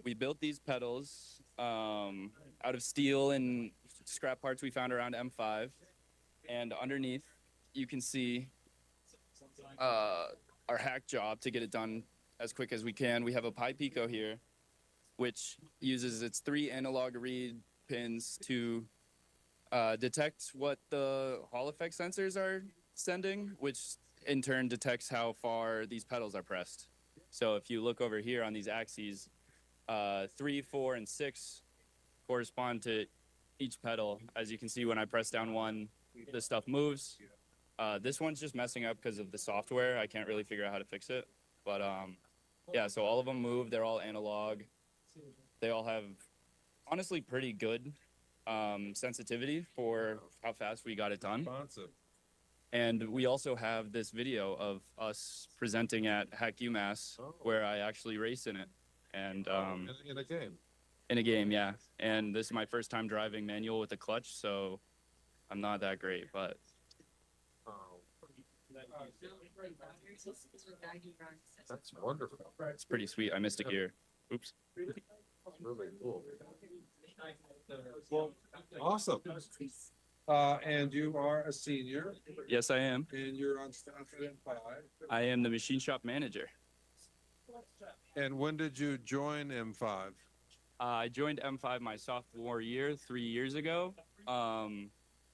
we built these pedals out of steel and scrap parts we found around M5, and underneath you can see our hack job to get it done as quick as we can. We have a Pi Pico here, which uses its 3 analog read pins to detect what the Hall effect sensors are sending, which in turn detects how far these pedals are pressed. So if you look over here on these axes, 3, 4, and 6 correspond to each pedal. As you can see, when I press down one, the stuff moves. This one's just messing up because of the software. I can't really figure out how to fix it. But yeah, so all of them move. They're all analog. They all have, honestly, pretty good sensitivity for how fast we got it done. Responsive. And we also have this video of us presenting at Hack UMass where I actually race in it. And in a game. In a game, yeah. And this is my first time driving manual with a clutch, so I'm not that great, but That's wonderful. It's pretty sweet. I missed a gear. Oops. Really cool. Well, awesome. And you are a senior. Yes, I am. And you're on staff at M5. I am the machine shop manager. And when did you join M5? I joined M5 my sophomore year, 3 years ago.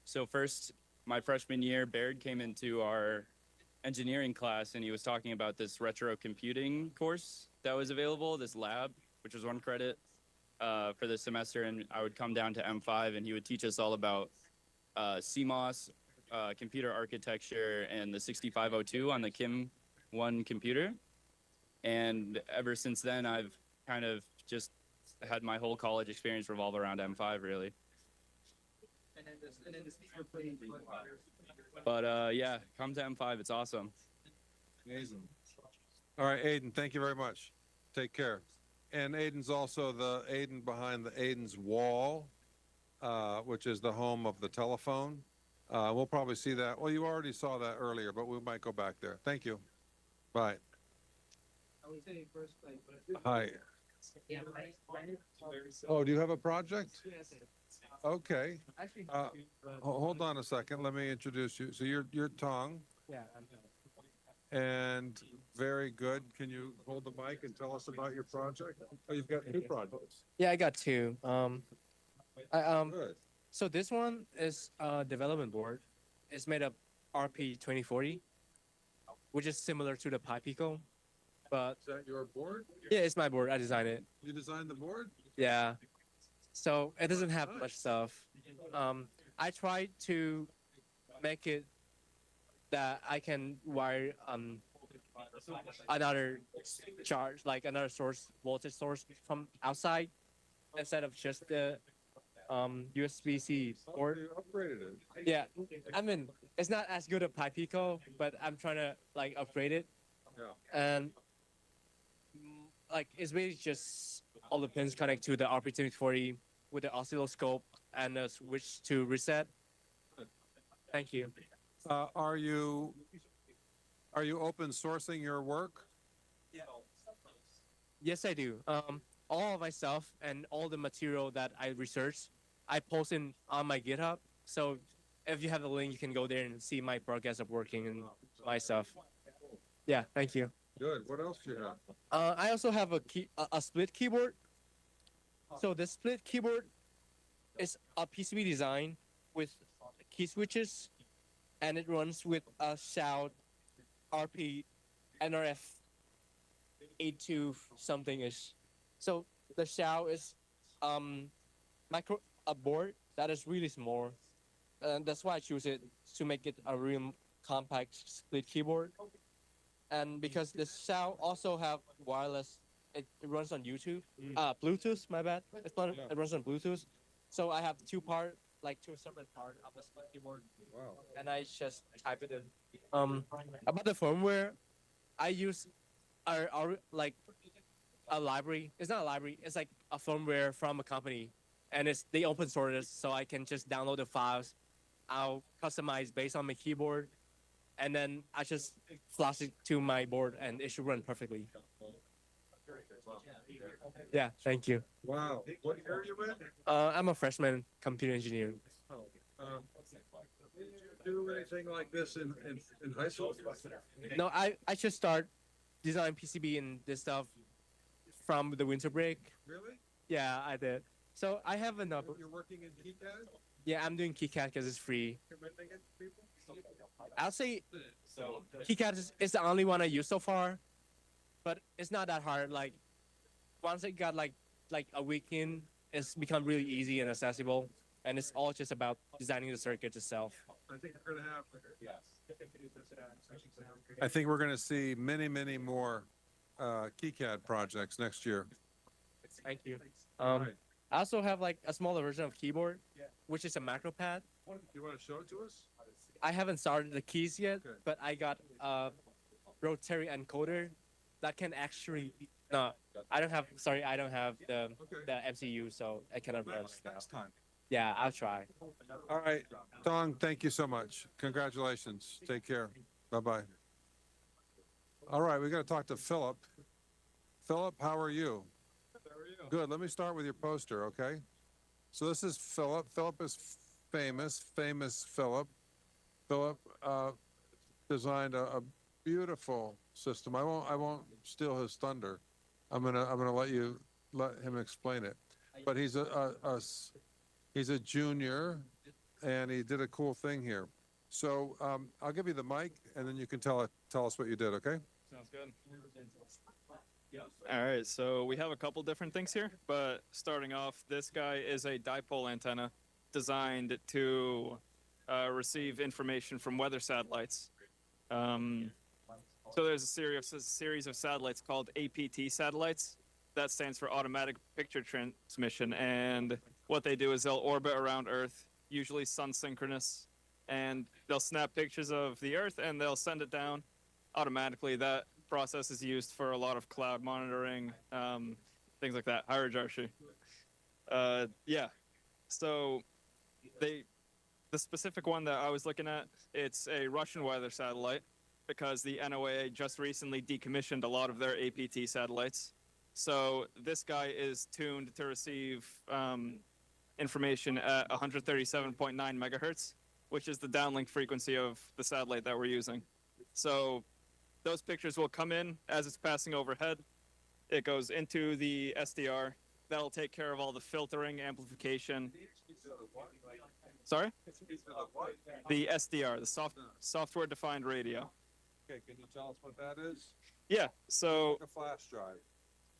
So first, my freshman year, Baird came into our engineering class, and he was talking about this retro computing course that was available, this lab, which was 1 credit for the semester. And I would come down to M5, and he would teach us all about CMOS, computer architecture, and the 6502 on the Kim 1 computer. And ever since then, I've kind of just had my whole college experience revolve around M5, really. But yeah, come to M5. It's awesome. Amazing. All right, Aiden, thank you very much. Take care. And Aiden's also the Aiden behind the Aiden's Wall, which is the home of the telephone. We'll probably see that. Well, you already saw that earlier, but we might go back there. Thank you. Bye. Hi. Oh, do you have a project? Okay. Hold on a second. Let me introduce you. So you're Tong. Yeah. And very good. Can you hold the mic and tell us about your project? Oh, you've got 2 projects. Yeah, I got 2. So this one is a development board. It's made of RP 2040, which is similar to the Pi Pico. But is that your board? Yeah, it's my board. I designed it. You designed the board? Yeah. So it doesn't have much stuff. I tried to make it that I can wire another charge, like another source, voltage source from outside, instead of just the USB-C port. You upgraded it. Yeah, I mean it's not as good as Pi Pico, but I'm trying to like upgrade it. Yeah. And like it's really just all the pins connect to the RP2040 with the oscilloscope and a switch to reset. Thank you. Are you open sourcing your work? Yes, I do. All of my stuff and all the material that I researched, I post on my GitHub. So if you have the link, you can go there and see my progress of working and my stuff. Yeah, thank you. Good. What else do you have? I also have a split keyboard. So the split keyboard is a PCB design with key switches, and it runs with a Shout RP NRF 82 something ish. So the Shout is a board that is really small, and that's why I choose it to make it a real compact split keyboard. And because the Shout also have wireless, it runs on YouTube, Bluetooth. My bad. It runs on Bluetooth. So I have 2 separate parts of the split keyboard. Wow. And I just type it in. About the firmware, I use like a library. It's not a library. It's like a firmware from a company, and they open source it, so I can just download the files. I'll customize based on my keyboard, and then I just flash it to my board, and it should run perfectly. Yeah, thank you. Wow. What year are you in? I'm a freshman computer engineer. Did you do anything like this in high school? No, I just start design PCB and this stuff from the winter break. Really? Yeah, I did. So I have enough. You're working in KiCad? Yeah, I'm doing KiCad because it's free. Recommending it to people? I'll say KiCad is the only one I use so far, but it's not that hard. Like once I got like a week in, it's become really easy and accessible, and it's all just about designing the circuit itself. I think we're going to have. I think we're going to see many more KiCad projects next year. Thank you. I also have like a smaller version of keyboard, which is a macro pad. Do you want to show it to us? I haven't started the keys yet, but I got a rotary encoder that can actually. No, I don't have. Sorry, I don't have the MCU, so I cannot run next time. Yeah, I'll try. All right, Tong. Thank you so much. Congratulations. Take care. Bye-bye. All right, we got to talk to Philip. Philip, how are you? Good. Let me start with your poster, okay? So this is Philip. Philip is famous Philip. Philip designed a beautiful system. I won't steal his thunder. I'm gonna let him explain it. But he's a junior, and he did a cool thing here. So I'll give you the mic, and then you can tell us what you did, okay? Sounds good. All right, so we have a couple different things here, but starting off, this guy is a dipole antenna designed to receive information from weather satellites. So there's a series of satellites called APT satellites. That stands for Automatic Picture Transmission, and what they do is they'll orbit around Earth, usually sun synchronous, and they'll snap pictures of the Earth and they'll send it down automatically. That process is used for a lot of cloud monitoring, things like that, hierarchy. Yeah, so the specific one that I was looking at, it's a Russian weather satellite because the NOAA just recently decommissioned a lot of their APT satellites. So this guy is tuned to receive information at 137.9 megahertz, which is the downlink frequency of the satellite that we're using. So those pictures will come in as it's passing overhead. It goes into the SDR. That'll take care of all the filtering, amplification. Sorry? The SDR, the software-defined radio. Okay, can you tell us what that is? Yeah, so... Like a flash drive.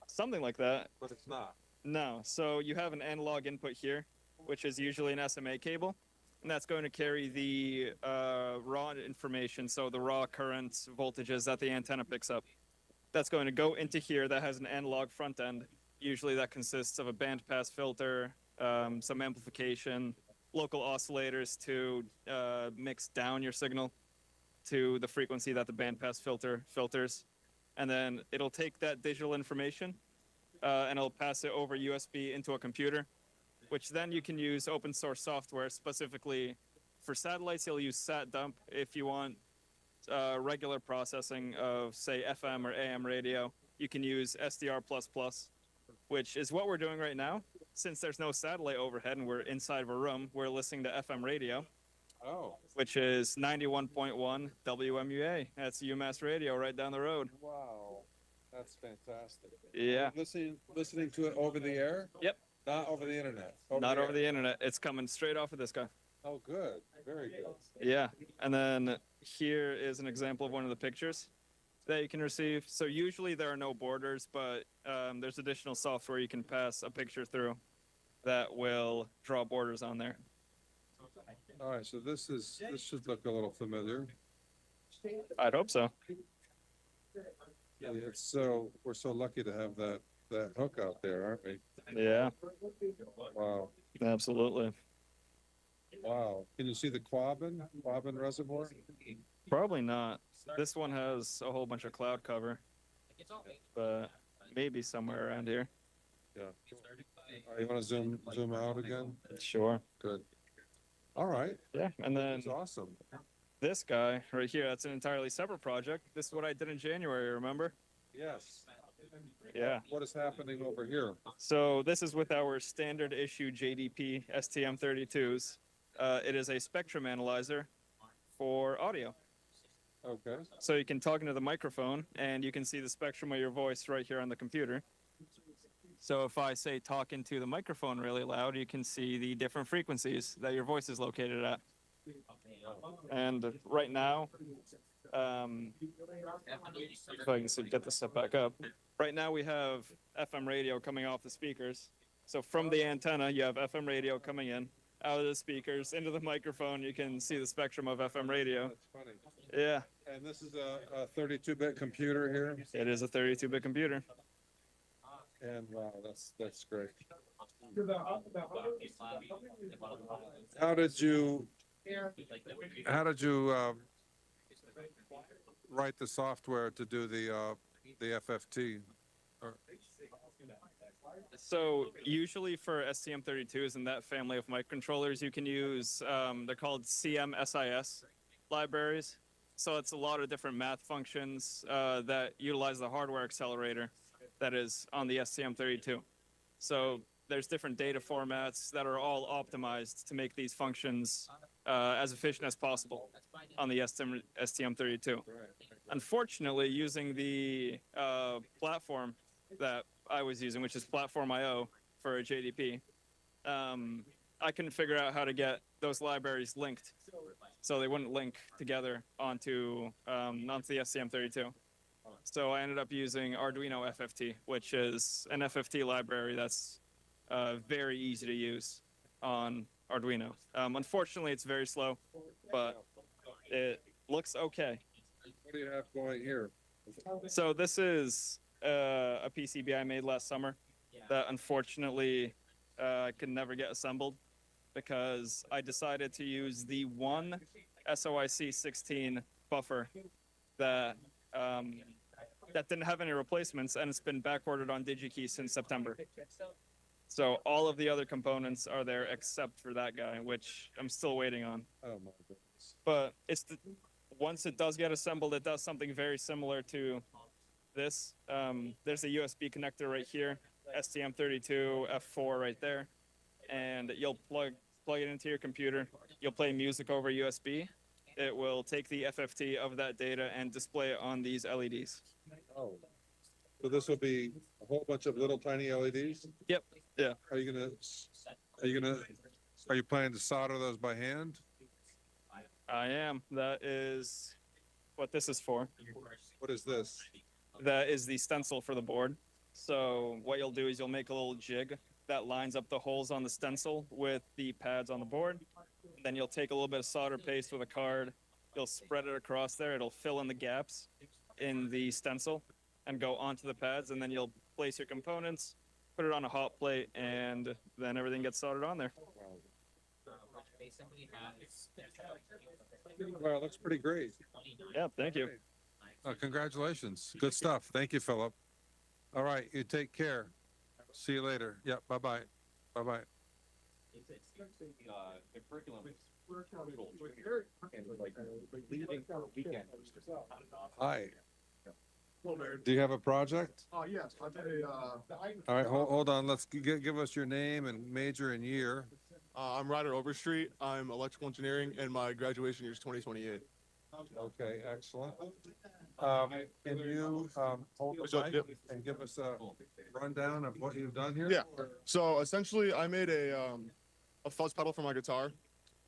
Something like that. But it's not. No, so you have an analog input here, which is usually an SMA cable, and that's going to carry the raw information, so the raw currents, voltages that the antenna picks up. That's going to go into here. That has an analog front end. Usually that consists of a bandpass filter, some amplification, local oscillators to mix down your signal to the frequency that the bandpass filter filters. And then it'll take that digital information and it'll pass it over USB into a computer, which then you can use open source software. Specifically for satellites, you'll use SatDump. If you want regular processing of, say, FM or AM radio, you can use SDR++, which is what we're doing right now. Since there's no satellite overhead and we're inside of a room, we're listening to FM radio. Oh. Which is 91.1 WMUA. That's UMass radio right down the road. Wow. That's fantastic. Yeah. Listening to it over the air? Yep. Not over the internet. Not over the internet. It's coming straight off of this guy. Oh, good. Very good. Yeah. And then here is an example of one of the pictures that you can receive. So usually there are no borders, but there's additional software you can pass a picture through that will draw borders on there. All right, so this should look a little familiar. I'd hope so. Yeah, we're so lucky to have that hook out there, aren't we? Yeah. Wow. Absolutely. Wow. Can you see the Quabbin Reservoir? Probably not. This one has a whole bunch of cloud cover, but maybe somewhere around here. Yeah. All right, you want to zoom out again? Sure. Good. All right. Yeah, and then that's awesome. This guy right here, that's an entirely separate project. This is what I did in January, remember? Yes. Yeah. What is happening over here? So this is with our standard issue JDP STM32s. It is a spectrum analyzer for audio. Okay. So you can talk into the microphone and you can see the spectrum of your voice right here on the computer. So if I say talk into the microphone really loud, you can see the different frequencies that your voice is located at. And right now, if I can get this set back up. Right now we have FM radio coming off the speakers. So from the antenna, you have FM radio coming in, out of the speakers, into the microphone. You can see the spectrum of FM radio. That's funny. Yeah. And this is a 32-bit computer here? It is a 32-bit computer. And wow, that's great. How did you write the software to do the FFT? So usually for STM32s and that family of microcontrollers, you can use, they're called CMSIS libraries. So it's a lot of different math functions that utilize the hardware accelerator that is on the STM32. So there's different data formats that are all optimized to make these functions as efficient as possible on the STM32. Unfortunately, using the platform that I was using, which is Platform IO for JDP, I couldn't figure out how to get those libraries linked, so they wouldn't link together onto the STM32. So I ended up using Arduino FFT, which is an FFT library that's very easy to use on Arduino. Unfortunately, it's very slow, but it looks okay. What do you have going here? So this is a PCB I made last summer that unfortunately I could never get assembled because I decided to use the one SOIC 16 buffer that that didn't have any replacements, and it's been backordered on DigiKey since September. So all of the other components are there except for that guy, which I'm still waiting on. Oh my goodness. But once it does get assembled, it does something very similar to this. There's a USB connector right here, STM32 F4 right there, and you'll plug it into your computer. You'll play music over USB. It will take the FFT of that data and display it on these LEDs. Oh, so this will be a whole bunch of little tiny LEDs? Yep. Yeah. Are you planning to solder those by hand? I am. That is what this is for. What is this? That is the stencil for the board. So what you'll do is you'll make a little jig that lines up the holes on the stencil with the pads on the board. Then you'll take a little bit of solder paste with a card. You'll spread it across there. It'll fill in the gaps in the stencil and go onto the pads. And then you'll place your components, put it on a hot plate, and then everything gets soldered on there. Well, it looks pretty great. Yeah, thank you. Congratulations. Good stuff. Thank you, Philip. All right, you take care. See you later. Yeah, bye-bye. Bye-bye. The curriculum Hi. Do you have a project? Yes, I've had All right, hold on. Let's give us your name and major and year. I'm Ryder Overstreet. I'm electrical engineering, and my graduation year is 2028. Okay, excellent. Can you hold the mic and give us a rundown of what you've done here? Yeah. So essentially, I made a fuzz pedal for my guitar.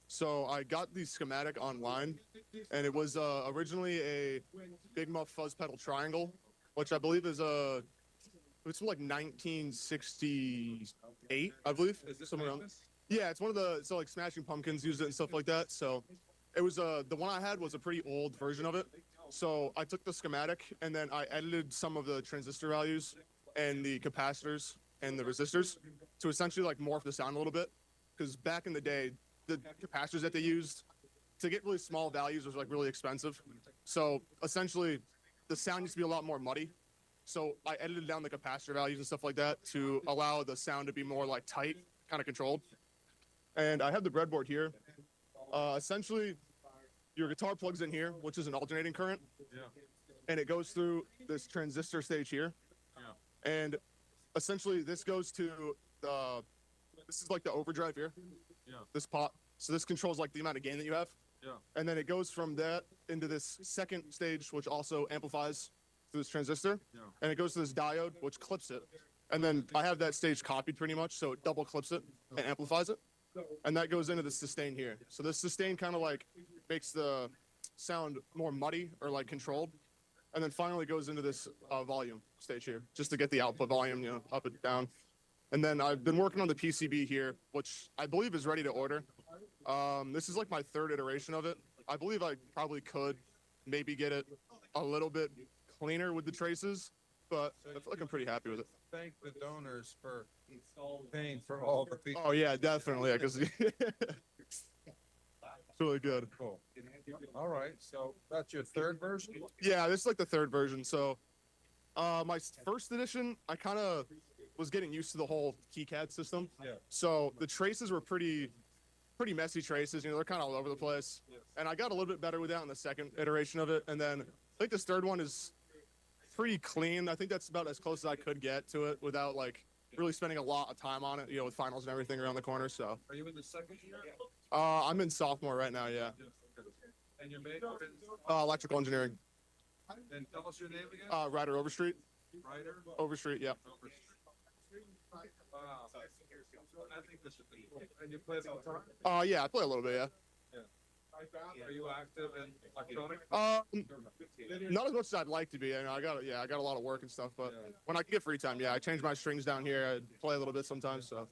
So I got the schematic online, and it was originally a Big Muff fuzz pedal triangle, which I believe is it's from like 1968, I believe. Is this somewhere around. famous? Yeah, it's one of the like Smashing Pumpkins used it and stuff like that. So it was the one I had was a pretty old version of it. So I took the schematic and then I edited some of the transistor values and the capacitors and the resistors to essentially like morph the sound a little bit. Because back in the day, the capacitors that they used to get really small values was like really expensive. So essentially, the sound used to be a lot more muddy. So I edited down the capacitor values and stuff like that to allow the sound to be more like tight, kind of controlled. And I have the breadboard here. Essentially, your guitar plugs in here, which is an alternating current. Yeah. And it goes through this transistor stage here. Yeah. And essentially, this goes to this is like the overdrive here. Yeah. This pot. So this controls like the amount of gain that you have. Yeah. And then it goes from that into this second stage, which also amplifies through this transistor. Yeah. And it goes to this diode, which clips it. And then I have that stage copied pretty much, so it double clips it and amplifies it. And that goes into the sustain here. So this sustain kind of like makes the sound more muddy or like controlled. And then finally goes into this volume stage here, just to get the output volume, you know, up and down. And then I've been working on the PCB here, which I believe is ready to order. This is like my third iteration of it. I believe I probably could maybe get it a little bit cleaner with the traces, but I feel like I'm pretty happy with it. Thank the donors for paying for all the people. Oh yeah, definitely. Because it's really good. Cool. All right, so that's your third version? Yeah, this is like the third version. So my first edition, I kind of was getting used to the whole KeyCAD system. Yeah. So the traces were pretty pretty messy traces. You know, they're kind of all over the place. And I got a little bit better with that in the second iteration of it. And then I think this third one is pretty clean. I think that's about as close as I could get to it without like really spending a lot of time on it, you know, with finals and everything around the corner. So Are you in the second year? I'm in sophomore right now, yeah. And your major is? Electrical engineering. And tell us your name again? Ryder Overstreet. Ryder? Overstreet, yeah. Wow. I think this would be cool. And you play the guitar? Yeah, I play a little bit, yeah. Are you active in electronic? Not as much as I'd like to be. I got a lot of work and stuff, but when I can get free time, yeah, I change my strings down here. I play a little bit sometimes, so.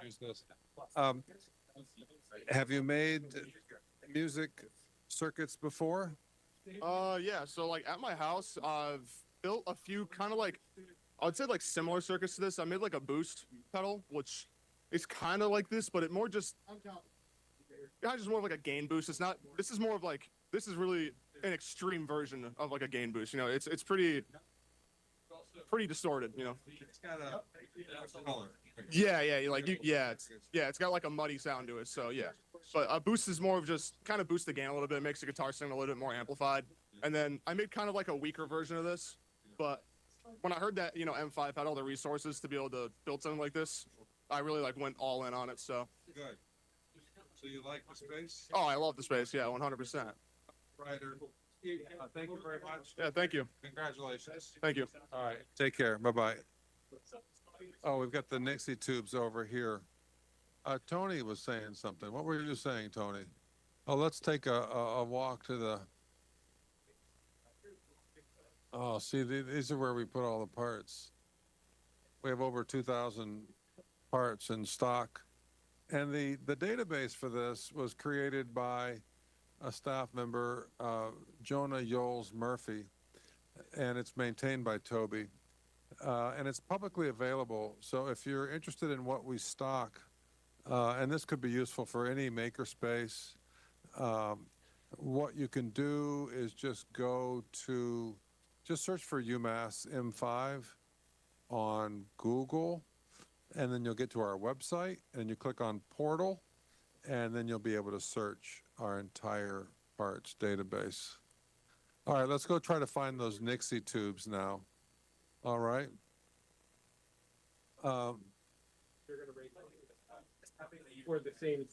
Use this. Have you made music circuits before? Yeah, so like at my house, I've built a few kind of like, I would say like similar circuits to this. I made like a boost pedal, which is kind of like this, but it more just, just more of like a gain boost. It's not, this is more of like, this is really an extreme version of like a gain boost. You know, it's pretty distorted, you know. It's got a color. Yeah, it's got like a muddy sound to it. So yeah, but a boost is more of just kind of boost the gain a little bit, makes the guitar sound a little bit more amplified. And then I made kind of like a weaker version of this, but when I heard that, you know, M5 had all the resources to be able to build something like this, I really like went all in on it. So. Good. So you like the space? Oh, I love the space. Yeah, 100%. Ryder. Thank you very much. Yeah, thank you. Congratulations. Thank you. All right. Take care. Bye-bye. Oh, we've got the Nixie tubes over here. Tony was saying something. What were you saying, Tony? Oh, let's take a walk to the... Oh, see, these are where we put all the parts. We have over 2,000 parts in stock. And the database for this was created by a staff member, Jonah Yoles Murphy, and it's maintained by Toby. And it's publicly available. So if you're interested in what we stock, and this could be useful for any makerspace, what you can do is just search for UMass M5 on Google, and then you'll get to our website, and you click on portal, and then you'll be able to search our entire parts database. All right, let's go try to find those Nixie tubes now. All right. We're the same.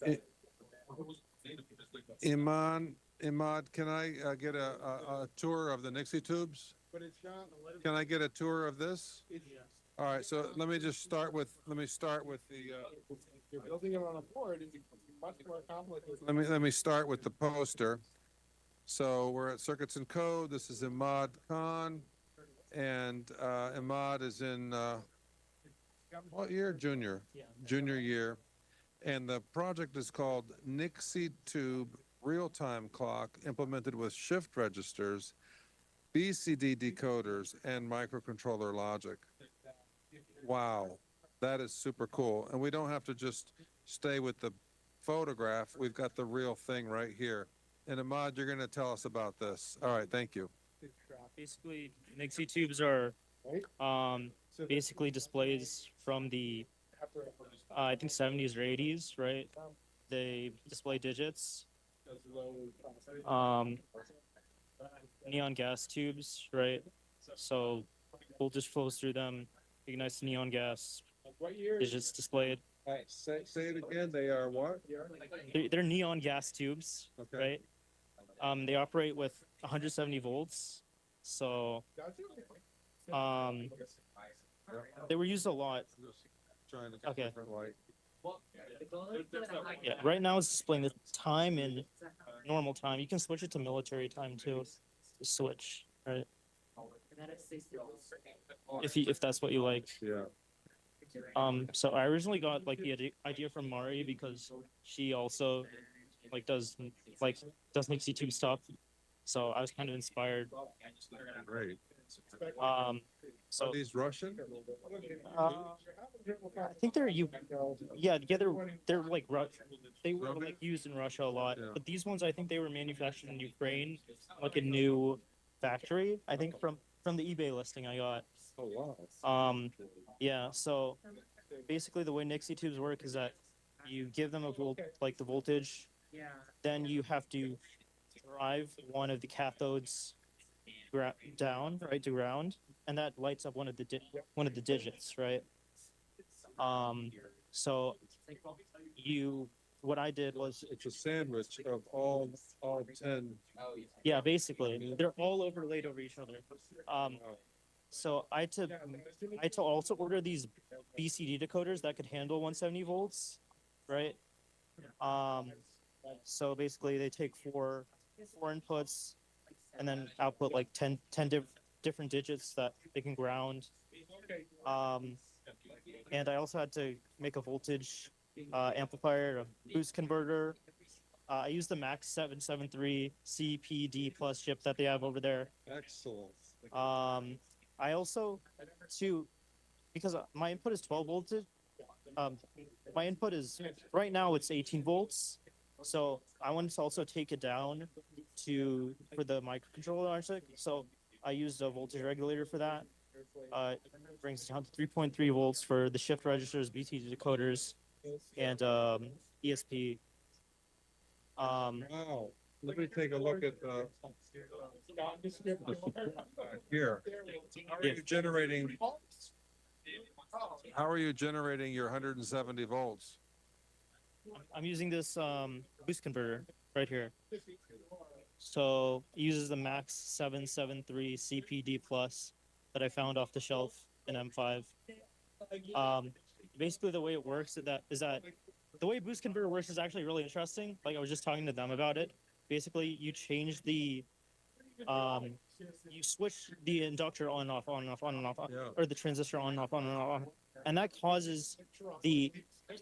Imad, can I get a tour of the Nixie tubes? Can I get a tour of this? All right, so let me start with the. You're building it on a board. It's much more complicated. Let me start with the poster. So we're at Circuits and Code. This is Imad Khan, and Imad is in what year? Junior. Yeah. Junior year, and the project is called Nixie Tube Real-Time Clock implemented with shift registers, BCD decoders, and microcontroller logic. Wow, that is super cool. And we don't have to just stay with the photograph. We've got the real thing right here. And Ahmad, you're going to tell us about this. All right, thank you. Basically, Nixie tubes are basically displays from the, I think 70s or 80s, right? They display digits. Neon gas tubes, right? So voltage flows through them, ignites the neon gas, digits displayed. All right, say it again. They are what? They're neon gas tubes, right? They operate with 170 volts. So they were used a lot. Okay. Yeah, right now it's displaying the time in normal time. You can switch it to military time too. Switch, right? If that's what you like. Yeah. So I originally got like the idea from Mari because she also does Nixie tube stuff. So I was kind of inspired. Great. So are these Russian? I think they're they're like they were like used in Russia a lot, but these ones I think they were manufactured in Ukraine, like a new factory. I think from the eBay listing I got. Oh wow. Yeah. So basically, the way Nixie tubes work is that you give them a volt, like the voltage, then you have to drive one of the cathodes down, right, to ground, and that lights up one of the digits, right? So what I did was, it's a sandwich of all 10. yeah, basically they're all overlaid over each other. So I had to also order these BCD decoders that could handle 170 volts, right? So basically they take four inputs and then output like 10 different digits that they can ground. And I also had to make a voltage amplifier, a boost converter. I used the Max 773 CPD plus chip that they have over there. Excellent. I also, because my input is 12 voltage, my input is, right now it's 18 volts. So I wanted to also take it down for the microcontroller RSIC. So I used a voltage regulator for that. It brings it down to 3.3 volts for the shift registers, BT decoders, and ESP. Wow. Let me take a look at here. How are you generating your 170 volts? I'm using this boost converter right here. So it uses the Max 773 CPD plus that I found off the shelf in M5. Basically, the way it works is that the way boost converter works is actually really interesting. Like I was just talking to them about it. Basically, you change you switch the inductor on and off, on and off, on and off, or the transistor on and off, on and off, and that causes the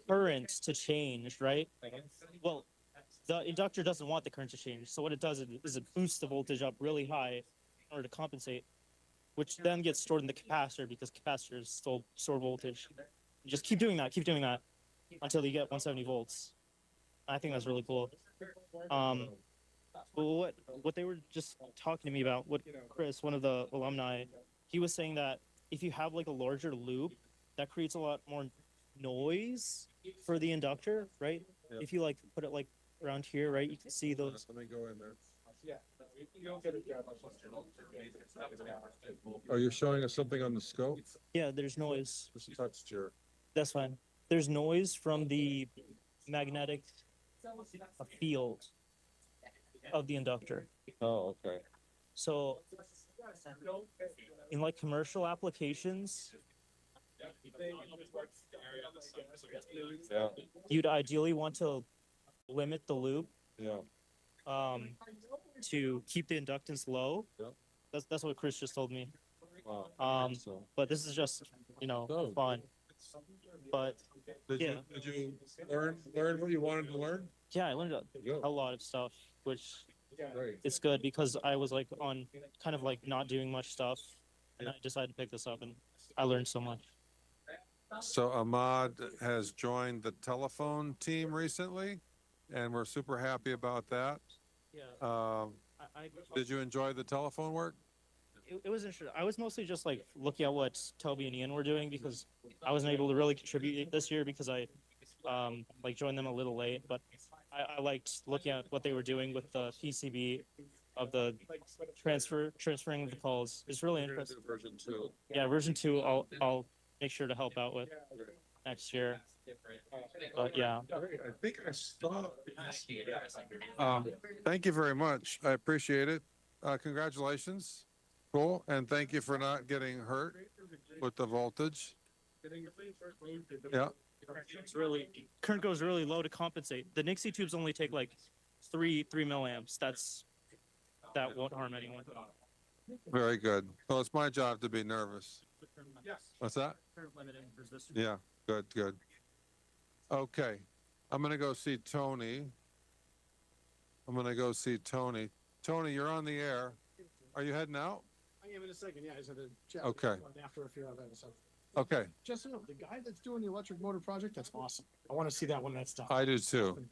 current to change, right? Well, the inductor doesn't want the current to change, so what it does is it boosts the voltage up really high in order to compensate, which then gets stored in the capacitor because capacitors store voltage. You just keep doing that until you get 170 volts. I think that's really cool. But what they were just talking to me about, what Chris, one of the alumni, he was saying that if you have like a larger loop, that creates a lot more noise for the inductor, right? Yeah. If you like put it like around here, right, you can see those. Let me go in there. Oh, you're showing us something on the scope? Yeah, there's noise. Just touched your. That's fine. There's noise from the magnetic field of the inductor. Oh, okay. So in like commercial applications, Yeah. you'd ideally want to limit the loop Yeah. to keep the inductance low. Yep. That's what Chris just told me. Wow. But this is just, fun. But Did you learn what you wanted to learn? yeah, I learned a lot of stuff, which Great. it's good because I was like on kind of like not doing much stuff, and I decided to pick this up, and I learned so much. So Ahmad has joined the telephone team recently, and we're super happy about that. Yeah. Did you enjoy the telephone work? It was interesting. I was mostly just like looking at what Toby and Ian were doing because I wasn't able to really contribute this year because I like joined them a little late, but I liked looking at what they were doing with the PCB of the transferring the calls. It's really interesting. Version 2. Yeah, version 2 I'll make sure to help out with next year. But yeah. I think I saw. Thank you very much. I appreciate it. Congratulations. Cool. And thank you for not getting hurt with the voltage. Yeah. It's really current goes really low to compensate. The Nixie tubes only take like three milliamps. That won't harm anyone. Very good. Well, it's my job to be nervous. What's that? Yeah. Good. Okay. I'm gonna go see Tony. Tony, you're on the air. Are you heading out? I am in a second. Yeah, I just had to chat. Okay. After a few of that stuff. Okay. Just so you know, the guy that's doing the electric motor project, that's awesome. I want to see that when that's done. I do too.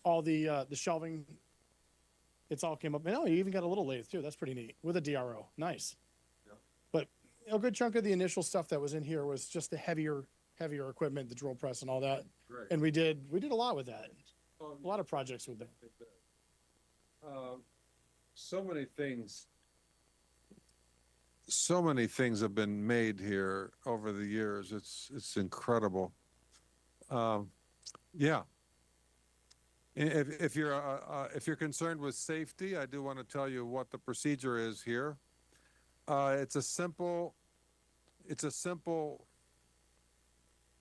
all the shelving. It's all came up. And oh, you even got a little lathe too. That's pretty neat with a DRO. Nice. But a good chunk of the initial stuff that was in here was just the heavier equipment, the drill press and all that. Great. And we did a lot with that. A lot of projects with that. So many things have been made here over the years. It's incredible. Yeah. If you're concerned with safety, I do want to tell you what the procedure is here. It's a simple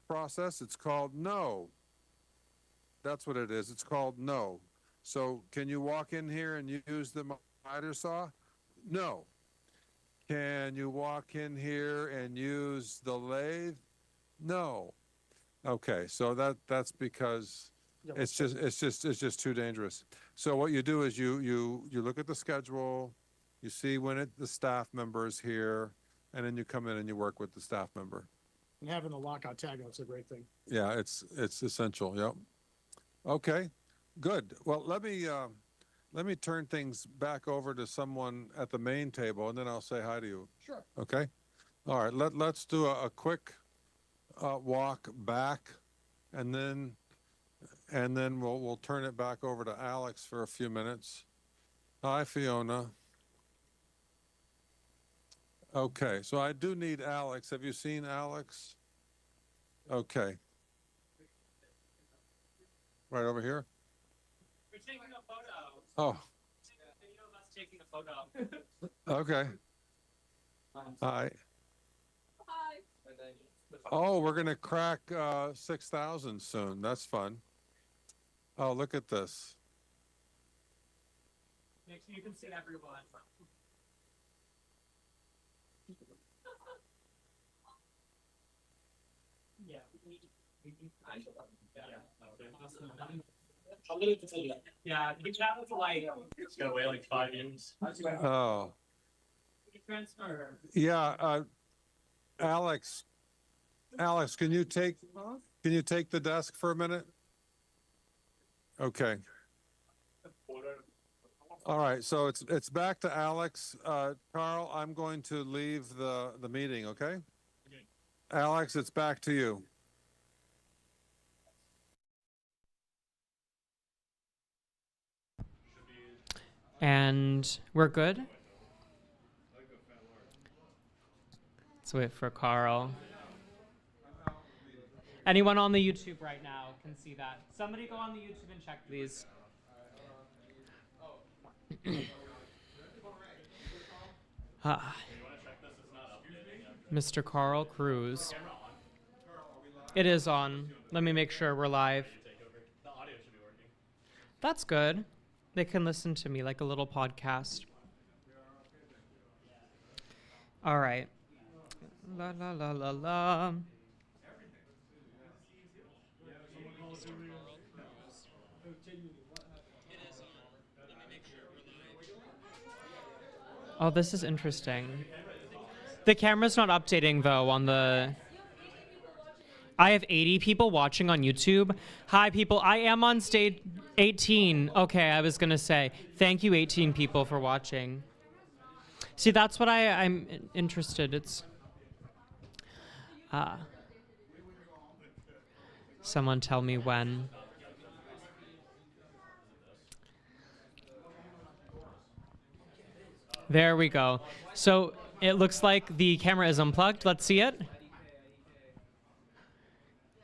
process. It's called no. That's what it is. It's called no. So can you walk in here and use the miter saw? No. Can you walk in here and use the lathe? No. Okay, so that's because it's just too dangerous. So what you do is you look at the schedule, you see when the staff member is here, and then you come in and you work with the staff member. And having the lockout tagout's a great thing. Yeah, it's essential. Yep. Okay, good. Well, let me turn things back over to someone at the main table, and then I'll say hi to you. Sure. Okay. All right. Let's do a quick walk back, and then we'll turn it back over to Alex for a few minutes. Hi, Fiona. Okay, so I do need Alex. Have you seen Alex? Okay. Right over here? We're taking a photo. Oh. Video of us taking a photo. Okay. Hi. Hi. Oh, we're going to crack 6,000 soon. That's fun. Oh, look at this. Make sure you can see everyone. Yeah. Yeah, you can travel for like. It's gonna weigh like 5 years. Oh. Transfer. Yeah, Alex, can you take the desk for a minute? Okay. All right, so it's back to Alex. Carl, I'm going to leave the meeting, okay? Alex, it's back to you. And we're good. Let's wait for Carl. Anyone on the YouTube right now can see that. Somebody go on the YouTube and check, please. Mr. Carl Cruz. It is on. Let me make sure we're live. That's good. They can listen to me like a little podcast. All right. La la la la la. Oh, this is interesting. The camera's not updating though on the... I have 80 people watching on YouTube. Hi people, I am on stage 18. Okay, I was gonna say, thank you 18 people for watching. See, that's what I'm interested. It's... someone tell me when. There we go. So it looks like the camera is unplugged. Let's see it.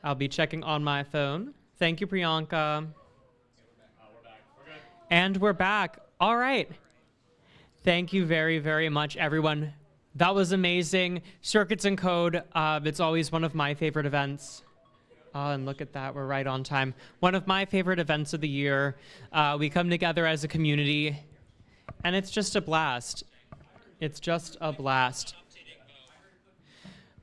I'll be checking on my phone. Thank you, Priyanka. And we're back. All right. Thank you very, very much, everyone. That was amazing. Circuits and Code, it's always one of my favorite events. And look at that, we're right on time. One of my favorite events of the year. We come together as a community, and it's just a blast. It's just a blast.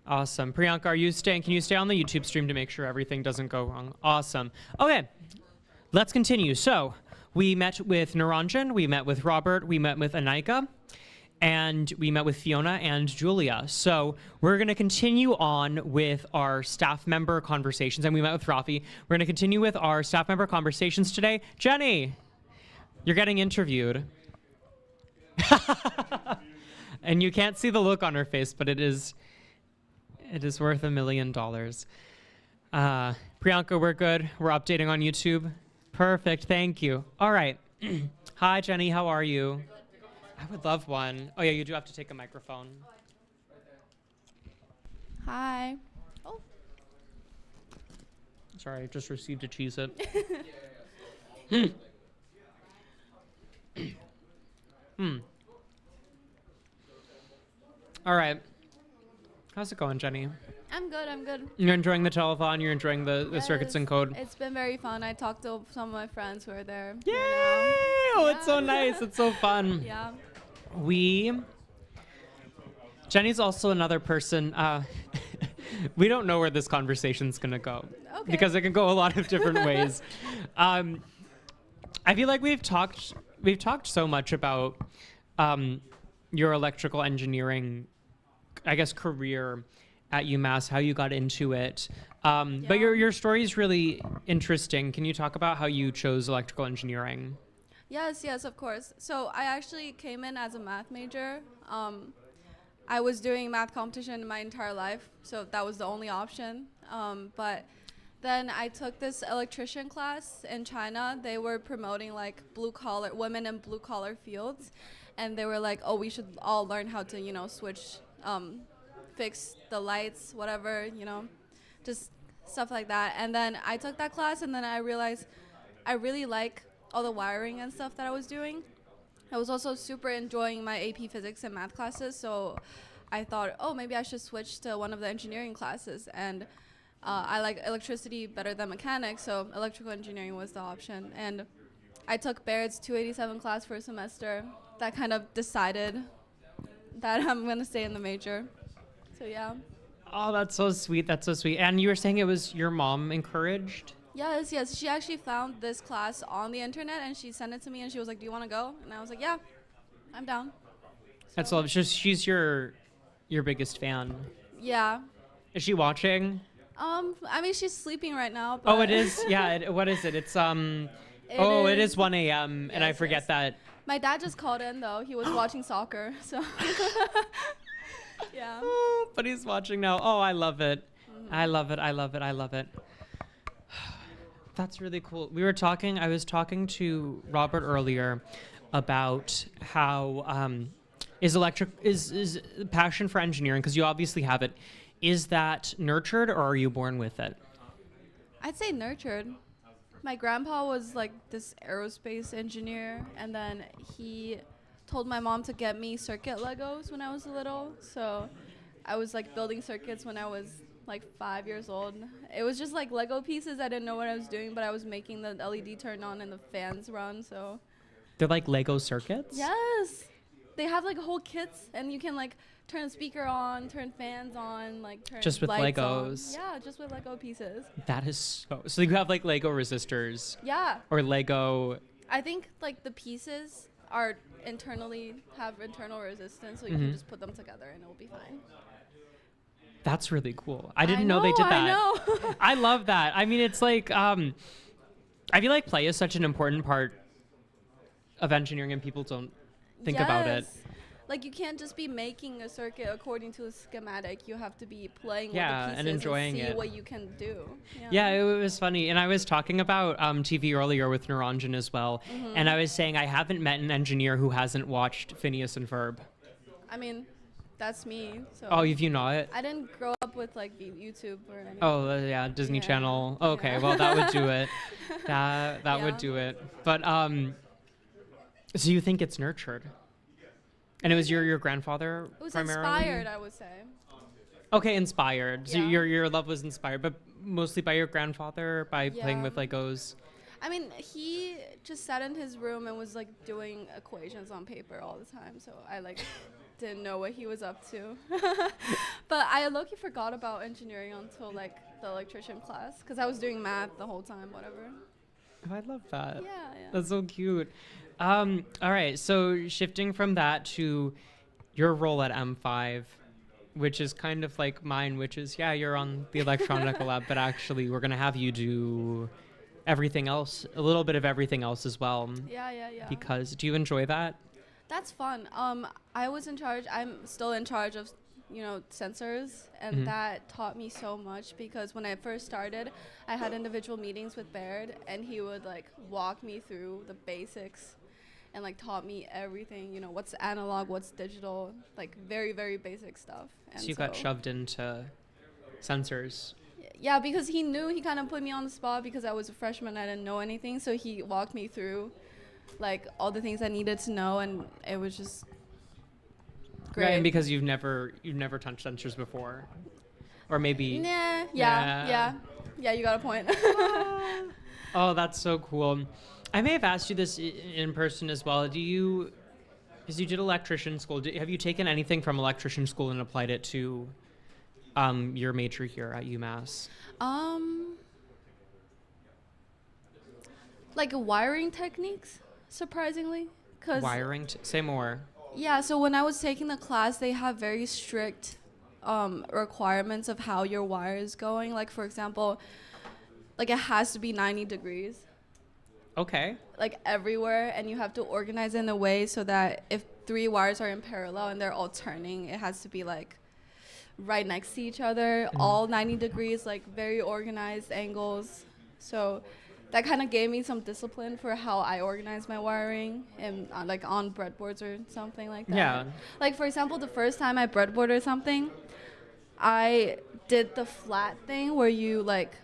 Awesome. Priyanka, are you staying? Can you stay on the YouTube stream to make sure everything doesn't go wrong? Awesome. Okay, let's continue. So we met with Naranjan, we met with Robert, we met with Anika, and we met with Fiona and Julia. So we're going to continue on with our staff member conversations, and we met with Rafi. We're going to continue with our staff member conversations today. Jenny, you're getting interviewed. And you can't see the look on her face, but it is worth $1 million. Priyanka, we're good. We're updating on YouTube. Perfect. Thank you. All right. Hi, Jenny. How are you? I would love one. Oh, yeah, you do have to take a microphone. Hi. Oh. Sorry, I just received a Cheez-It. All right. How's it going, Jenny? I'm good. I'm good. You're enjoying the telethon? You're enjoying the circuits and code? It's been very fun. I talked to some of my friends who are there. Yay! Oh, it's so nice. It's so fun. Yeah. Jenny's also another person. We don't know where this conversation's going to go. Okay. Because it can go a lot of different ways. I feel like we've talked so much about your electrical engineering, I guess, career at UMass, how you got into it. But your story is really interesting. Can you talk about how you chose electrical engineering? Yes, of course. So I actually came in as a math major. I was doing math competition my entire life, so that was the only option. But then I took this electrician class in China. They were promoting like women in blue collar fields. And they were like, oh, we should all learn how to, switch, fix the lights, whatever, just stuff like that. And then I took that class, and then I realized I really like all the wiring and stuff that I was doing. I was also super enjoying my AP physics and math classes, so I thought, oh, maybe I should switch to one of the engineering classes. And I like electricity better than mechanics, so electrical engineering was the option. And I took Baird's 287 class for a semester. That kind of decided that I'm going to stay in the major. So, yeah. Oh, that's so sweet. That's so sweet. And you were saying it was your mom encouraged? Yes. She actually found this class on the internet, and she sent it to me, and she was like, do you want to go? And I was like, yeah, I'm down. That's all. She's your biggest fan. Yeah. Is she watching? I mean, she's sleeping right now. But Oh, it is? Yeah. What is it? It's, it is 1 a.m., and I forget that. My dad just called in, though. He was watching soccer, so. Yeah. Oh, but he's watching now. Oh, I love it. Mm-hmm. I love it. That's really cool. I was talking to Robert earlier about how is passion for engineering, because you obviously have it, is that nurtured or are you born with it? I'd say nurtured. My grandpa was like this aerospace engineer, and then he told my mom to get me circuit Legos when I was little. So I was like building circuits when I was like 5 years old. It was just like Lego pieces. I didn't know what I was doing, but I was making the LED turn on and the fans run. So they're like Lego circuits? Yes. They have like whole kits, and you can like turn the speaker on, turn fans on, like turn just with lights Legos. On. Yeah, just with Lego pieces. That is so you have like Lego resistors. Yeah. Or Lego. I think like the pieces are have internal resistance, so you Mm-hmm. can just put them together and it'll be fine. That's really cool. I didn't know they did that. I know. I love that. I mean, it's like I feel like play is such an important part of engineering, and people don't think about it. Like, you can't just be making a circuit according to a schematic. You have to be playing with the Yeah, pieces and enjoying see it. what you can do. Yeah, it was funny. And I was talking about TV earlier with Niranjan as well. Mhm. And I was saying I haven't met an engineer who hasn't watched Phineas and Ferb. I mean, that's me. So Oh, have you not? I didn't grow up with like YouTube or anything. Oh, yeah, Disney Channel. Okay, well, that would do it. That would do it. But so you think it's nurtured? And it was your grandfather It was primarily? inspired, I would say. Okay, inspired. So Yeah. your love was inspired, but mostly by your grandfather, by playing Yeah. with Legos. I mean, he just sat in his room and was like doing equations on paper all the time. So I like didn't know what he was up to. But I low-key forgot about engineering until like the electrician class, because I was doing math the whole time, whatever. Oh, I love that. Yeah. That's so cute. All right, so shifting from that to your role at M5, which is kind of like mine, which is, yeah, you're on the electronica lab, but actually we're going to have you do everything else, a little bit of everything else as well. Yeah. Because do you enjoy that? That's fun. I was in charge. I'm still in charge of, sensors, and Mhm. that taught me so much because when I first started, I had individual meetings with Baird, and he would like walk me through the basics, and like taught me everything. What's analog, what's digital, like very very basic stuff. And So you got shoved into sensors. Yeah, because he knew, he kind of put me on the spot because I was a freshman. I didn't know anything, so he walked me through like all the things I needed to know, and it was just great. Right, and because you've never touched sensors before, or maybe. Nah, yeah, you got a point. Oh, that's so cool. I may have asked you this in person as well. Because you did electrician school, have you taken anything from electrician school and applied it to your major here at UMass? Like wiring techniques, surprisingly. Say more. Yeah, so when I was taking the class, they have very strict requirements of how your wire is going. Like, for example, like it has to be 90 degrees. Okay. Like everywhere, and you have to organize it in a way so that if 3 wires are in parallel and they're all turning, it has to be like right next to each other, all 90 degrees, like very organized angles. So that kind of gave me some discipline for how I organize my wiring and like on breadboards or something like that. Yeah. Like for example, the first time I breadboarded something, I did the flat thing where you like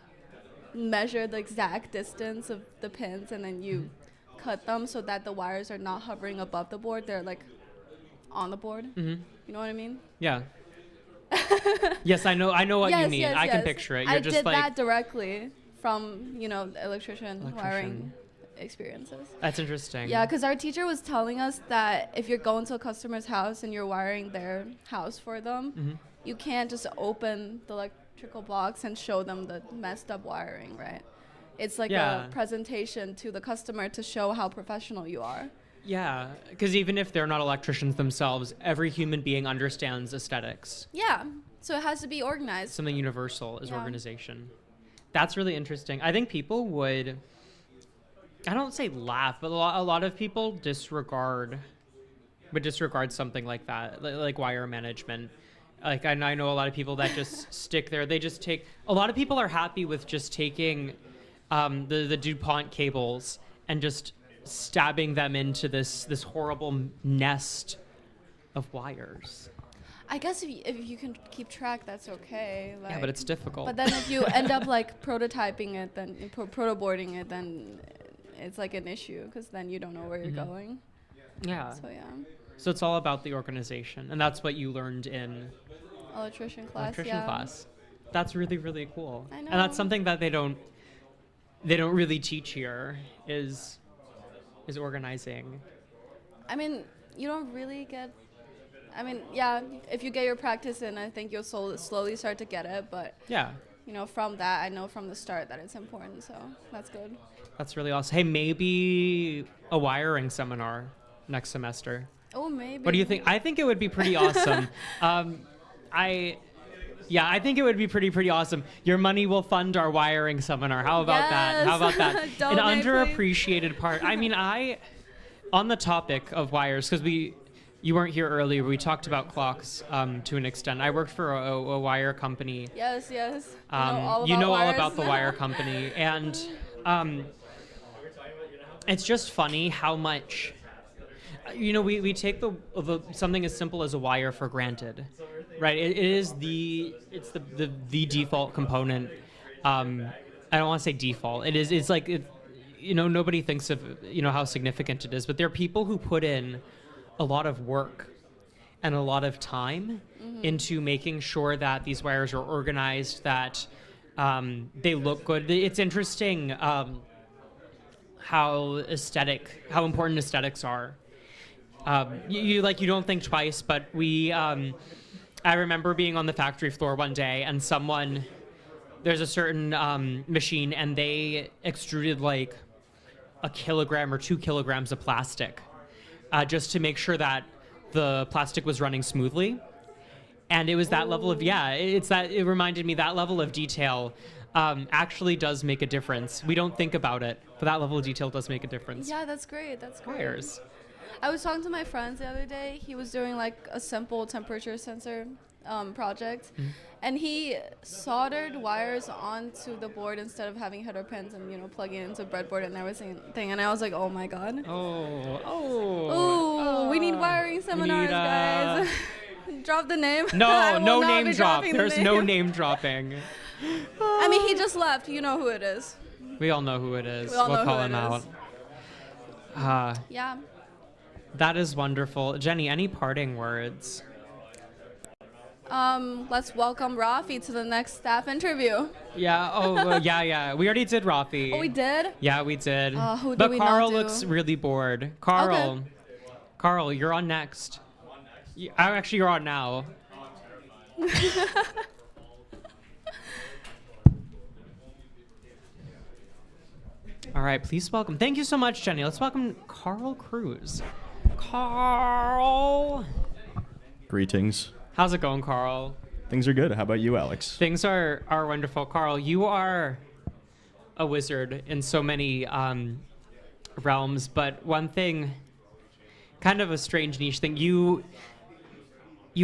measure the exact distance of the pins and then you cut them so that the wires are not hovering above the board, they're like on the board. Mm-hmm. You know what I mean? Yeah. Yes, I know what you mean. Yes, I can yes. picture it. I You're just did like that directly from electrician wiring experiences. That's interesting. Yeah, because our teacher was telling us that if you're going to a customer's house and you're wiring their house for them, you can't just open the electrical box and show them the messed up wiring, right? It's like a presentation to the customer to show how professional you are. Yeah, because even if they're not electricians themselves, every human being understands aesthetics. Yeah, so it has to be organized. Something universal is organization. That's really interesting. I think people would, I don't say laugh, but a lot of people disregard something like that, like wire management. Like I know a lot of people that just stick there. They just take, a lot of people are happy with just taking the DuPont cables and just stabbing them into this horrible nest of wires. I guess if you can keep track, that's okay. Yeah, but it's difficult. But then if you end up like prototyping it, then protoboarding it, then it's like an issue because then you don't know where you're going. Yeah. So yeah. So it's all about the organization, and that's what you learned in electrician class. That's really, really cool. I know. And that's something that they don't really teach here is organizing. I mean, you don't really get. I mean, yeah, if you get your practice in, I think you'll slowly start to get it. But yeah, from that, I know from the start that it's important. So that's good. That's really awesome. Hey, maybe a wiring seminar next semester. Oh, maybe. What do you think? I think it would be pretty awesome. I think it would be pretty awesome. Your money will fund our wiring seminar. How about that? How about that? An underappreciated part. I mean, on the topic of wires, because you weren't here earlier. We talked about clocks to an extent. I worked for a wire company. Yes. You know all about the wire company, and it's just funny how much. We take the something as simple as a wire for granted, right? It's the default component. I don't want to say default. It's like nobody thinks of how significant it is, but there are people who put in a lot of work and a lot of time into making sure that these wires are organized, that they look good. It's interesting how important aesthetics are. You don't think twice, but I remember being on the factory floor one day and there's a certain machine and they extruded like 1 kilogram or 2 kilograms of plastic just to make sure that the plastic was running smoothly. And it was that level of, it reminded me that level of detail actually does make a difference. We don't think about it, but that level of detail does make a difference. Yeah, that's great. That's great. Wires. I was talking to my friends the other day. He was doing like a simple temperature sensor project, and he soldered wires onto the board instead of having header pins and plugging it into breadboard and everything. And I was like, oh my god. Oh, we need wiring seminars, guys. Drop the name. No, no name drop. There's no name dropping. I mean, he just left. You know who it is. We all know who it is. We all know we'll call who him it out. is. Yeah. That is wonderful. Jenny, any parting words? Let's welcome Rafi to the next staff interview. Yeah. Oh, yeah. We already did Rafi. Oh, we did? Yeah, we did. Who but do we Carl not do? looks really bored. Carl. Okay. Carl, you're on next. Actually, you're on now. All right, please welcome. Thank you so much, Jenny. Let's welcome Carl Cruz. Carl. Greetings. How's it going, Carl? Things are good. How about you, Alex? Things are wonderful. Carl, you are a wizard in so many realms, but one thing, kind of a strange niche thing, you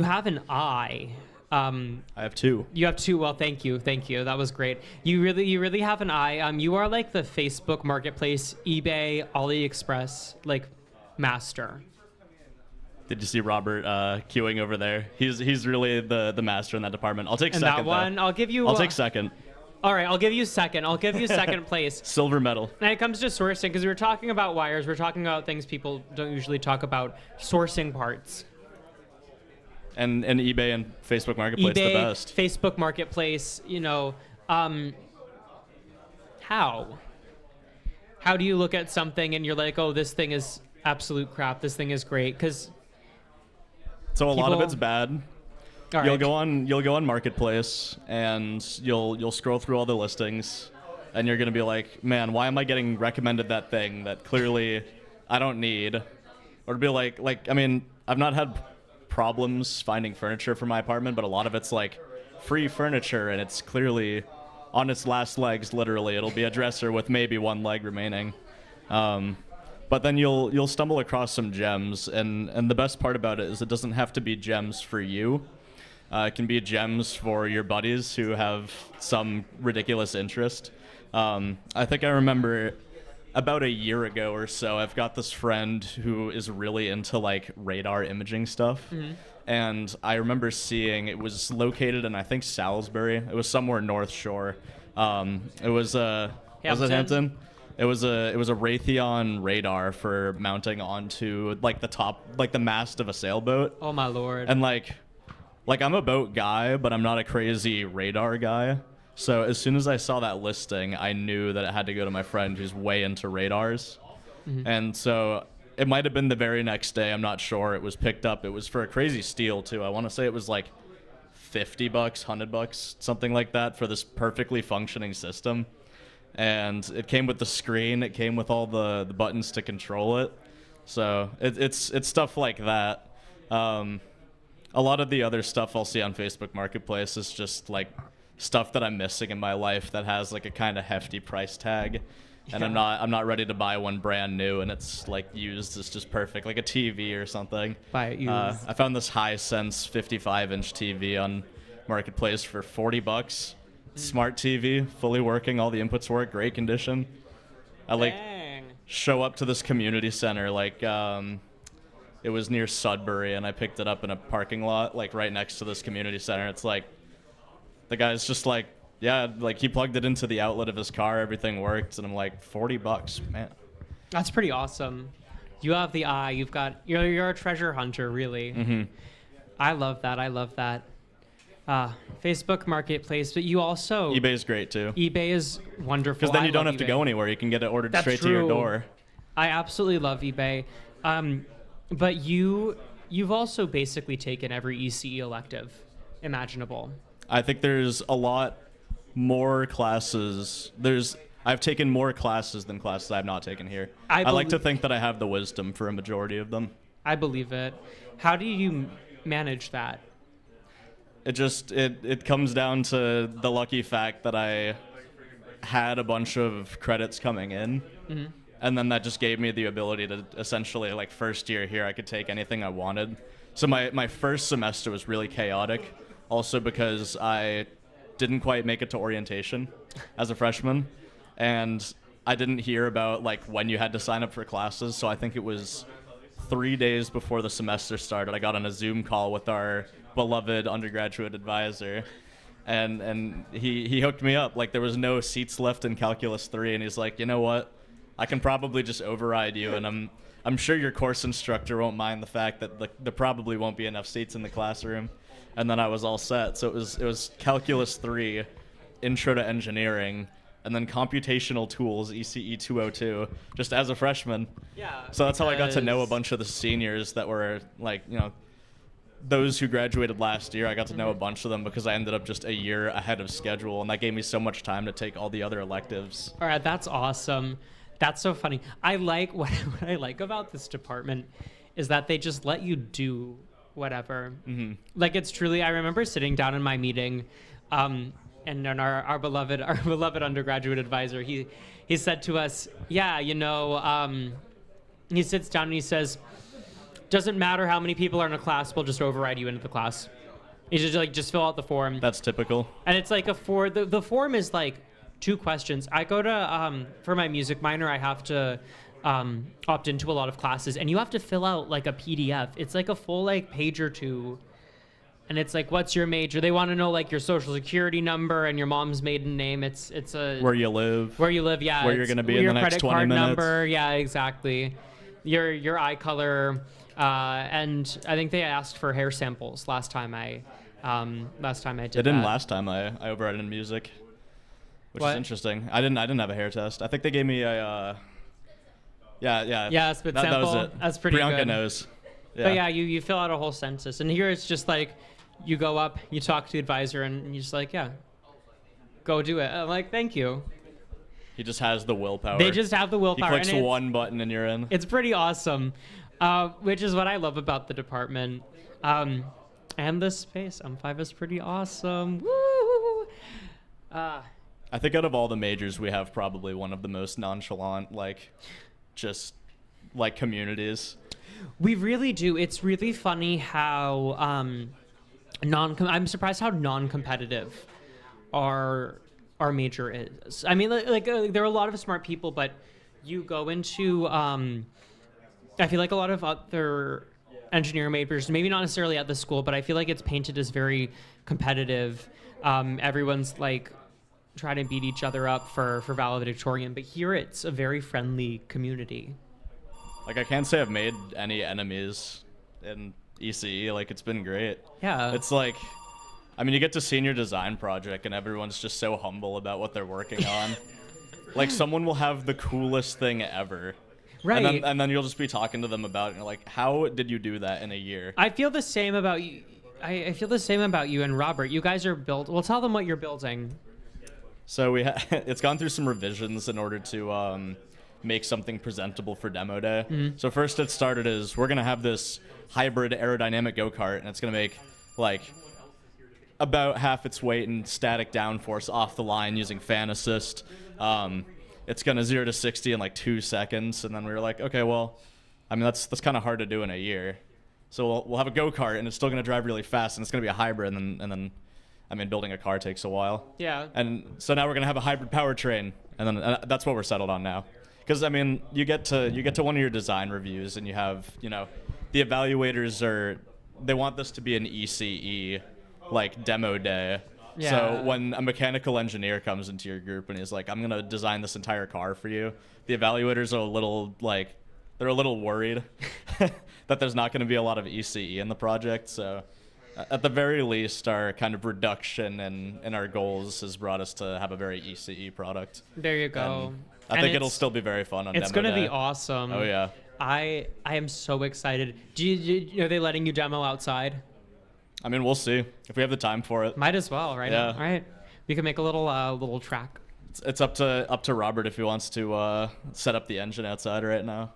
have an eye. I have two. You have two. Well, thank you. That was great. You really have an eye. You are like the Facebook Marketplace, eBay, AliExpress, like master. Did you see Robert queuing over there? He's really the master in that department. I'll take And second. that one, though. I'll give you. I'll take second. All right, I'll give you second. I'll give you second place. Silver medal. When it comes to sourcing, because we were talking about wires, we're talking about things people don't usually talk about, sourcing parts. And eBay and Facebook Marketplace eBay, the best. Facebook Marketplace, how do you look at something and you're like, oh, this thing is absolute crap, this thing is great? Because so a lot of it's bad. All You'll right. go on Marketplace and you'll scroll through all the listings and you're gonna be like, man, why am I getting recommended that thing that clearly I don't need? Or to be like I mean, I've not had problems finding furniture for my apartment, but a lot of it's like free furniture and it's clearly on its last legs. Literally, it'll be a dresser with maybe one leg remaining. But then you'll stumble across some gems, and the best part about it is it doesn't have to be gems for you. It can be gems for your buddies who have some ridiculous interest. I think I remember about a year ago or so, I've got this friend who is really into like radar imaging stuff. Mm-hmm. And I remember seeing it was located in, I think, Salisbury. It was somewhere North Shore. It was was it Hampton? It was a Raytheon radar for mounting onto like the top, like the mast of a sailboat. Oh my lord. And like I'm a boat guy, but I'm not a crazy radar guy. So as soon as I saw that listing, I knew that it had to go to my friend who's way into radars. Mhm. And so it might have been the very next day. I'm not sure. It was picked up. It was for a crazy steal too. I want to say it was like $50, $100, something like that for this perfectly functioning system. And it came with the screen. It came with all the buttons to control it. So it's stuff like that. A lot of the other stuff I'll see on Facebook Marketplace is just like stuff that I'm missing in my life that has like a kind of hefty price tag, and I'm not ready to buy one brand new and it's like used. It's just perfect, like a TV or something. Buy it used. I found this Hisense 55-inch TV on Marketplace for $40. Smart TV, fully working, all the inputs work, great condition. I like show up to this community center like it was near Sudbury, and I picked it up in a parking lot like right next to this community center. It's like the guy's just like, yeah, like he plugged it into the outlet of his car, everything worked, and I'm like, $40, man. That's pretty awesome. You have the eye. You're a treasure hunter, really. Mm-hmm. I love that. Facebook Marketplace, but you also eBay's great too. eBay is wonderful. Because then I you don't love have to eBay. go anywhere. You can get it ordered That's straight true. to your door. I absolutely love eBay. But you've also basically taken every ECE elective imaginable. I think there's a lot more classes. I've taken more classes than classes I've not taken here. I like to think that I have the wisdom for a majority of them. I believe it. How do you manage that? It comes down to the lucky fact that I had a bunch of credits coming in. Mhm. And then that just gave me the ability to essentially, like, first year here, I could take anything I wanted. So my first semester was really chaotic, also because I didn't quite make it to orientation as a freshman. And I didn't hear about, like, when you had to sign up for classes. So I think it was 3 days before the semester started, I got on a Zoom call with our beloved undergraduate advisor. And he hooked me up. Like, there was no seats left in Calculus 3, and he's like, you know what? I can probably just override you, and I'm sure your course instructor won't mind the fact that there probably won't be enough seats in the classroom. And then I was all set. So it was Calculus 3, Intro to Engineering, and then Computational Tools, ECE 202, just as a freshman. Yeah. So that's how I got to know a because- bunch of the seniors that were, like, you know, those who graduated last year. I got to know a bunch of them because I ended up just a year ahead of schedule, and that gave me so much time to take all the other electives. All right, that's awesome. That's so funny. I like what I like about this department is that they just let you do whatever. Mhm. Like, it's truly. I remember sitting down in my meeting, and then our beloved undergraduate advisor, he said to us, yeah, you know, he sits down and he says, doesn't matter how many people are in a class, we'll just override you into the class. You just fill out the form. That's typical. And it's like the form is like 2 questions. I go to for my music minor, I have to opt into a lot of classes, and you have to fill out like a PDF. It's like a full like page or 2, and it's like, what's your major? They want to know like your social security number and your mom's maiden name. It's a Where you live. Yeah. Where you're it's going to be in your the next credit 20 card minutes. number. Yeah, exactly. Your eye color, and I think they asked for hair samples last time I did. They didn't that. last time I overrided in music, which What? is interesting. I didn't have a hair test. I think they gave me a Yeah, spit that sample. was it. That's pretty Priyanka good. knows. But yeah, you fill out a whole census, and here it's just like you go up, you talk to the advisor, and you just like, yeah, go do it. I'm like, thank you. He just has the willpower. They just have the willpower. He clicks and it's- one button and you're in. It's pretty awesome, which is what I love about the department. And the space, M5 is pretty awesome. Woo! I think out of all the majors, we have probably one of the most nonchalant, like, just, like, communities. We really do. It's really funny how I'm surprised how non-competitive our major is. I mean, there are a lot of smart people, but you go into I feel like a lot of other engineering majors, maybe not necessarily at the school, but I feel like it's painted as very competitive. Everyone's like trying to beat each other up for valedictorian, but here it's a very friendly community. Like, I can't say I've made any enemies in ECE. Like, it's been great. Yeah. It's like, I mean, you get to senior design project and everyone's just so humble about what they're working on. Like, someone will have the coolest thing ever. Right. And then you'll just be talking to them about it, and you're like, how did you do that in a year? I feel the same about you. I feel the same about you and Robert. You guys are well, tell them what you're building. So it's gone through some revisions in order to make something presentable for demo day. Mhm. So first it started as, we're going to have this hybrid aerodynamic go-kart, and it's going to make, like, about half its weight in static downforce off the line using fan assist. It's going to 0 to 60 in like 2 seconds. And then we were like, okay, well, I mean, that's kind of hard to do in a year. So we'll have a go-kart, and it's still going to drive really fast, and it's going to be a hybrid, and then, I mean, building a car takes a while. Yeah. And so now we're going to have a hybrid powertrain, and then that's what we're settled on now. Because, I mean, you get to one of your design reviews, and you have, you know, the evaluators they want this to be an ECE, like, demo day. Yeah. So when a mechanical engineer comes into your group and he's like, I'm going to design this entire car for you, the evaluators are a little, like, they're a little worried that there's not going to be a lot of ECE in the project. So at the very least, our kind of reduction in our goals has brought us to have a very ECE product. There you go. And I think it'll still be very fun on demo It's going to day. be awesome. Oh, yeah. I am so excited. Are they letting you demo outside? I mean, we'll see if we have the time for it. Might as well, right? Yeah. All right. We can make a little track. It's up to Robert if he wants to set up the engine outside right now.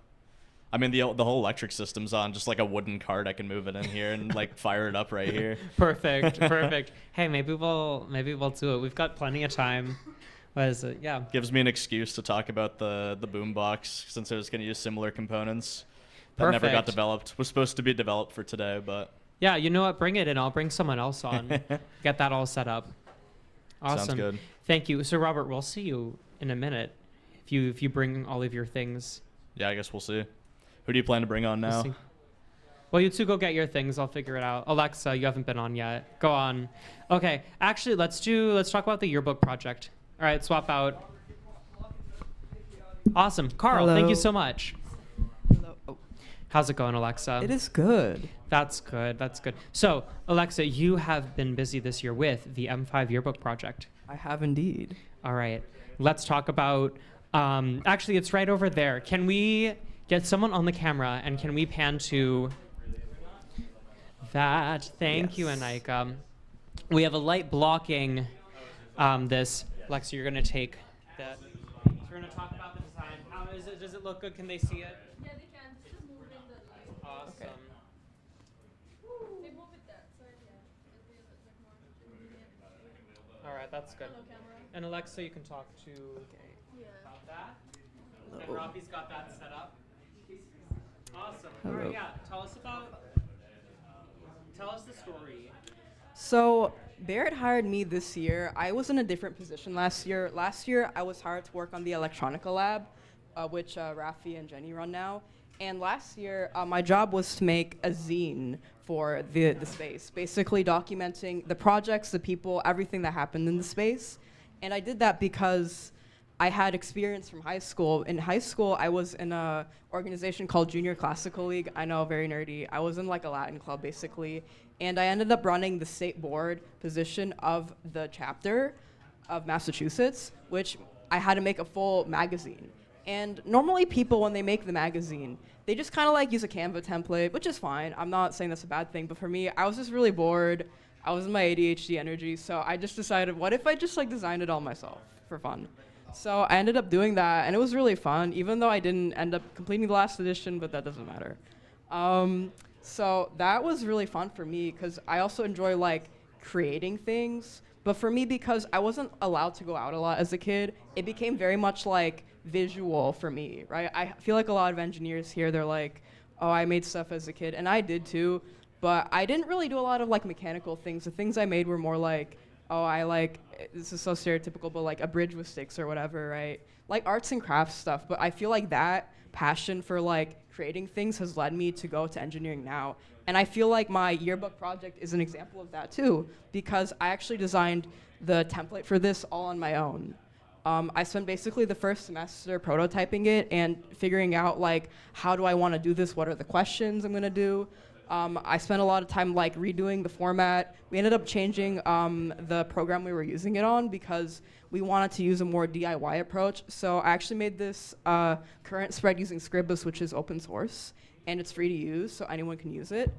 I mean, the whole electric system's on just like a wooden cart. I can move it in here and like fire it up right here. Perfect, perfect. Hey, maybe we'll do it. We've got plenty of time. What is it? Yeah. Gives me an excuse to talk about the boombox since I was going to use similar components that never got Perfect. developed. Was supposed to be developed for today, but Yeah, you know what? Bring it in. I'll bring someone else on. Get that all set up. Awesome. Sounds good. Thank you. So Robert, we'll see you in a minute if you bring all of your things. Yeah, I guess we'll see. Who do you plan to bring on now? See. Well, you two go get your things. I'll figure it out. Alexa, you haven't been on yet. Go on. Okay. Actually, let's talk about the yearbook project. All right, swap out. Awesome. Carl, thank you so much. Hello. Oh. How's it going, Alexa? It is good. That's good. That's good. So, Alexa, you have been busy this year with the M5 yearbook project. I have indeed. All right. Let's talk about, actually, it's right over there. Can we get someone on the camera and can we pan to that? Thank you, Anika. We have a light blocking this. Alexa, you're going to take that. So we're going to talk about the design. How is it? Does it look good? Can they see it? Yeah, they can. Just move in the light. Awesome. Okay. They move it there. So yeah, it'll be a bit more convenient. All right, that's good. Hello, camera. And Alexa, you can talk to about that. And Rafi's got that set up. Awesome. All right, Hello. yeah. Tell us the story. So Baird hired me this year. I was in a different position last year. Last year, I was hired to work on the Electronica Lab, which Rafi and Jenny run now. And last year, my job was to make a zine for the space, basically documenting the projects, the people, everything that happened in the space. And I did that because I had experience from high school. In high school, I was in a organization called Junior Classical League. I know, very nerdy. I was in like a Latin club, basically. And I ended up running the state board position of the chapter of Massachusetts, which I had to make a full magazine. And normally people, when they make the magazine, they just kind of like use a Canva template, which is fine. I'm not saying that's a bad thing, but for me, I was just really bored. I was in my ADHD energy, so I just decided, what if I just like designed it all myself for fun? So I ended up doing that, and it was really fun, even though I didn't end up completing the last edition, but that doesn't matter. So that was really fun for me, because I also enjoy like creating things. But for me, because I wasn't allowed to go out a lot as a kid, it became very much like visual for me, right? I feel like a lot of engineers here, they're like, oh, I made stuff as a kid, and I did too, but I didn't really do a lot of like mechanical things. The things I made were more like, oh, I like, this is so stereotypical, but like a bridge with sticks or whatever, right? Like arts and crafts stuff, but I feel like that passion for like creating things has led me to go to engineering now. And I feel like my yearbook project is an example of that too, because I actually designed the template for this all on my own. I spent basically the first semester prototyping it and figuring out like, how do I want to do this? What are the questions I'm gonna do? I spent a lot of time like redoing the format. We ended up changing the program we were using it on because we wanted to use a more DIY approach. So I actually made this current spread using Scribus, which is open source, and it's free to use, so anyone can use it.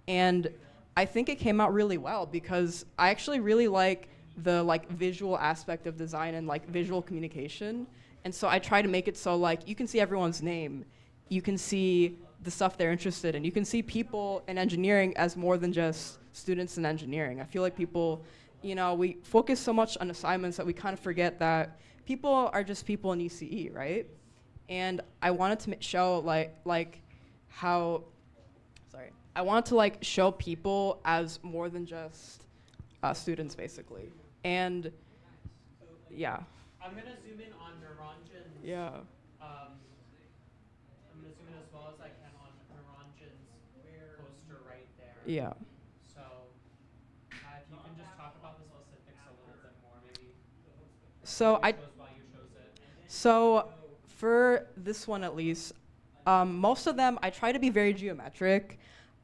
And I think it came out really well because I actually really like the like visual aspect of design and like visual communication. And so I try to make it so like you can see everyone's name, you can see the stuff they're interested in, you can see people in engineering as more than just students in engineering. I feel like people, you know, we focus so much on assignments that we kind of forget that people are just people in ECE, right? And I wanted to show like how, sorry, I wanted to like show people as more than just students, basically. And yeah. I'm gonna zoom in on Naranjan's. Yeah. I'm gonna zoom in as well as I can on Naranjan's poster right there. Yeah. So if you can just talk about the specifics a little bit more, maybe. So So for this one at least, most of them I try to be very geometric.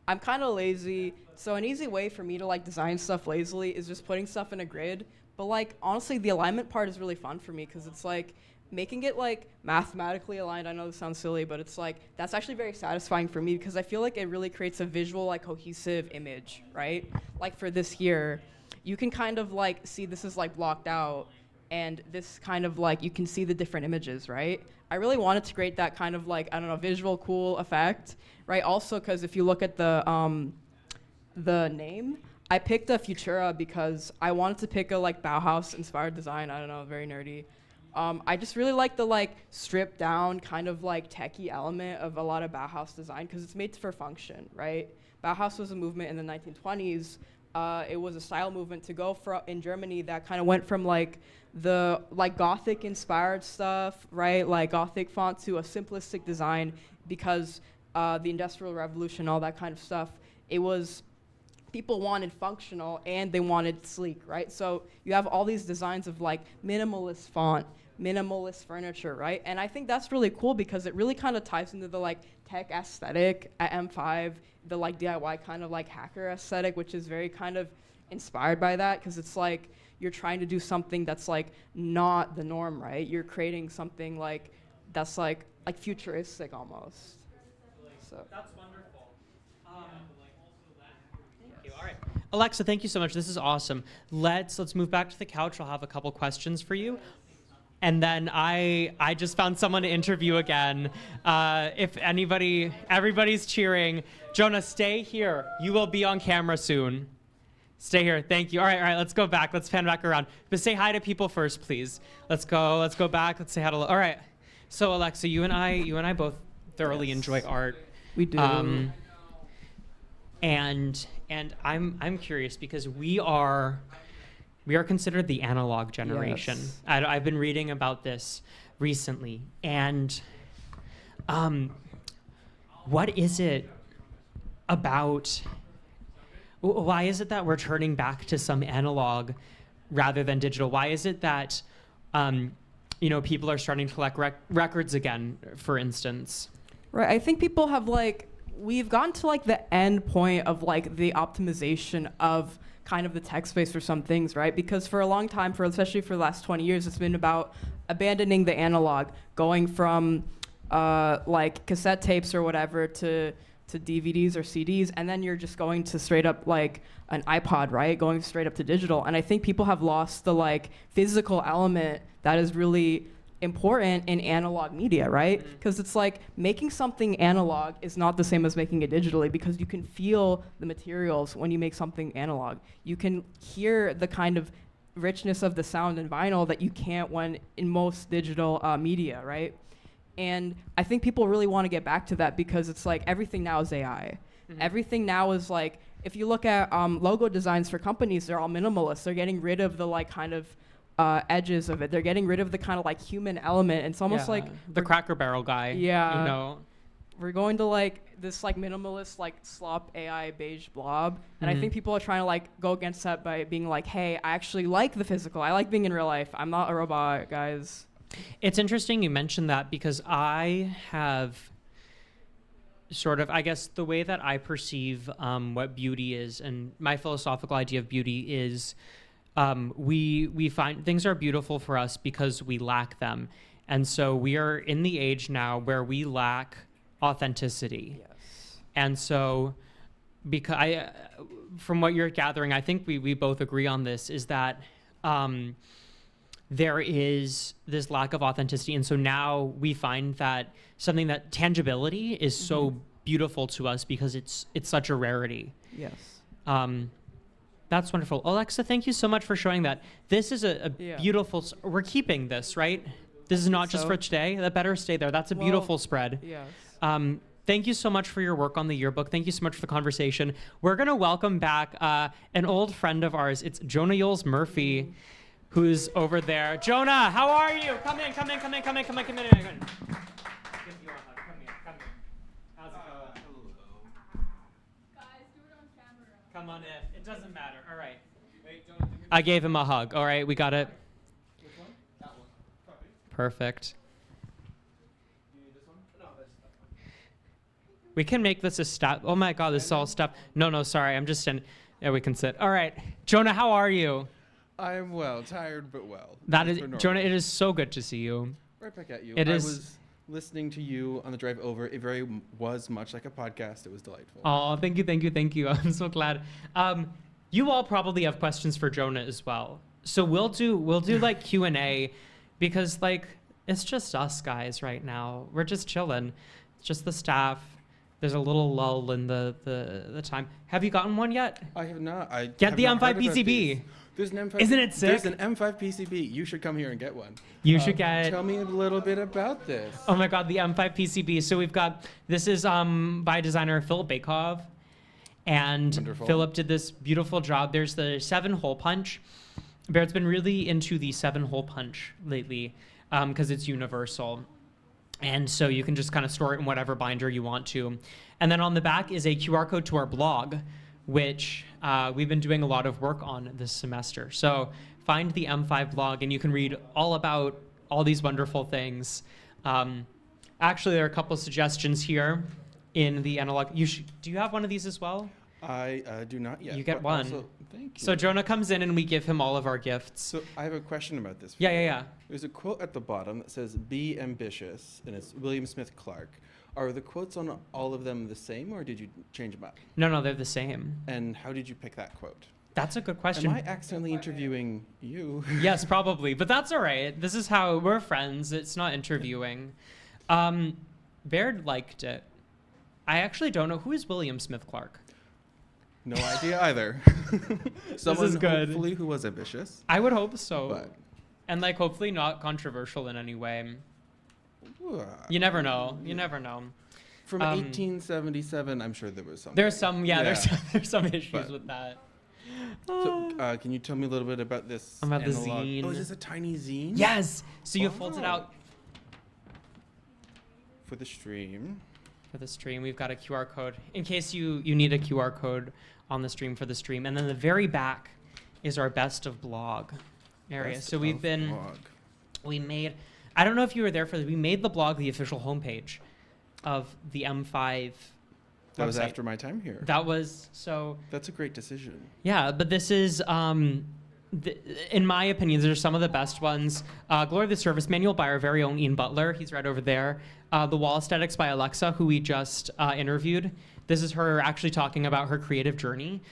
I'm kind of lazy, so an easy way for me to like design stuff lazily is just putting stuff in a grid. But like honestly, the alignment part is really fun for me because it's like making it like mathematically aligned. I know this sounds silly, but it's like that's actually very satisfying for me because I feel like it really creates a visual like cohesive image, right? Like for this here, you can kind of like see this is like blocked out, and this kind of like, you can see the different images, right? I really wanted to create that kind of like, I don't know, visual cool effect, right? Also, because if you look at the name, I picked a Futura because I wanted to pick a like Bauhaus inspired design. I don't know, very nerdy. I just really like the like stripped down kind of like techie element of a lot of Bauhaus design because it's made for function, right? Bauhaus was a movement in the 1920s. It was a style movement to go in Germany that kind of went from like the like Gothic inspired stuff, right? Like Gothic font to a simplistic design because the Industrial Revolution, all that kind of stuff. It was, people wanted functional and they wanted sleek, right? So you have all these designs of like minimalist font, minimalist furniture, right? And I think that's really cool because it really kind of ties into the like tech aesthetic at M5, the like DIY kind of like hacker aesthetic, which is very kind of inspired by that because it's like you're trying to do something that's like not the norm, right? You're creating something like that's like futuristic almost. So that's wonderful. Thank you. All right, Alexa, thank you so much. This is awesome. Let's move back to the couch. I'll have a couple questions for you. And then I just found someone to interview again. If everybody's cheering. Jonah, stay here. You will be on camera soon. Stay here. Thank you. All right. Let's go back. Let's pan back around. But say hi to people first, please. Let's go back. Let's say hi to. All right. So Alexa, you and I both thoroughly enjoy art. We do. And I'm curious because we are considered the analog generation. Yes. I've been reading about this recently, and what is it about? Why is it that we're turning back to some analog rather than digital? Why is it that people are starting to collect records again, for instance? Right. I think people have we've gotten to the end point of the optimization of kind of the tech space for some things, right? Because for a long time, especially for the last 20 years, it's been about abandoning the analog, going from cassette tapes or whatever to DVDs or CDs, and then you're just going to straight up an iPod, right? Going straight up to digital. And I think people have lost the physical element that is really important in analog media, right? Because it's making something analog is not the same as making it digitally, because you can feel the materials when you make something analog. You can hear the kind of richness of the sound in vinyl that you can't when in most digital media, right? And I think people really want to get back to that, because it's everything now is AI. Mm-hmm. Everything now is if you look at logo designs for companies, they're all minimalist. They're getting rid of the kind of edges of it. They're getting rid of the kind of human element. It's almost the Cracker Barrel guy. Yeah. We're going to this minimalist slop AI beige blob. And I think people are trying to go against that by being hey, I actually like the physical. I like being in real life. I'm not a robot, guys. It's interesting you mentioned that, because I have sort of, I guess, the way that I perceive what beauty is, and my philosophical idea of beauty is we find things are beautiful for us because we lack them. And so we are in the age now where we lack authenticity. Yes. And so because from what you're gathering, I think we both agree on this, is that there is this lack of authenticity. And so now we find that something that tangibility is so beautiful to us because it's such a rarity. Yes. That's wonderful. Alexa, thank you so much for showing that. This is a beautiful, we're keeping this, right? This is not just for today. That better stay there. That's a beautiful spread. Yes. Thank you so much for your work on the yearbook. Thank you so much for the conversation. We're going to welcome back an old friend of ours. It's Jonah Yules Murphy, who's over there. Jonah, how are you? Come in. Give you a hug. Come here. How's it going? Guys, do it on camera. Come on in. It doesn't matter. All right. I gave him a hug. All right, we got it. Which one? That one. Copy. Perfect. You need this one? No, that's that one. We can make this a step. Oh my God, this is all stuff. No, sorry. I'm just in. Yeah, we can sit. All right. Jonah, how are you? I am well, tired but well. That is, Jonah, it is so good to see you. Right back at you. It I is. was listening to you on the drive over. It was much like a podcast. It was delightful. Oh, thank you. I'm so glad. You all probably have questions for Jonah as well. So we'll do like Q&A because like it's just us guys right now. We're just chilling. It's just the staff. There's a little lull in the time. Have you gotten one yet? I have not. I Get have the not M5 heard about PCB. these. There's an M5. Isn't it sick? There's an M5 PCB. You should come here and get one. You should get. Tell me a little bit about this. Oh my God, the M5 PCB. So we've got, this is by designer Philip Bakov. And Wonderful. Philip did this beautiful job. There's the 7-hole punch. Baird's been really into the 7-hole punch lately because it's universal. And so you can just kind of store it in whatever binder you want to. And then on the back is a QR code to our blog, which we've been doing a lot of work on this semester. So find the M5 blog and you can read all about all these wonderful things. Actually, there are a couple suggestions here in the analog. Do you have one of these as well? I do not yet. You get but one. Also, thank you. So Jonah comes in and we give him all of our gifts. So I have a question about this. Yeah. There's a quote at the bottom that says, "Be ambitious," and it's William Smith Clark. Are the quotes on all of them the same, or did you change them up? No, they're the same. And how did you pick that quote? That's a good question. Am I accidentally interviewing you? Yes, probably, but that's all right. This is how we're friends. It's not interviewing. Baird liked it. I actually don't know. Who is William Smith Clark? No idea either. Someone is good. hopefully who was ambitious. I would hope so. But and like hopefully not controversial in any way. You never know. You never know. From 1877, I'm sure there was some. There's some, there's some issues But- with that. So, can you tell me a little bit about this? About the analog? zine. Oh, is this a tiny zine? Yes. So you fold it out. For the stream. For the stream, we've got a QR code in case you need a QR code on the stream for the stream. And then the very back is our best of blog area. Best So we've of been, blog. we made, I don't know if you were there for this, we made the blog the official homepage of the M5 That was website. after my time here. That was, so. That's a great decision. Yeah, but this is, in my opinion, these are some of the best ones. Glory of the Service Manual by our very own Ian Butler. He's right over there. The Wall Aesthetics by Alexa, who we just interviewed. This is her actually talking about her creative journey.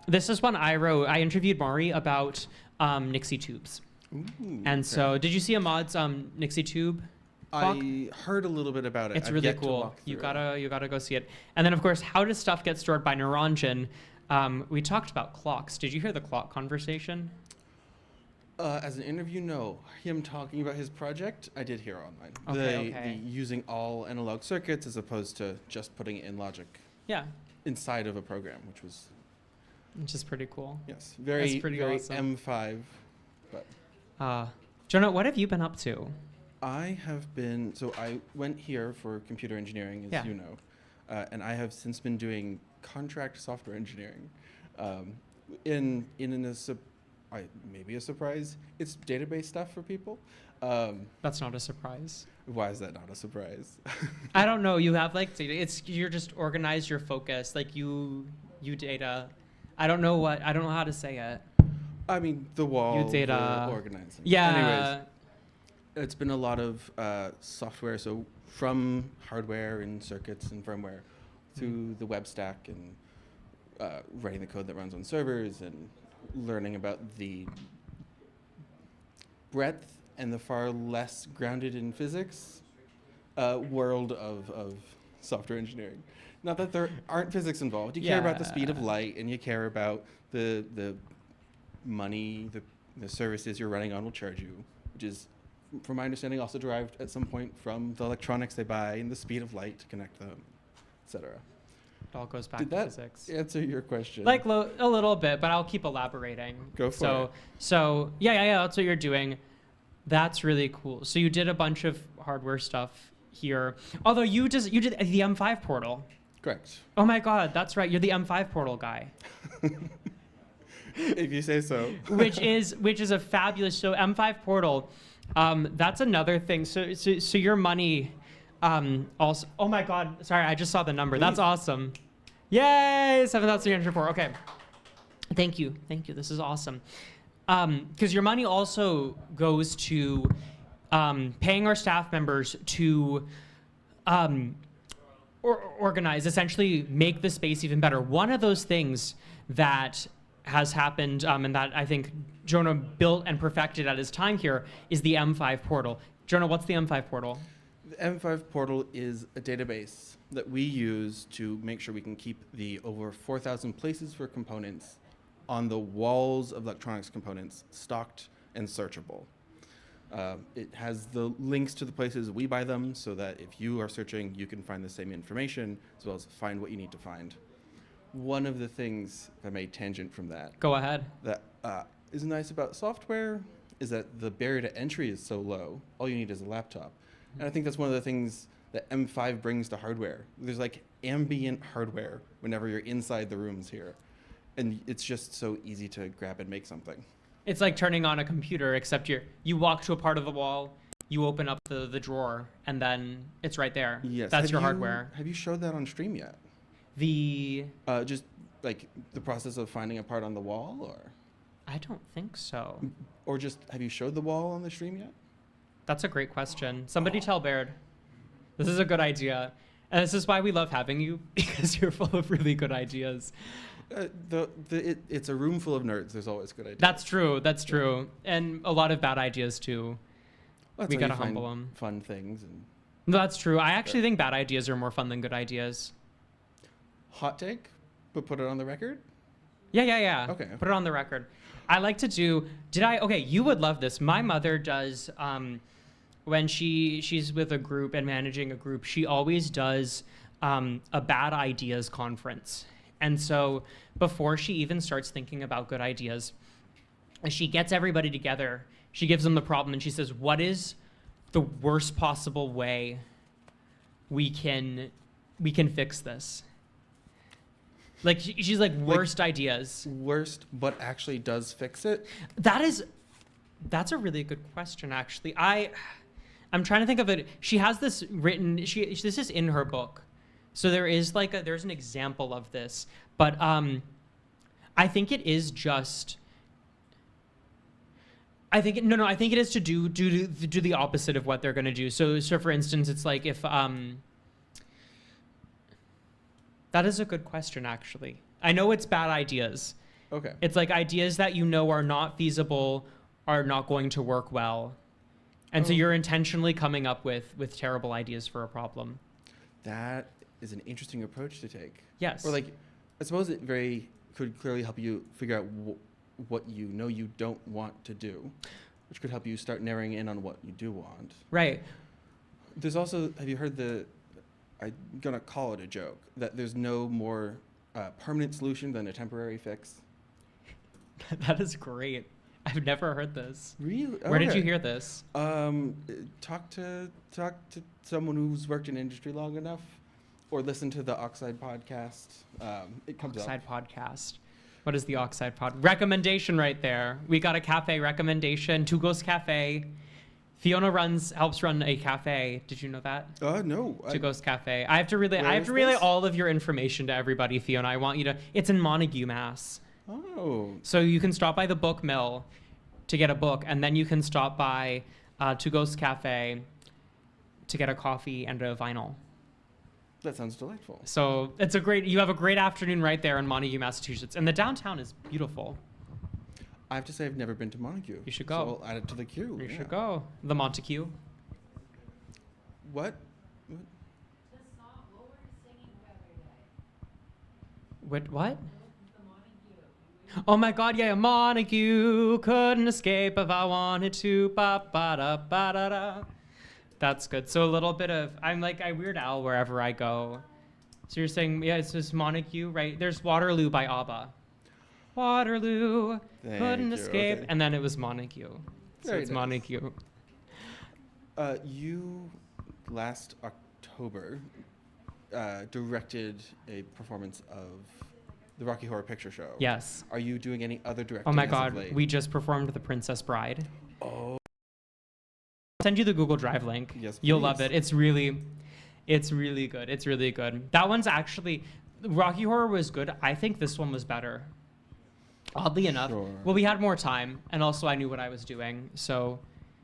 This is one I wrote. I interviewed Maury about Nixie tubes. Ooh, and so, did you see Ahmad's Nixie tube? Clock? I heard a little bit about it. It's I've really yet to cool. walk You through gotta go see it. And then of course, how does stuff get stored by Neurongen? We talked about clocks. Did you hear the clock conversation? As an interview, no. Him talking about his project, I did hear online. Okay. The using all analog circuits as opposed to just putting it in logic. Yeah. Inside of a program, Which is pretty cool. Yes, very pretty awesome. M5. But Jonah, what have you been up to? I have been, so I went here for computer engineering, as Yeah. you know, and I have since been doing contract software engineering. Maybe a surprise, it's database stuff for people. That's not a surprise. Why is that not a surprise? I don't know. You have like data. You're just organized. You're focused. Like you data. I don't know how to say it. I mean, the wall, You data. the organizing. Yeah. Anyways, it's been a lot of software, so from hardware and circuits and firmware to the web stack and writing the code that runs on servers and learning about the breadth and the far less grounded in physics world of software engineering. Not that there aren't physics involved. You care about the speed of light, and you care about the money the services you're running on will charge you, which is, from my understanding, also derived at some point from the electronics they buy and the speed of light to connect them, etc. It all goes back Did to that physics. answer your question? Like a little bit, but I'll keep elaborating. Go for it. So yeah, that's what you're doing. That's really cool. So you did a bunch of hardware stuff here. Although you did the M5 portal. Correct. Oh my God, that's right. You're the M5 portal guy. If you say so. which is a fabulous. So M5 portal, that's another thing. So your money, also. Oh my God, sorry, I just saw the number. That's awesome. Yay, 7,304. Okay, thank you. This is awesome. Because your money also goes to paying our staff members to organize, essentially make the space even better. One of those things that has happened, and that I think Jonah built and perfected at his time here, is the M5 portal. Jonah, what's the M5 portal? The M5 portal is a database that we use to make sure we can keep the over 4,000 places for components on the walls of electronics components stocked and searchable. It has the links to the places we buy them so that if you are searching, you can find the same information as well as find what you need to find. One of the things, if I may tangent from that, Go ahead. that is nice about software is that the barrier to entry is so low. All you need is a laptop. And I think that's one of the things that M5 brings to hardware. There's like ambient hardware whenever you're inside the rooms here. And it's just so easy to grab and make something. It's like turning on a computer, except you walk to a part of the wall, you open up the drawer, and then it's right there. Yes. That's Have your you- hardware. Have you showed that on stream yet? The just like the process of finding a part on the wall, or I don't think so. Or just have you showed the wall on the stream yet? That's a great question. Somebody tell Baird. This is a good idea. And this is why we love having you, because you're full of really good ideas. It's a room full of nerds. There's always good ideas. That's true. That's true. And a lot of bad ideas too. That's We how gotta you find humble them. Fun things and No, that's true. I actually think bad ideas are more fun than good ideas. hot take, but put it on the record. Yeah. Okay. Put it on the record. I like to do. Okay, you would love this. My mother does. When she's with a group and managing a group, she always does a bad ideas conference. And so before she even starts thinking about good ideas, she gets everybody together. She gives them the problem and she says, "What is the worst possible way we can fix this?" Like she's like worst ideas. Worst, but actually does fix it. That's a really good question, actually. I'm trying to think of it. She has this written. This is in her book, so there is there's an example of this. But I think it is just. I think it is to do the opposite of what they're going to do. So for instance, it's like if that is a good question, actually. I know it's bad ideas. Okay. It's like ideas that you know are not feasible, are not going to work well. And so you're intentionally coming up with terrible ideas for a problem. That is an interesting approach to take. Yes. Or like, I suppose it could clearly help you figure out what you know you don't want to do, which could help you start narrowing in on what you do want. Right. There's also, have you heard I'm gonna call it a joke, that there's no more permanent solution than a temporary fix? That is great. I've never heard this. Really? Where did Okay. you hear this? Talk to someone who's worked in industry long enough, or listen to the Oxide podcast. It comes up. Oxide podcast. What is the Oxide pod? Recommendation right there. We got a cafe recommendation. Two Ghost Cafe. Fiona helps run a cafe. Did you know that? No. Two Ghost Cafe. I have to relay this? all of your information to everybody, Fiona. I want you to. It's in Montague, Mass. Oh. So you can stop by the book mill to get a book, and then you can stop by Two Ghost Cafe to get a coffee and a vinyl. That sounds delightful. So you have a great afternoon right there in Montague, Massachusetts. And the downtown is beautiful. I have to say I've never been to Montague. You should go. So I'll add it to the queue. You should go. The Montague. What? What? Oh my God, yeah, Montague couldn't escape if I wanted to. Ba ba da ba da da. That's good. So a little bit of I Weird Al wherever I go. So you're saying it's just Montague, right? There's Waterloo by ABBA. Waterloo couldn't you. escape, Okay. and then it was Montague. So Very it's nice. Montague. You last October directed a performance of the Rocky Horror Picture Show. Yes. Are you doing any other directing? Oh my as of God, late? we just performed The Princess Bride. Oh. I'll send you the Google Drive link. Yes, You'll love please. it. It's really good. It's really good. That one's actually, Rocky Horror was good. I think this one was better. Oddly enough. Sure. Well, we had more time, and also I knew what I was doing. So,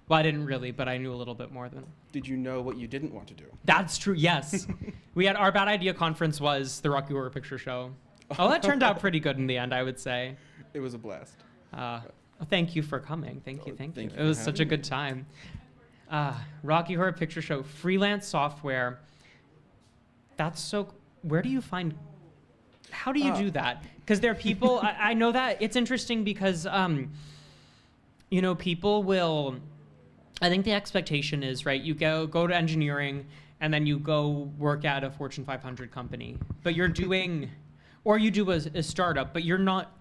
well, I didn't really, but I knew a little bit more than. Did you know what you didn't want to do? That's true. Yes. We had our bad idea conference was the Rocky Horror Picture Show. Oh, that turned out pretty good in the end, I would say. It was a blast. Thank you for coming. Thank you. Thank you It for was such a having me. good time. Rocky Horror Picture Show, freelance software. That's so. Where do you find? How do you do that? Because there are people. I know that it's interesting because, people will. I think the expectation is right. You go to engineering, and then you go work at a Fortune 500 company. But you're doing, or you do a startup, but you're not.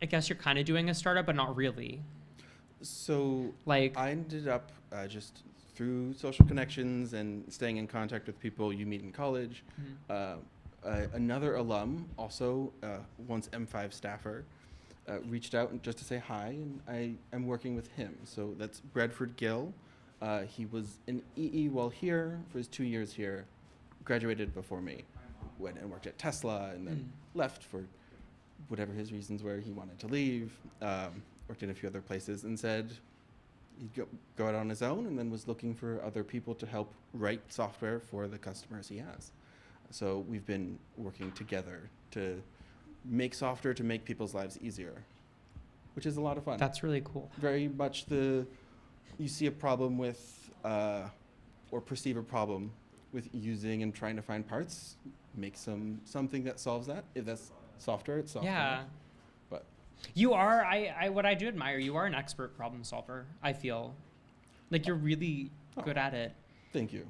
I guess you're kind of doing a startup, but not really. So like I ended up just through social connections and staying in contact with people you meet in college. Another alum, also once M5 staffer, reached out just to say hi, and I am working with him. So that's Bradford Gill. He was in EE while here for his 2 years here, graduated before me, went and worked at Tesla, and then left for whatever his reasons were. He wanted to leave, worked in a few other places, and said he'd go out on his own, and then was looking for other people to help write software for the customers he has. So we've been working together to make software to make people's lives easier, which is a lot of fun. That's really cool. Very much you see a problem with, or perceive a problem with using and trying to find parts, make something that solves that. If that's software, it's software. Yeah. But you are, what I do admire, you are an expert problem solver, I feel. Like you're really good at it. Thank you.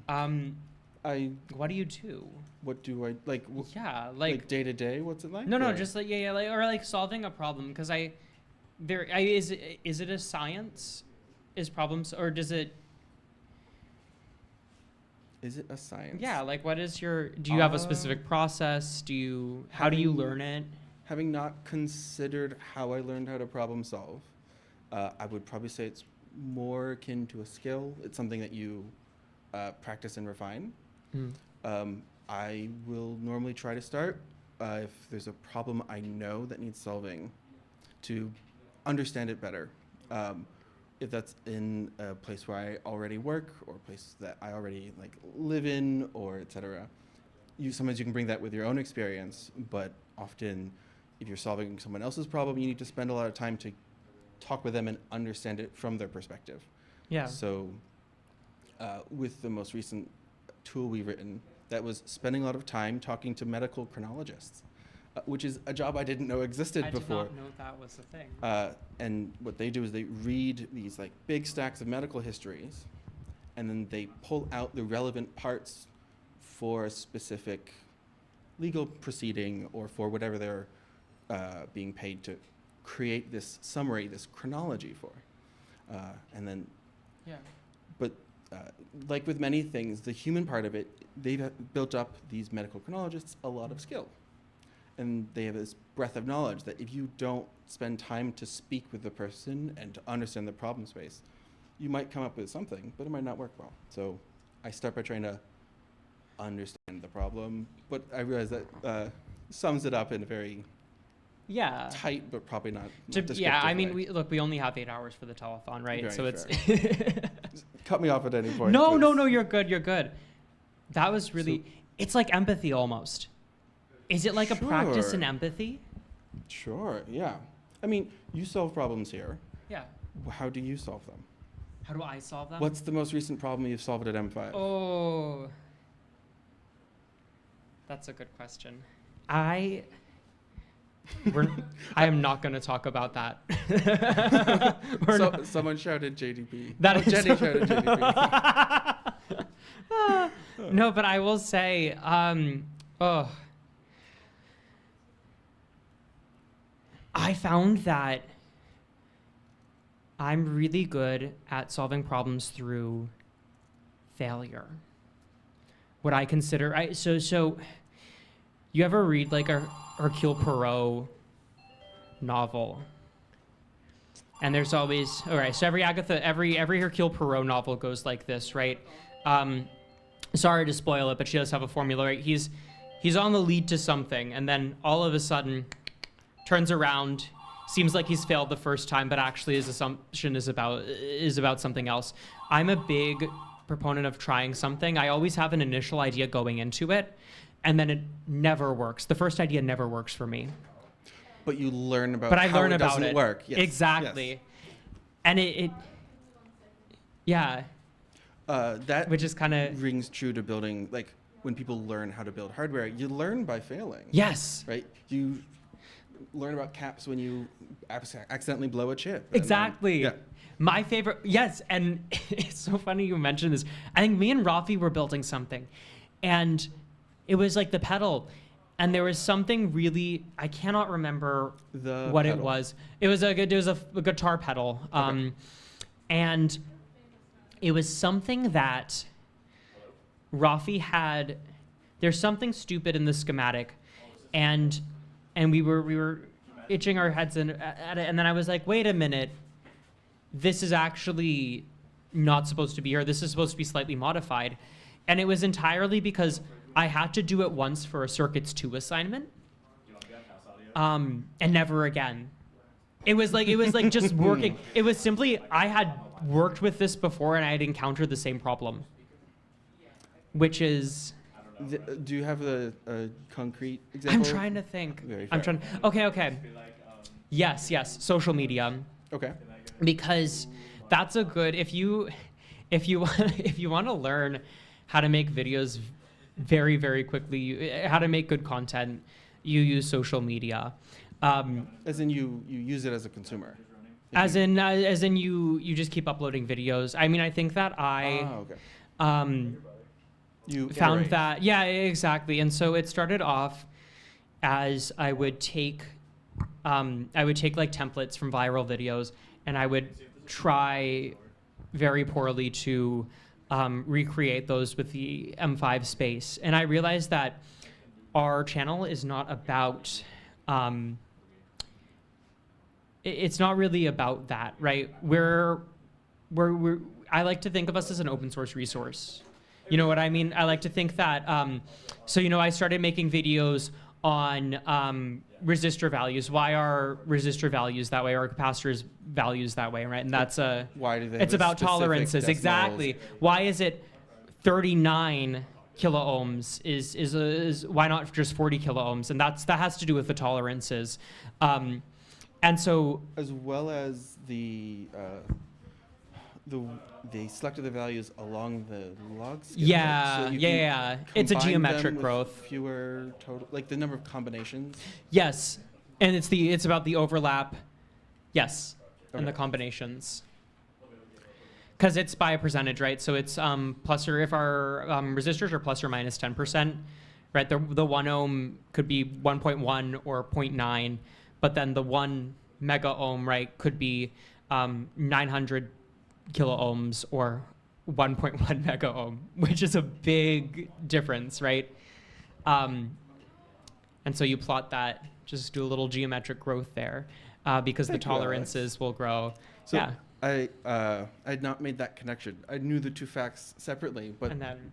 What do you do? What do I, like, yeah, like day to day, what's it like? No, or? just like, or solving a problem, because is it a science? Is problems, or does it? Is it a science? Yeah, like what is do you have a specific process? How do you learn it? Having not considered how I learned how to problem solve, I would probably say it's more akin to a skill. It's something that you practice and refine. I will normally try to start if there's a problem I know that needs solving to understand it better. If that's in a place where I already work or a place that I already live in, or etc. Sometimes you can bring that with your own experience, but often if you're solving someone else's problem, you need to spend a lot of time to talk with them and understand it from their perspective. Yeah. So with the most recent tool we've written, that was spending a lot of time talking to medical chronologists, which is a job I didn't know existed before. I did not know that was a thing. And what they do is they read these big stacks of medical histories, and then they pull out the relevant parts for a specific legal proceeding or for whatever they're being paid to create this summary, this chronology for. And then, but like with many things, the human part of it, they've built up, these medical chronologists, a lot of skill. And they have this breadth of knowledge that if you don't spend time to speak with the person and to understand the problem space, you might come up with something, but it might not work well. So I start by trying to understand the problem, but I realize that sums it up in a very tight, but probably not descriptive I mean, way. we only have 8 hours for the telethon, right? Very so it's cut me off at any point. No, you're good. That was really, it's like empathy almost. Is it like a practice in empathy? Sure, yeah. I mean, you solve problems here. Yeah. How do you solve them? How do I solve them? What's the most recent problem you've solved at M5? Oh, that's a good question. I am not going to talk about that. Someone shouted JDP. Jenny shouted JDP. No, but I will say, I found that I'm really good at solving problems through failure. What I consider, so you ever read like a Hercule Poirot novel? And there's always, all right, so every Hercule Poirot novel goes like this, right? Sorry to spoil it, but she does have a formula, right? He's on the lead to something, and then all of a sudden turns around, seems like he's failed the first time, but actually his assumption is about something else. I'm a big proponent of trying something. I always have an initial idea going into it, and then it never works. The first idea never works for me. But you learn about But I how learn it about doesn't it. work. Yes. Exactly. Yes. And yeah. That which is kind of rings true to building, like when people learn how to build hardware, you learn by failing. Yes. Right? You learn about caps when you accidentally blow a chip. Exactly. Yeah. My favorite, yes, and it's so funny you mentioned this. I think me and Rafi were building something, and it was like the pedal, and there was something really, I cannot remember what it was. It was a guitar pedal, and it was something that Rafi had. There's something stupid in the schematic, and we were itching our heads at it, and then I was like, wait a minute. This is actually not supposed to be here. This is supposed to be slightly modified. And it was entirely because I had to do it once for a Circuits 2 assignment. And never again. It was like just working. It was simply, I had worked with this before and I had encountered the same problem. Which is... Do you have a concrete example? I'm trying to think. Very I'm fair. trying. Okay. Yes. Social media. Okay. Because that's a good, if you want to learn how to make videos very, very quickly, how to make good content, you use social media. As in you use it as a consumer. As in you just keep uploading videos. I mean, I think that you found iterate. that, yeah, exactly. And so it started off as I would take like templates from viral videos, and I would try very poorly to recreate those with the M5 space. And I realized that our channel is not about, it's not really about that, right? I like to think of us as an open source resource. You know what I mean? I like to think that, I started making videos on resistor values. Why are resistor values that way, or capacitors values that way, right? And that's why do they? It's about tolerances, exactly. Why is it 39 kilo ohms? Is why not just 40 kilo ohms? And that has to do with the tolerances, and so as well as they selected the values along the log scale. Yeah, so you yeah. can It's a combine geometric them with growth. Fewer total, like the number of combinations. Yes, and it's about the overlap. Yes, and Okay. the combinations. Because it's by a percentage, right? So it's plus, or if our resistors are plus or minus 10%, right? The 1 ohm could be 1.1 or 0.9, but then the 1 mega ohm, right, could be 900 kilo ohms or 1.1 mega ohm, which is a big difference, right? And so you plot that, just do a little geometric growth there, because the Thank you, Alex. tolerances will grow. So yeah. I had not made that connection. I knew the two facts separately, but And then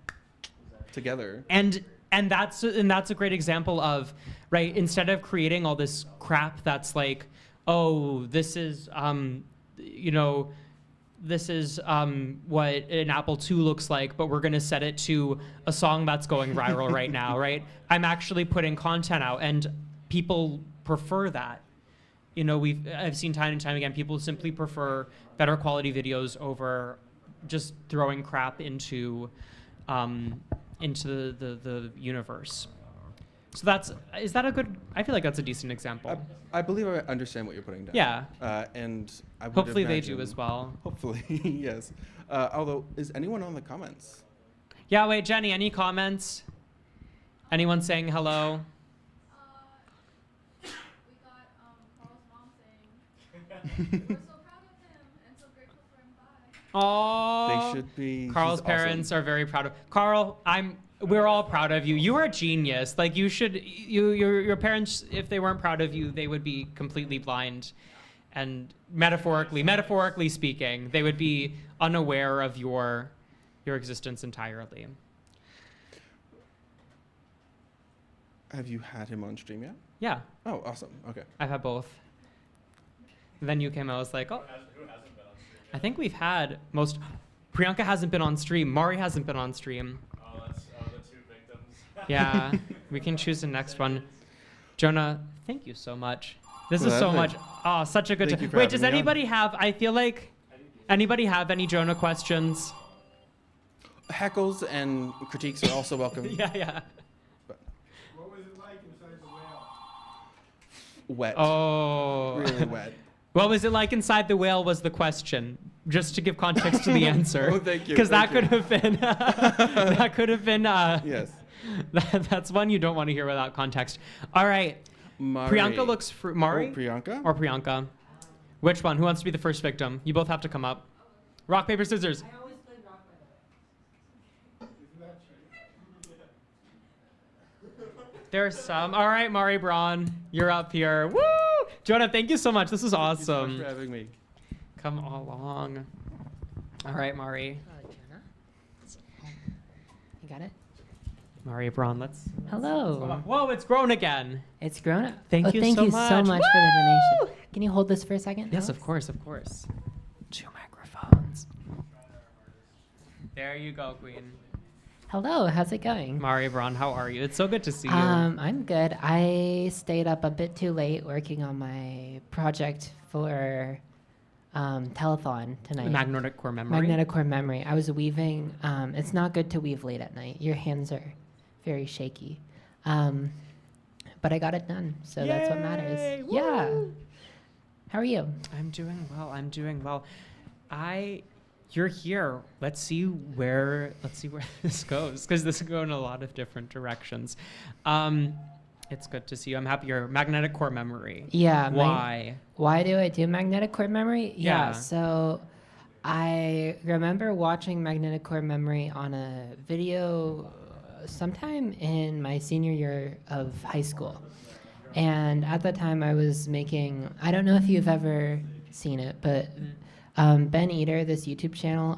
together. And that's a great example of, right, instead of creating all this crap that's like, oh, this is this is what an Apple II looks like, but we're gonna set it to a song that's going viral right now, right? I'm actually putting content out, and people prefer that. I've seen time and time again, people simply prefer better quality videos over just throwing crap into the universe. So is that a good? I feel like that's a decent example. I believe I understand what you're putting down. Yeah. And I would Hopefully they do imagine- as well. Hopefully, yes. Although, is anyone on the comments? Yeah, wait, Jenny, any comments? Anyone saying hello? Oh, They should be. Carl's he's parents awesome. are very proud of Carl. We're all proud of you. You are a genius. Like your parents, if they weren't proud of you, they would be completely blind, and metaphorically speaking, they would be unaware of your existence entirely. Have you had him on stream yet? Yeah. Oh, awesome. Okay. I've had both. And then you came out, I was like, oh. I think we've had most. Priyanka hasn't been on stream. Mari hasn't been on stream. Oh, that's the two victims. Yeah. We can choose the next one. Jonah, thank you so much. This is so Gladly. much. Oh, such a good Thank time. you for Wait, having does me on. anybody have, I feel like, anybody have any Jonah questions? Heckles and critiques are also welcome. Yeah. What was it like inside the whale? Wet. Oh. Really wet. What was it like inside the whale was the question, just to give context to the answer. Oh, thank you, Because that thank could have been, Yes. That's one you don't want to hear without context. All right. Mari. Priyanka looks Mari? Oh, Priyanka? Or Priyanka. Which one? Who wants to be the first victim? You both have to come up. Rock, paper, scissors. There's some. All right, Mari Braun, you're up here. Woo! Jonah, thank you so much. This is awesome. Thank you so much for having me. Come along. All right, Mari. You got it? Mari Braun, let's. Hello. Whoa, it's grown again. It's grown up. Thank you thank so you much. so much for the donation. Can you hold this for a second? Yes, Alex? of course, of course. 2 microphones. There you go, Queen. Hello, how's it going? Mari Braun, how are you? It's so good to see you. I'm good. I stayed up a bit too late working on my project for Telethon tonight. Magnetic core memory. Magnetic core memory. I was weaving. It's not good to weave late at night. Your hands are very shaky. But I got it done, so that's what matters. Yay! Yeah. Woo! How are you? I'm doing well. I'm doing well. You're here. Let's see where this goes, because this could go in a lot of different directions. It's good to see you. I'm happy you're magnetic core memory. Yeah. Why? Why do I do magnetic core memory? Yeah. So I remember watching magnetic core memory on a video sometime in my senior year of high school. And at the time I was making, I don't know if you've ever seen it, but Ben Eater, this YouTube channel,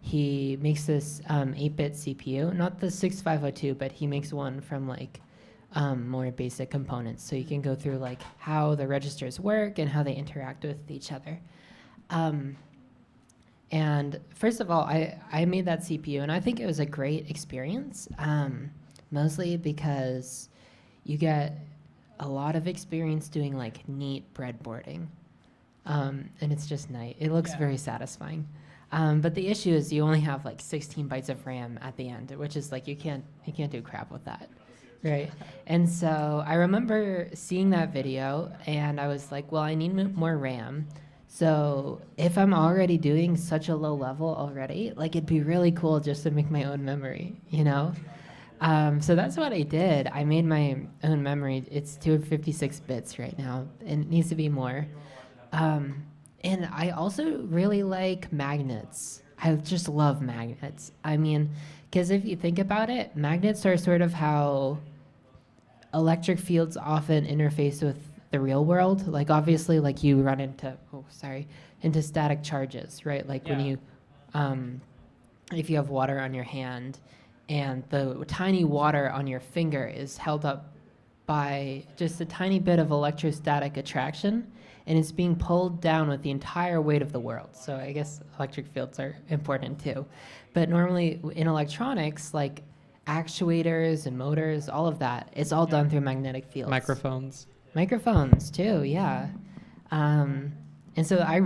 he makes this 8-bit CPU, not the 6502, but he makes one from like more basic components. So you can go through like how the registers work and how they interact with each other. And first of all, I made that CPU and I think it was a great experience, mostly because you get a lot of experience doing like neat breadboarding. And it's just nice. It looks very satisfying. But the issue is you only have like 16 bytes of RAM at the end, which is like you can't do crap with that, right? And so I remember seeing that video, and I was like, well, I need more RAM. So if I'm already doing such a low level already, like it'd be really cool just to make my own memory, you know? So that's what I did. I made my own memory. It's 256 bits right now, and it needs to be more. And I also really like magnets. I just love magnets. I mean, because if you think about it, magnets are sort of how electric fields often interface with the real world. Like obviously, like you run into, into static charges, right? Like when you, if you have water on your hand and the tiny water on your finger is held up by just a tiny bit of electrostatic attraction, and it's being pulled down with the entire weight of the world. So I guess electric fields are important too. But normally in electronics, like actuators and motors, all of that, it's all done through magnetic fields. Microphones too, yeah. And so I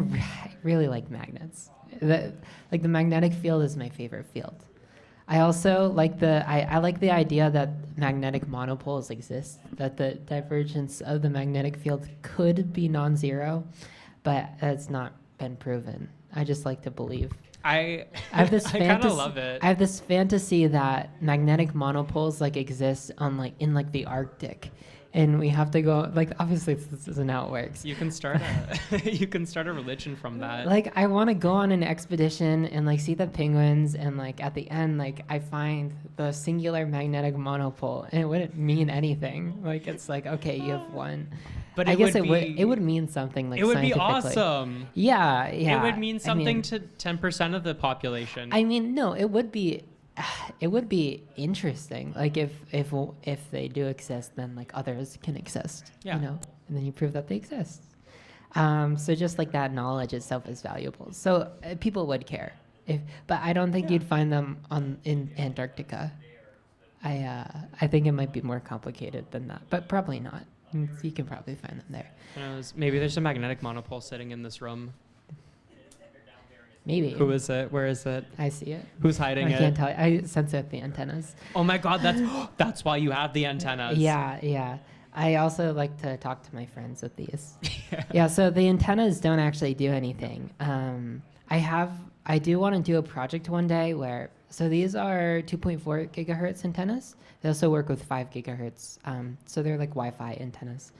really like magnets. The magnetic field is my favorite field. I also like I like the idea that magnetic monopoles exist, that the divergence of the magnetic field could be non-zero, but that's not been proven. I just like to believe. I have this I kind of love it. I have this fantasy that magnetic monopoles like exist on like in like the Arctic, and we have to go like obviously this isn't how it works. You can start a religion from that. Like I want to go on an expedition and like see the penguins, and like at the end like I find the singular magnetic monopole, and it wouldn't mean anything. Like it's like okay, you have one. But I guess it would mean something like it would be scientifically. awesome. Yeah. It would mean something to 10% of the population. I mean, no, it would be interesting. Like if they do exist, then like others can exist. Yeah. You know, and then you prove that they exist. So just like that knowledge itself is valuable. So people would care. But I don't think you'd find them in Antarctica. I think it might be more complicated than that, but probably not. You can probably find them there. Maybe there's a magnetic monopole sitting in this room. Maybe. Who is it? Where is it? I see it. Who's hiding it? I can't tell. I sense out the antennas. Oh my God, that's why you have the antennas. Yeah. I also like to talk to my friends with these. Yeah, so the antennas don't actually do anything. I do want to do a project one day where, so these are 2.4 gigahertz antennas. They also work with 5 gigahertz. So they're like Wi-Fi antennas.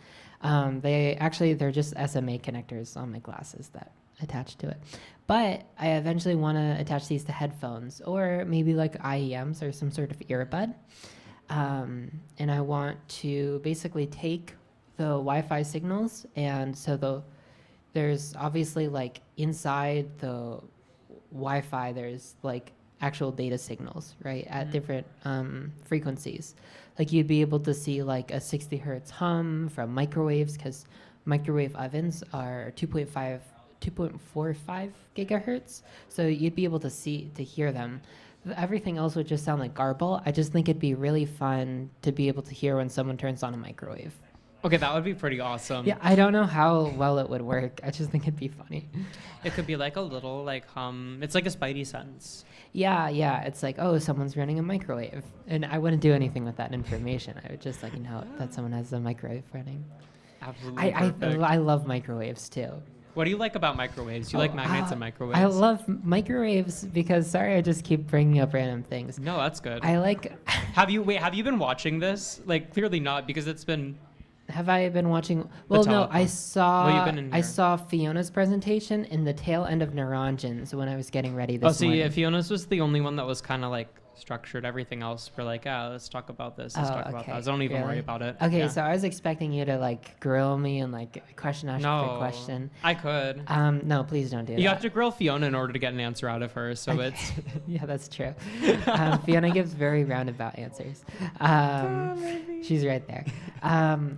They're just SMA connectors on my glasses that attach to it. But I eventually want to attach these to headphones or maybe like IEMs or some sort of earbud. And I want to basically take the Wi-Fi signals, and so there's obviously like inside the Wi-Fi there's like actual data signals, right, at different frequencies. Like you'd be able to see like a 60 hertz hum from microwaves, because microwave ovens are 2.45 gigahertz, so you'd be able to hear them. Everything else would just sound like garble. I just think it'd be really fun to be able to hear when someone turns on a microwave. Okay, that would be pretty awesome. Yeah, I don't know how well it would work. I just think it'd be funny. It could be like a little like hum. It's like a spidey sense. Yeah. It's like, oh, someone's running a microwave. And I wouldn't do anything with that information. I would just like know that someone has a microwave running. Absolutely perfect. I love microwaves too. What do you like about microwaves? Do you like magnets and microwaves? I love microwaves because, sorry, I just keep bringing up random things. No, that's good. I like... Have you been watching this? Like, clearly not, because it's been... Have I been watching? Well, no, I saw I saw Fiona's presentation in the tail end of Neurongens when I was getting ready this morning. Yeah, Fiona's was the only one that was kind of like structured. Everything else, we're like, let's talk about this. Let's talk about that. So don't even worry about it. Okay, yeah. So I was expecting you to like grill me and like question after question. I could. No, please don't do that. You have to grill Fiona in order to get an answer out of her. So it's. Yeah, that's true. Fiona gives very roundabout answers. She's right there.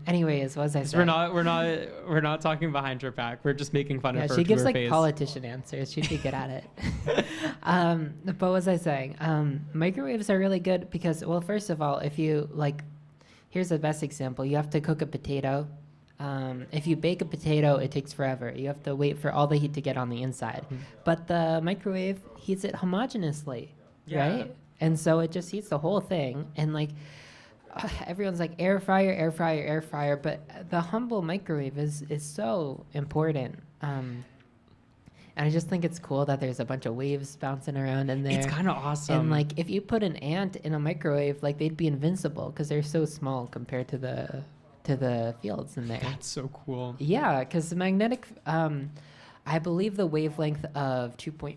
Anyways, what was I saying? We're not talking behind her back. We're just making fun of her. She gives to her like face. politician answers. She'd be good at it. But what was I saying? Microwaves are really good because, well, first of all, if you like, here's the best example. You have to cook a potato. If you bake a potato, it takes forever. You have to wait for all the heat to get on the inside. But the microwave heats it homogeneously, right? And so it just heats the whole thing. And like, everyone's like air fryer, but the humble microwave is so important. And I just think it's cool that there's a bunch of waves bouncing around in there. It's kind of awesome. And like, if you put an ant in a microwave, like they'd be invincible because they're so small compared to the fields in there. That's so cool. Yeah, because the magnetic, I believe the wavelength of 2.4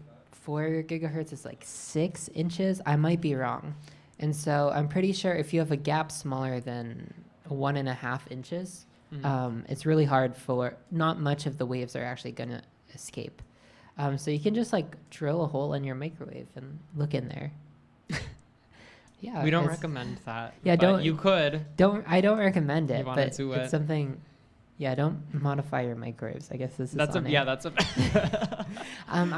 gigahertz is like 6 inches. I might be wrong. And so I'm pretty sure if you have a gap smaller than 1.5 inches, it's really hard for, not much of the waves are actually going to escape. So you can just like drill a hole in your microwave and look in there. Yeah. We don't recommend that. Yeah, don't. You could. I don't recommend it, but do it's something. Yeah, don't modify your microwaves. I guess this is. That's I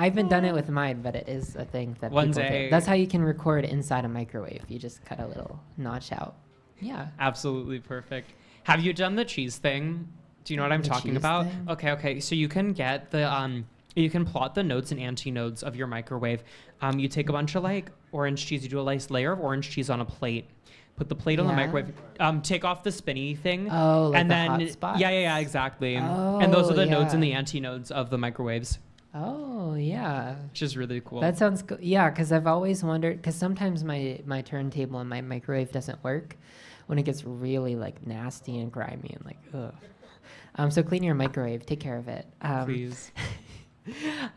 haven't done it with mine, but it is a thing that one people day. do. That's how you can record inside a microwave. You just cut a little notch out. Yeah. Absolutely perfect. Have you done the cheese thing? Do you know what I'm talking about? Thing? Okay. So you can get the you can plot the nodes and antinodes of your microwave. You take a bunch of like orange cheese. You do a nice layer of orange cheese on a plate. Put the plate on the microwave. Take off the spinny thing. Oh, like and the then hot spots? Yeah, exactly. Oh, and those are the nodes and the antinodes of the microwaves. Oh, yeah. Which is really cool. That sounds good. Yeah, because I've always wondered, because sometimes my turntable and my microwave doesn't work when it gets really like nasty and grimy and like, ugh. So clean your microwave. Take care of it. Please.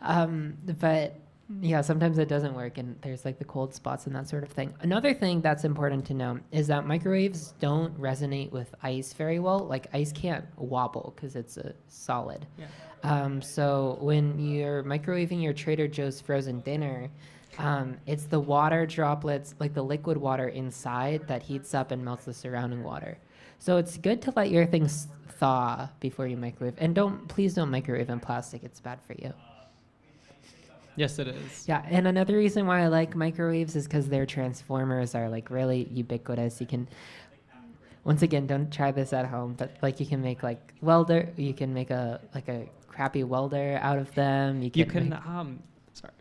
But yeah, sometimes it doesn't work and there's like the cold spots and that sort of thing. Another thing that's important to know is that microwaves don't resonate with ice very well. Like ice can't wobble because it's a solid. Yeah. So when you're microwaving your Trader Joe's frozen dinner, it's the water droplets, like the liquid water inside, that heats up and melts the surrounding water. So it's good to let your things thaw before you microwave. And please don't microwave in plastic. It's bad for you. Yes, it is. Yeah, and another reason why I like microwaves is because their transformers are like really ubiquitous. You can, once again, don't try this at home, but like you can make like welder, you can make a crappy welder out of them. You can make, sorry.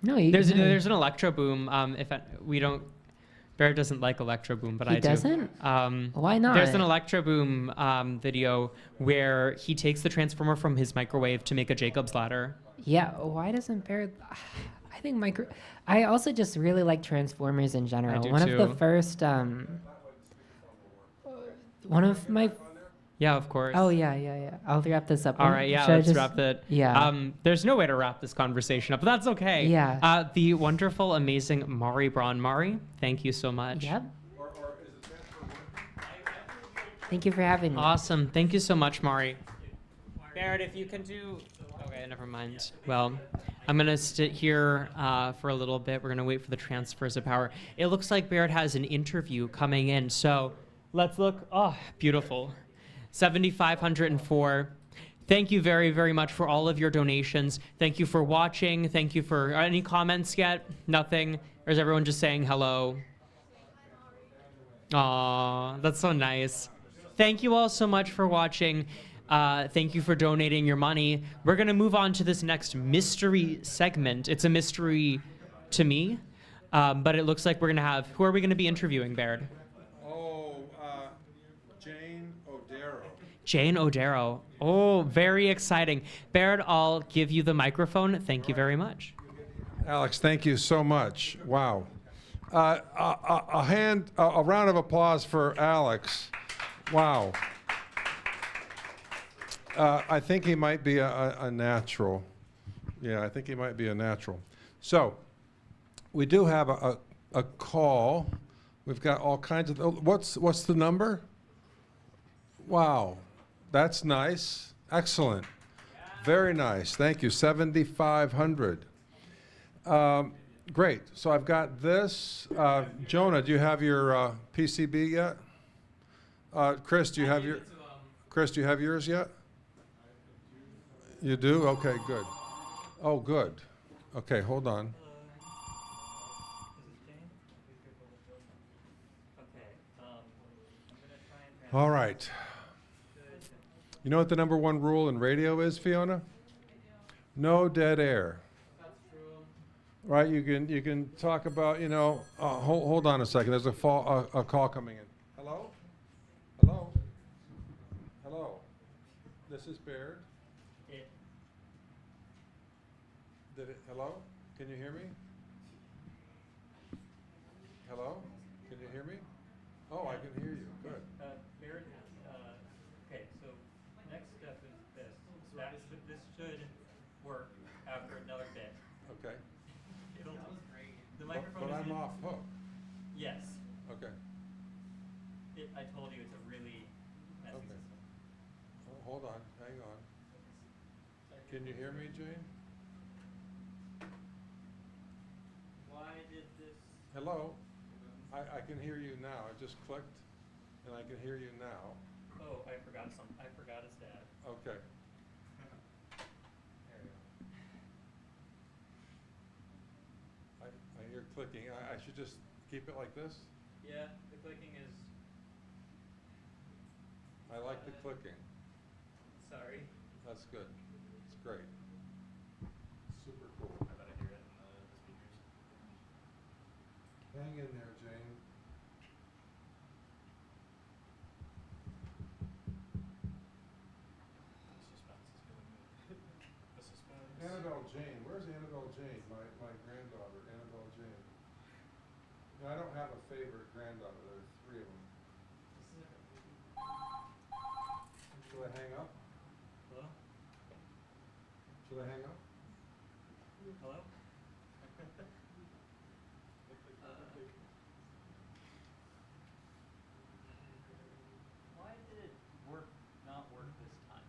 No, you there's an electro boom. We don't. Baird doesn't like electro boom, but He I do. doesn't? Why not? There's an electro boom video where he takes the transformer from his microwave to make a Jacob's ladder. Yeah, why doesn't Baird? I think I also just really like transformers in general. I do One too. of the first one of my. Yeah, of course. Oh yeah. I'll wrap this up. All right, yeah, Should I let's just- wrap it. Yeah. There's no way to wrap this conversation up, but that's okay. Yeah. The wonderful, amazing Mari Braun. Mari, thank you so much. Yep. Thank you for having me. Awesome. Thank you so much, Mari. Baird, if you can do... Okay, never mind. Well, I'm going to sit here for a little bit. We're going to wait for the transfers of power. It looks like Baird has an interview coming in, so let's look. Oh, beautiful. 7,504. Thank you very, very much for all of your donations. Thank you for watching. Thank you for... Any comments yet? Nothing? Or is everyone just saying hello? Aw, that's so nice. Thank you all so much for watching. Thank you for donating your money. We're going to move on to this next mystery segment. It's a mystery to me, but it looks like we're going to have... Who are we going to be interviewing, Baird? Jane Odero. Jane Odero. Oh, very exciting. Baird, I'll give you the microphone. Thank you very much. Alex, thank you so much. Wow. A round of applause for Alex. Wow. I think he might be a natural. Yeah, I think he might be a natural. So, we do have a call. We've got all kinds of. What's the number? Wow, that's nice. Excellent. Very nice. Thank you. 7,500. Great. So I've got this. Jonah, do you have your PCB yet? Chris, do you have your? Chris, do you have yours yet? You do? Okay, good. Oh, good. Okay, hold on. All right. You know what the number one rule in radio is, Fiona? No dead air. Right? You can talk about, hold on a second. There's a call coming in. Hello? Hello? Hello? This is Baird. Hello? Can you hear me? Hello? Can you hear me? Oh, I can hear you. Good. Baird, okay, so next step is this. This should work after another bit. Okay. The microphone But is I'm off hook. Yes. Okay. I told you it's a really messy Okay. system. Hold on. Hang on. Can you hear me, Jane? Why did this? Hello? I can hear you now. I just clicked, and I can hear you now. Oh, I forgot something. I forgot his dad. Okay. There we go. I hear clicking. I should just keep it like this? Yeah, the clicking is. I like the clicking. Sorry. That's good. It's great. Super cool. I thought I hear it in the speakers. Hang in there, Jane. Annabelle Jane. Where's Annabelle Jane? My granddaughter, Annabelle Jane. No, I don't have a favorite granddaughter. There are three of them. Should I hang up? Hello? Should I hang up? Hello? Why did it not work this time?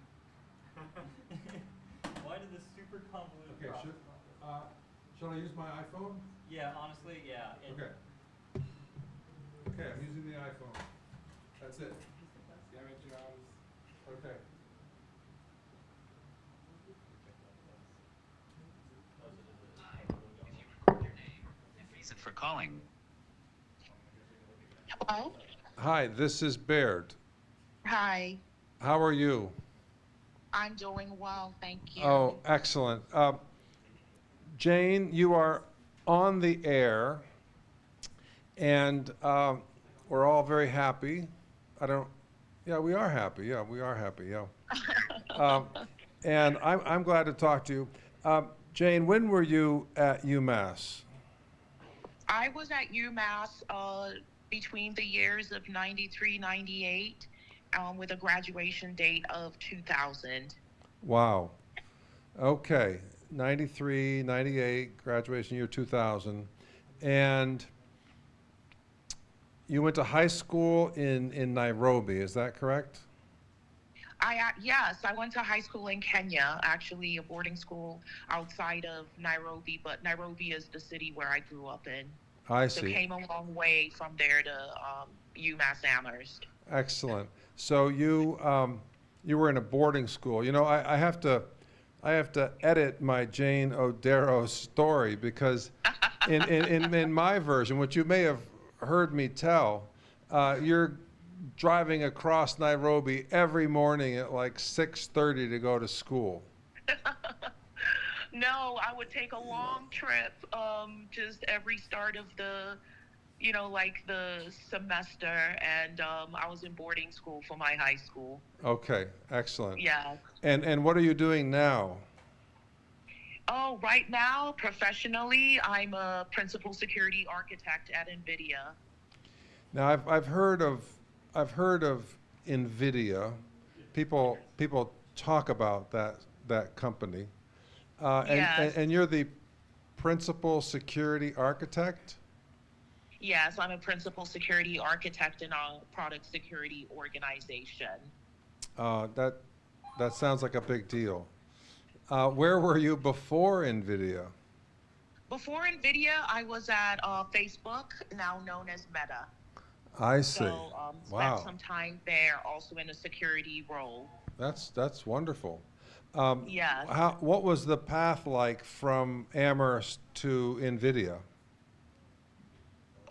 Why did this super convoluted Okay, should I use my iPhone? Yeah, honestly, yeah. Okay. Okay, I'm using the iPhone. That's it. Damn it, John. Okay. for calling. Hello? Hi, this is Baird. Hi. How are you? I'm doing well, thank you. Oh, excellent. Jane, you are on the air, and we're all very happy. Yeah, we are happy. Yeah, we are happy. Yeah. And I'm glad to talk to you. Jane, when were you at UMass? I was at UMass between the years of 93, 98, with a graduation date of 2000. Wow. Okay. 93, 98, graduation year 2000. And you went to high school in Nairobi, is that correct? Yes, I went to high school in Kenya, actually a boarding school outside of Nairobi, but Nairobi is the city where I grew up in. I So see. came a long way from there to UMass Amherst. Excellent. So you were in a boarding school. You know, I have to edit my Jane Odero story because in my version, which you may have heard me tell, you're driving across Nairobi every morning at like 6:30 to go to school. No, I would take a long trip, just every start of the, like the semester, and I was in boarding school for my high school. Okay, excellent. Yeah. And what are you doing now? Oh, right now, professionally, I'm a principal security architect at NVIDIA. Now I've heard of NVIDIA. People talk about that company. Yes. And you're the principal security architect? Yes, I'm a principal security architect in a product security organization. That sounds like a big deal. Where were you before NVIDIA? Before NVIDIA, I was at Facebook, now known as Meta. I see. So Wow. spent some time there, also in a security role. That's wonderful. Yes. What was the path like from Amherst to NVIDIA?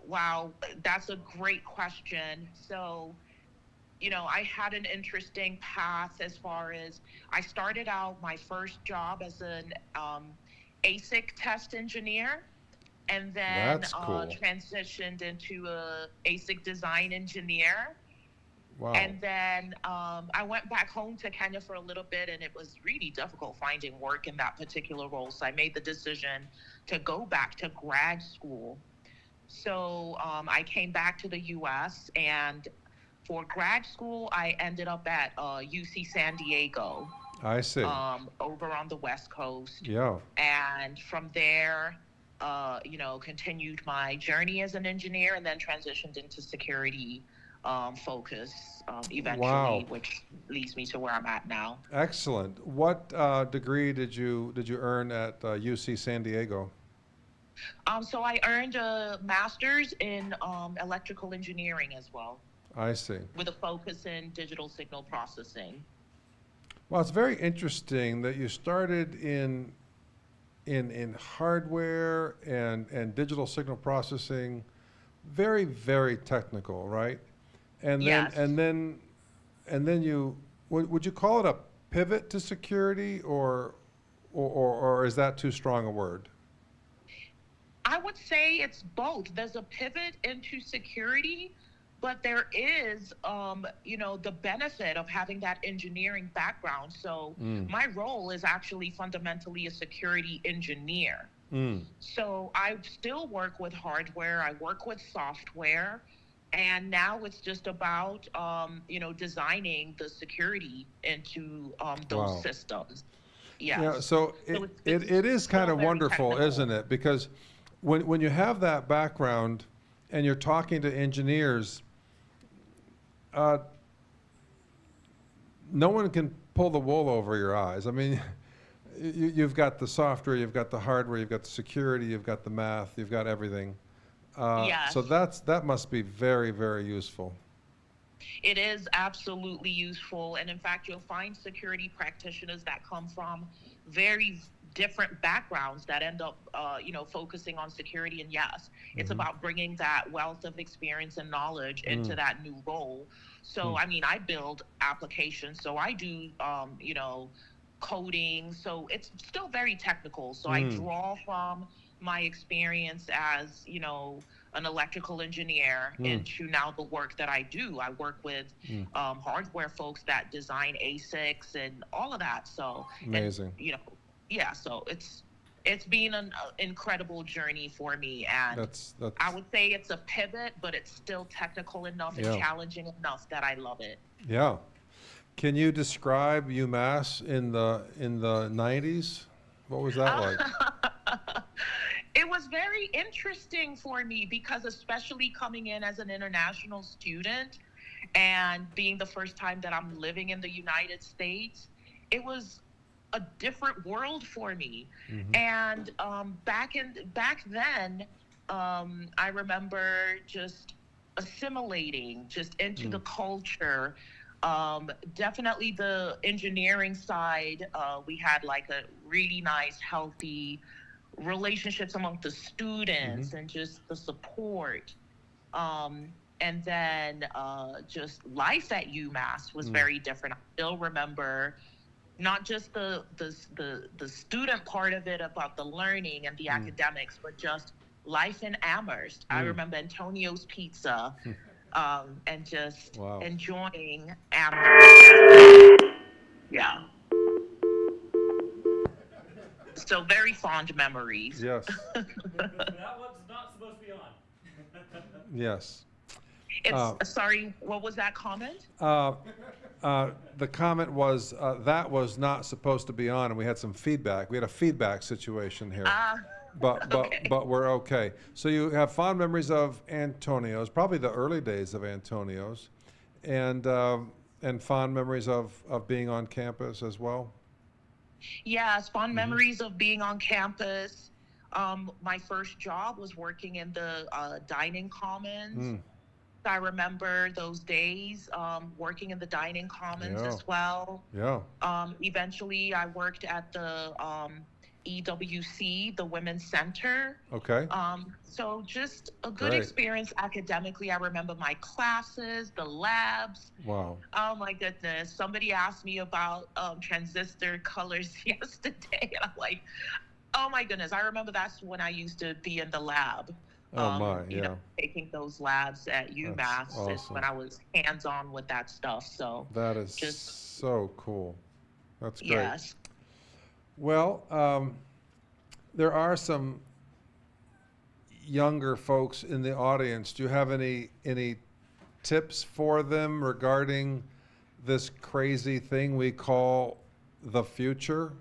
Wow, that's a great question. So, I had an interesting path as far as I started out my first job as an ASIC test engineer, and then That's cool. transitioned into a ASIC design engineer. Wow. And then I went back home to Kenya for a little bit, and it was really difficult finding work in that particular role. So I made the decision to go back to grad school. So I came back to the U.S., and for grad school, I ended up at UC San Diego. I see. Over on the West Coast. Yeah. And from there, continued my journey as an engineer, and then transitioned into security focus eventually, Wow. which leads me to where I'm at now. Excellent. What degree did you earn at UC San Diego? So I earned a master's in electrical engineering as well, I see. with a focus in digital signal processing. Well, it's very interesting that you started in hardware and digital signal processing, very, very technical, right? And then Yes. and then you would you call it a pivot to security, or is that too strong a word? I would say it's both. There's a pivot into security, but there is, the benefit of having that engineering background. So my role is actually fundamentally a security engineer. So I still work with hardware, I work with software, and now it's just about, designing the security into those Wow. systems. Yes. Yeah, so it is kind of very wonderful, technical. isn't it? Because when you have that background and you're talking to engineers, no one can pull the wool over your eyes. I mean, you've got the software, you've got the hardware, you've got the security, you've got the math, you've got everything. Yes. So that must be very, very useful. It is absolutely useful. And in fact, you'll find security practitioners that come from very different backgrounds that end up, focusing on security. And yes, it's about bringing that wealth of experience and knowledge into that new role. So, I mean, I build applications, so I do, coding. So it's still very technical. So I draw from my experience as, an electrical engineer into now the work that I do. I work with hardware folks that design ASICs and all of that. So amazing. And, so it's been an incredible journey for me, and that's I would say it's a pivot, but it's still technical enough and challenging enough that I love it. Yeah. Can you describe UMass in the 90s? What was that like? It was very interesting for me because, especially coming in as an international student and being the first time that I'm living in the United States, it was a different world for me. And back then, I remember just assimilating just into the culture. Definitely the engineering side, we had like a really nice, healthy relationships among the students and just the support. And then just life at UMass was very different. I still remember not just the student part of it about the learning and the academics, but just life in Amherst. I remember Antonio's Pizza and just enjoying Amherst. Yeah. So very fond memories. Yes. That one's not supposed to be on. Yes. It's, sorry, what was that comment? The comment was that was not supposed to be on, and we had some feedback. We had a feedback situation here. But we're okay. So you have fond memories of Antonio's, probably the early days of Antonio's, and fond memories of being on campus as well. Yes, fond memories of being on campus. My first job was working in the dining commons. I remember those days working in the dining commons as well. Yeah. Eventually, I worked at the EWC, the Women's Center. Okay. So just a good experience academically. I remember my classes, the labs. Wow. Oh my goodness. Somebody asked me about transistor colors yesterday. And I'm like, oh my goodness. I remember that's when I used to be in the lab. Taking those labs at UMass is when I was hands-on with that stuff. So that is just so cool. That's great. Yes. Well, there are some younger folks in the audience. Do you have any tips for them regarding this crazy thing we call the future?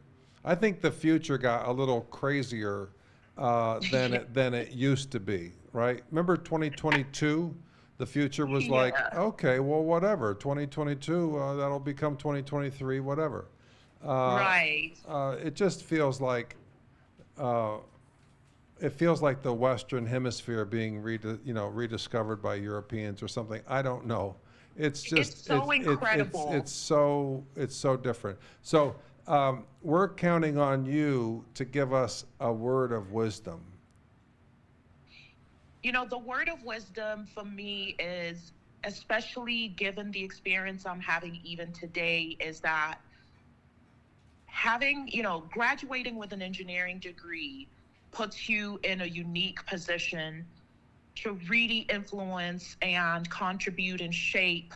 I think the future got a little crazier than it used to be, right? Remember 2022? The future was like, okay, well, whatever. 2022, that'll become 2023, whatever. Right. It just feels like the Western Hemisphere being rediscovered by Europeans or something. I don't know. It's just so incredible. It's so different. So we're counting on you to give us a word of wisdom. The word of wisdom for me is, especially given the experience I'm having even today, is that graduating with an engineering degree puts you in a unique position to really influence and contribute and shape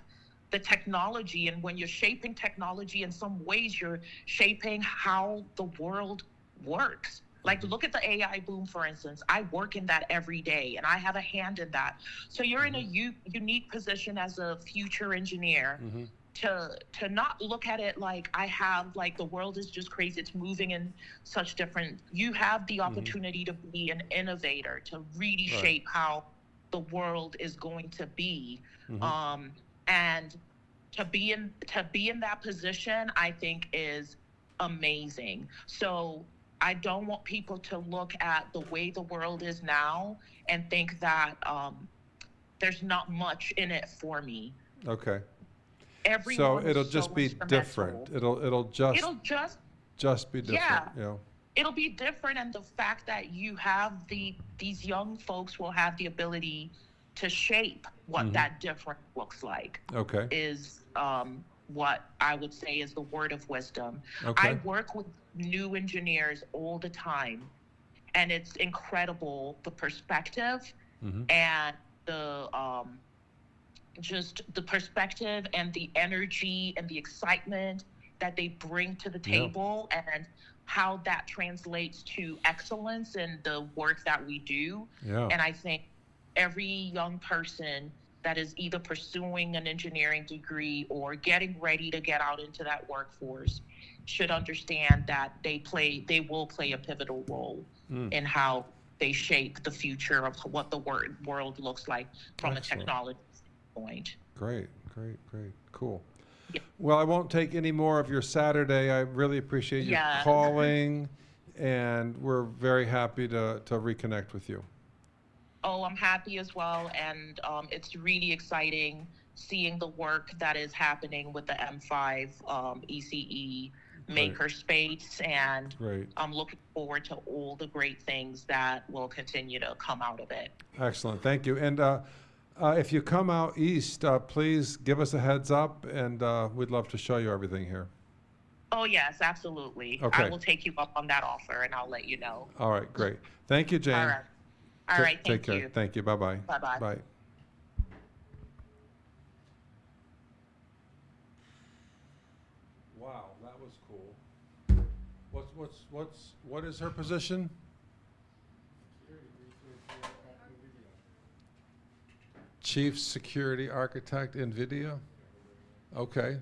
the technology. And when you're shaping technology, in some ways, you're shaping how the world works. Like, look at the AI boom, for instance. I work in that every day, and I have a hand in that. So you're in a unique position as a future engineer to not look at it like the world is just crazy. It's moving in such different. You have the opportunity to be an innovator, to really shape how the world is going to be. And to be in that position, I think, is amazing. So I don't want people to look at the way the world is now and think that there's not much in it for me. Okay. Everyone so it'll just be different. It'll just be different. Yeah. it'll be different, and the fact that you have these young folks will have the ability to shape what that different looks like. Okay. Is what I would say is the word of wisdom. Okay. I work with new engineers all the time, and it's incredible the perspective and the just the perspective and the energy and the excitement that they bring to the table, and how that translates to excellence in the work that we do. Yeah. And I think every young person that is either pursuing an engineering degree or getting ready to get out into that workforce should understand that they will play a pivotal role in how they shape the future of what the world looks like from Excellent. a technology standpoint. Great. Cool. Well, I won't take any more of your Saturday. I really appreciate you calling, and we're very happy to reconnect with you. Oh, I'm happy as well, and it's really exciting seeing the work that is happening with the M5 ECE Makerspace, and I'm looking forward to all the great things that will continue to come out of it. Excellent. Thank you. And if you come out east, please give us a heads up, and we'd love to show you everything here. Oh, yes, absolutely. Okay. I will take you up on that offer, and I'll let you know. All right, great. Thank you, Jane. All right. All right, Take thank care. you. Thank you. Bye-bye. Bye-bye. Bye. Wow, that was cool. What is her position? Chief Security Architect, NVIDIA? Okay.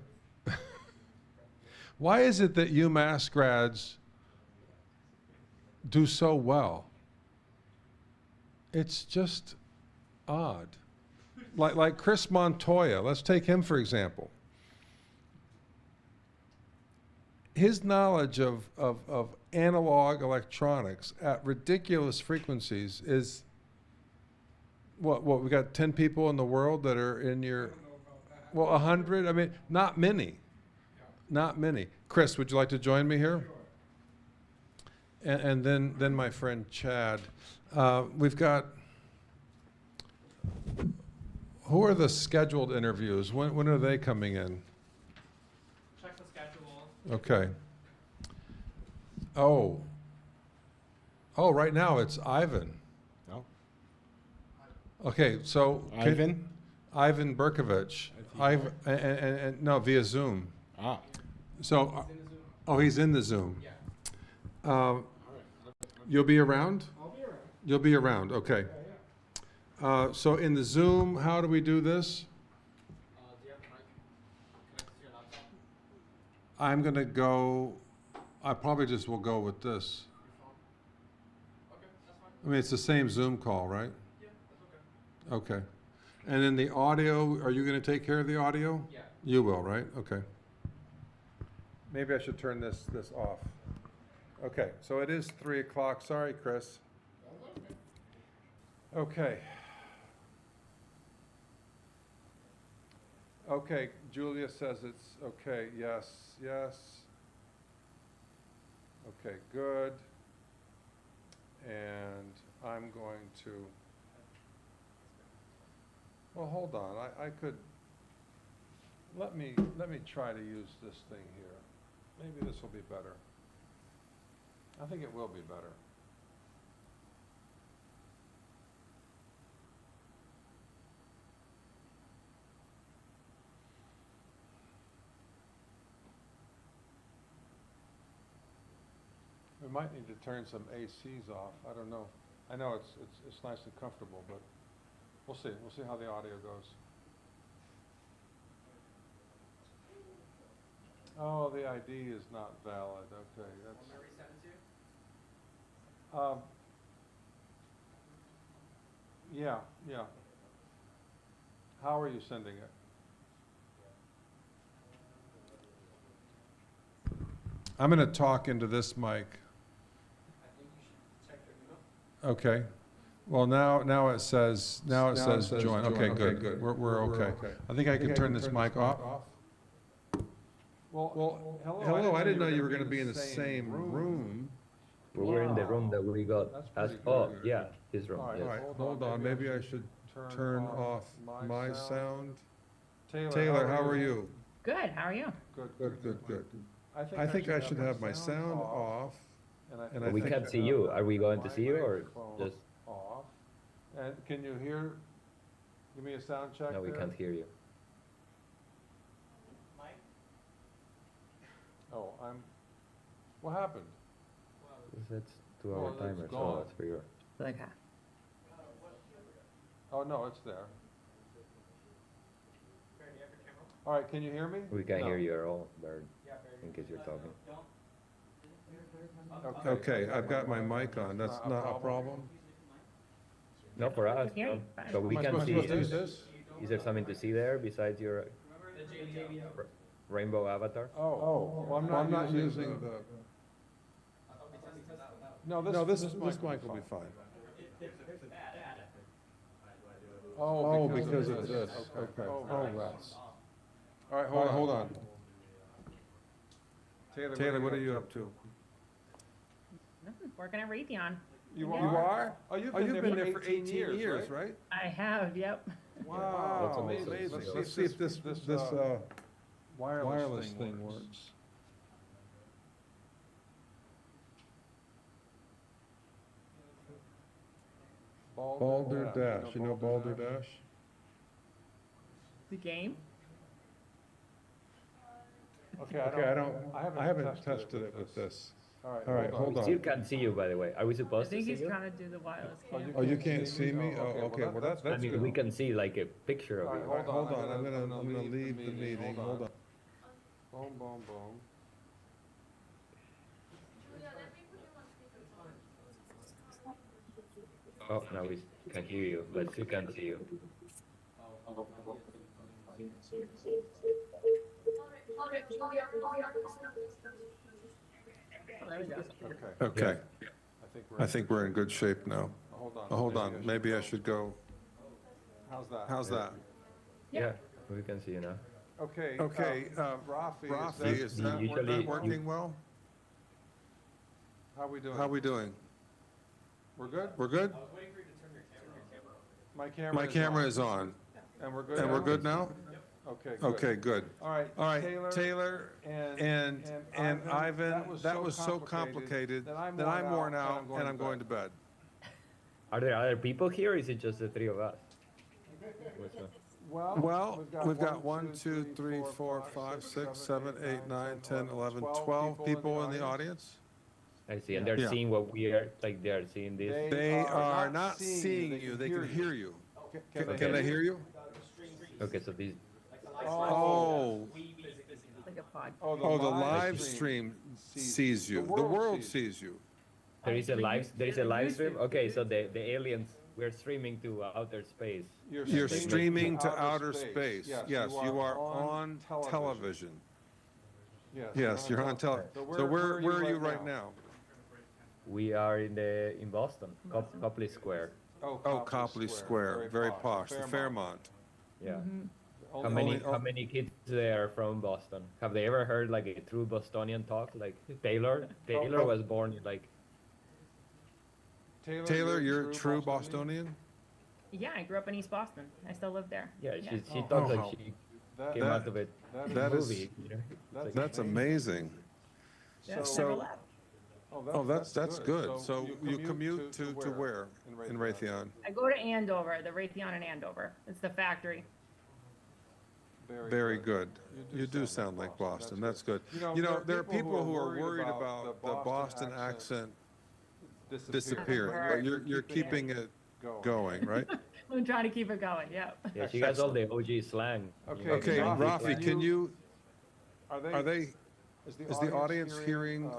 Why is it that UMass grads do so well? It's just odd. Like Chris Montoya, let's take him for example. His knowledge of analog electronics at ridiculous frequencies is, what we got 10 people in the world that are in your, well, 100? I mean, not many. Not many. Chris, would you like to join me here? And then my friend Chad. We've got, who are the scheduled interviews? When are they coming in? Check the schedule. Okay. Oh, right now it's Ivan. No. Okay, so Ivan? Ivan Berkovich. Ivan, and no, via Zoom. Ah. So, he's in the Zoom. Yeah. You'll be around? I'll be around. You'll be around, okay. So in the Zoom, how do we do this? Do you have the mic connected to your laptop? I'm going to go, I probably just will go with this. Okay, that's fine. I mean, it's the same Zoom call, right? Yeah, that's okay. Okay. And then the audio, are you going to take care of the audio? Yeah. You will, right? Okay. Maybe I should turn this off. Okay, so it is 3 o'clock. Sorry, Chris. Okay. Okay, Julia says it's okay. Yes, yes. Okay, good. And I'm going to, well, hold on. I could, let me try to use this thing here. Maybe this will be better. I think it will be better. We might need to turn some ACs off. I don't know. I know it's nice and comfortable, but we'll see. We'll see how the audio goes. Oh, the ID is not valid. Okay, that's. Want me to resend it to you? Yeah. How are you sending it? I'm going to talk into this mic. I think you should check your email. Okay. Well, now it says join. Okay, good. We're okay. I think I can turn this mic off. Well, hello. I didn't know you were going to be in the same room. We were in the room that we got asked. Oh, yeah, his room. All right, Yes. all right, hold on, maybe I should turn off my sound. Taylor, how are you? Good. How are you? Good. I think I should have my sound off, and I We think can't see you. Are we going to see you or just? off. And can you hear, give me a sound check No, we there? can't hear you. Oh, what happened? That's 2 hour Well, it's timer, so gone. that's for you. Okay. Oh, no, it's there. All right, can you hear me? We can't No. hear you at all, Baird, in case you're talking. Okay, I've got my mic on, that's not a problem? No, for us, Hear no. you. So we Am I can supposed see. to use this? Is there something to see there besides your rainbow avatar? Oh, well, I'm not using the. No, this mic will be fine. Oh, because of this, okay. Oh, right. All right, hold on. Taylor, what are you up to? Nothing. Working at Raytheon. You are? Oh, you've been there for 18 years, right? I have. Yep. Wow. That's amazing. Let's see if this wireless thing works. Balderdash, you know Balderdash? The game. Okay, I haven't tested it with this. All right, hold We on. still can't see you, by the way. Are we I supposed to think see he's you? trying to do the wireless cam. Oh, you can't see me? Oh, okay, well, that's I mean, good. we can see like a picture of you. Hold on, I'm gonna leave the meeting, hold on. Boom. Oh, now we can hear you, but still can't see you. Okay. I think we're in good shape now. Hold on, maybe I should go. How's that? Yeah, we can see you now. Okay, Rafi, is that Usually working well? How we doing? We're good? We're good? My camera is on. And we're good now? Okay, good. All right, Taylor and Ivan, that was so complicated that I'm worn out and I'm going to bed. Are there other people here, or is it just the three of us? Well, we've got 1, 2, 3, 4, 5, 6, 7, 8, 9, 10, 11, 12 people in the audience. I see, and they're Yeah. seeing what we are, like they're seeing this. They are not seeing you, they can hear you. Can they hear you? Okay, so these. Oh, Like a pod. oh, the live stream sees you, the world sees you. There is a live stream. Okay, so the aliens, we're streaming to outer space. You're streaming to outer space. Yes, you are on television. Yes, you're on television. So where are you right now? We are in Boston, Copley Square. Oh, Copley Square, very posh, the Fairmont. Yeah. Mm-hmm. How many kids there are from Boston? Have they ever heard like a true Bostonian talk? Like Taylor was born in like. Taylor, you're a true Bostonian? Yeah, I grew up in East Boston. I still live there. Yeah, she talks like she came out of it. That is, movie. You know? It's like- that's amazing. Yeah, never So, left. oh, that's good. So you commute to where in Raytheon? I go to Andover, the Raytheon in Andover. It's the factory. Very good. You do sound like Boston. That's good. You know, there are people who are worried about the Boston accent disappearing, but you're keeping it going, right? I'm trying to keep it going. Yeah. Yeah, she has all the OG slang. Okay, Rafi, can you? Are they? Is the audience hearing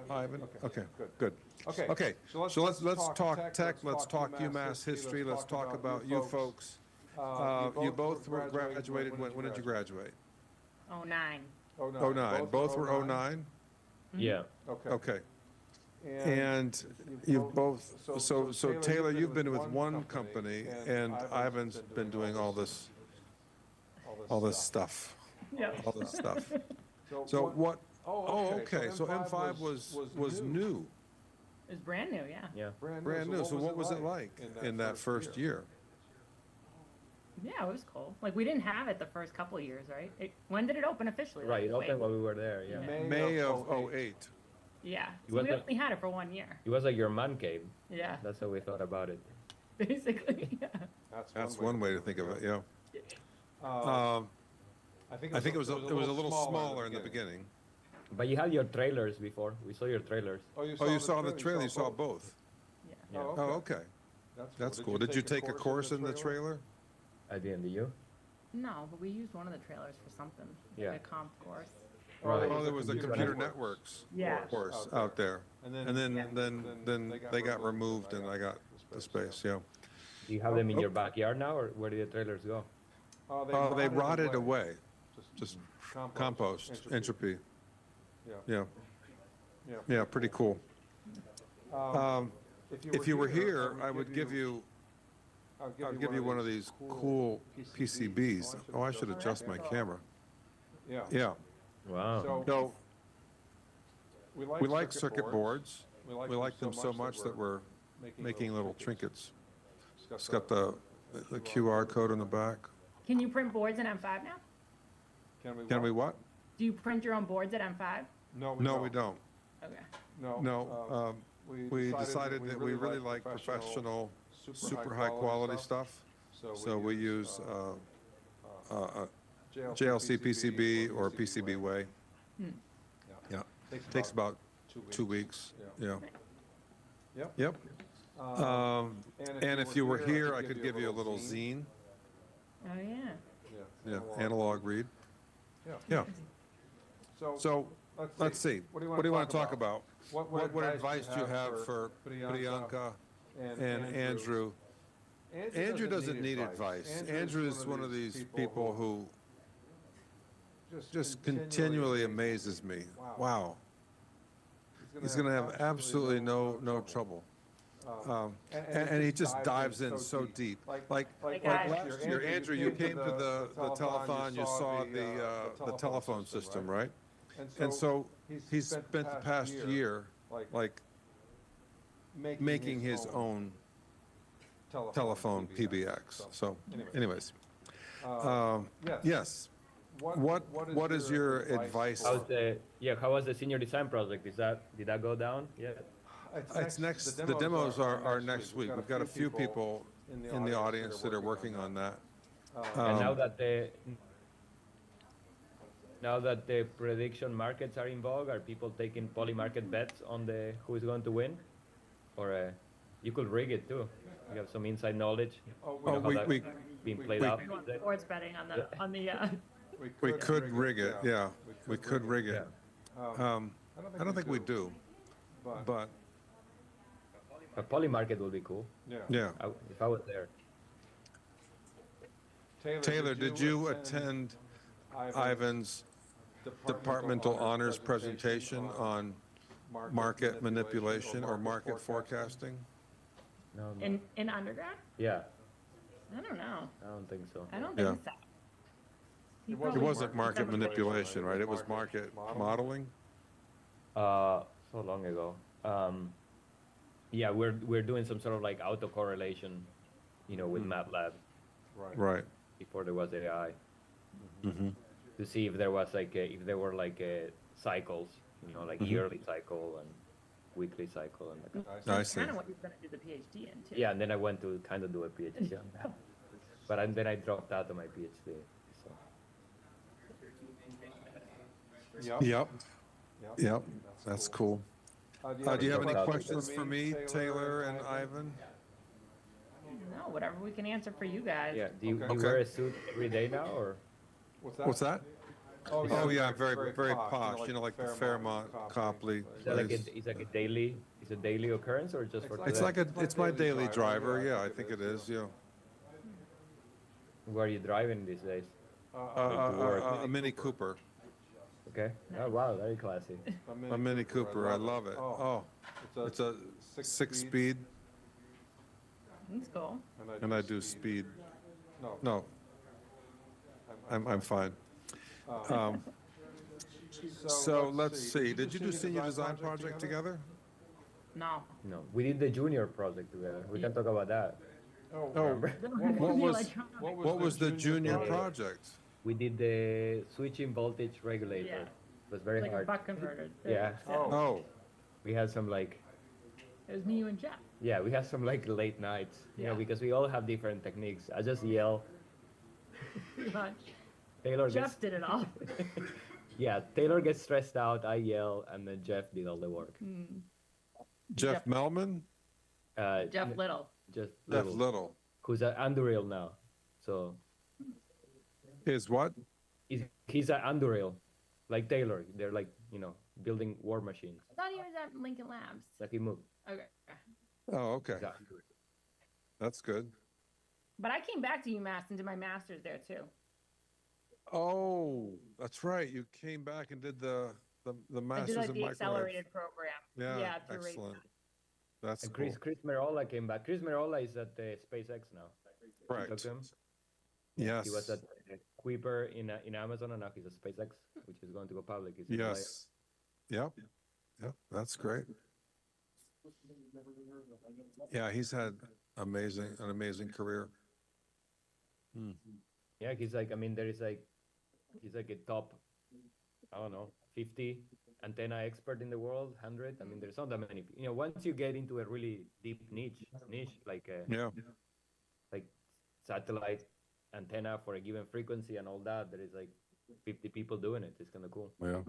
Ivan? Okay, good. Okay, so let's talk tech. Let's talk UMass history. Let's talk about you folks. You both were graduated. When did you graduate? 09. 09. Both were 09? Yeah. Okay. And you've both, so Taylor, you've been with one company, and Ivan's been doing all this stuff. Yep. All this stuff. So what, oh, okay, so M5 was new. It was brand new, yeah. Yeah. Brand new. So what was it like in that first year? Yeah, it was cool. Like we didn't have it the first couple of years, right? When did it open officially? Right, Like, it opened while we were there, yeah. May of 08. Yeah. It So was we like- only had it for 1 year. It was like your man cave. Yeah. That's how we thought about it. Basically, yeah. That's one way to think of it, yeah. I think it was a little smaller in the beginning. But you had your trailers before. We saw your trailers. Oh, you saw the trailer, you saw both? Yeah. Oh, okay. That's cool. Did you take a course in the trailer? I didn't, did you? No, but we used one of the trailers for something. Yeah. Like a comp course. Right. Oh, there was a computer networks Yeah. course out there. And then they got removed and I got the space, yeah. Do you have them in your backyard now, or where did the trailers go? Oh, they rotted away. Just compost, entropy. Yeah. Yeah, pretty cool. If you were here, I would give you one of these cool PCBs. Oh, I should adjust my camera. Yeah. Wow. So, we like circuit boards. We like them so much that we're making little trinkets. It's got the QR code on the back. Can you print boards in M5 now? Can we what? Do you print your own boards at M5? No, we don't. Okay. No, we decided that we really like professional, super high quality stuff. So we use JLC PCB or PCB way. Yeah, takes about 2 weeks, yeah. Yep. And if you were here, I could give you a little zine. Oh, yeah. Yeah, analog read. Yeah. So, let's see. What do you want to talk about? What advice do you have for Priyanka and Andrew? Andrew doesn't need advice. Andrew is one of these people who just continually amazes me. Wow. He's going to have absolutely no trouble. And he just dives in so deep. Like last year, Andrew, you came to the telethon, you saw the telephone system, right? And so he's spent the past year like making his own telephone PBX. So anyways, yes. What is your advice? How was the senior design project? Did that go down? Yeah. It's next. The demos are next week. We've got a few people in the audience that are working on that. And now that the prediction markets are in vogue, are people taking poly-market bets on who is going to win? Or you could rig it too. You have some inside knowledge. Being played out. Sports betting on the. We could rig it. Yeah, we could rig it. I don't think we do, but. A poly market would be cool. Yeah. If I was there. Taylor, did you attend Ivan's departmental honors presentation on market manipulation or market forecasting? No. In undergrad? Yeah. I don't know. I don't think so. I don't think so. It wasn't market manipulation, right? It was market modeling? So long ago. Yeah, we're doing some sort of like autocorrelation, with MATLAB. Right. Before there was AI. Mm-hmm. To see if there was if there were cycles, like yearly cycle and weekly cycle and That's kind of what you're going to do the PhD in too. Yeah, and then I went to kind of do a PhD on that. But then I dropped out of my PhD. So. Yep. That's cool. Do you have any questions for me, Taylor and Ivan? No, whatever we can answer for you guys. Yeah. Do you wear a suit every day now, or? What's that? Oh yeah, very posh. Like the Fairmont Copley. Is that it's like a daily? Is a daily occurrence or just for? It's my daily driver. Yeah, I think it is. Yeah. Where are you driving these days? A Mini Cooper. Okay. Oh wow, very classy. A Mini Cooper. I love it. Oh, it's a 6-speed. That's cool. And I do speed. No. I'm fine. So let's see. Did you do senior design project together? No. No, we did the junior project together. We can talk about that. Oh, Remember? what was the junior project? We did the switching voltage regulator. Yeah. It was very Like a hard. buck converter. Yeah. Oh. We had some like. It was me, you, and Jeff. Yeah, we had some like late nights. You know, because we all have different techniques. I just yell. Pretty much. Taylor Jeff gets. did it all. Yeah, Taylor gets stressed out. I yell, and then Jeff did all the work. Jeff Melman? Jeff Little. Jeff Little. Who's at Anduril now. So. Is what? He's at Anduril, like Taylor. They're like, you know, building war machines. I thought he was at Lincoln Labs. Like he moved. Okay. Oh, okay. That's good. But I came back to UMass and did my master's there too. Oh, that's right. You came back and did the I masters did like in the microwave. accelerated program. Yeah, through Raytheon. excellent. That's And cool. Chris Merola came back. Chris Merola is at SpaceX now. Correct. You talked to him? Yes. He was at Kuiper in Amazon, and now he's at SpaceX, which is going to go public. He's Yes. Yep. Yep. That's great. Yeah, he's had an amazing career. Yeah, he's like, I mean, he's like a top, I don't know, 50 antenna expert in the world, 100. I mean, there's not that many. You know, once you get into a really deep niche like like satellite antenna for a given frequency and all that, there is like 50 people doing it. It's kind of cool. Yeah.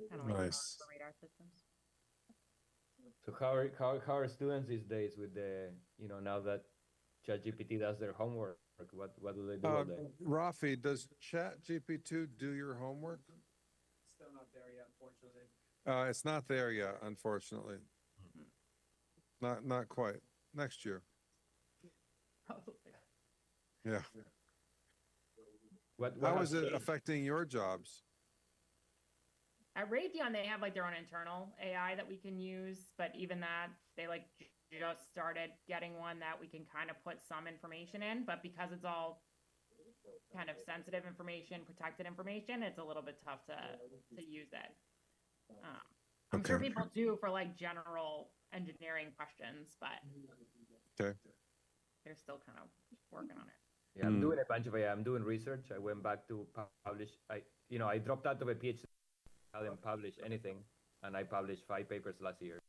Kind of like Nice. radar systems. So how are students these days with the, you know, now that ChatGPT does their homework, what do they do all day? Rafi, does ChatGPT do your homework? Still not there yet, unfortunately. It's not there yet, unfortunately. Not quite. Next year. Yeah. How is it affecting your jobs? At Raytheon, they have like their own internal AI that we can use, but even that, they like just started getting one that we can kind of put some information in, but because it's all kind of sensitive information, protected information, it's a little bit tough to use it. I'm sure people do for like general engineering questions, but Okay. they're still kind of working on it. Yeah, I'm doing a bunch of AI. I'm doing research. I went back to publish. I dropped out of a PhD. I didn't publish anything, and I published 5 papers last year.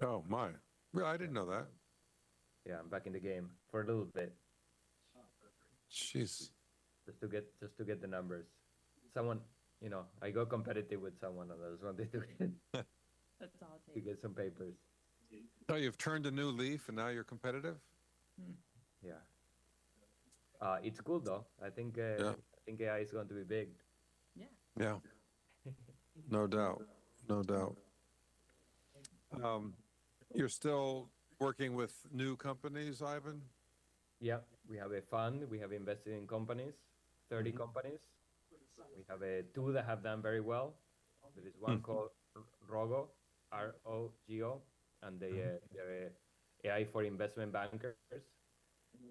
Oh my! Really, I didn't know that. Yeah, I'm back in the game for a little bit. Jeez. Just to get the numbers. Someone, you know, I go competitive with someone, and I just wanted to That's all it to takes. get some papers. Oh, you've turned a new leaf, and now you're competitive. Yeah. It's cool though. I think AI is going to be big. Yeah. No doubt. No doubt. You're still working with new companies, Ivan? Yeah, we have a fund. We have invested in companies, 30 companies. We have 2 that have done very well. There is one called Rogo, ROGO, and they're AI for investment bankers.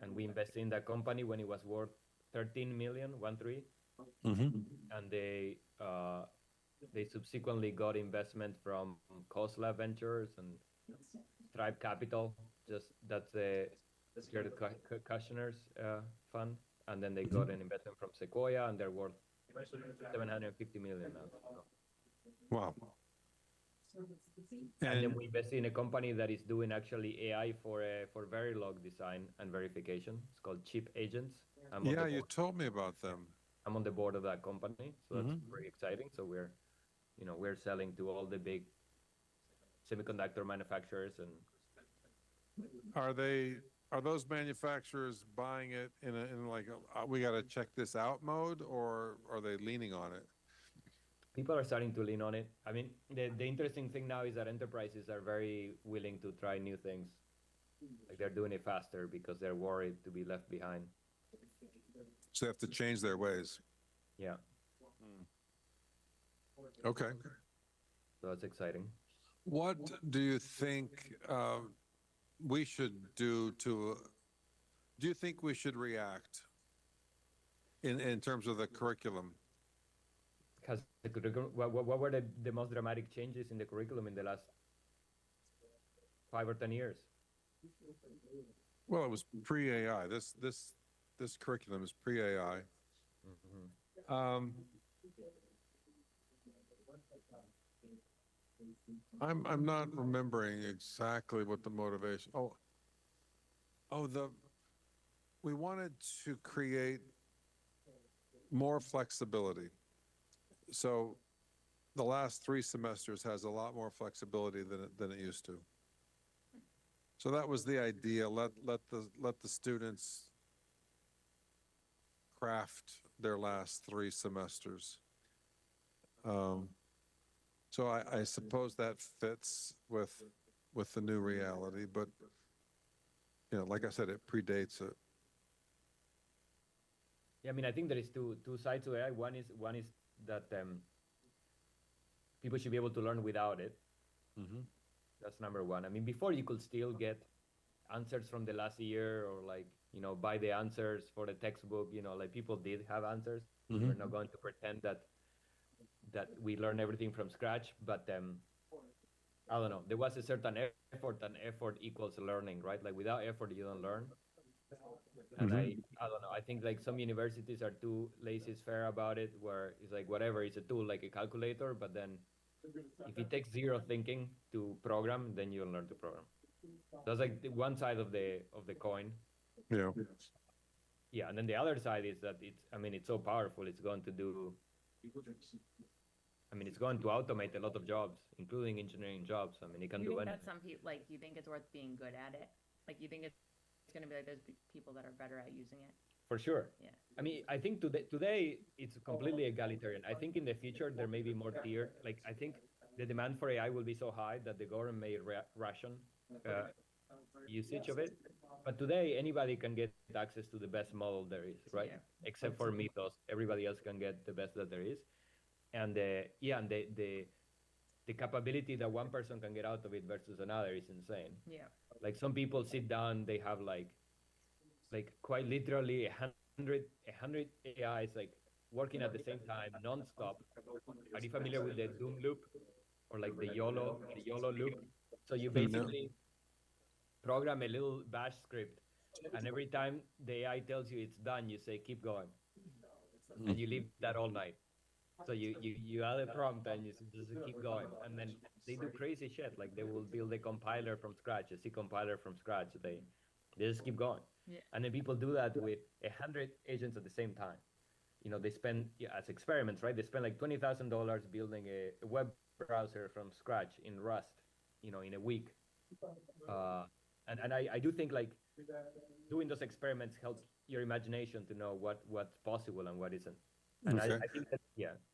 And we invested in that company when it was worth 13 million, 13. And they subsequently got investment from Khosla Ventures and Stripe Capital. That's the Jared Kushner's fund, and then they got an investment from Sequoia, and they're worth 750 million now. Wow. And then we invested in a company that is doing actually AI for Verilog design and verification. It's called Chip Agents. Yeah, you told me about them. I'm on the board of that company, so that's very exciting. So we're selling to all the big semiconductor manufacturers. And are those manufacturers buying it in like we got to check this out mode, or are they leaning on it? People are starting to lean on it. I mean, the interesting thing now is that enterprises are very willing to try new things. Like they're doing it faster because they're worried to be left behind. So they have to change their ways. Yeah. Okay. So that's exciting. What do you think we should do to? Do you think we should react in terms of the curriculum? has the curriculum, what were the most dramatic changes in the curriculum in the last 5 or 10 years? Well, it was pre-AI. This curriculum is pre-AI. I'm not remembering exactly what the motivation. We wanted to create more flexibility. So the last 3 semesters has a lot more flexibility than it used to. So that was the idea. Let the students craft their last 3 semesters. So I suppose that fits with the new reality, but like I said, it predates it. Yeah, I mean, I think there is two sides to AI. One is that people should be able to learn without it. That's number one. I mean, before you could still get answers from the last year, or like, buy the answers for the textbook, like people did have answers. We're not going to pretend that we learn everything from scratch, but I don't know, there was a certain effort, and effort equals learning, right? Like without effort, you don't learn. And I don't know, I think like some universities are too laissez-faire about it, where it's like whatever, it's a tool like a calculator, but then if it takes zero thinking to program, then you'll learn to program. That's like the one side of the coin. Yeah. Yeah, and then the other side is that it's so powerful, it's going to automate a lot of jobs, including engineering jobs. I mean, it can do anything. That some people, like, do you think it's worth being good at it? Like, you think it's going to be like there's people that are better at using it? For sure. Yeah. I mean, I think today it's completely egalitarian. I think in the future there may be more tiered. Like, I think the demand for AI will be so high that the government may ration usage of it. But today anybody can get access to the best model there is, right? Yeah. Except for Mythos, everybody else can get the best that there is. And the capability that one person can get out of it versus another is insane. Yeah. Like some people sit down, they have like quite literally 100 AIs like working at the same time, non-stop. Are you familiar with the Doom loop, or like the YOLO loop? So you basically program a little bash script, and every time the AI tells you it's done, you say keep going, and you leave that all night. So you add a prompt and you just keep going, and then they do crazy shit. Like they will build a compiler from scratch, a C compiler from scratch. They just keep going. Yeah. And then people do that with 100 agents at the same time. They spend, as experiments, right? They spend like $20,000 building a web browser from scratch in Rust, in a week. And I do think like doing those experiments helps your imagination to know what's possible and what isn't. And I think that,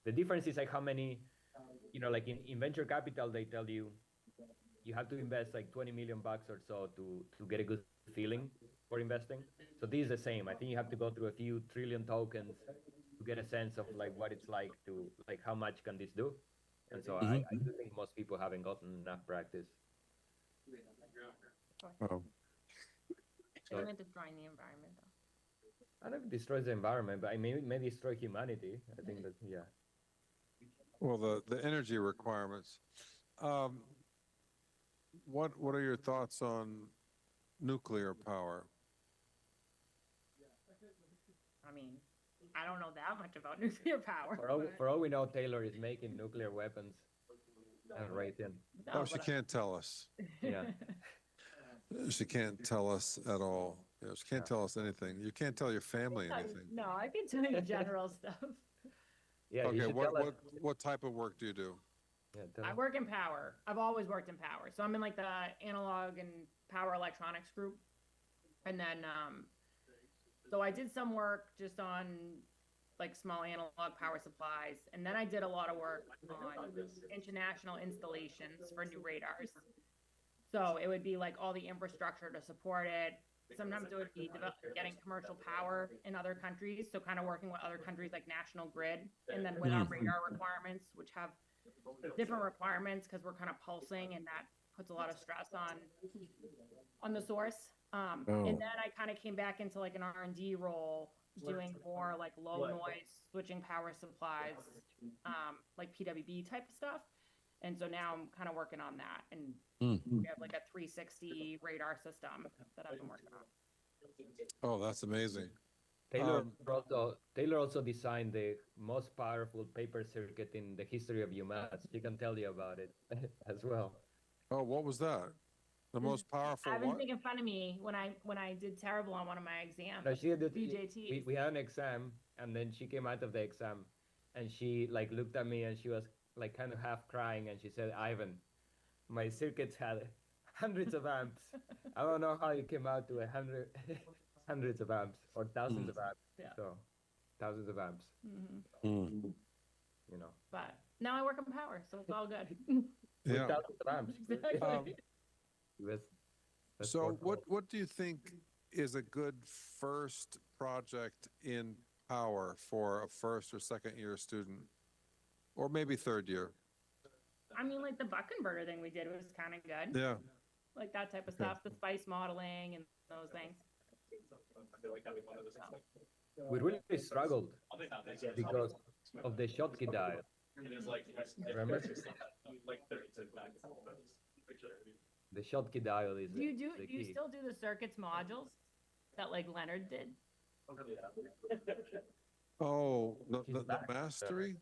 the difference is like how many, like in venture capital, they tell you have to invest like 20 million bucks or so to get a good feeling for investing. So this is the same. I think you have to go through a few trillion tokens to get a sense of like what it's like to, like, how much can this do? And so I do think most people haven't gotten enough practice. Oh. It isn't destroying the environment, though. I don't know if it destroys the environment, but it may destroy humanity. I think that, yeah. Well, the energy requirements. What are your thoughts on nuclear power? I mean, I don't know that much about nuclear power. For all we know, Taylor is making nuclear weapons right in. No, she can't tell us. Yeah. She can't tell us at all. She can't tell us anything. You can't tell your family anything. No, I can tell you general stuff. Yeah. Okay. What type of work do you do? Yeah, I work in power. I've always worked in power. So I'm in like the analog and power electronics group. And then, so I did some work just on like small analog power supplies. And then I did a lot of work on international installations for new radars. So it would be like all the infrastructure to support it. Sometimes it would be getting commercial power in other countries. So kind of working with other countries like National Grid, and then with our radar requirements, which have different requirements because we're kind of pulsing, and that puts a lot of stress on the source. And then I kind of came back into like an R&D role, doing more like low noise, switching power supplies, like PWB type of stuff. And so now I'm kind of working on that. And we have like a 360 radar system that I've been working on. Oh, that's amazing. Taylor also designed the most powerful paper circuit in the history of UMass. He can tell you about it as well. Oh, what was that? The most powerful I've been what? making fun of me when I did terrible on one of my exams. No, she did BJT. we had an exam, and then she came out of the exam, and she like looked at me, and she was like kind of half crying, and she said, "Ivan, my circuits had hundreds of amps. I don't know how you came out to hundreds of amps or thousands of amps. Yeah. So thousands of amps. Mhm. You know. But now I work on power, so it's all good. With Yeah. thousands of amps. Exactly. So what do you think is a good first project in power for a first or second year student? Or maybe third year? I mean, like the buck converter thing we did was kind of good. Yeah. Like that type of Okay. stuff, the spice modeling and those things. We really struggled because of the Schottky dial. Remember? The Schottky dial is Do you the do you key. still do the circuits modules that like Leonard did? Oh, the mastery?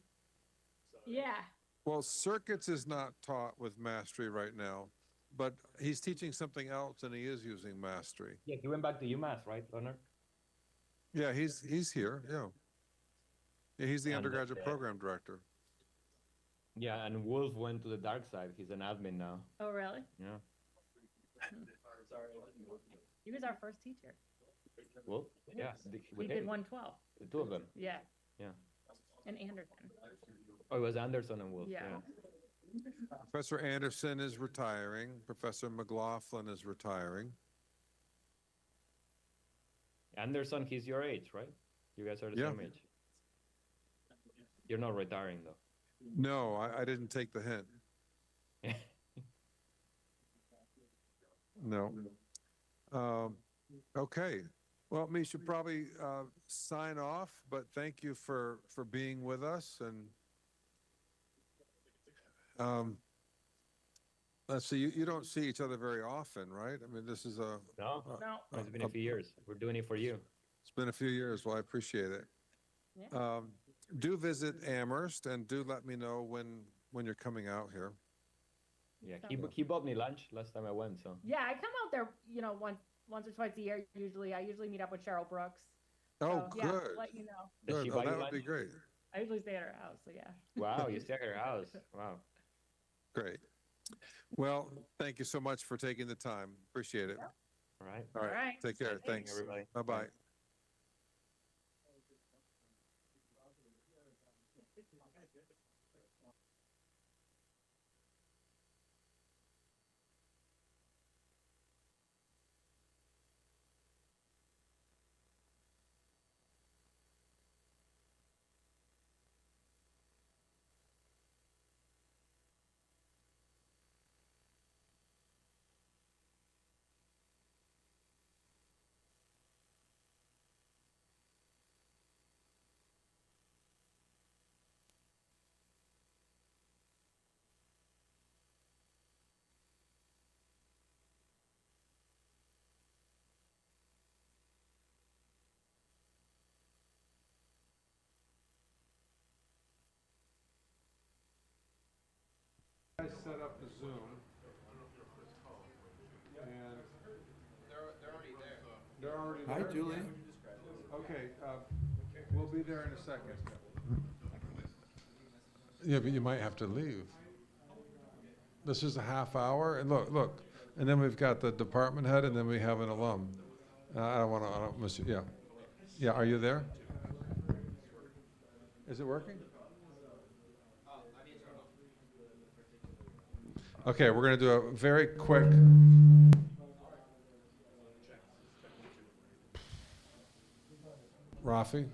Yeah. Well, circuits is not taught with mastery right now, but he's teaching something else and he is using mastery. Yeah, he went back to UMass, right, Leonard? Yeah, he's here, yeah. Yeah, he's the And, undergraduate program director. Yeah, and Wolf went to the dark side. He's an admin now. Oh, really? Yeah. He was our first teacher. Wolf? Yeah. He did 112. The two of them. Yeah. Yeah. And Anderson. Oh, it was Anderson and Wolf. Yeah. Professor Anderson is retiring. Professor McLaughlin is retiring. Anderson, he's your age, right? You guys are the Yeah. same age. You're not retiring though. No, I didn't take the hint. No. Okay. Well, we should probably sign off, but thank you for being with us. And let's see, you don't see each other very often, right? I mean, this is a... No, No. It's been a few years. We're doing it for you. It's been a few years. Well, I appreciate it. Yeah. Do visit Amherst and do let me know when you're coming out here. Yeah, he bought me lunch last time I went, so. Yeah, I come out there, once or twice a year. I usually meet up with Cheryl Brooks. Oh, So, yeah, good. let you know. Does Good. she Oh, buy you that would lunch? be great. I usually stay at her house, so yeah. Wow, you stay at her house. Wow. Great. Well, thank you so much for taking the time. Appreciate it. All right. All right. All right. Take care. Thanks. Thanks. Everybody. Bye-bye. I set up the Zoom. And they're already there. They're already there? Hi, Julie. Okay, we'll be there in a second. Yeah, but you might have to leave. This is a half hour, and look, and then we've got the department head, and then we have an alum. I don't miss you, yeah. Yeah, are you there? Is it working? Okay, we're gonna do a very quick. Rafi?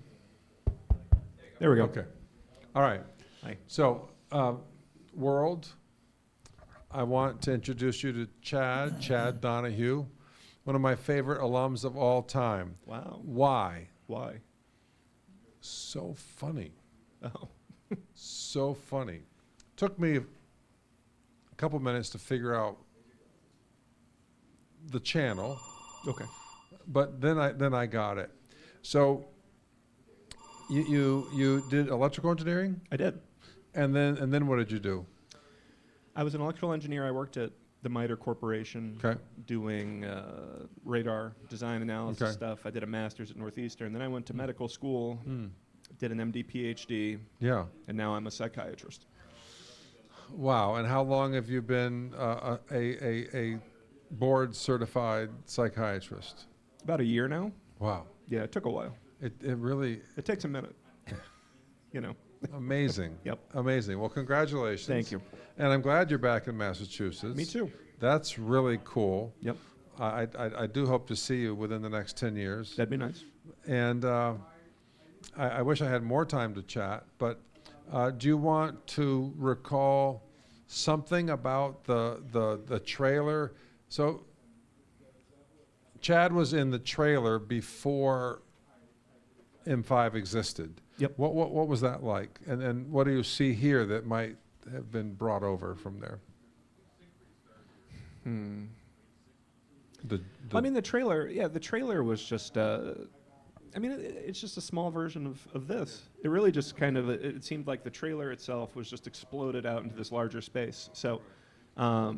There we go. Okay. All right. Hi. So, World, I want to introduce you to Chad Donahue. one of my favorite alums of all time. Wow. Why? Why? So funny. Oh. So funny. Took me a couple minutes to figure out the channel. Okay. But then I got it. So you did electrical engineering? I did. And then what did you do? I was an electrical engineer. I worked at the MITRE Corporation doing radar design analysis stuff. I did a master's at Northeastern. Then I went to medical school, did an MD PhD. Yeah. And now I'm a psychiatrist. Wow. And how long have you been a board certified psychiatrist? About a year now. Wow. Yeah, it took a while. It really... It takes a minute. You know. Amazing. Yep. Amazing. Well, congratulations. Thank you. And I'm glad you're back in Massachusetts. Me too. That's really cool. Yep. I do hope to see you within the next 10 years. That'd be nice. And I wish I had more time to chat, but do you want to recall something about the trailer? So Chad was in the trailer before M5 existed. Yep. What was that like? And what do you see here that might have been brought over from there? I mean, the trailer was just, it's just a small version of this. It really just kind of, it seemed like the trailer itself was just exploded out into this larger space. So, I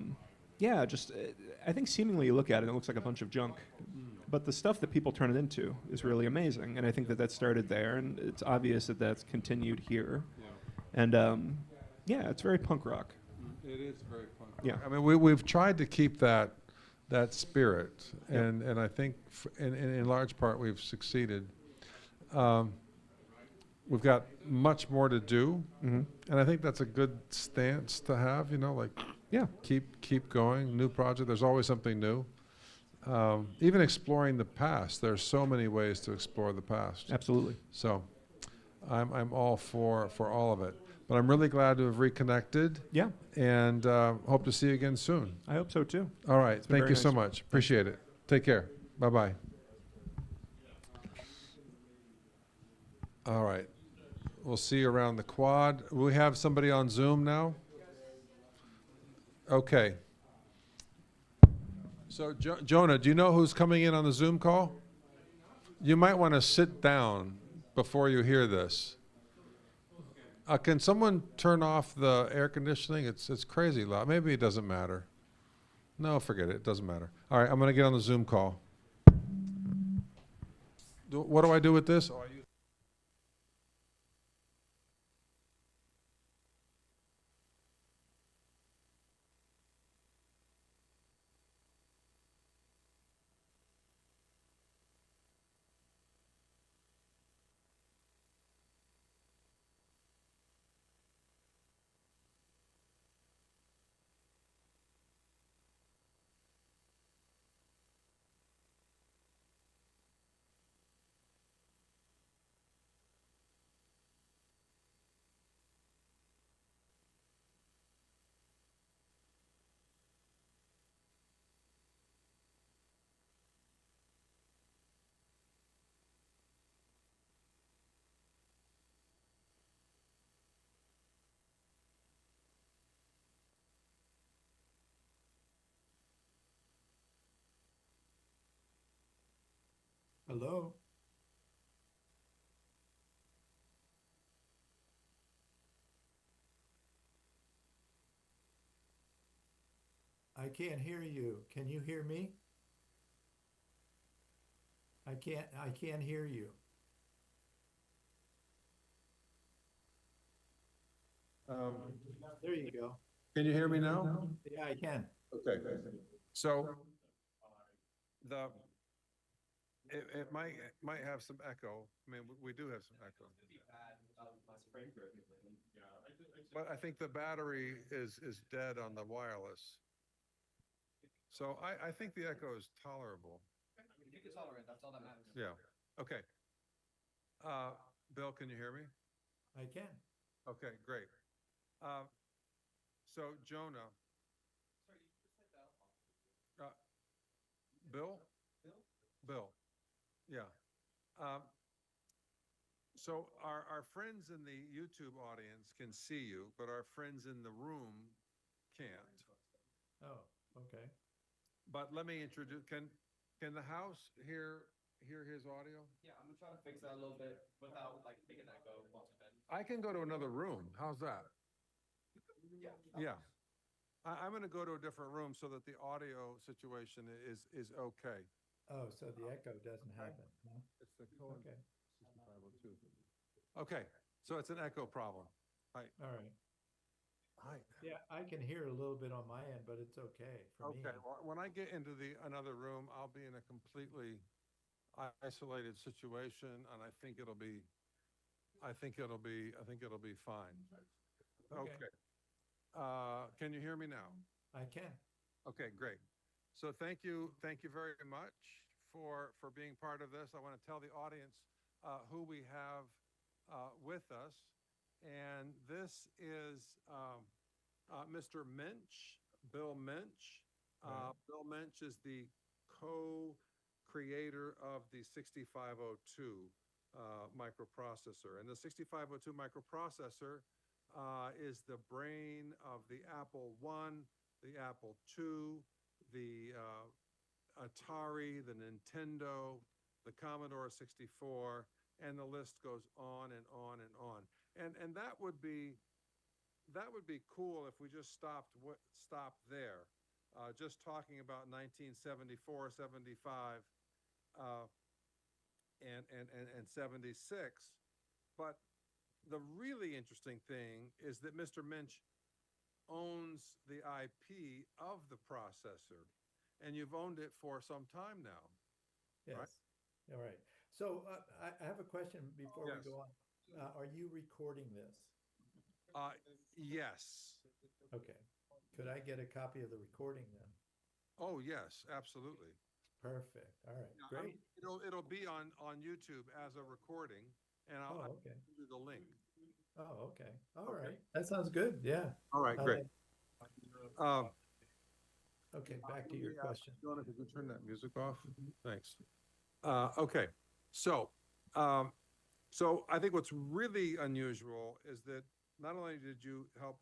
think seemingly you look at it, it looks like a bunch of junk. But the stuff that people turn it into is really amazing. And I think that started there, and it's obvious that that's continued here. Yeah. And, it's very punk rock. It is very punk rock. Yeah. I mean, we've tried to keep that spirit, and I think in large part we've succeeded. We've got much more to do, and I think that's a good stance to have. Keep going, new project. There's always something new. Even exploring the past. There's so many ways to explore the past. Absolutely. So, I'm all for all of it. But I'm really glad to have reconnected. Yeah. And hope to see you again soon. I hope so too. All right. Thank you so much. Appreciate it. Take care. Bye-bye. All right. We'll see you around the quad. We have somebody on Zoom now? Okay. So, Jonah, do you know who's coming in on the Zoom call? You might want to sit down before you hear this. Can someone turn off the air conditioning? It's crazy loud. Maybe it doesn't matter. No, forget it. It doesn't matter. All right, I'm going to get on the Zoom call. What do I do with this? Oh, Hello? I can't hear you. Can you hear me? I can't hear you. There you go. Can you hear me now? Yeah, I can. Okay. So it might have some echo. I mean, we do have some echo. But I think the battery is dead on the wireless. So I think the echo is tolerable. You can tolerate, that's all that matters. Yeah. Okay. Bill, can you hear me? I can. Okay, great. So Jonah. Bill? Bill. Yeah. Um, so our friends in the YouTube audience can see you, but our friends in the room can't. Oh, okay. But let me introduce, can the house hear his audio? Yeah, I'm gonna try to fix that a little bit without like making that go once again. I can go to another room. How's that? Yeah. Yeah. I'm going to go to a different room so that the audio situation is okay. Oh, so the echo doesn't happen, huh? It's the Cohen Okay. 6502. Okay, so it's an echo problem. Hi. All right. Hi. Yeah, I can hear a little bit on my end, but it's okay for me. Okay, well, when I get into another room, I'll be in a completely isolated situation, and I think it'll be fine. Okay. Okay. Can you hear me now? I can. Okay, great. So thank you very much for being part of this. I want to tell the audience who we have with us, and this is Mr. Mench, Bill Mench. Right. Bill Mench is the co-creator of the 6502 microprocessor, and the 6502 microprocessor is the brain of the Apple I, the Apple II, the Atari, the Nintendo, the Commodore 64, and the list goes on and on and on. And that would be cool if we just stopped there, just talking about 1974, 75, and 76. But the really interesting thing is that Mr. Mench owns the IP of the processor, and you've owned it for some time now. Yes. All right. So I have a question before we Yes. go on. Are you recording this? Yes. Okay. Could I get a copy of the recording then? Oh, yes, absolutely. Perfect. All right. Yeah, Great. it'll be on YouTube as a recording, and I'll okay. send you the link. Oh, okay. All Okay. right. That sounds good. Yeah. All right, great. Okay, back to your question. Donna, could you turn that music off? Thanks. Okay, so I think what's really unusual is that not only did you help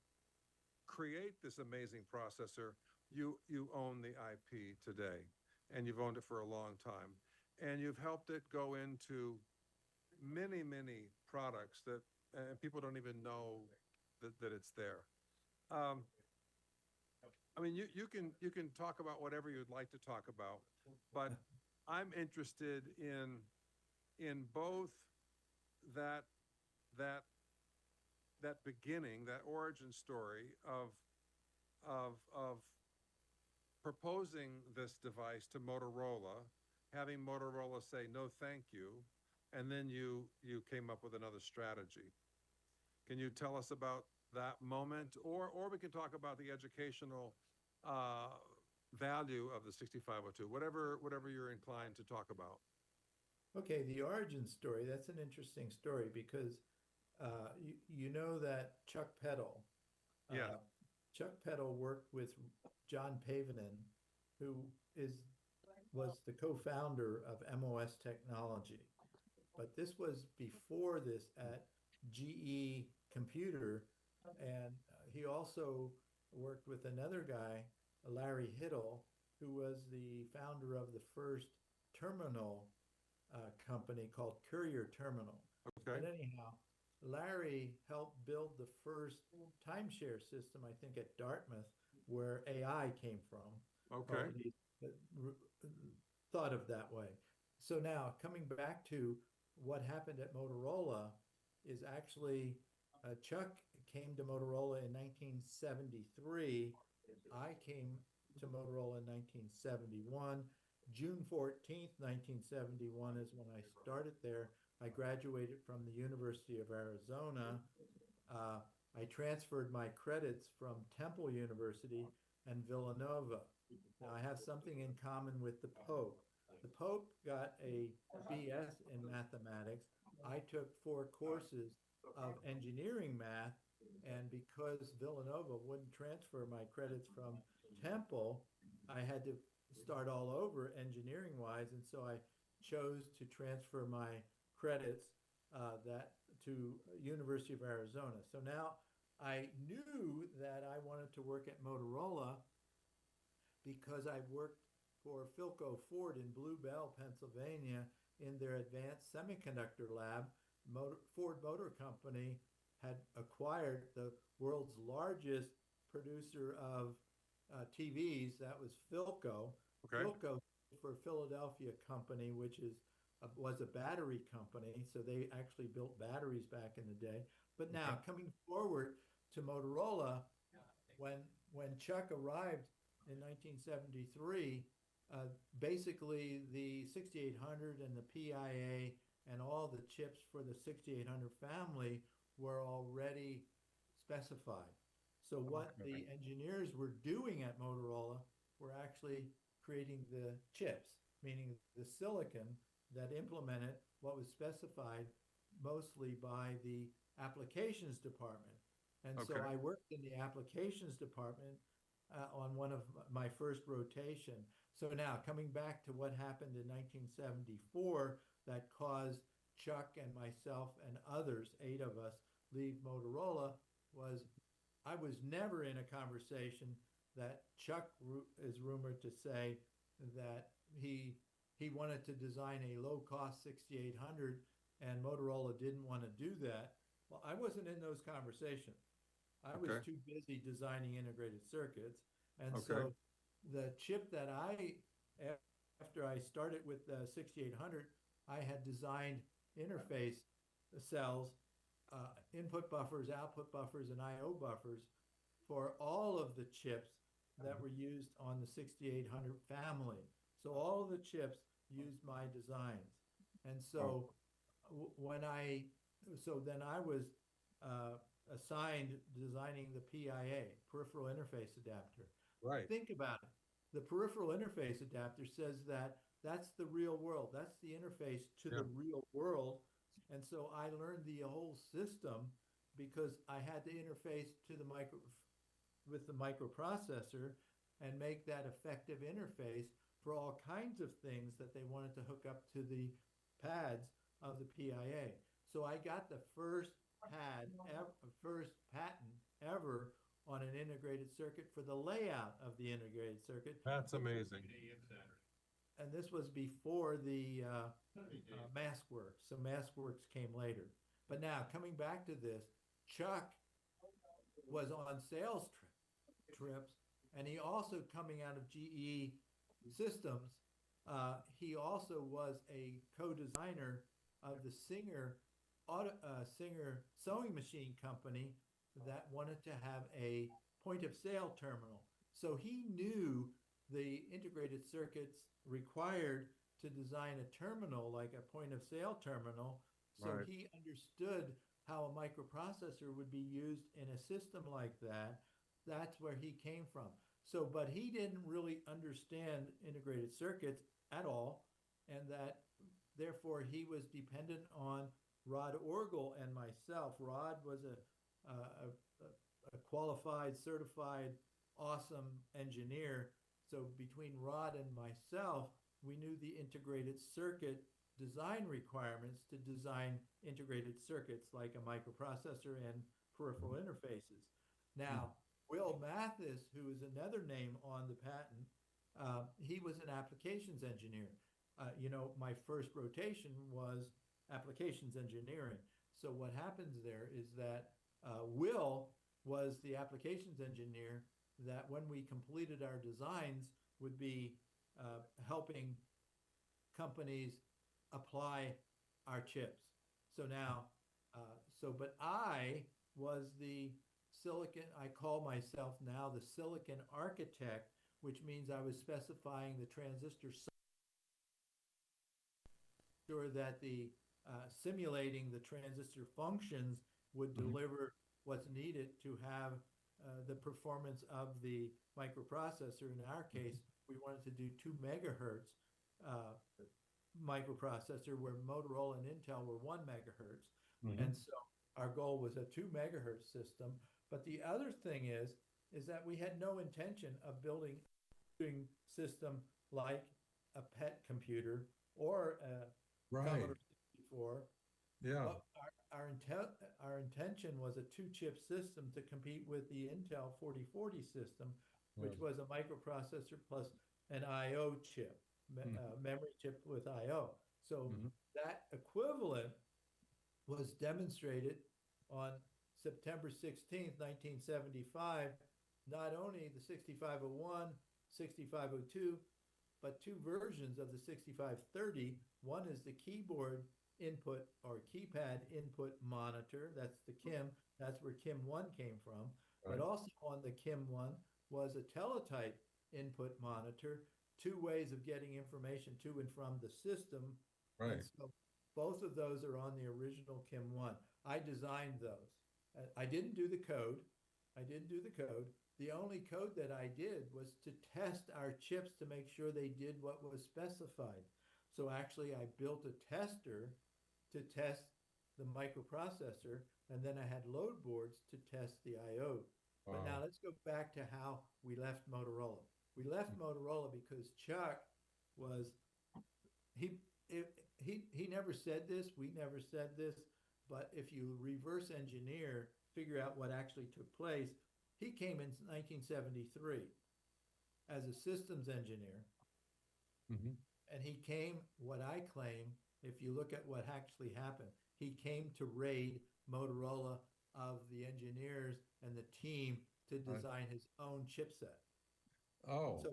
create this amazing processor, you own the IP today, and you've owned it for a long time, and you've helped it go into many products that people don't even know that it's there. I mean, you can talk about whatever you'd like to talk about, but I'm interested in both that beginning, that origin story of proposing this device to Motorola, having Motorola say no thank you, and then you came up with another strategy. Can you tell us about that moment, or we can talk about the educational value of the 6502, whatever you're inclined to talk about. Okay, the origin story, that's an interesting story because you know that Chuck Peddle, Yeah. Chuck Peddle worked with John Pavinin, who was the co-founder of MOS Technology. But this was before this at GE Computer, and he also worked with another guy, Larry Hiddle, who was the founder of the first terminal company called Courier Terminal. Okay. But anyhow, Larry helped build the first timeshare system, I think, at Dartmouth, where AI came from. Okay. Or at least thought of that way. So now, coming back to what happened at Motorola, is actually Chuck came to Motorola in 1973. I came to Motorola in 1971. June 14th, 1971 is when I started there. I graduated from the University of Arizona. I transferred my credits from Temple University and Villanova. Now I have something in common with the Pope. The Pope got a BS in mathematics. I took 4 courses of engineering math, and because Villanova wouldn't transfer my credits from Temple, I had to start all over engineering wise, and so I chose to transfer my credits that to University of Arizona. So now I knew that I wanted to work at Motorola because I worked for Philco Ford in Blue Bell, Pennsylvania, in their advanced semiconductor lab. Ford Motor Company had acquired the world's largest producer of TVs. That was Philco. Okay. Philco for Philadelphia Company, which was a battery company. So they actually built batteries back in the day. But now coming forward to Motorola, when Chuck arrived in 1973, basically the 6800 and the PIA and all the chips for the 6800 family were already specified. So what the engineers were doing at Motorola were actually creating the chips, meaning the silicon that implemented what was specified mostly by the applications department. And so I worked in the applications department on one of my first rotation. So now coming back to what happened in 1974 that caused Chuck and myself and others, 8 of us, leave Motorola was I was never in a conversation that Chuck is rumored to say that he wanted to design a low-cost 6800 and Motorola didn't want to do that. Well, I wasn't in those conversations. I was too busy designing integrated circuits. And so the chip that after I started with the 6800, I had designed interface cells, input buffers, output buffers, and IO buffers for all of the chips that were used on the 6800 family. So all of the chips used my designs. And so then I was assigned designing the PIA, peripheral interface adapter. Right. Think about it. The peripheral interface adapter says that that's the real world. That's the interface to the real world. And so I learned the whole system because I had to interface to with the microprocessor and make that effective interface for all kinds of things that they wanted to hook up to the pads of the PIA. So I got the first patent ever on an integrated circuit for the layout of the integrated circuit. That's amazing. And this was before the MaskWorks. So MaskWorks came later. But now coming back to this, Chuck was on sales trips, and he also coming out of GE Systems. He also was a co-designer of the Singer sewing machine company that wanted to have a point of sale terminal. So he knew the integrated circuits required to design a terminal like a point of sale terminal. So he understood how a microprocessor would be used in a system like that. That's where he came from. So, but he didn't really understand integrated circuits at all, and that therefore he was dependent on Rod Orgel and myself. Rod was a qualified, certified, awesome engineer. So between Rod and myself, we knew the integrated circuit design requirements to design integrated circuits like a microprocessor and peripheral interfaces. Now, Will Mathis, who is another name on the patent, he was an applications engineer. My first rotation was applications engineering. So what happens there is that Will was the applications engineer that when we completed our designs would be helping companies apply our chips. So now, but I was the silicon, I call myself now the silicon architect, which means I was specifying the transistor sure that the simulating the transistor functions would deliver what's needed to have the performance of the microprocessor. In our case, we wanted to do 2 megahertz microprocessor where Motorola and Intel were 1 megahertz. And so our goal was a 2 megahertz system. But the other thing is that we had no intention of building a system like a pet computer or Right. Commodore 64. Yeah. But our intention was a two-chip system to compete with the Intel 4040 system, which Right. was a microprocessor plus an I/O chip, memory chip with I/O. So that equivalent was demonstrated on September 16th, 1975, not only the 6501, 6502, but two versions of the 6530. One is the keyboard input or keypad input monitor. That's the KIM. That's where KIM 1 came from. Right. But also on the KIM 1 was a teletype input monitor, two ways of getting information to and from the system. Right. And so both of those are on the original KIM 1. I designed those. I didn't do the code. The only code that I did was to test our chips to make sure they did what was specified. So actually I built a tester to test the microprocessor, and then I had load boards to test the I/O. But now let's go back to how we left Motorola. We left Motorola because Chuck was, he never said this, we never said this, but if you reverse engineer, figure out what actually took place, he came in 1973 as a systems engineer. And he came, what I claim, if you look at what actually happened, he came to raid Motorola of the engineers and the team to design his own chipset. Oh. So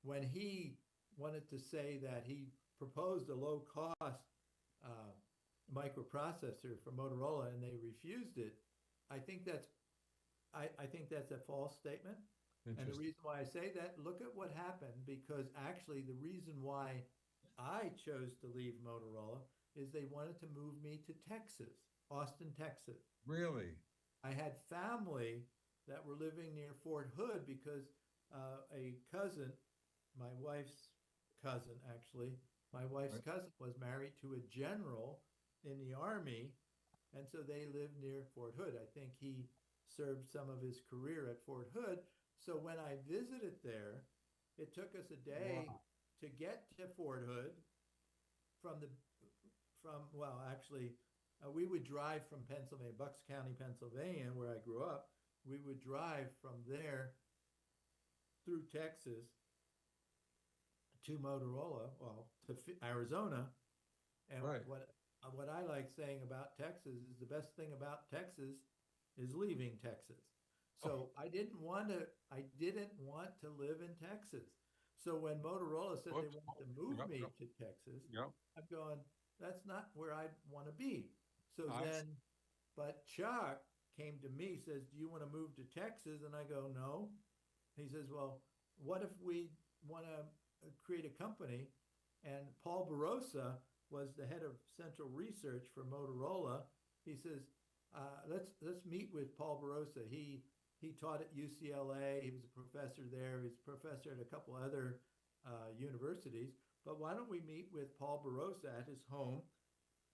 when he wanted to say that he proposed a low cost microprocessor for Motorola and they refused it, I think that's a false statement. And the reason why I say that, look at what happened, because actually the reason why I chose to leave Motorola is they wanted to move me to Texas, Austin, Texas. Really? I had family that were living near Fort Hood because a cousin, my wife's cousin actually, was married to a general in the Army, and so they lived near Fort Hood. I think he served some of his career at Fort Hood. So when I visited there, it took us a day to get to Fort Hood we would drive from Pennsylvania, Bucks County, Pennsylvania, where I grew up. We would drive from there through Texas to Motorola, to Arizona. And what I like saying about Texas is the best thing about Texas is leaving Texas. So I didn't want to live in Texas. So when Motorola said they wanted to move me to Texas, I'm going, that's not where I want to be. So but Chuck came to me, says, do you want to move to Texas? And I go, no. He says, well, what if we want to create a company? And Paul Barossa was the head of central research for Motorola. He says, let's meet with Paul Barossa. He taught at UCLA. He was a professor there. He's a professor at a couple other universities. But why don't we meet with Paul Barossa at his home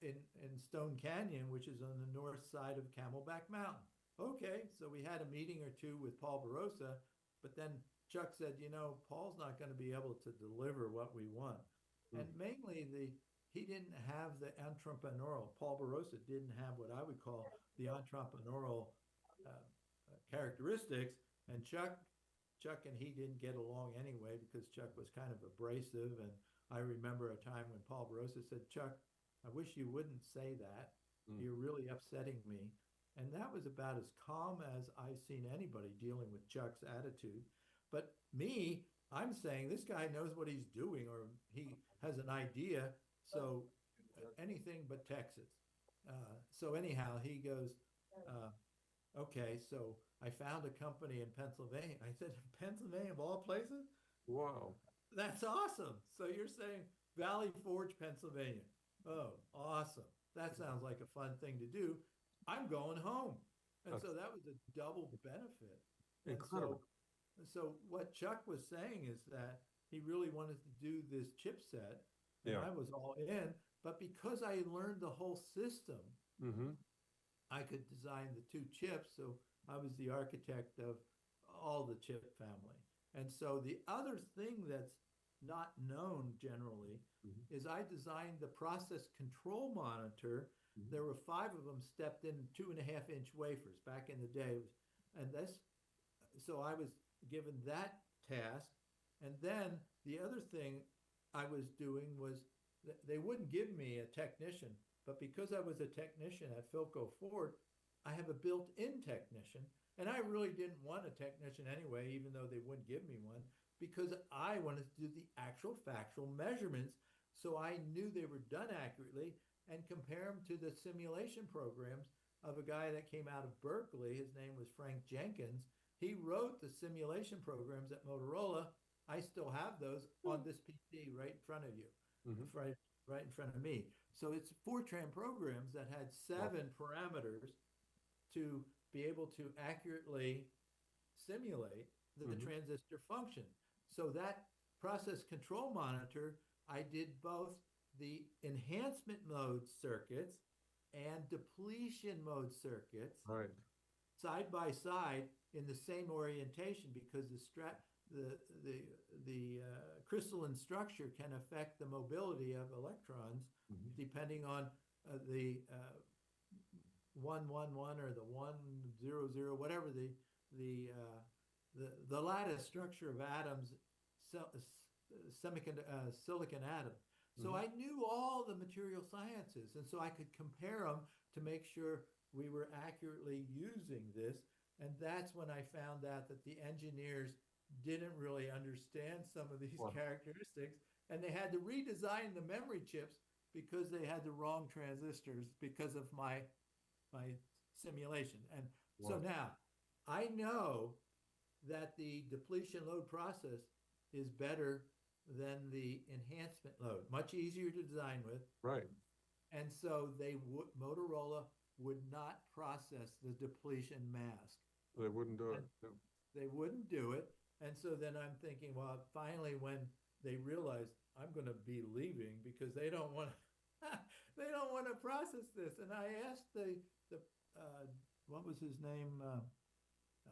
in Stone Canyon, which is on the north side of Camelback Mountain? Okay, so we had a meeting or two with Paul Barossa, but then Chuck said, Paul's not going to be able to deliver what we want. And mainly he didn't have the entrepreneurial, Paul Barossa didn't have what I would call the entrepreneurial characteristics, and Chuck and he didn't get along anyway because Chuck was kind of abrasive. And I remember a time when Paul Barossa said, Chuck, I wish you wouldn't say that. You're really upsetting me. And that was about as calm as I've seen anybody dealing with Chuck's attitude. But me, I'm saying this guy knows what he's doing, or he has an idea. So anything but Texas. So anyhow, he goes, okay, so I found a company in Pennsylvania. I said, Pennsylvania of all places? Wow. That's awesome. So you're saying Valley Forge, Pennsylvania. Oh, awesome. That sounds like a fun thing to do. I'm going home. And so that was a double benefit. Incredible. So what Chuck was saying is that he really wanted to do this chipset, and I was all in. But because I learned the whole system, I could design the two chips. So I was the architect of all the chip family. And so the other thing that's not known generally, is I designed the process control monitor. There were 5 of them stepped in 2.5-inch wafers back in the day. And so I was given that task. And then the other thing I was doing was they wouldn't give me a technician, but because I was a technician at Philco Ford, I have a built-in technician. And I really didn't want a technician anyway, even though they wouldn't give me one, because I wanted to do the actual factual measurements so I knew they were done accurately and compare them to the simulation programs of a guy that came out of Berkeley. His name was Frank Jenkins. He wrote the simulation programs at Motorola. I still have those on this PC right in front of you, right in front of me. So it's Fortran programs that had 7 parameters to be able to accurately simulate the transistor function. So that process control monitor, I did both the enhancement mode circuits and depletion mode circuits side by side in the same orientation, because the crystalline structure can affect the mobility of electrons depending on the 111 or the 100, whatever the lattice structure of atoms, silicon atom. So I knew all the material sciences, and so I could compare them to make sure we were accurately using this. And that's when I found out that the engineers didn't really understand some of these characteristics, and they had to redesign the memory chips because they had the wrong transistors because of my simulation. And so now I know that the depletion load process is better than the enhancement load, much easier to design with. Right. And so Motorola would not process the depletion mask. They wouldn't do it. They wouldn't do it. And so then I'm thinking, well, finally, when they realized I'm going to be leaving because they don't want they don't want to process this. And I asked the what was his name?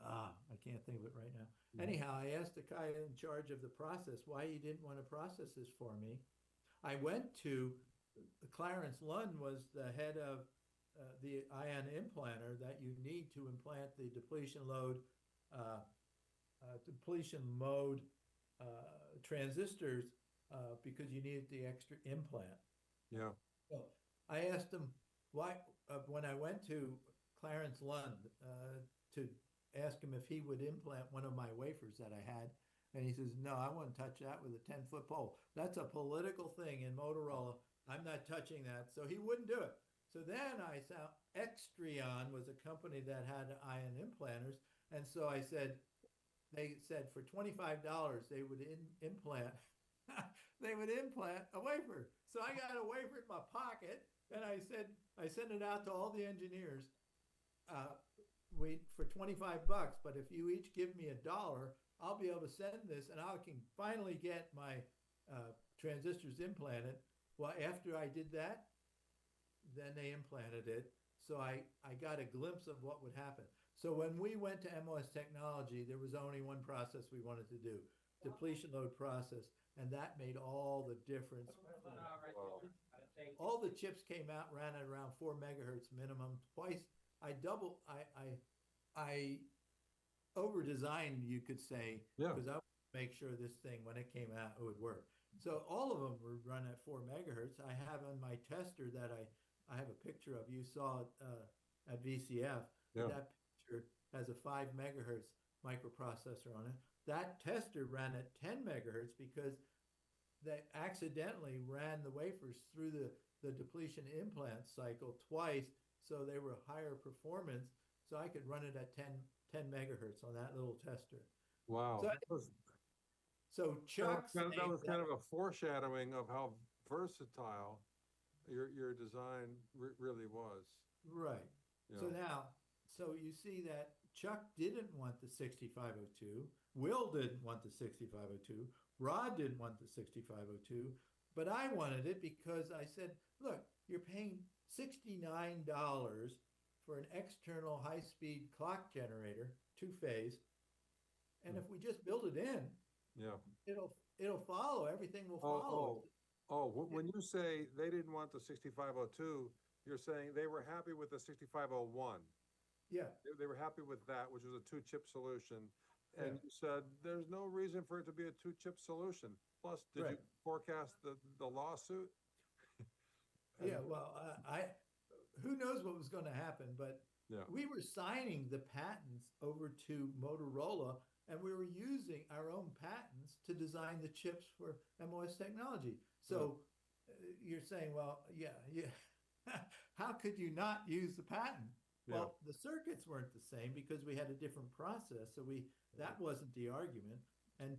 I can't think of it right now. Anyhow, I asked the guy in charge of the process why he didn't want to process this for me. I went to Clarence Lund, was the head of the ion implanter that you need to implant the depletion mode transistors because you need the extra implant. Yeah. So I asked him why, when I went to Clarence Lund to ask him if he would implant one of my wafers that I had. And he says, no, I wouldn't touch that with a 10-foot pole. That's a political thing in Motorola. I'm not touching that. So he wouldn't do it. So then I saw Extrion was a company that had ion implanters. And so I said, they said for $25, they would implant they would implant a wafer. So I got a wafer in my pocket, and I said, I sent it out to all the engineers. For $25, but if you each give me $1, I'll be able to send this, and I can finally get my transistors implanted. Well, after I did that, then they implanted it. So I got a glimpse of what would happen. So when we went to MOS technology, there was only one process we wanted to do, depletion load process, and that made all the difference. All the chips came out, ran at around 4 megahertz minimum. Twice, I over-designed, you could say, because I wanted to make sure this thing, when it came out, it would work. So all of them were run at 4 megahertz. I have on my tester that I have a picture of. You saw it at VCF. Yeah. That picture has a 5 megahertz microprocessor on it. That tester ran at 10 megahertz because they accidentally ran the wafers through the depletion implant cycle twice, so they were higher performance. So I could run it at 10 megahertz on that little tester. Wow. So Chuck, that was kind of a foreshadowing of how versatile your design really was. Right. Yeah. So now, so you see that Chuck didn't want the 6502. Will didn't want the 6502. Rod didn't want the 6502. But I wanted it because I said, look, you're paying $69 for an external high-speed clock generator, 2-phase. And if we just build it in, it'll follow. Everything will Oh, follow. when you say they didn't want the 6502, you're saying they were happy with the 6501. Yeah. They were happy with that, which was a two-chip solution. And Yeah. you said there's no reason for it to be a two-chip solution. Plus, did you Right. forecast the lawsuit? Yeah, well, who knows what was going to happen, but Yeah. we were signing the patents over to Motorola, and we were using our own patents to design the chips for MOS technology. So you're saying, well, yeah. How could you not use the patent? Yeah. Well, the circuits weren't the same because we had a different process. So that wasn't the argument. And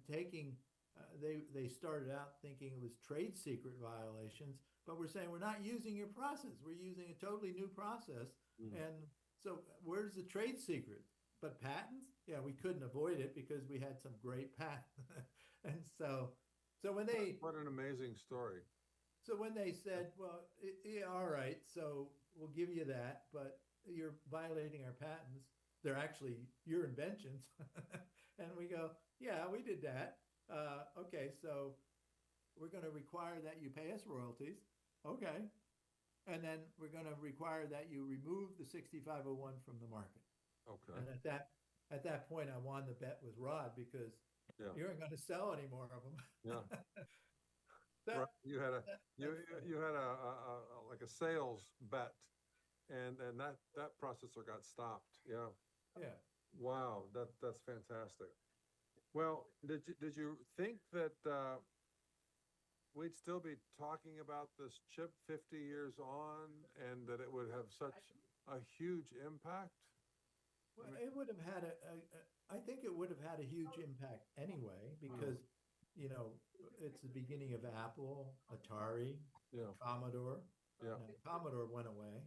they started out thinking it was trade secret violations, but we're saying we're not using your process. We're using a totally new process. And so where's the trade secret? But patents? Yeah, we couldn't avoid it because we had some great patents. And so when they... What an amazing story. So when they said, well, yeah, all right, so we'll give you that, but you're violating our patents. They're actually your inventions. And we go, yeah, we did that. Okay, so we're going to require that you pay us royalties. Okay. And then we're going to require that you remove the 6501 from the market. Okay. And at that point, I won the bet with Rod because you aren't going to sell any more of them. Yeah. Right. You had like a sales bet, and that processor got stopped. Yeah. Yeah. Wow, that's fantastic. Well, did you think that we'd still be talking about this chip 50 years on, and that it would have such a huge impact? Well, it would have had I think it would have had a huge impact anyway, because it's the beginning of Apple, Atari, Commodore. Yeah. Commodore went away,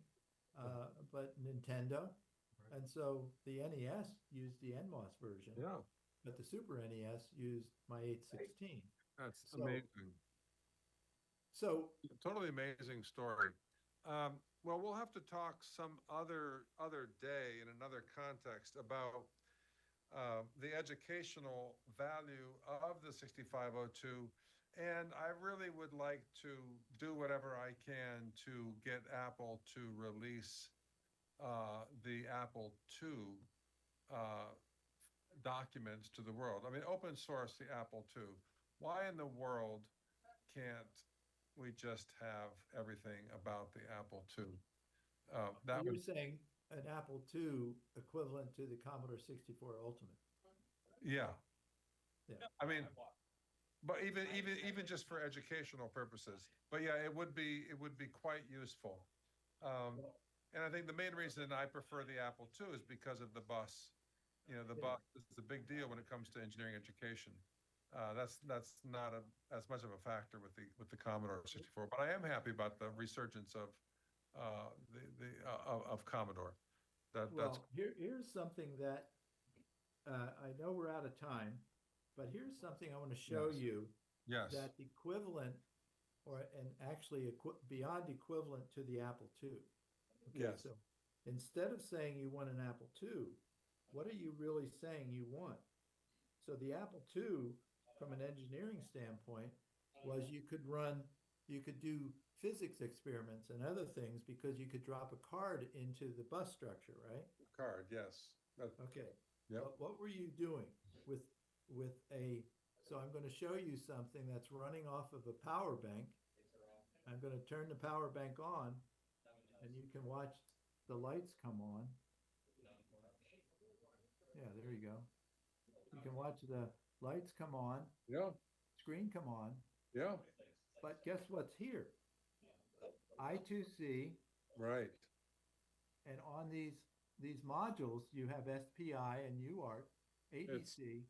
but Nintendo. And so the NES used the NMOS version. Yeah. But the Super NES used my 816. That's amazing. So totally amazing story. Well, we'll have to talk some other day in another context about the educational value of the 6502. And I really would like to do whatever I can to get Apple to release the Apple II documents to the world. I mean, open source the Apple II. Why in the world can't we just have everything about the Apple II? You're saying an Apple II equivalent to the Commodore 64 Ultimate. Yeah. Yeah. I mean, but even just for educational purposes. But yeah, it would be quite useful. And I think the main reason I prefer the Apple II is because of the bus. The bus is a big deal when it comes to engineering education. That's not as much of a factor with the Commodore 64. But I am happy about the resurgence of of Commodore. Here's something that I know we're out of time, but here's something I want to show you. Yes. That equivalent, and actually beyond equivalent to the Apple II. Okay, yes. So instead of saying you want an Apple II, what are you really saying you want? So the Apple II, from an engineering standpoint, was you could do physics experiments and other things because you could drop a card into the bus structure, right? Card, yes. Okay. Yep. What were you doing with so I'm going to show you something that's running off of a power bank. I'm going to turn the power bank on, and you can watch the lights come on. Yeah, there you go. You can watch the lights come on. Yeah. Screen come on. Yeah. But guess what's here? I2C. Right. And on these modules, you have SPI and UART, ADC.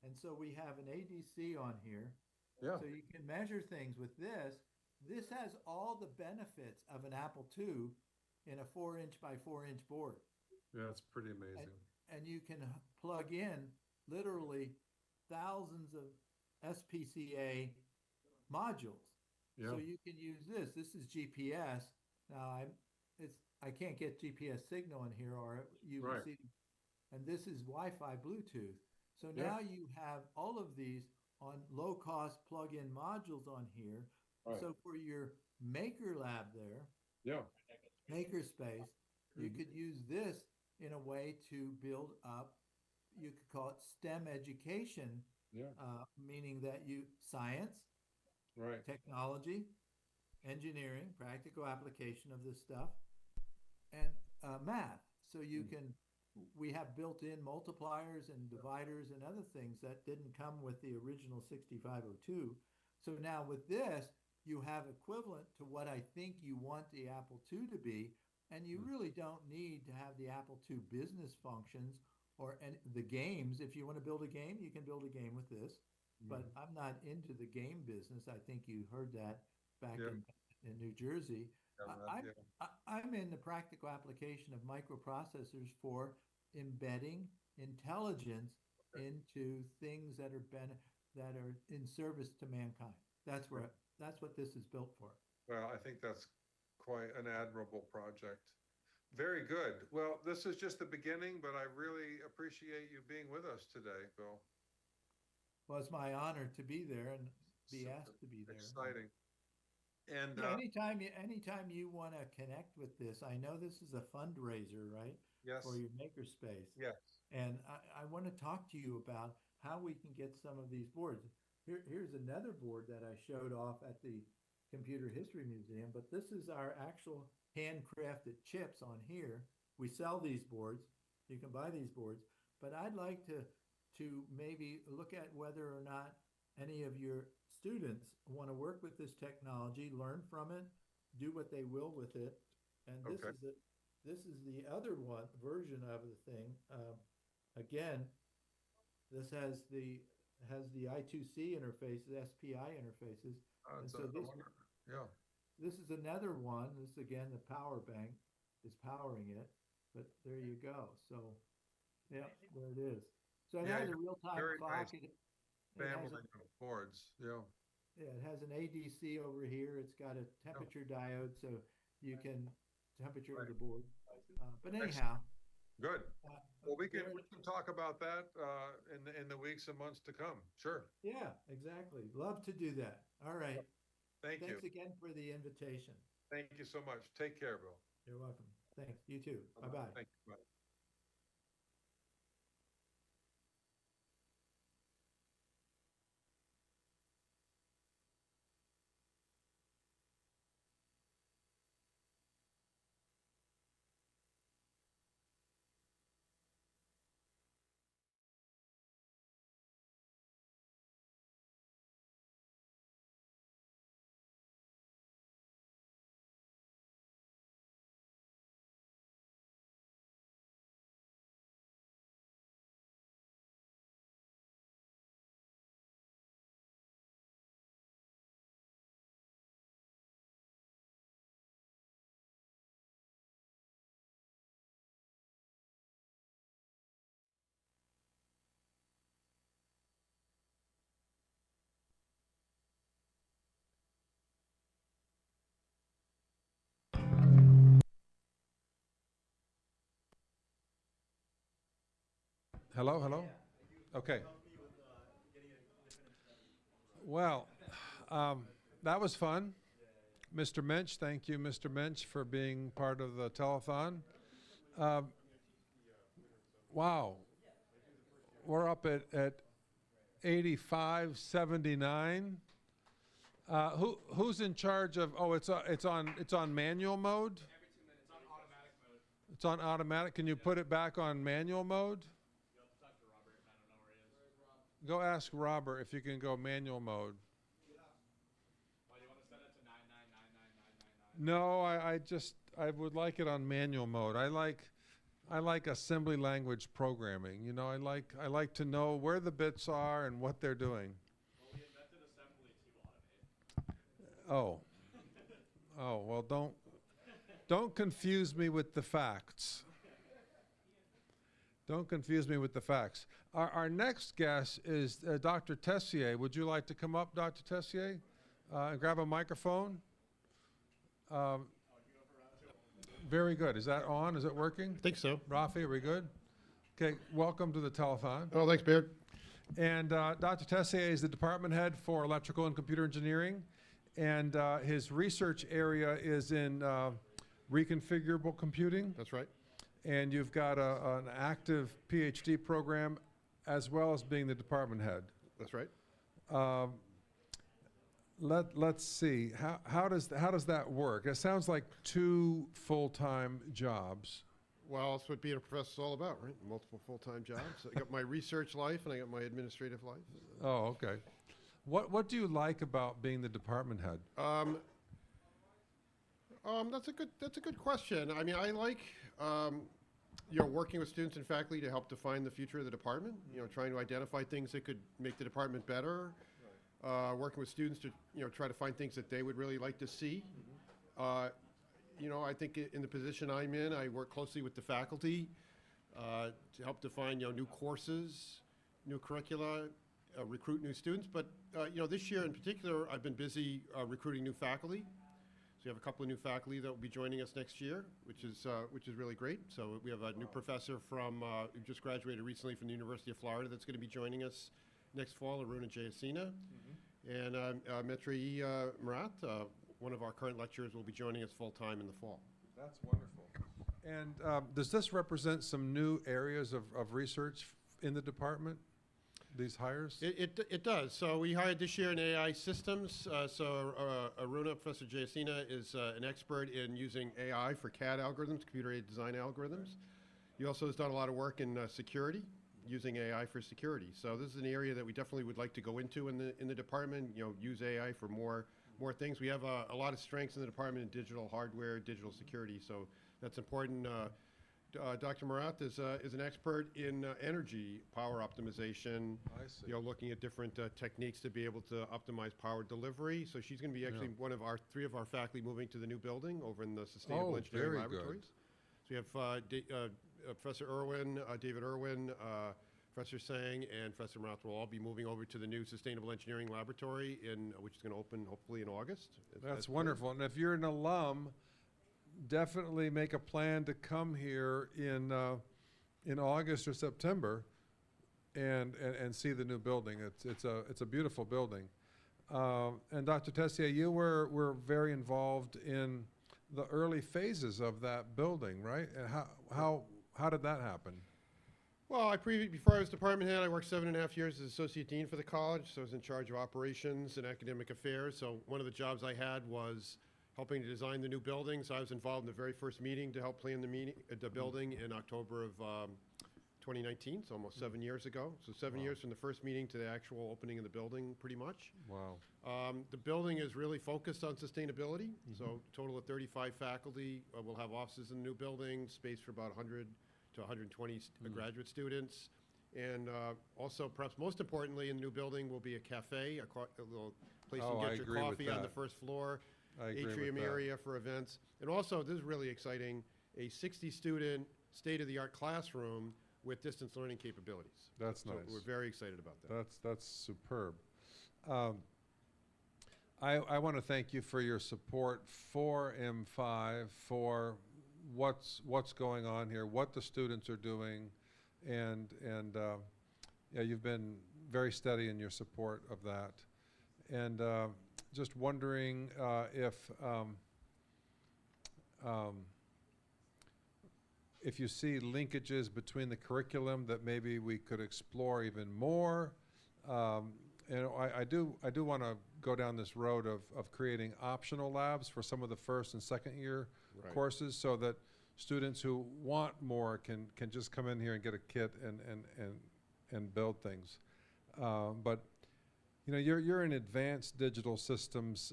And so we have an ADC on here. Yeah. So you can measure things with this. This has all the benefits of an Apple II in a 4-inch by 4-inch board. Yeah, it's pretty amazing. And you can plug in literally thousands of SPCA modules. Yeah. So you can use this. This is GPS. Now I can't get GPS signal in here, or you will see. And this is Wi-Fi Bluetooth. So now you have all of these on low-cost plug-in modules on here. Right. So for your maker lab there, Yeah. Makerspace, you could use this in a way to build up, you could call it STEM education, meaning that you science, Right. technology, engineering, practical application of this stuff, and math. So you can, we have built-in multipliers and dividers and other things that didn't come with the original 6502. So now with this, you have equivalent to what I think you want the Apple II to be, and you really don't need to have the Apple II business functions or the games. If you want to build a game, you can build a game with this. But I'm not into the game business. I think you heard that back in New Jersey. I'm in the practical application of microprocessors for embedding intelligence into things that are in service to mankind. That's what this is built for. Well, I think that's quite an admirable project. Very good. Well, this is just the beginning, but I really appreciate you being with us today, Bill. Well, it's my honor to be there and be asked to be there. Exciting. And anytime you want to connect with this, I know this is a fundraiser, right? Yes. For your Makerspace. Yes. And I want to talk to you about how we can get some of these boards. Here's another board that I showed off at the Computer History Museum, but this is our actual handcrafted chips on here. We sell these boards. You can buy these boards, but I'd like to maybe look at whether or not any of your students want to work with this technology, learn from it, do what they will with it. And this is the other version of the thing. Again, this has the I2C interface, the SPI interfaces. This is another one. This again, the power bank is powering it, but there you go. So yeah, there it is. So it has a real-time clock. Nice family of boards. Yeah. Yeah, it has an ADC over here. It's got a temperature diode, so you can temperature the board. But anyhow. Good. Well, we can talk about that in the weeks and months to come. Sure. Yeah, exactly. Love to do that. All right. Thanks you. Thanks again for the invitation. Thank you so much. Take care, Bill. You're welcome. Thanks. You too. Bye-bye. Thank you. Bye. Hello, hello? Okay. Well, that was fun. Mr. Mench, thank you, Mr. Mench, for being part of the telethon. Wow. We're up at 8579. Who's in charge of, it's on manual mode? It's on automatic. Can you put it back on manual mode? Go ask Robert if you can go manual mode. No, I would like it on manual mode. I like assembly language programming. You know, I like to know where the bits are and what they're doing. Oh, well, don't confuse me with the facts. Don't confuse me with the facts. Our next guest is Dr. Tessier. Would you like to come up, Dr. Tessier, and grab a microphone? Very good. Is that on? Is it working? I think so. Rafi, are we good? Okay, welcome to the telethon. Oh, thanks, Baird. And Dr. Tessier is the department head for electrical and computer engineering. And his research area is in reconfigurable computing. That's right. And you've got an active PhD program as well as being the department head. That's right. Let's see. How does that work? It sounds like 2 full-time jobs. Well, that's what being a professor is all about, right? Multiple full-time jobs. I got my research life and I got my administrative life. Oh, okay. What do you like about being the department head? That's a good question. I mean, I like working with students and faculty to help define the future of the department. Trying to identify things that could make the department better. Working with students to try to find things that they would really like to see. I think in the position I'm in, I work closely with the faculty to help define new courses, new curricula, recruit new students. But this year in particular, I've been busy recruiting new faculty. So we have a couple of new faculty that will be joining us next year, which is really great. So we have a new professor who just graduated recently from the University of Florida that's going to be joining us next fall, Aruna Jayasena. And Metri Marat, one of our current lecturers, will be joining us full-time in the fall. That's wonderful. And does this represent some new areas of research in the department, these hires? It does. So we hired this year in AI systems. Aruna, Professor Jayasena, is an expert in using AI for CAD algorithms, computer-aided design algorithms. He also has done a lot of work in security, using AI for security. So this is an area that we definitely would like to go into in the department, use AI for more things. We have a lot of strengths in the department in digital hardware, digital security, so that's important. Dr. Marat is an expert in energy power optimization. I see. Looking at different techniques to be able to optimize power delivery. So she's going to be actually one of our 3 of our faculty moving to the new building over in the Sustainable Engineering very Laboratories. good. So we have Professor Irwin, David Irwin, Professor Sang, and Professor Marat will all be moving over to the new Sustainable Engineering Laboratory, which is going to open hopefully in August. That's wonderful. And if you're an alum, definitely make a plan to come here in August or September and see the new building. It's a beautiful building. And Dr. Tessier, you were very involved in the early phases of that building, right? And how did that happen? Well, before I was department head, I worked 7.5 years as associate dean for the college. So I was in charge of operations and academic affairs. So one of the jobs I had was helping to design the new building. So I was involved in the very first meeting to help plan the building in October of 2019, so almost 7 years ago. So 7 years from the first meeting to the actual opening of the building, pretty much. Wow. The building is really focused on sustainability. So a total of 35 faculty will have offices in the new building, space for about 100 to 120 graduate students. And also, perhaps most importantly, in the new building will be a cafe, a little place you can get your coffee on the first floor, atrium area for events. And also, this is really exciting, a 60-student state-of-the-art classroom with distance learning capabilities. That's so nice. We're very excited about that. That's superb. I want to thank you for your support for M5, for what's going on here, what the students are doing, and you've been very steady in your support of that. And just wondering if you see linkages between the curriculum that maybe we could explore even more. And I do want to go down this road of creating optional labs for some of the first and second year courses, so that students who want more can just come in here and get a kit and build things. But you're in advanced digital systems.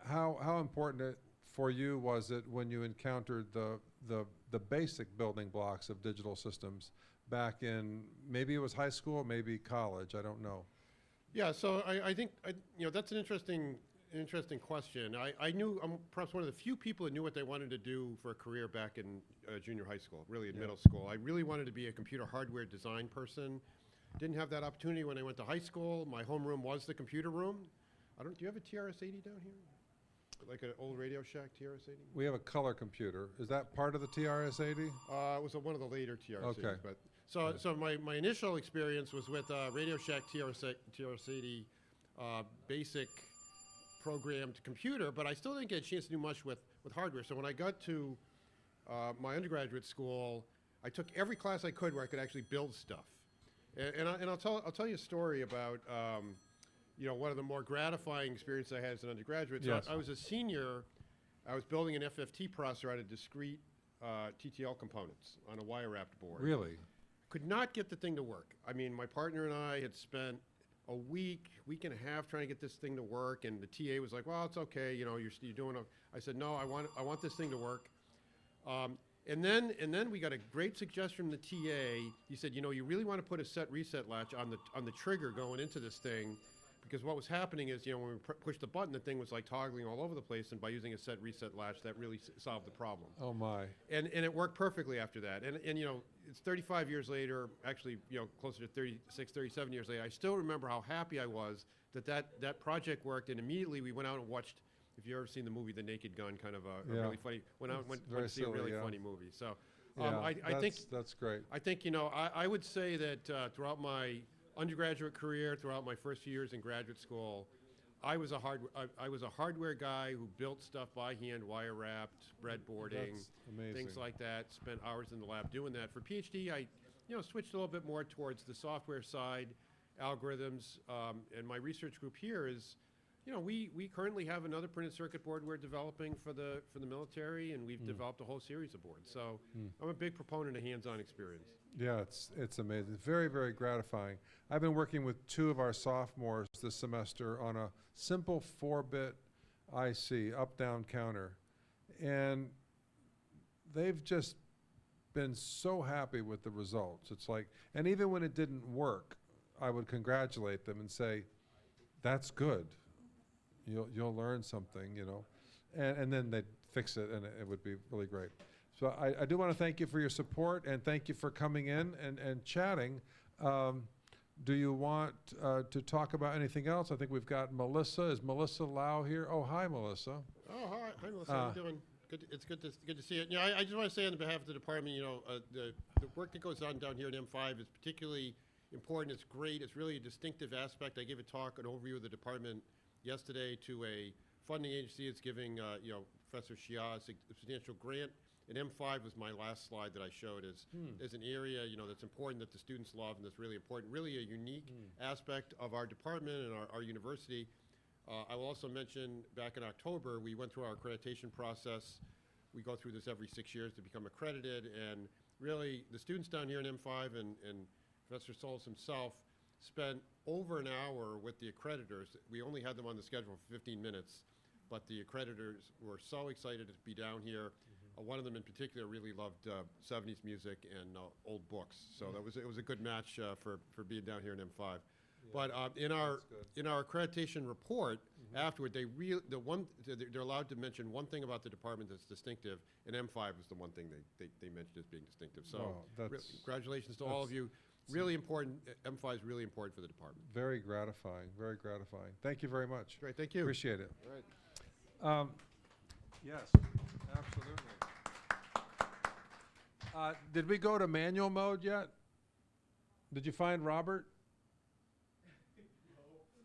How important for you was it when you encountered the basic building blocks of digital systems back in, maybe it was high school, maybe college, I don't know. Yeah, so I think that's an interesting question. I knew I'm perhaps one of the few people that knew what they wanted to do for a career back in junior high school, really in middle school. I really wanted to be a computer hardware design person. Didn't have that opportunity when I went to high school. My homeroom was the computer room. Do you have a TRS-80 down here? Like an old Radio Shack TRS-80? We have a color computer. Is that part of the TRS-80? It was one of the later TRS-80s. Okay. But So my initial experience was with Radio Shack TR80 basic programmed computer, but I still didn't get a chance to do much with hardware. So when I got to my undergraduate school, I took every class I could where I could actually build stuff. And I'll tell you a story about one of the more gratifying experiences I had as an undergraduate. So Yes. I was a senior. I was building an FFT processor out of discrete TTL components on a wire-wrapped board. Really? Could not get the thing to work. I mean, my partner and I had spent a week and a half trying to get this thing to work, and the TA was like, "Well, it's okay. You're doing." I said, "No, I want this thing to work." And then we got a great suggestion from the TA. He said, "You really want to put a set reset latch on the trigger going into this thing." Because what was happening is, when we pushed the button, the thing was like toggling all over the place, and by using a set reset latch, that really solved the problem. Oh my! And it worked perfectly after that. And it's 35 years later, actually, closer to 36, 37 years later. I still remember how happy I was that project worked, and immediately we went out and watched. If you've ever seen the movie The Naked Gun, kind of a really funny. Went to see a really funny movie. So, I think that's great. I think I would say that throughout my undergraduate career, throughout my first few years in graduate school, I was a hardware guy who built stuff by hand, wire wrapped, breadboarding, That's amazing. things like that. Spent hours in the lab doing that. For PhD, I switched a little bit more towards the software side, algorithms, and my research group here is, we currently have another printed circuit board we're developing for the military, and we've developed a whole series of boards. So I'm a big proponent of hands-on experience. Yeah, it's amazing. Very, very gratifying. I've been working with two of our sophomores this semester on a simple 4-bit IC, up-down counter. And they've just been so happy with the results. It's like, and even when it didn't work, I would congratulate them and say, "That's good. You'll learn something, and then they'd fix it, and it would be really great." So I do want to thank you for your support, and thank you for coming in and chatting. Do you want to talk about anything else? I think we've got Melissa. Is Melissa Lau here? Oh, hi, Melissa. Oh, hi, Melissa. How you doing? Good. It's good to see you. I just want to say on behalf of the department, the work that goes on down here at M5 is particularly important. It's great. It's really a distinctive aspect. I gave a talk, an overview of the department yesterday to a funding agency. It's giving Professor Shia a substantial grant. And M5 was my last slide that I showed as an area that's important, that the students love, and that's really important, really a unique aspect of our department and our university. I will also mention back in October, we went through our accreditation process. We go through this every 6 years to become accredited, and really the students down here in M5 and Professor Soules himself spent over an hour with the accreditors. We only had them on the schedule for 15 minutes, but the accreditors were so excited to be down here. One of them in particular really loved 70s music and old books, so it was a good match for being down here in M5. But in our accreditation report afterward, they're allowed to mention one thing about the department that's distinctive, and M5 was the one thing they mentioned as being distinctive. So congratulations to all of you. Really important. M5 is really important for the department. Very gratifying. Very gratifying. Thank you very much. Great. Thank you. Appreciate it. All right. Yes, absolutely. Did we go to manual mode yet? Did you find Robert?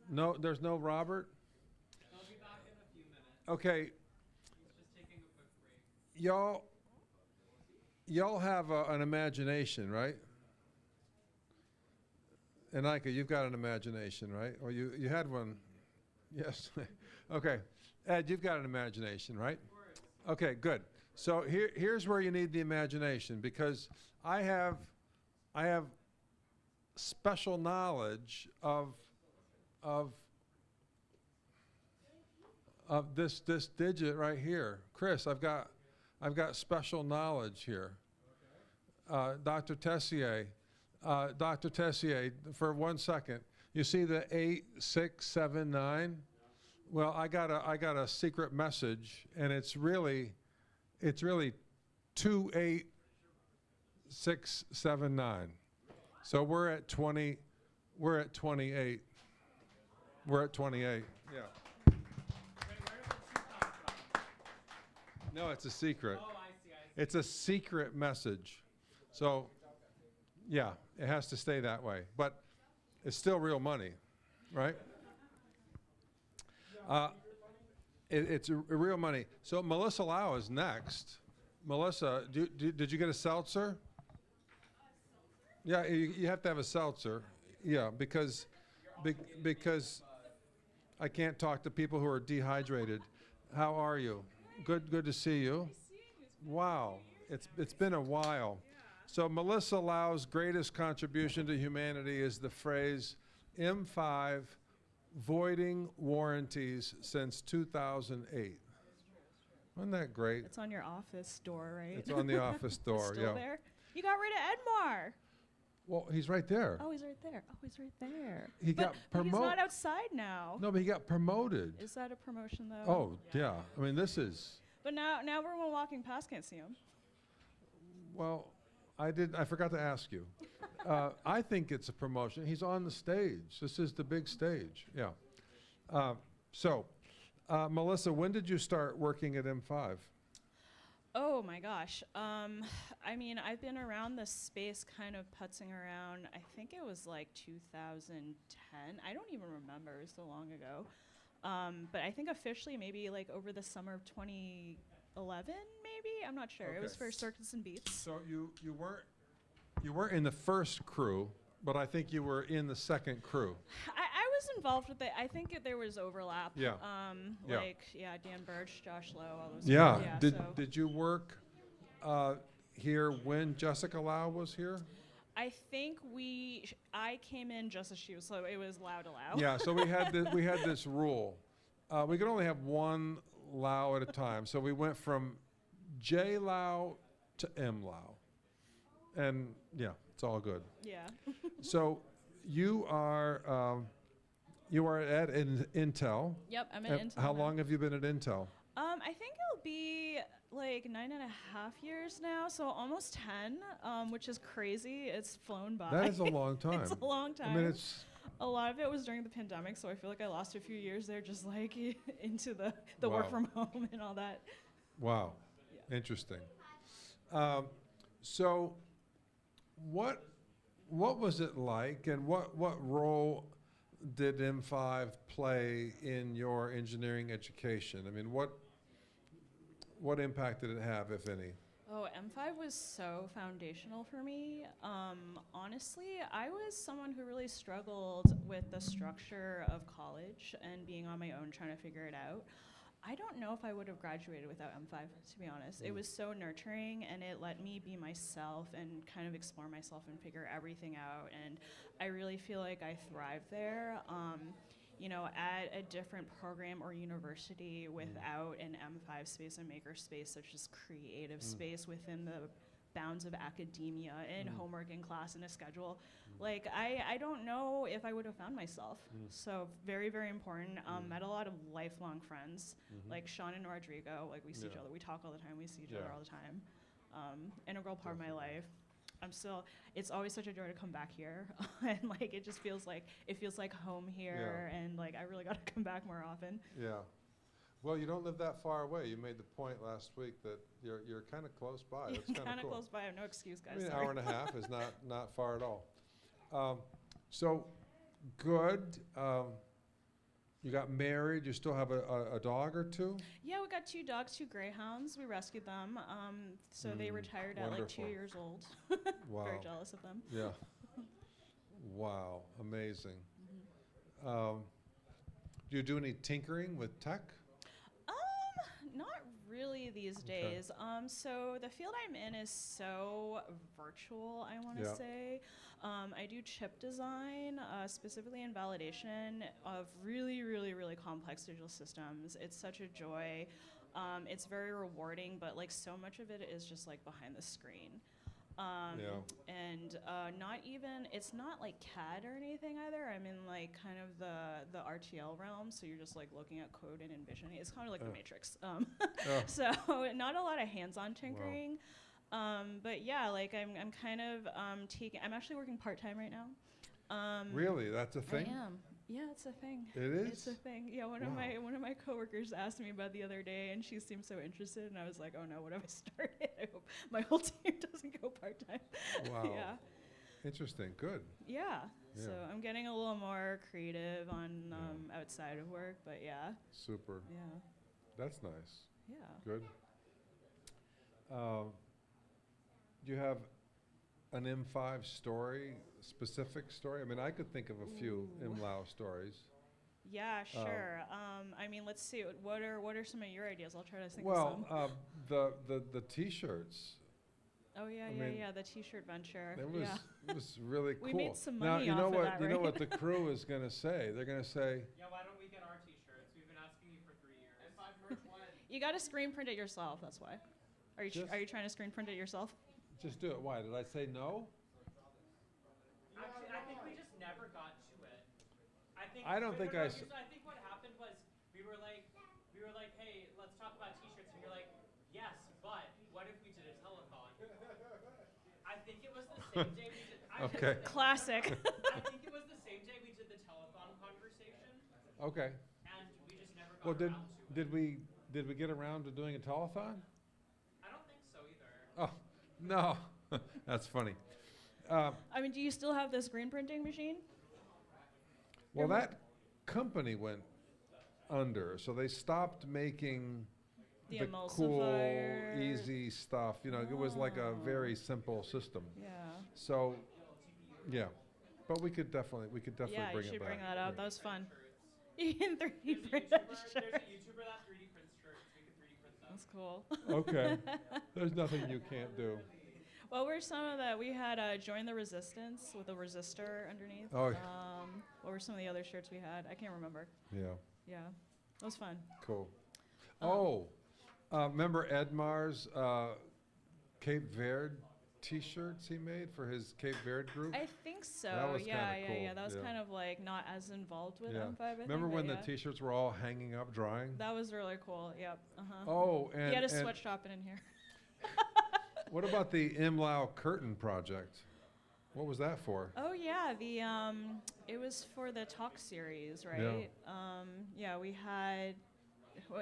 No, there's no Robert? I'll be back in a few minutes. Okay. He's just taking a quick break. Y'all have an imagination, right? And Ika, you've got an imagination, right? Or you had one? Yes. Okay. Ed, you've got an imagination, right? Okay, good. So here's where you need the imagination, because I have special knowledge of this digit right here. Chris, I've got special knowledge here. Dr. Tessier, for 1 second, you see the 8679? Well, I got a secret message, and it's really 28679. So we're at 20. We're at 28. We're at 28. Yeah. No, it's a secret. Oh, I see. It's a secret message. So Yeah, it has to stay that way. But it's still real money, right? It's real money. So Melissa Lau is next. Melissa, did you get a seltzer? Yeah, you have to have a seltzer. Yeah, because I can't talk to people who are dehydrated. How are you? Good to see you. Wow, it's been a while. So Melissa Lau's greatest contribution to humanity is the phrase M5 voiding warranties since 2008. Wasn't that great? It's on your office door, right? It's on the office door, Still yeah. there? You got rid of Edmar. Well, he's right there. Oh, he's right there. Oh, he's right there. He got But he's promoted. not outside now. No, but he got promoted. Is that a promotion though? Oh, yeah. I mean, this is, But now everyone walking past can't see him. well, I forgot to ask you. I think it's a promotion. He's on the stage. This is the big stage. Yeah. Melissa, when did you start working at M5? Oh my gosh. I mean, I've been around this space kind of putzing around. I think it was like 2010. I don't even remember. It was so long ago. But I think officially maybe like over the summer of 2011, maybe? I'm not sure. It was for Circus and Beats. So you weren't in the first crew, but I think you were in the second crew. I was involved with it. I think there was overlap. Yeah. Yeah. Dan Birch, Josh Lowe, all those Yeah. people. Did you work here when Jessica Lau was here? I think I came in just as she was, so it was Lau to Lau. Yeah. So we had this rule. We could only have one Lau at a time. So we went from J Lau to M Lau, and yeah, it's all good. Yeah. So you are at Intel. Yep, I'm at Intel How now. long have you been at Intel? I think it'll be like 9.5 years now, so almost 10, which is crazy. It's flown by. That is a long time. It's a long time. I mean, it's a lot of it was during the pandemic, so I feel like I lost a few years there, just like into the work Wow. from home and all that. wow, interesting. So, what was it like, and what role did M5 play in your engineering education? I mean, what impact did it have, if any? Oh, M5 was so foundational for me. Honestly, I was someone who really struggled with the structure of college and being on my own trying to figure it out. I don't know if I would have graduated without M5, to be honest. It was so nurturing, and it let me be myself and kind of explore myself and figure everything out. And I really feel like I thrived there. At a different program or university without an M5 space and Makerspace, such as creative space within the bounds of academia and homework in class and a schedule. Like, I don't know if I would have found myself. So very, very important. Met a lot of lifelong friends, like Sean and Rodrigo. Like, we see each other. We talk all the time. We see each other all the time. Integral part of my life. It's always such a joy to come back here. And like, it just feels like home here. Yeah. And like, I really got to come back more often. Yeah. Well, you don't live that far away. You made the point last week that you're kind of close by. That's kind of Kind of cool. close by. I have no excuse, guys. I mean, an Sorry. hour and a half is not far at all. So good. You got married. You still have a dog or two? Yeah, we got 2 dogs, 2 greyhounds. We rescued them. So they retired at like 2 wonderful. years old. Wow. Very jealous of them. Yeah. Wow. Amazing. Do you do any tinkering with tech? Not really these days. So the field I'm in is so virtual, I want to Yeah. say. I do chip design, specifically in validation of really, really, really complex digital systems. It's such a joy. It's very rewarding, but like so much of it is just like behind the screen. And it's not like CAD or anything either. I'm in like kind of the RTL realm, so you're just like looking at code and envisioning. It's kind of like the Matrix. So not a lot of hands-on tinkering. But yeah, like I'm kind of I'm actually working part-time right now. Really? That's a thing? I am. Yeah, it's a thing. It is? It's a thing. Yeah, one of my coworkers asked me about the other day, and she seemed so interested, and I was like, oh no, what have I started? I hope my whole team doesn't go part-time. Wow. Yeah. Interesting. Good. Yeah. Yeah. So I'm getting a little more creative on outside of work, but yeah. Super. Yeah. That's nice. Yeah. Good. Do you have an M5 story, specific story? I mean, I could think of a few Ooh. MLAO stories. Yeah, sure. I mean, let's see. What are some of your ideas? I'll try to think of Well, some. the T-shirts. Oh yeah, I yeah, mean, yeah. The T-shirt venture. It was Yeah. it was really cool. We made some now money you know off of what that, you know right? what the crew is going to say. They're going to say, Yeah, why don't we get our T-shirts? We've been asking you for 3 years. And 5 merch one. You got to screen print it yourself. That's why. Are you trying to screen print it yourself? just do it. Why did I say no? Actually, I think we just never got to it. I don't think I s- I think what happened was we were like, hey, let's talk about T-shirts, and you're like, yes, but what if we did a telethon? I think it was the same day we did. Okay. Classic. I think it was the same day we did the telethon conversation, Okay. and we just never got Well, around to it. did we get around to doing a telethon? I don't think so either. Oh, no. That's funny. I mean, do you still have the screen printing machine? Well, that company went under, so they stopped making The cool, emulsifier. easy stuff. You know, it was like a very simple system. Yeah. So, yeah, but we could definitely Yeah, bring you it should back. bring that up. Yeah. That was fun. You can 3D print There's that a shirt. YouTuber that 3D prints shirts. We could 3D print them. That's cool. Okay. There's nothing you can't do. What were some of the? We had Join the Resistance with a resistor underneath. Oh. What were some of the other shirts we had? I can't remember. Yeah. Yeah, that was fun. Cool. Remember Edmar's Cape Verde T-shirts he made for his Cape Verde group? I think so. That was Yeah, kinda yeah, cool. yeah. That was Yeah. kind of like not as involved with Yeah. M5. I Remember think, when but the T-shirts were all hanging up drying? That was really cool. Yep. Oh, and you had a and- sweatshop in here. What about the MLAO curtain project? What was that for? Oh yeah, it was for the talk series, right? Yeah, we had,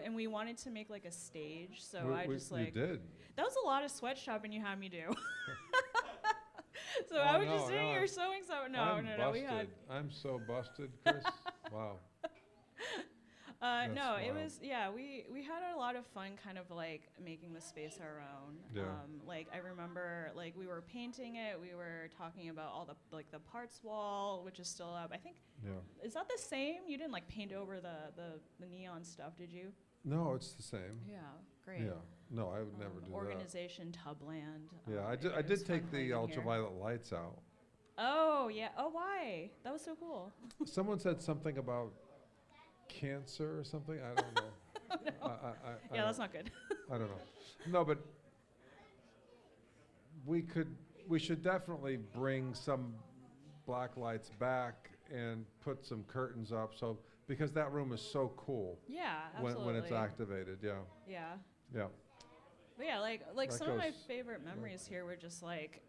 and we wanted to make like a stage, so You did. That was a lot of sweatshopping you had me do. So I was just sitting here sewing something. No, we had. I'm so busted, Chris. Wow. No, it wild. was we had a lot of fun kind of like making the space our own. Yeah. Like I remember like we were painting it, we were talking about all the like the parts wall, which is still up. I think Yeah. is that the same? You didn't like paint over the neon stuff, did you? No, it's the same. Yeah, great. Yeah. No, I would never do Organization Tubland. that. Yeah, I it did was fun take playing the in here. ultraviolet lights out. Oh yeah. Oh why? That was so cool. Someone said something about cancer or something. I don't know. I Yeah, that's don't- not good. I don't know. No, but we should definitely bring some black lights back and put some curtains up. So because that room is so cool. Yeah, when it's absolutely. activated. Yeah. Yeah. Yeah. But yeah, like That some of my goes- favorite memories here were just like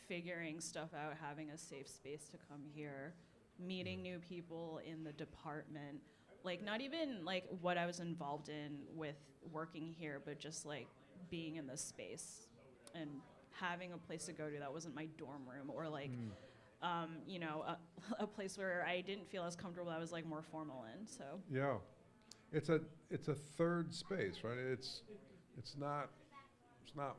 figuring stuff out, having a safe space to come here, meeting new people in the department. Like not even like what I was involved in with working here, but just like being in this space and having a place to go to that wasn't my dorm room or like you know, a place where I didn't feel as comfortable. I was like more formal in. So Yeah. It's a third space, right? It's not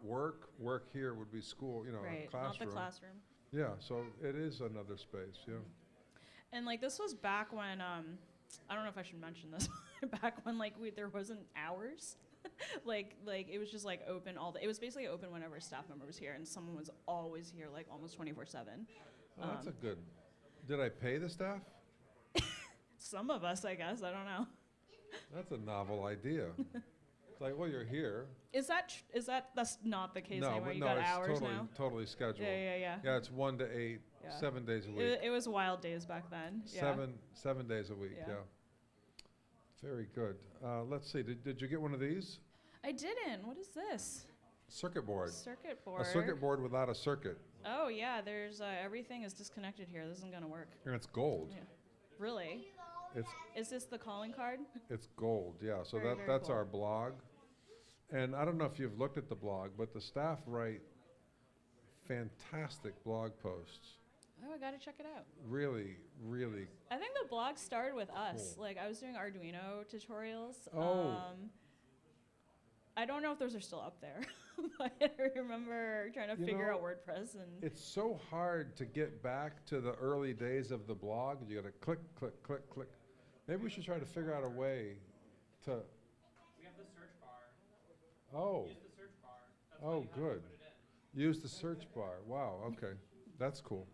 work. Work here would be school, you know, right, a classroom. not the classroom. Yeah, so it is another space, yeah. And like this was back when I don't know if I should mention this. Back when like there wasn't hours. like it was just like open it was basically open whenever a staff member was here, and someone was always here like almost 24/7. Oh, that's a good. Did I pay the staff? Some of us, I guess. I don't know. That's a novel idea. It's like, well, you're here. That's not the case No, anymore. but You no, got it's hours now. totally scheduled. Yeah. Yeah, it's 1 to 8, Yeah. 7 days a week. It was wild days back then. Yeah. 7 days a week. Yeah. Yeah. Very good. Let's see. Did you get one of these? I didn't. What is this? Circuit board. Circuit board. A circuit board without a circuit. Oh yeah, there's everything is disconnected here. This isn't gonna work. And it's gold. Yeah. Really? Is this the calling card? It's gold, yeah. So Very, very that's cool. our blog. And I don't know if you've looked at the blog, but the staff write fantastic blog posts. Oh, I gotta check it out. Really, really. I think the blog started with us. Cool. Like I was doing Arduino tutorials. Oh. I don't know if those are still up there, but I remember trying to figure out WordPress and. It's so hard to get back to the early days of the blog. You gotta click, click, click, click. Maybe we should try to figure out a way to. We have the search bar. Oh. Use the search bar. That's why you Oh, have to good. put it in. Use the search bar. Wow. Okay, that's cool.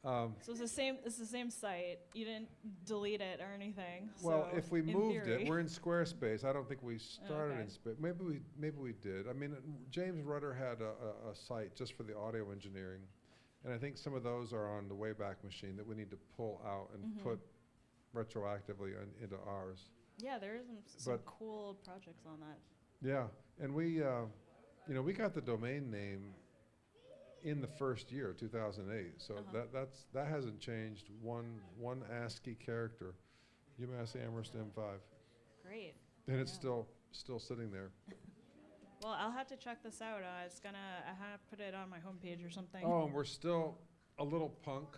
So it's the same. It's the same site. You didn't delete it or anything. Well, so if we in moved theory. it, we're in Squarespace. I don't think we started Okay. in Space. Maybe we did. I mean, James Rudder had a site just for the audio engineering, and I think some of those are on the Wayback Machine that we need to pull out and Mhm. put retroactively into ours. Yeah, there's some But- cool projects on that. Yeah, and we, we got the domain name in the first year, 2008. So that hasn't changed one ASCII character. UMass Amherst M5. Great. And it's still sitting there. Well, I'll have to check this out. I have to put it on my homepage or something. Oh, and we're still a little punkish.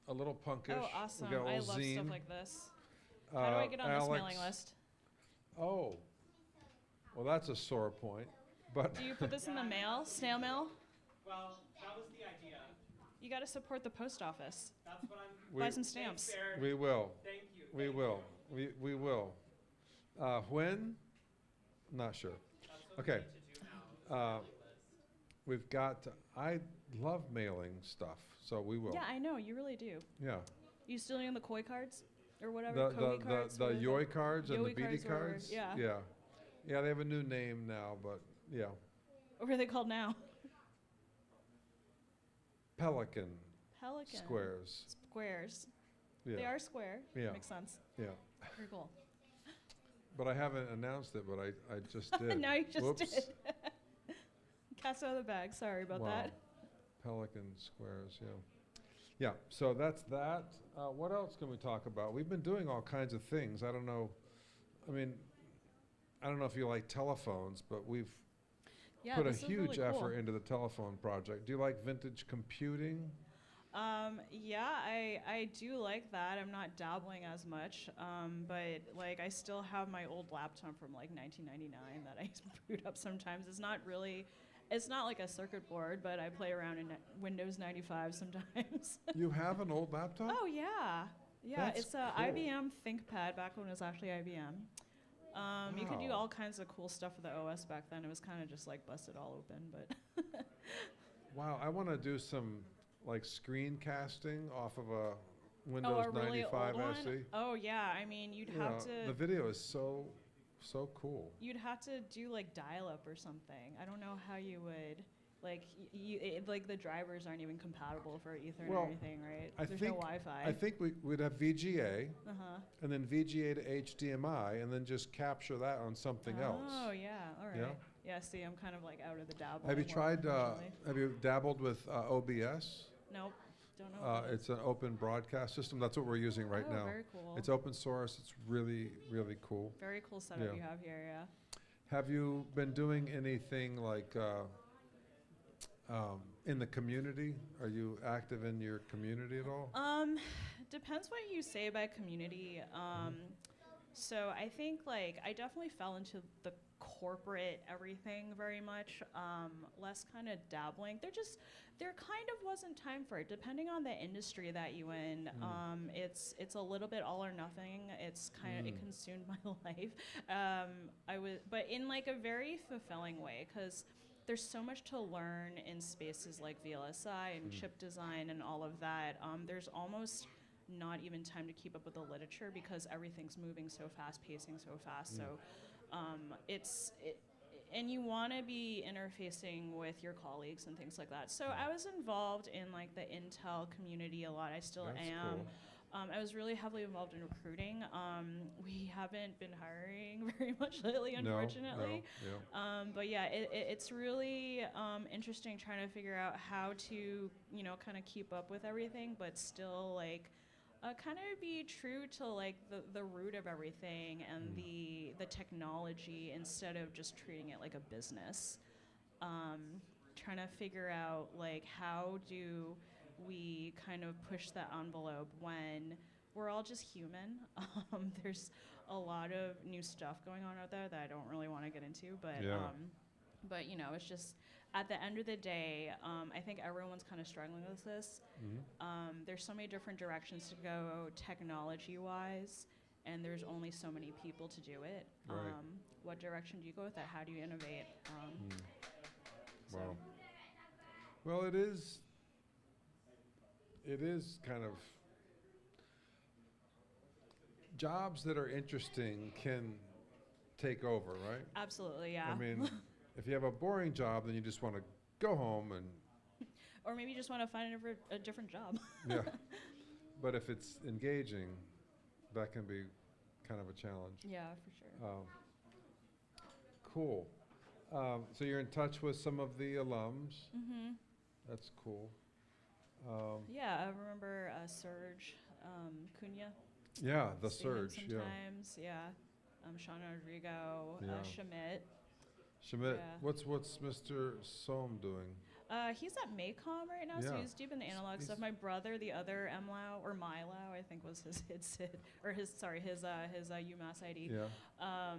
Oh, awesome! We got a I little love zine. stuff like this. How do I get on this mailing list? Oh, well, that's a sore point. But Do you put this in the mail, snail mail? Well, that was the idea. You got to support the post office. That's what I'm. Buy some stamps. we will. Thank you. We will. We will. When? Not sure. Okay. We've got. I love mailing stuff, so we will. Yeah, I know you really do. Yeah. You still doing the koi cards or whatever? The Koei cards, the whatever. Yoi cards and the Yoi BD were- cards. Yeah. Yeah. Yeah, they have a new name now, but yeah. What are they called now? Pelican. Pelican. Squares. Squares. Yeah. They are square. Yeah. Makes sense. Yeah. Very cool. But I haven't announced it, but I just did. Now you just Whoops. did. Cat's out of the bag. Sorry about Wow. that. Pelican Squares, yeah. Yeah, so that's that. What else can we talk about? We've been doing all kinds of things. I don't know. I mean, I don't know if you like telephones, but we've Yeah, put a this is really huge cool. effort into the telephone project. Do you like vintage computing? Yeah, I do like that. I'm not dabbling as much, but like I still have my old laptop from like 1999 that I boot up sometimes. It's not like a circuit board, but I play around in Windows 95 sometimes. You have an old laptop? Oh yeah, yeah. That's It's a cool. IBM ThinkPad back when it was actually IBM. You could do Wow. all kinds of cool stuff with the OS back then. It was kind of just like busted all open, but. Wow, I want to do some like screencasting off of a Windows a really 95 old one? SE. Oh yeah, I mean you'd You have know, to. The video is so cool. You'd have to do like dial-up or something. I don't know how you would. Like like the drivers aren't even compatible for Ethernet or anything, right? There's no Wi-Fi. I think we'd have VGA, Uh-huh. and then VGA to HDMI, and then just capture that on something else. Oh yeah, all right. Yeah? Yeah. See, I'm kind of like out of the dabble. Have you tried? unfortunately. Have you dabbled with OBS? Nope. Don't know. what it is. It's an open broadcast system. That's what we're using right Oh, now. very cool. It's open source. It's really cool. Very cool setup Yeah. you have here. Yeah. Have you been doing anything like in the community? Are you active in your community at all? Depends what you say by community. So I think like I definitely fell into the corporate everything very much. Less kind of dabbling. There kind of wasn't time for it. Depending on the industry that you in, it's a little bit all or nothing. It's kind of it consumed my life. But in like a very fulfilling way, because there's so much to learn in spaces like VLSI and chip design and all of that. There's almost not even time to keep up with the literature because everything's moving so fast, pacing so fast. So and you want to be interfacing with your colleagues and things like that. So I was involved in like the Intel community a lot. I still That's am. cool. I was really heavily involved in recruiting. We haven't been hiring very much lately, unfortunately. No. But yeah, it's really interesting trying to figure out how to, kind of keep up with everything, but still like kind of be true to like the root of everything and the technology instead of just treating it like a business. trying to figure out like how do we kind of push that envelope when we're all just human. There's a lot of new stuff going on out there that I don't really want to get into, but you know, it's just at the end of the day, I think everyone's kind of struggling with this. There's so many different directions to go technology-wise, and there's only so many people to do it. Right. What direction do you go with that? How do you innovate? Wow. Well, it is kind of jobs that are interesting can take over, right? Absolutely, yeah. I mean, if you have a boring job, then you just want to go home and. Or maybe you just want to find a different job. Yeah. But if it's engaging, that can be kind of a challenge. Yeah, for sure. Cool. So you're in touch with some of the alums. Mm-hmm. That's cool. Yeah, I remember Serge Cunha. Yeah, the See him Surge. Yeah. sometimes, yeah. Sean Rodrigo, Yeah. Schmidt. Schmidt. Yeah. What's Mr. Sohm doing? He's at Maycom right now, so Yeah. he's deep in the analog stuff. My brother, the other MLAU or MyLAU, I think was his UMass ID. Yeah.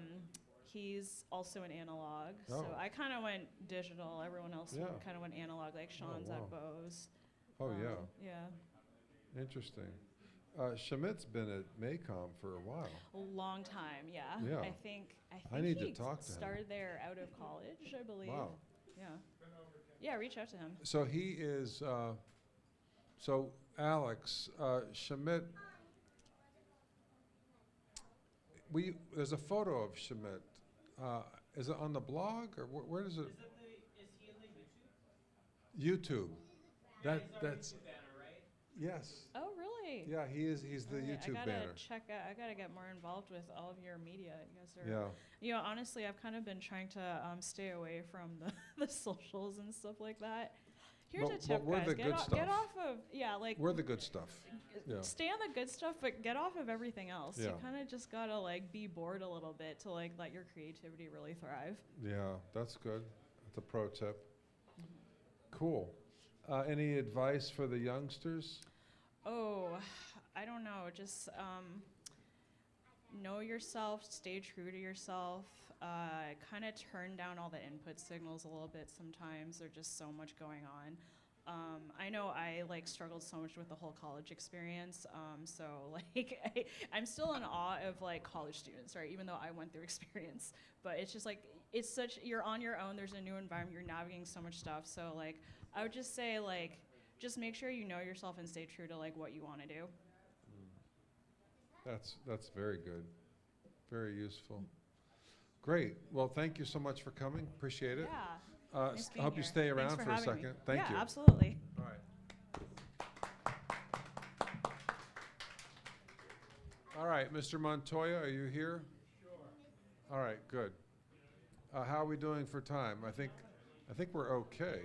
He's also an analog, Oh. so I kind of went digital. Everyone else Yeah. kind of went analog, like Sean's wow. at Bose. Oh, yeah. Yeah. Interesting. Schmidt's been at Maycom for a while. A long time, yeah. Yeah. I think I need to he talk to him. started there out of college, I believe. Wow. Yeah. Yeah, reach out to him. So he is, so Alex, Schmidt, there's a photo of Schmidt. Is it on the blog or where does it? Is he in the YouTube. That's. Yes. Oh, really? Yeah, he's the Alright, YouTube I gotta banner. check out. I gotta get more involved with all of your media. You guys are. Yeah. You know, honestly, I've kind of been trying to stay away from the socials and stuff like that. Here's a tip, we're guys. the Get good off, stuff. Get off of like. We're the good stuff. Yeah. Stay on the good stuff, but get off of everything else. Yeah. You kind of just gotta like be bored a little bit to like let your creativity really thrive. Yeah, that's good. That's a pro tip. Cool. Any advice for the youngsters? Oh, I don't know. Just know yourself, stay true to yourself, kind of turn down all the input signals a little bit sometimes. There's just so much going on. I know I like struggled so much with the whole college experience. So like I'm still in awe of like college students, right? Even though I went through experience, but it's just like, you're on your own. There's a new environment. You're navigating so much stuff. So like, I would just say like, just make sure you know yourself and stay true to like what you want to do. That's very good. Very useful. Great. Well, thank you so much for coming. Appreciate it. Yeah. Nice I being hope you here. stay Thanks around for a having me. second. Thank you. Yeah, absolutely. All right. All right, Mr. Montoya, are you here? Sure. All right, good. How are we doing for time? I think we're okay.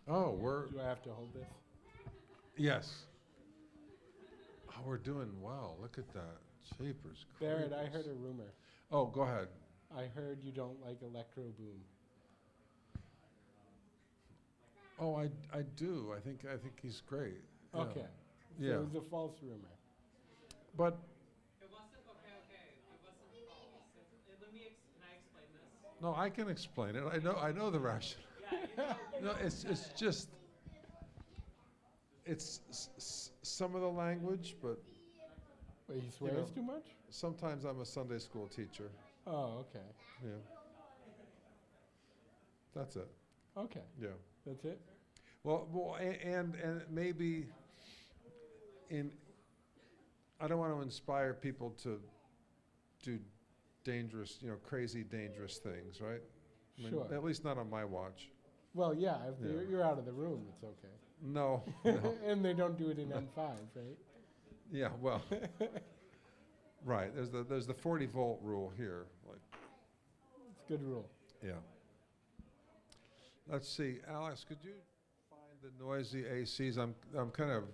Oh, Do I have to hold this? Yes. Oh, we're doing well. Look at that. Jeepers Barrett, I creepers. heard a rumor. Oh, go ahead. I heard you don't like Electro Boom. Oh, I do. I think he's great. Yeah. Okay. So Yeah. it was a false rumor. But It wasn't okay. It wasn't false. Can I explain this? no, I can explain it. I know the rationale. No, it's just some of the language, but Wait, he swears too much? Sometimes I'm a Sunday school teacher. Oh, okay. Yeah. That's it. Okay. Yeah. That's it? Well, and maybe I don't want to inspire people to do dangerous, crazy dangerous things, right? I mean, Sure. At least not on my watch. Well, yeah, if Yeah. you're out of the room, it's okay. No. No. And they don't do it in M5, right? Yeah, well, right. There's the 40-volt rule here. Like, It's a good rule. yeah. Let's see, Alex, could you find the noisy ACs? I'm kind of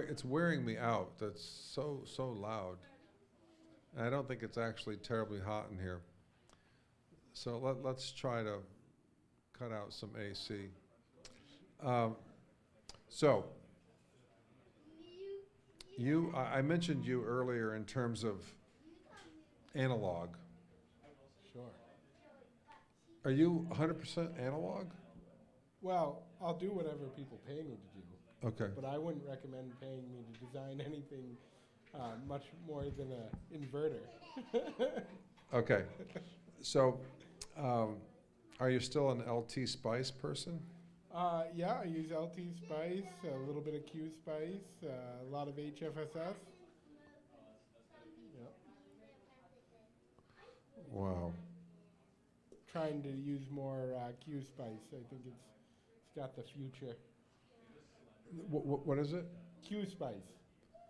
it's wearing me out. That's so loud. And I don't think it's actually terribly hot in here. So let's try to cut out some AC. So I mentioned you earlier in terms of analog. Sure. Are you 100% analog? Well, I'll do whatever people pay me to do. Okay. But I wouldn't recommend paying me to design anything much more than an inverter. Okay. So, are you still an LT Spice person? Yeah, I use LT Spice, a little bit of Q Spice, a lot of HFSS. Yep. Wow. Trying to use more Q Spice. I think it's got the future. What is it? Q Spice.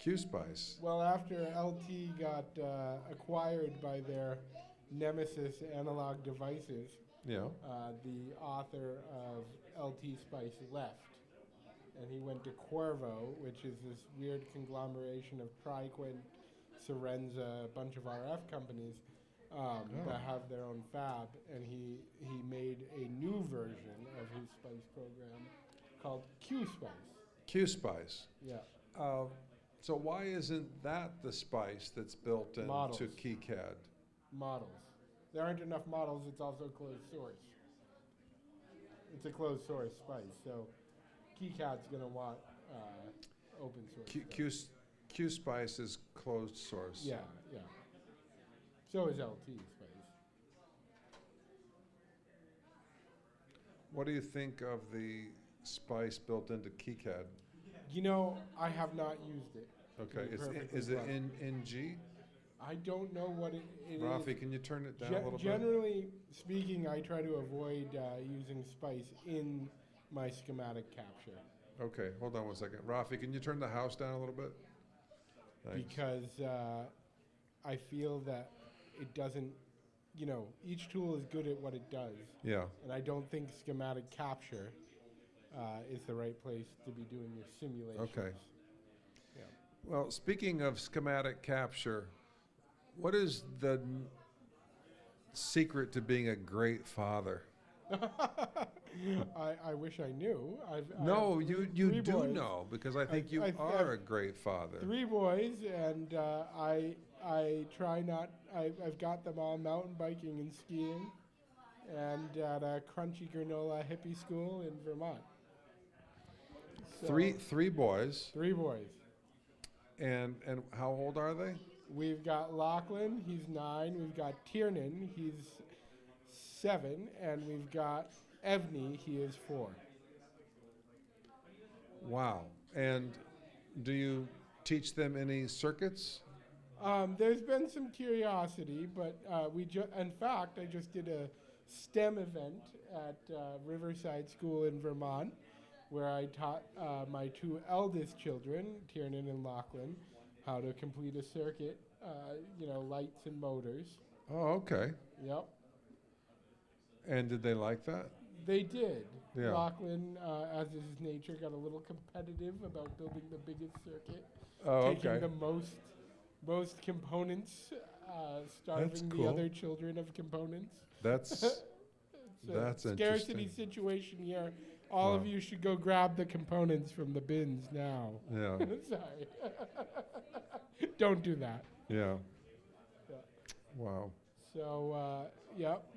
Q Spice. Well, after LT got acquired by their nemesis Analog Devices, Yeah. The author of LT Spice left, and he went to Qorvo, which is this weird conglomeration of Triquint, Serenza, a bunch of RF companies that have their own fab, and he made a new version of his Spice program called Q Spice. Q Spice. Yeah. So why isn't that the Spice that's built into Models. KiCad? Models. There aren't enough models. It's also closed source. It's a closed source Spice, so KiCad's going to want open source. Q Spice is closed source. Yeah, yeah. So is LT Spice. What do you think of the Spice built into KiCad? You know, I have not used it. Okay, is it in G? I don't know what it is. Rafi, can you turn it down a little bit? Generally speaking, I try to avoid using Spice in my schematic capture. Okay, hold on one second. Rafi, can you turn the house down a little bit? Thanks. Because I feel that it doesn't, you know, each tool is good at what it does. Yeah. And I don't think schematic capture is the right place to be doing your simulations. Okay. Yeah. Well, speaking of schematic capture, what is the secret to being a great father? I wish I knew. No, you do boys. know, because I think you are a great father. 3 boys, and I try not. I've got them all mountain biking and skiing, and at a crunchy granola hippie school in Vermont. So, Three boys. 3 boys. And how old are they? We've got Lachlan, he's 9. We've got Tiernan, he's 7, and we've got Evney, he is 4. Wow. And do you teach them any circuits? There's been some curiosity, but in fact, I just did a STEM event at Riverside School in Vermont, where I taught my 2 eldest children, Tiernan and Lachlan, how to complete a circuit, lights and motors. Oh, okay. Yep. And did they like that? They did. Yeah. Lachlan, as is his nature, got a little competitive about building the biggest circuit. Oh, taking okay. the most components, starving the cool. other children of components. That's It's a scarcity interesting. situation here. All of you should go grab the components from the bins now. Yeah. Sorry. Don't do that. Yeah. Yeah. Wow. So,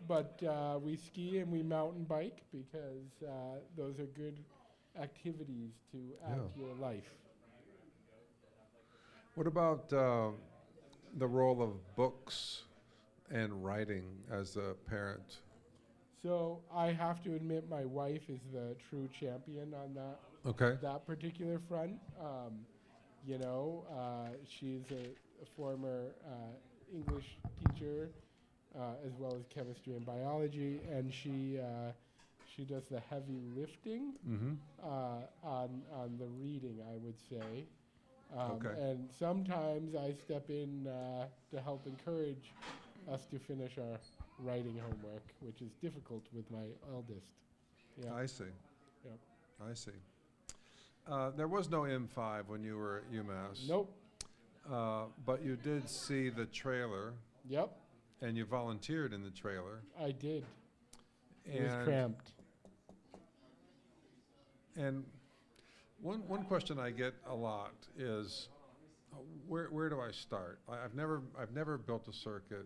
but we ski and we mountain bike because those are good activities to add to your life. What about the role of books and writing as a parent? So I have to admit my wife is the true champion on that. Okay. That particular front. She's a former English teacher as well as chemistry and biology, and she does the heavy lifting on the reading, I would say. Okay. And sometimes I step in to help encourage us to finish our writing homework, which is difficult with my eldest. Yeah. I see. Yep. I see. There was no M5 when you were at UMass. Nope. But you did see the trailer. Yep. And you volunteered in the trailer. I did. It was And cramped. And one question I get a lot is, where do I start? I've never built a circuit.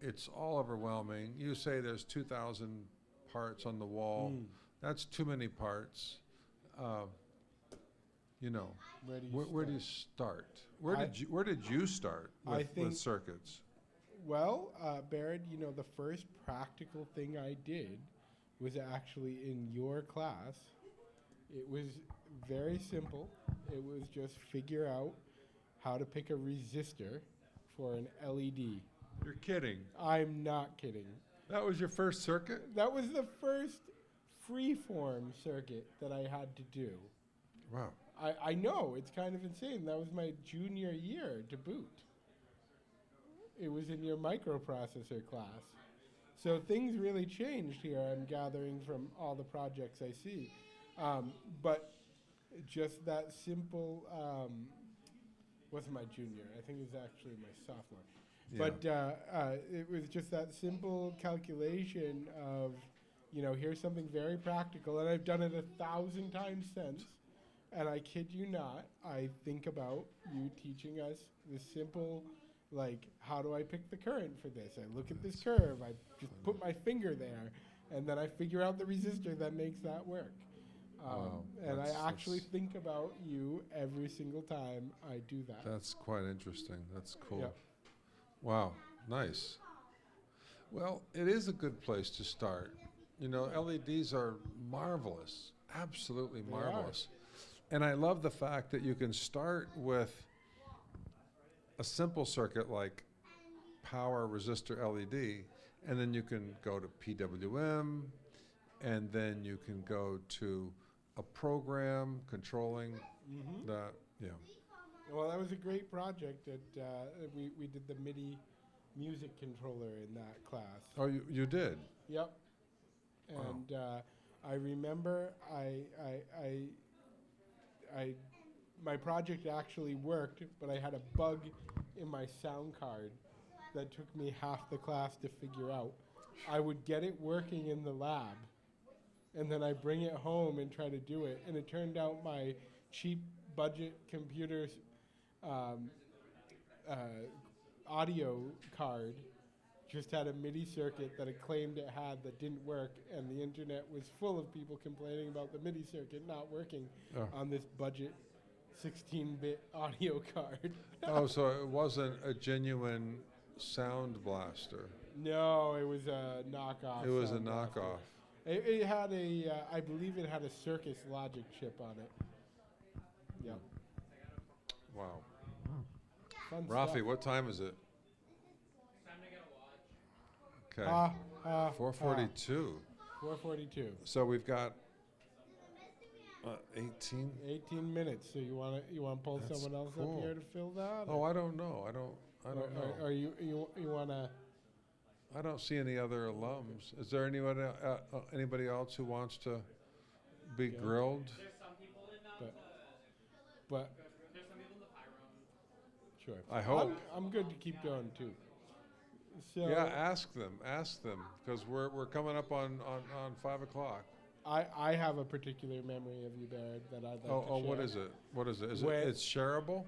It's all overwhelming. You say there's 2,000 parts on the wall. That's too many parts. You know, where do you start? Where did you start with circuits? Well, Baird, you know, the first practical thing I did was actually in your class. It was very simple. It was just figure out how to pick a resistor for an LED. You're kidding. I'm not kidding. That was your first circuit? That was the first free-form circuit that I had to do. Wow. I know, it's kind of insane. That was my junior year to boot. It was in your microprocessor class. So things really changed here, I'm gathering from all the projects I see. But just that simple, wasn't my junior, I think it was actually my sophomore. Yeah. But it was just that simple calculation of, you know, here's something very practical, and I've done it 1,000 times since. And I kid you not, I think about you teaching us this simple, like, how do I pick the current for this? I look at this curve, I just put my finger there, and then I figure out the resistor that makes that work. And I actually think about you every single time I do that. That's quite interesting. That's cool. Yep. Wow, nice. Well, it is a good place to start. You know, LEDs are marvelous, absolutely marvelous. And I love the fact that you can start with a simple circuit like power resistor LED, and then you can go to PWM, and then you can go to a program controlling that, yeah. Well, that was a great project. We did the MIDI music controller in that class. Oh, you did? Yep. And I remember my project actually worked, but I had a bug in my sound card that took me half the class to figure out. I would get it working in the lab, and then I bring it home and try to do it, and it turned out my cheap budget computer's audio card just had a MIDI circuit that it claimed it had that didn't work, and the internet was full of people complaining about the MIDI circuit not working on this budget 16-bit audio card. Oh, so it wasn't a genuine sound blaster. No, it was a knockoff. It was a sound blaster. knockoff. It had I believe it had a Circus Logic chip on it. Yep. Wow. Fun Rafi, stuff. what time is it? Okay. 4:42. 4:42. So we've got 18. 18 minutes. So you want to pull That's someone else cool. up here to fill that? Oh, I don't know. I don't know. Or you want to? I don't see any other alums. Is there anybody else who wants to be grilled? There's some people in But there's some people in the pie room. sure. I hope. I'm good to keep going too. So Yeah, ask them, because we're coming up on 5 o'clock. I have a particular memory of you, Baird, that I'd like to share. What is it? What is it? Is When- it's shareable?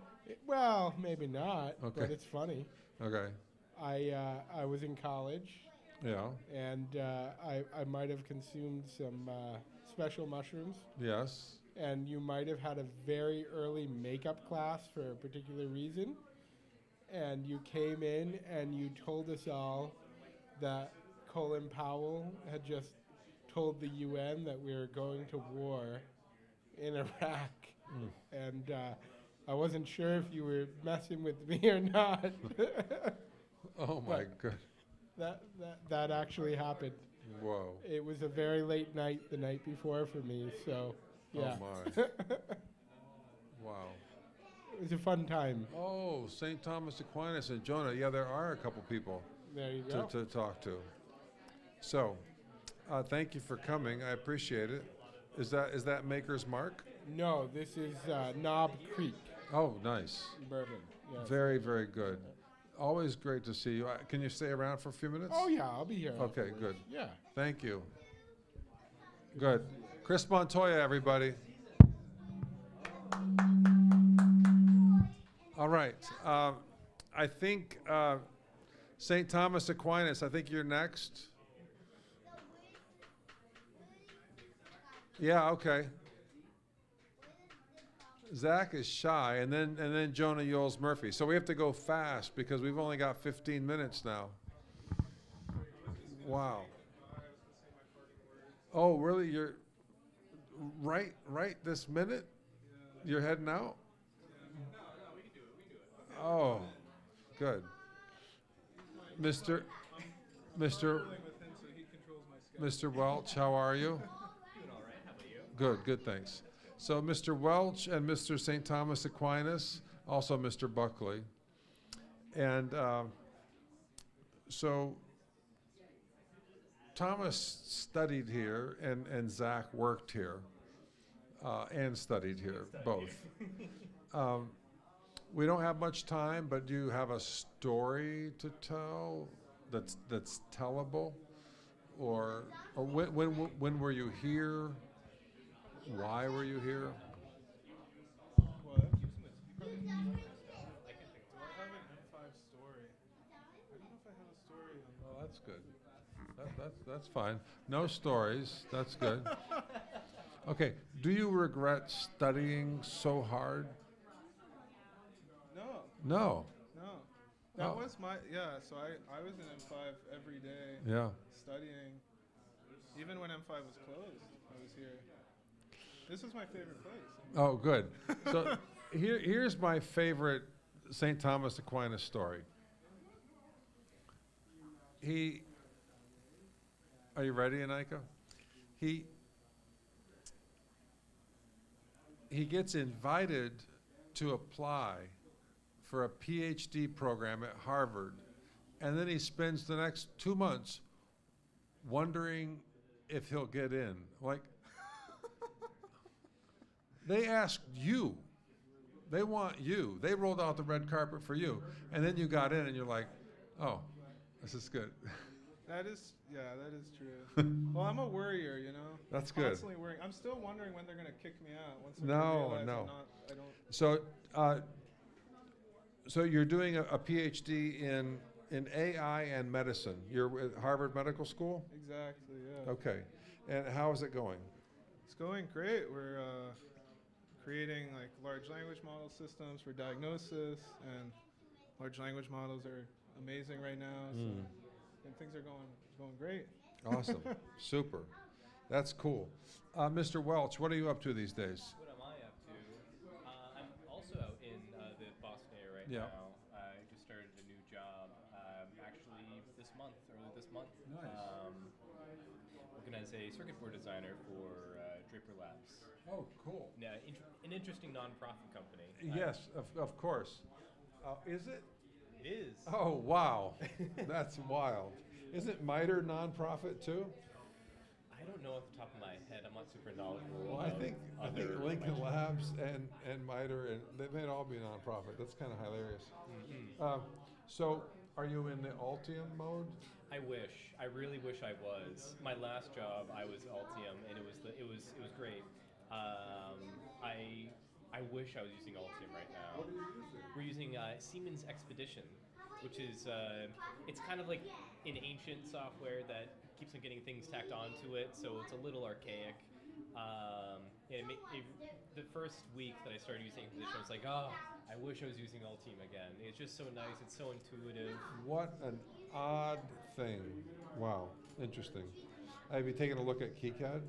Well, maybe not, Okay. but it's funny. Okay. I was in college. Yeah. And I might have consumed some special mushrooms. Yes. And you might have had a very early makeup class for a particular reason. And you came in and you told us all that Colin Powell had just told the UN that we were going to war in Iraq. And I wasn't sure if you were messing with me or not. Oh my God. That actually happened. Whoa. It was a very late night the night before for me, so yeah. Oh my. Wow. It was a fun time. Oh, St. Thomas Aquinas and Jonah. Yeah, there are a couple people There you go. to talk to. So, thank you for coming. I appreciate it. Is that Maker's Mark? No, this is Knob Creek. Oh, nice. Bourbon. Yes. Very, very good. Always great to see you. Can you stay around for a few minutes? Oh, yeah, I'll be here. Okay, afterwards. good. Yeah. Thank you. Good. Chris Montoya, everybody. All right. I think St. Thomas Aquinas, I think you're next. Yeah, okay. Zach is shy, and then Jonah Yoles Murphy. So we have to go fast because we've only got 15 minutes now. Wow. Oh, really? You're right this minute? You're heading out? Oh, good. Mr. Welch, how are you? Good, good, thanks. So Mr. Welch and Mr. St. Thomas Aquinas, also Mr. Buckley. And so Thomas studied here and Zach worked here and studied here, both. We don't have much time, but do you have a story to tell that's tellable? Or when were you here? Why were you here? What? Do I have an M5 story? I don't know if I have a story on. Oh, that's good. That's fine. No stories. That's good. Okay. Do you regret studying so hard? No. No. No. That Oh. was so I was in M5 every day. Yeah. Studying. Even when M5 was closed, I was here. This is my favorite place. Oh, good. So here's my favorite St. Thomas Aquinas story. Are you ready, Anika? He gets invited to apply for a PhD program at Harvard, and then he spends the next 2 months wondering if he'll get in. Like, they asked you. They want you. They rolled out the red carpet for you. And then you got in and you're like, oh, this is good. That is true. Well, I'm a worrier, you know. That's I'm good. Constantly worrying. I'm still wondering when they're gonna kick me out. Once No. I don't. So you're doing a PhD in AI and medicine. You're at Harvard Medical School? Exactly, yeah. Okay. And how is it going? It's going great. We're creating like large language model systems for diagnosis, and large language models are amazing right now. So, and things are going great. Awesome. Super. That's cool. Mr. Welch, what are you up to these days? What am I up to? I'm also out in the Boston area right Yeah. now. I just started a new job, actually early this month. Nice. Working as a circuit board designer for Draper Labs. Oh, cool. Yeah, an interesting nonprofit company. Yes, of course. Is it? It is. Oh, wow. That's wild. Isn't MITRE nonprofit too? I don't know off the top of my head. I'm not super knowledgeable. Well, I think Lincoln Labs and MITRE, and they may all be nonprofit. That's kind of hilarious. So, are you in the Altium mode? I wish. I really wish I was. My last job, I was Altium, and it was great. I wish I was using Altium right now. We're using Siemens Expedition, which is it's kind of like an ancient software that keeps on getting things tacked onto it, so it's a little archaic. The first week that I started using Expedition, I was like, oh, I wish I was using Altium again. It's just so nice. It's so intuitive. What an odd thing. Wow, interesting. Have you taken a look at KiCad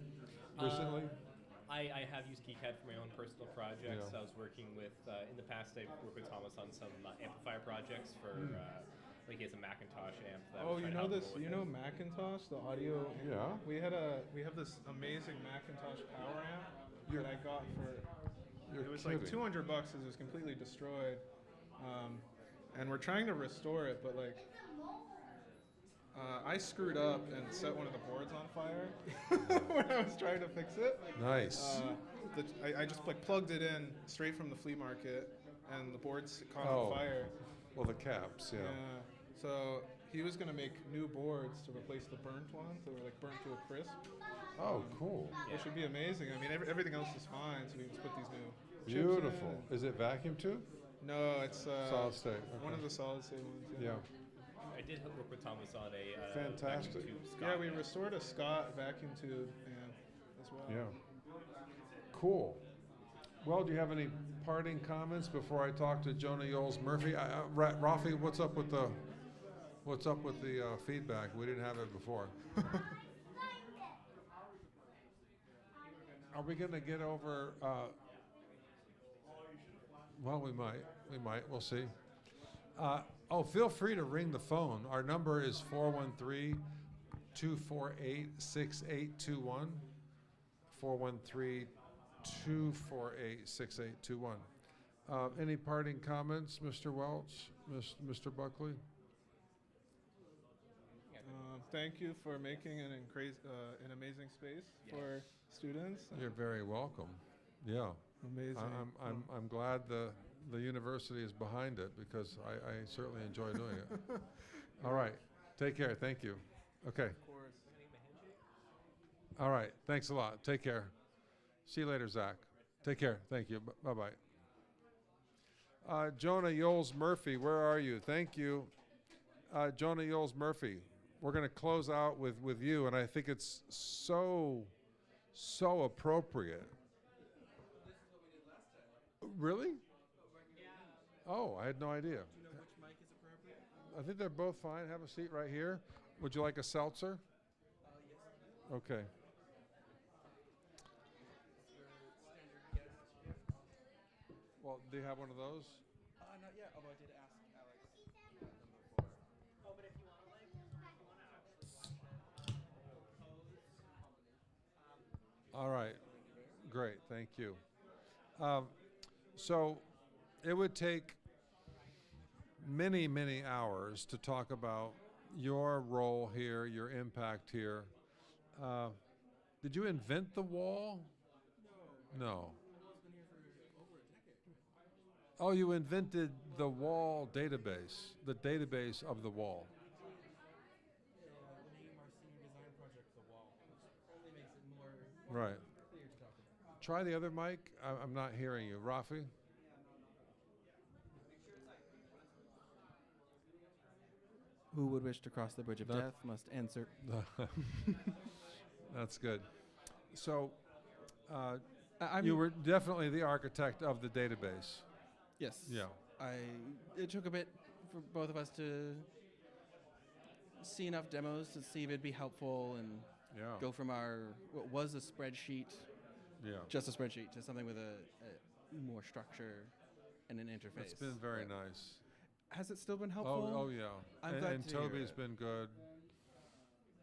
recently? I have used KiCad for my own personal projects. Yeah. I was working with, in the past, I worked with Thomas on some amplifier projects for, like he has a Macintosh amp. That I was trying to help him with. You know Macintosh, the audio. Yeah. We have this amazing Macintosh power amp that I got for. It was like $200 because it was completely destroyed, and we're trying to restore it, but like. I screwed up and set one of the boards on fire when I was trying to fix it. Nice. I just like plugged it in straight from the flea market, and the boards caught Oh. on fire. Well, the caps, yeah. So he was going to make new boards to replace the burnt ones that were like burnt to a crisp. Oh, cool. Which would be amazing. I mean, everything else is fine, so we just put these new chips Beautiful. in. Is it vacuum tube? No, it's solid state. One Okay. of the solid state ones. Yeah. I did work with Thomas on a Fantastic. vacuum tube Scott. Yeah, we restored a Scott vacuum tube as well. Yeah. Cool. Well, do you have any parting comments before I talk to Jonah Yoles Murphy? Rafi, what's up with the feedback? We didn't have it before. Are we going to get over? Well, we might. We'll see. Feel free to ring the phone. Our number is 413-248-6821. 413-248-6821. Any parting comments, Mr. Welch, Mr. Buckley? Thank you for making an amazing space for students. You're very welcome. Yeah. Amazing. I'm glad the university is behind it because I certainly enjoy doing it. All right. Take care. Thank you. Okay. Of course. All right. Thanks a lot. Take care. See you later, Zach. Take care. Thank you. Bye-bye. Jonah Yoles Murphy, where are you? Thank you. Jonah Yoles Murphy, we're going to close out with you, and I think it's so appropriate. Really? Oh, I had no idea. Do you know which mic is appropriate? I think they're both fine. Have a seat right here. Would you like a seltzer? Yes. Okay. Well, do you have one of those? Not yet, although I did ask Alex. Oh, but if you want to All right. Great. Thank you. So it would take many, many hours to talk about your role here, your impact here. Did you invent the wall? No. Oh, you invented the wall database, the database of the wall. We name our senior design project The Wall, which only makes it more Right. clear to talk about. Try the other mic. I'm not hearing you. Rafi? Who would wish to cross the bridge of That- death must answer. That's good. So, I'm- you were definitely the architect of the database. Yes. Yeah. It took a bit for both of us to see enough demos to see if it'd be helpful and go from what was a spreadsheet, just a spreadsheet, to something with a more structure and an interface. It's been very nice. Has it still been helpful? Oh yeah. I'm glad and to hear Toby's it. been good.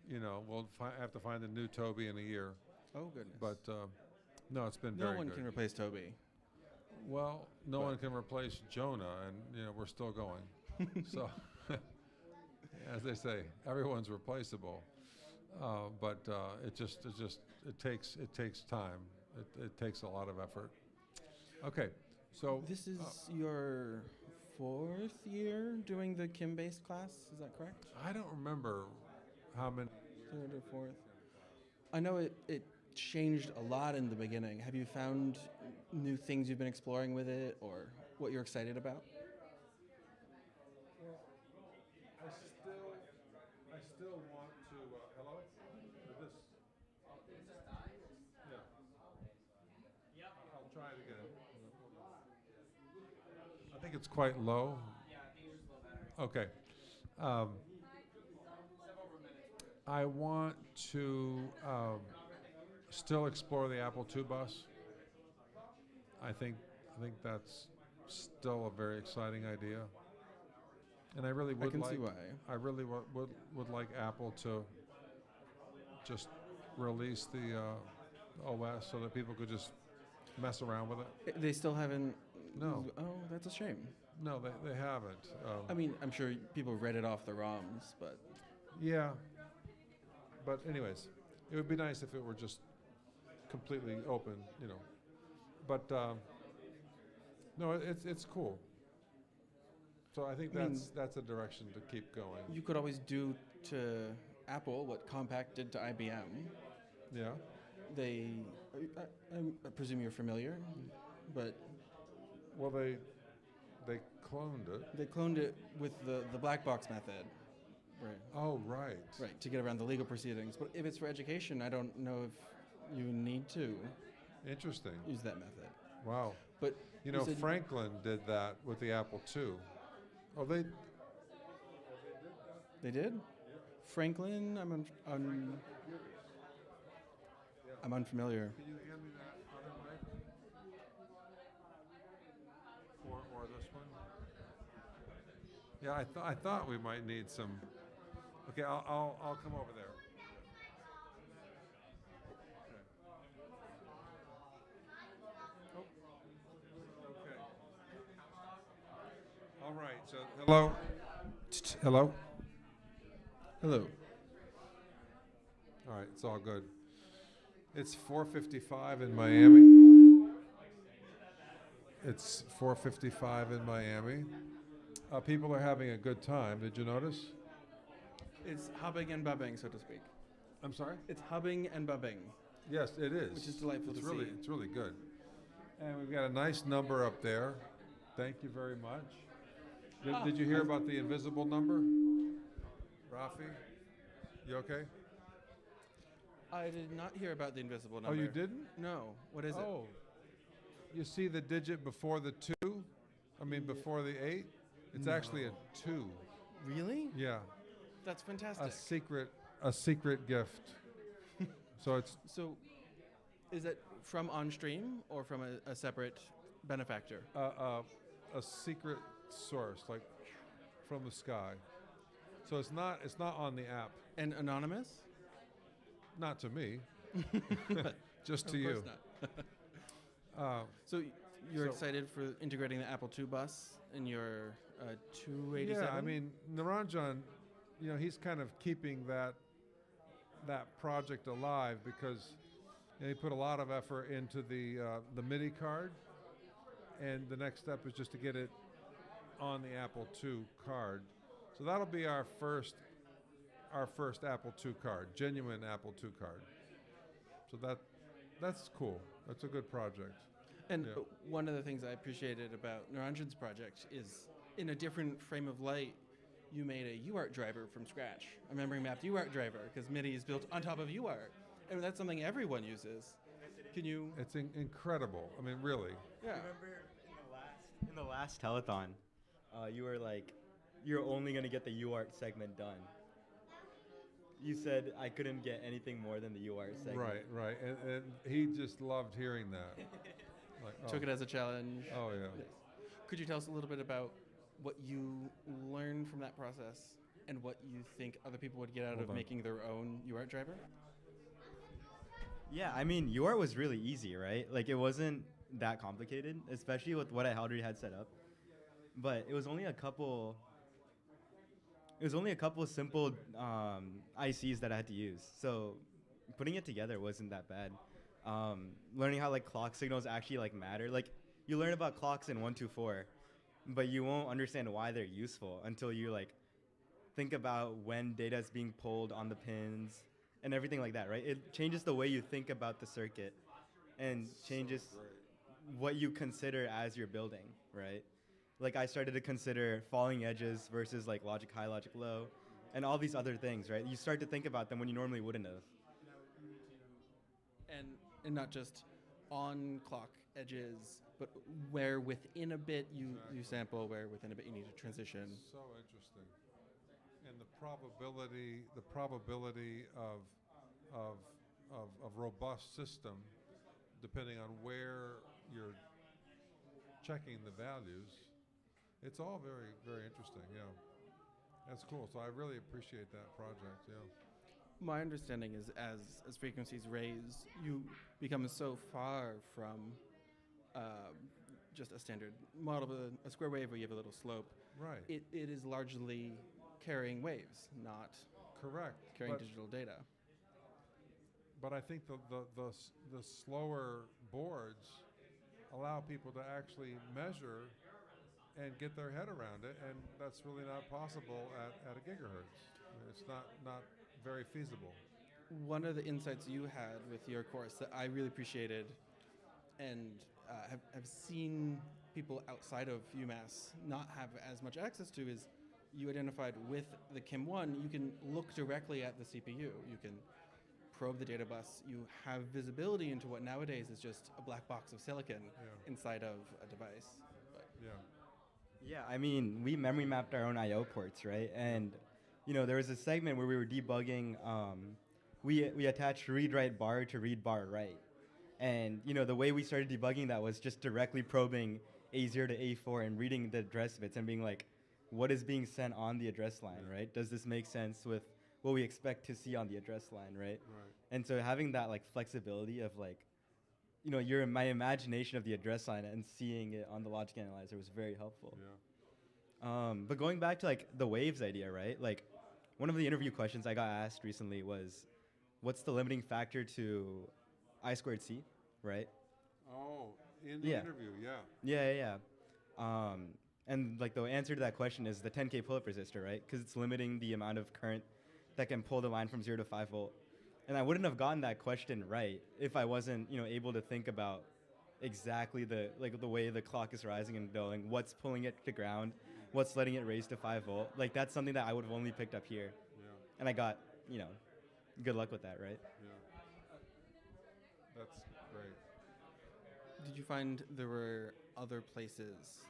You know, we'll have to find a new Toby in a year. Oh goodness. But no, it's been No very one good. can replace Toby. Well, no one can replace Jonah, and we're still going. So, as they say, everyone's replaceable. But it takes time. It takes a lot of effort. Okay, so This is your 4th year doing the Kim-based class. Is that correct? I don't remember how many. 3rd or 4th. I know it changed a lot in the beginning. Have you found new things you've been exploring with it, or what you're excited about? Well, I still want to. Hello. This. Yeah. Yep. I'll try it again. I think it's quite low. Yeah, I think yours is a little better. Okay. I want to still explore the Apple II bus. I think that's still a very exciting idea, and I really would can like. see why. I really would like Apple to just release the OS so that people could just mess around with it. They still haven't. No. Oh, that's a shame. No, they haven't. I mean, I'm sure people read it off the ROMs, but Yeah. But anyways, it would be nice if it were just completely open, But No, it's cool. So I think I mean, that's a direction to keep going. You could always do to Apple what Compaq did to IBM. Yeah. I presume you're familiar, but well, they cloned it. They cloned it with the black box method. Right. Oh, right. Right, to get around the legal proceedings. But if it's for education, I don't know if you need to. Interesting. Use that method. Wow. But you know, Franklin did that with the Apple II. Oh, they did? Franklin, I'm unfamiliar. Can you hand me that other mic? Or this one? Yeah, I thought we might need some. Okay, I'll come over there. Okay. All right. So hello. Hello. Hello. All right, it's all good. It's 4:55 in Miami. It's 4:55 in Miami. People are having a good time. Did you notice? It's hubbing and bubbing, so to speak. I'm sorry? It's hubbing and bubbing. Yes, it is. Which is delightful to see. It's really good. And we've got a nice number up there. Thank you very much. Did you hear about the invisible number? Rafi? You okay? I did not hear about the invisible number. Oh, you didn't? No. What is it? Oh. You see the digit before the 2? I mean, before the 8? It's actually a 2. Really? Yeah. That's fantastic. A secret gift. So is it from OnStream or from a separate benefactor? A secret source, like from the sky. So it's not on the app. And anonymous? Not to me. Just to you. Of course not. So you're excited for integrating the Apple II bus in your 287? Yeah, I mean, Naranjan, you know, he's kind of keeping that project alive because he put a lot of effort into the MIDI card, and the next step is just to get it on the Apple II card. So that'll be our first Apple II card, genuine Apple II card. So that's cool. That's a good project. And one of the things I appreciated about Naranjan's project is, in a different frame of light, you made a UART driver from scratch, a memory mapped UART driver, because MIDI is built on top of UART. And that's something everyone uses. Can you? It's incredible. I mean, really. Yeah. I remember in the last telethon, you were like, you're only going to get the UART segment done. You said I couldn't get anything more than the UART segment. Right. And he just loved hearing that. Took it as a challenge. Oh, yeah. Yes. Could you tell us a little bit about what you learned from that process and what you think other people would get out of making their own UART driver? Yeah, I mean, UART was really easy, right? Like, it wasn't that complicated, especially with what I already had set up. But it was only a couple simple ICs that I had to use. So putting it together wasn't that bad. Learning how like clock signals actually like matter. Like you learn about clocks in 124, but you won't understand why they're useful until you like think about when data is being pulled on the pins and everything like that, right? It changes the way you think about the circuit and changes what you consider as your building, right? Like I started to consider falling edges versus like logic high, logic low, and all these other things, right? You start to think about them when you normally wouldn't have. And not just on clock edges, but where within a bit you sample, where within a bit you need to transition. So interesting. And the probability of robust system, depending on where you're checking the values, it's all very, very interesting. Yeah, that's cool. So I really appreciate that project. Yeah. My understanding is as frequencies raise, you become so far from just a standard model of a square wave where you have a little slope. Right. It is largely carrying waves, not carrying digital data. But I think the slower boards allow people to actually measure and get their head around it, and that's really not possible at a gigahertz. It's not very feasible. One of the insights you had with your course that I really appreciated and have seen people outside of UMass not have as much access to is you identified with the Kim1, you can look directly at the CPU. You can probe the data bus. You have visibility into what nowadays is just a black box of silicon inside of a device. But Yeah, I mean, we memory mapped our own I/O ports, right? And there was a segment where we were debugging. We attached read write bar to read bar write, and the way we started debugging that was just directly probing A0 to A4 and reading the address bits and being like, what is being sent on the address line, right? Does this make sense with what we expect to see on the address line, right? And so having that like flexibility of like, my imagination of the address line and seeing it on the logic analyzer was very helpful. But going back to like the waves idea, right? Like one of the interview questions I got asked recently was, what's the limiting factor to I squared C, right? Oh, in the interview, Yeah. And like the answer to that question is the 10K pull-up resistor, right? Because it's limiting the amount of current that can pull the line from 0 to 5 volt. And I wouldn't have gotten that question right if I wasn't, able to think about exactly the way the clock is rising and going, what's pulling it to ground, what's letting it raise to 5 volt. Like that's something that I would have only picked up here. And I got, good luck with that, right? That's great. did you find there were other places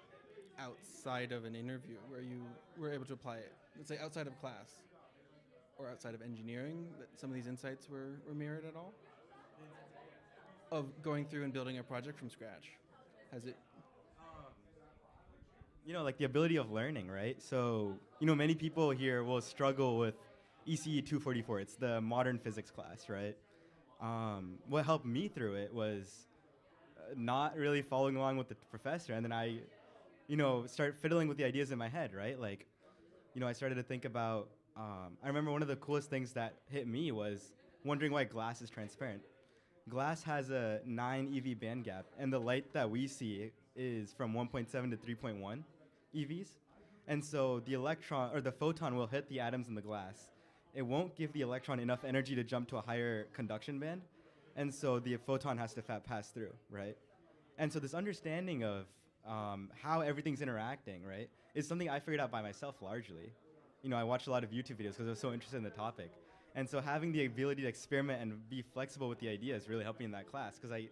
outside of an interview where you were able to apply it? Let's say outside of class or outside of engineering, that some of these insights were mirrored at all? Of going through and building a project from scratch. Has it? Like the ability of learning, right? So, many people here will struggle with ECE 244. It's the modern physics class, right? What helped me through it was not really following along with the professor. And then I, start fiddling with the ideas in my head, right? Like, I started to think about, I remember one of the coolest things that hit me was wondering why glass is transparent. Glass has a 9 EV band gap, and the light that we see is from 1.7 to 3.1 EVs. And so the electron, or the photon, will hit the atoms in the glass. It won't give the electron enough energy to jump to a higher conduction band, and so the photon has to pass through, right? And so this understanding of how everything's interacting, right, is something I figured out by myself largely. I watched a lot of YouTube videos because I was so interested in the topic. And so having the ability to experiment and be flexible with the ideas really helped me in that class because I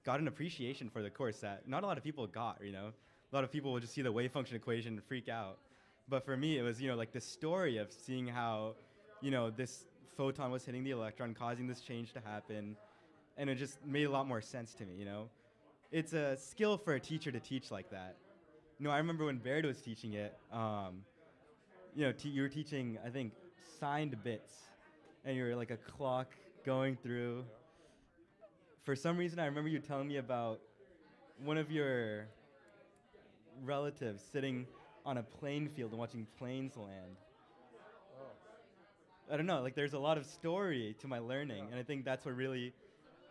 got an appreciation for the course that not a lot of people got, A lot of people will just see the wave function equation and freak out. But for me, it was, like the story of seeing how, this photon was hitting the electron, causing this change to happen. And it just made a lot more sense to me, It's a skill for a teacher to teach like that. I remember when Baird was teaching it, you were teaching, I think, signed bits. And you were like a clock going through. For some reason, I remember you telling me about one of your relatives sitting on a plane field and watching planes land. I don't know, there's a lot of story to my learning, and I think that's what really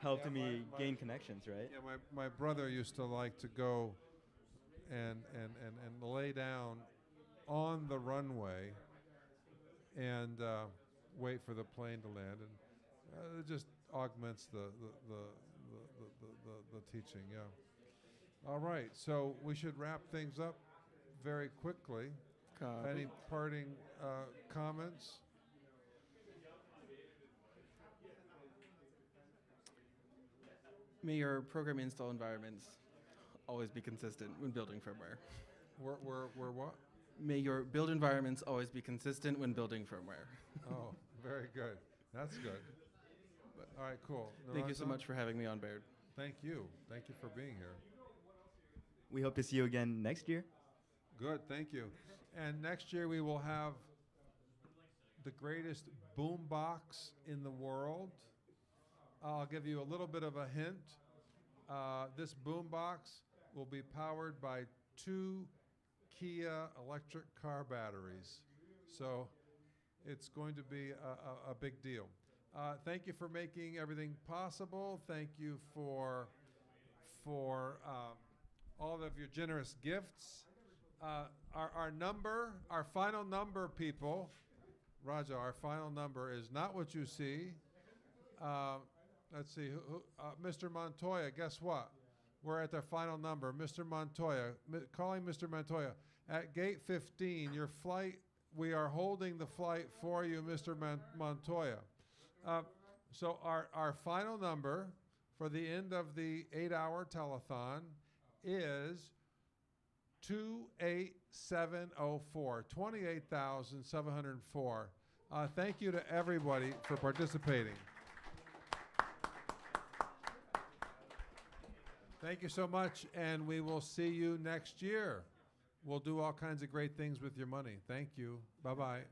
helped me gain connections, right? Yeah, my brother used to like to go and lay down on the runway and wait for the plane to land, and it just augments the teaching. Yeah. All right, so we should wrap things up very quickly. Any parting comments? May your program install environments always be consistent when building firmware. We're what? May your build environments always be consistent when building firmware. Oh, very good. That's good. All right, cool. Thank you so much for having me on, Baird. Thank you. Thank you for being here. We hope to see you again next year. Good, thank you. And next year we will have the greatest boombox in the world. I'll give you a little bit of a hint. This boombox will be powered by 2 Kia electric car batteries. So it's going to be a big deal. Thank you for making everything possible. Thank you for all of your generous gifts. Our final number, people, Raja, our final number is not what you see. Let's see, Mr. Montoya, guess what? We're at the final number. Mr. Montoya, calling Mr. Montoya. At gate 15, your flight, we are holding the flight for you, Mr. Montoya. So our final number for the end of the 8-hour telethon is 28704, 28,704. Thank you to everybody for participating. Thank you so much, and we will see you next year. We'll do all kinds of great things with your money. Thank you. Bye-bye.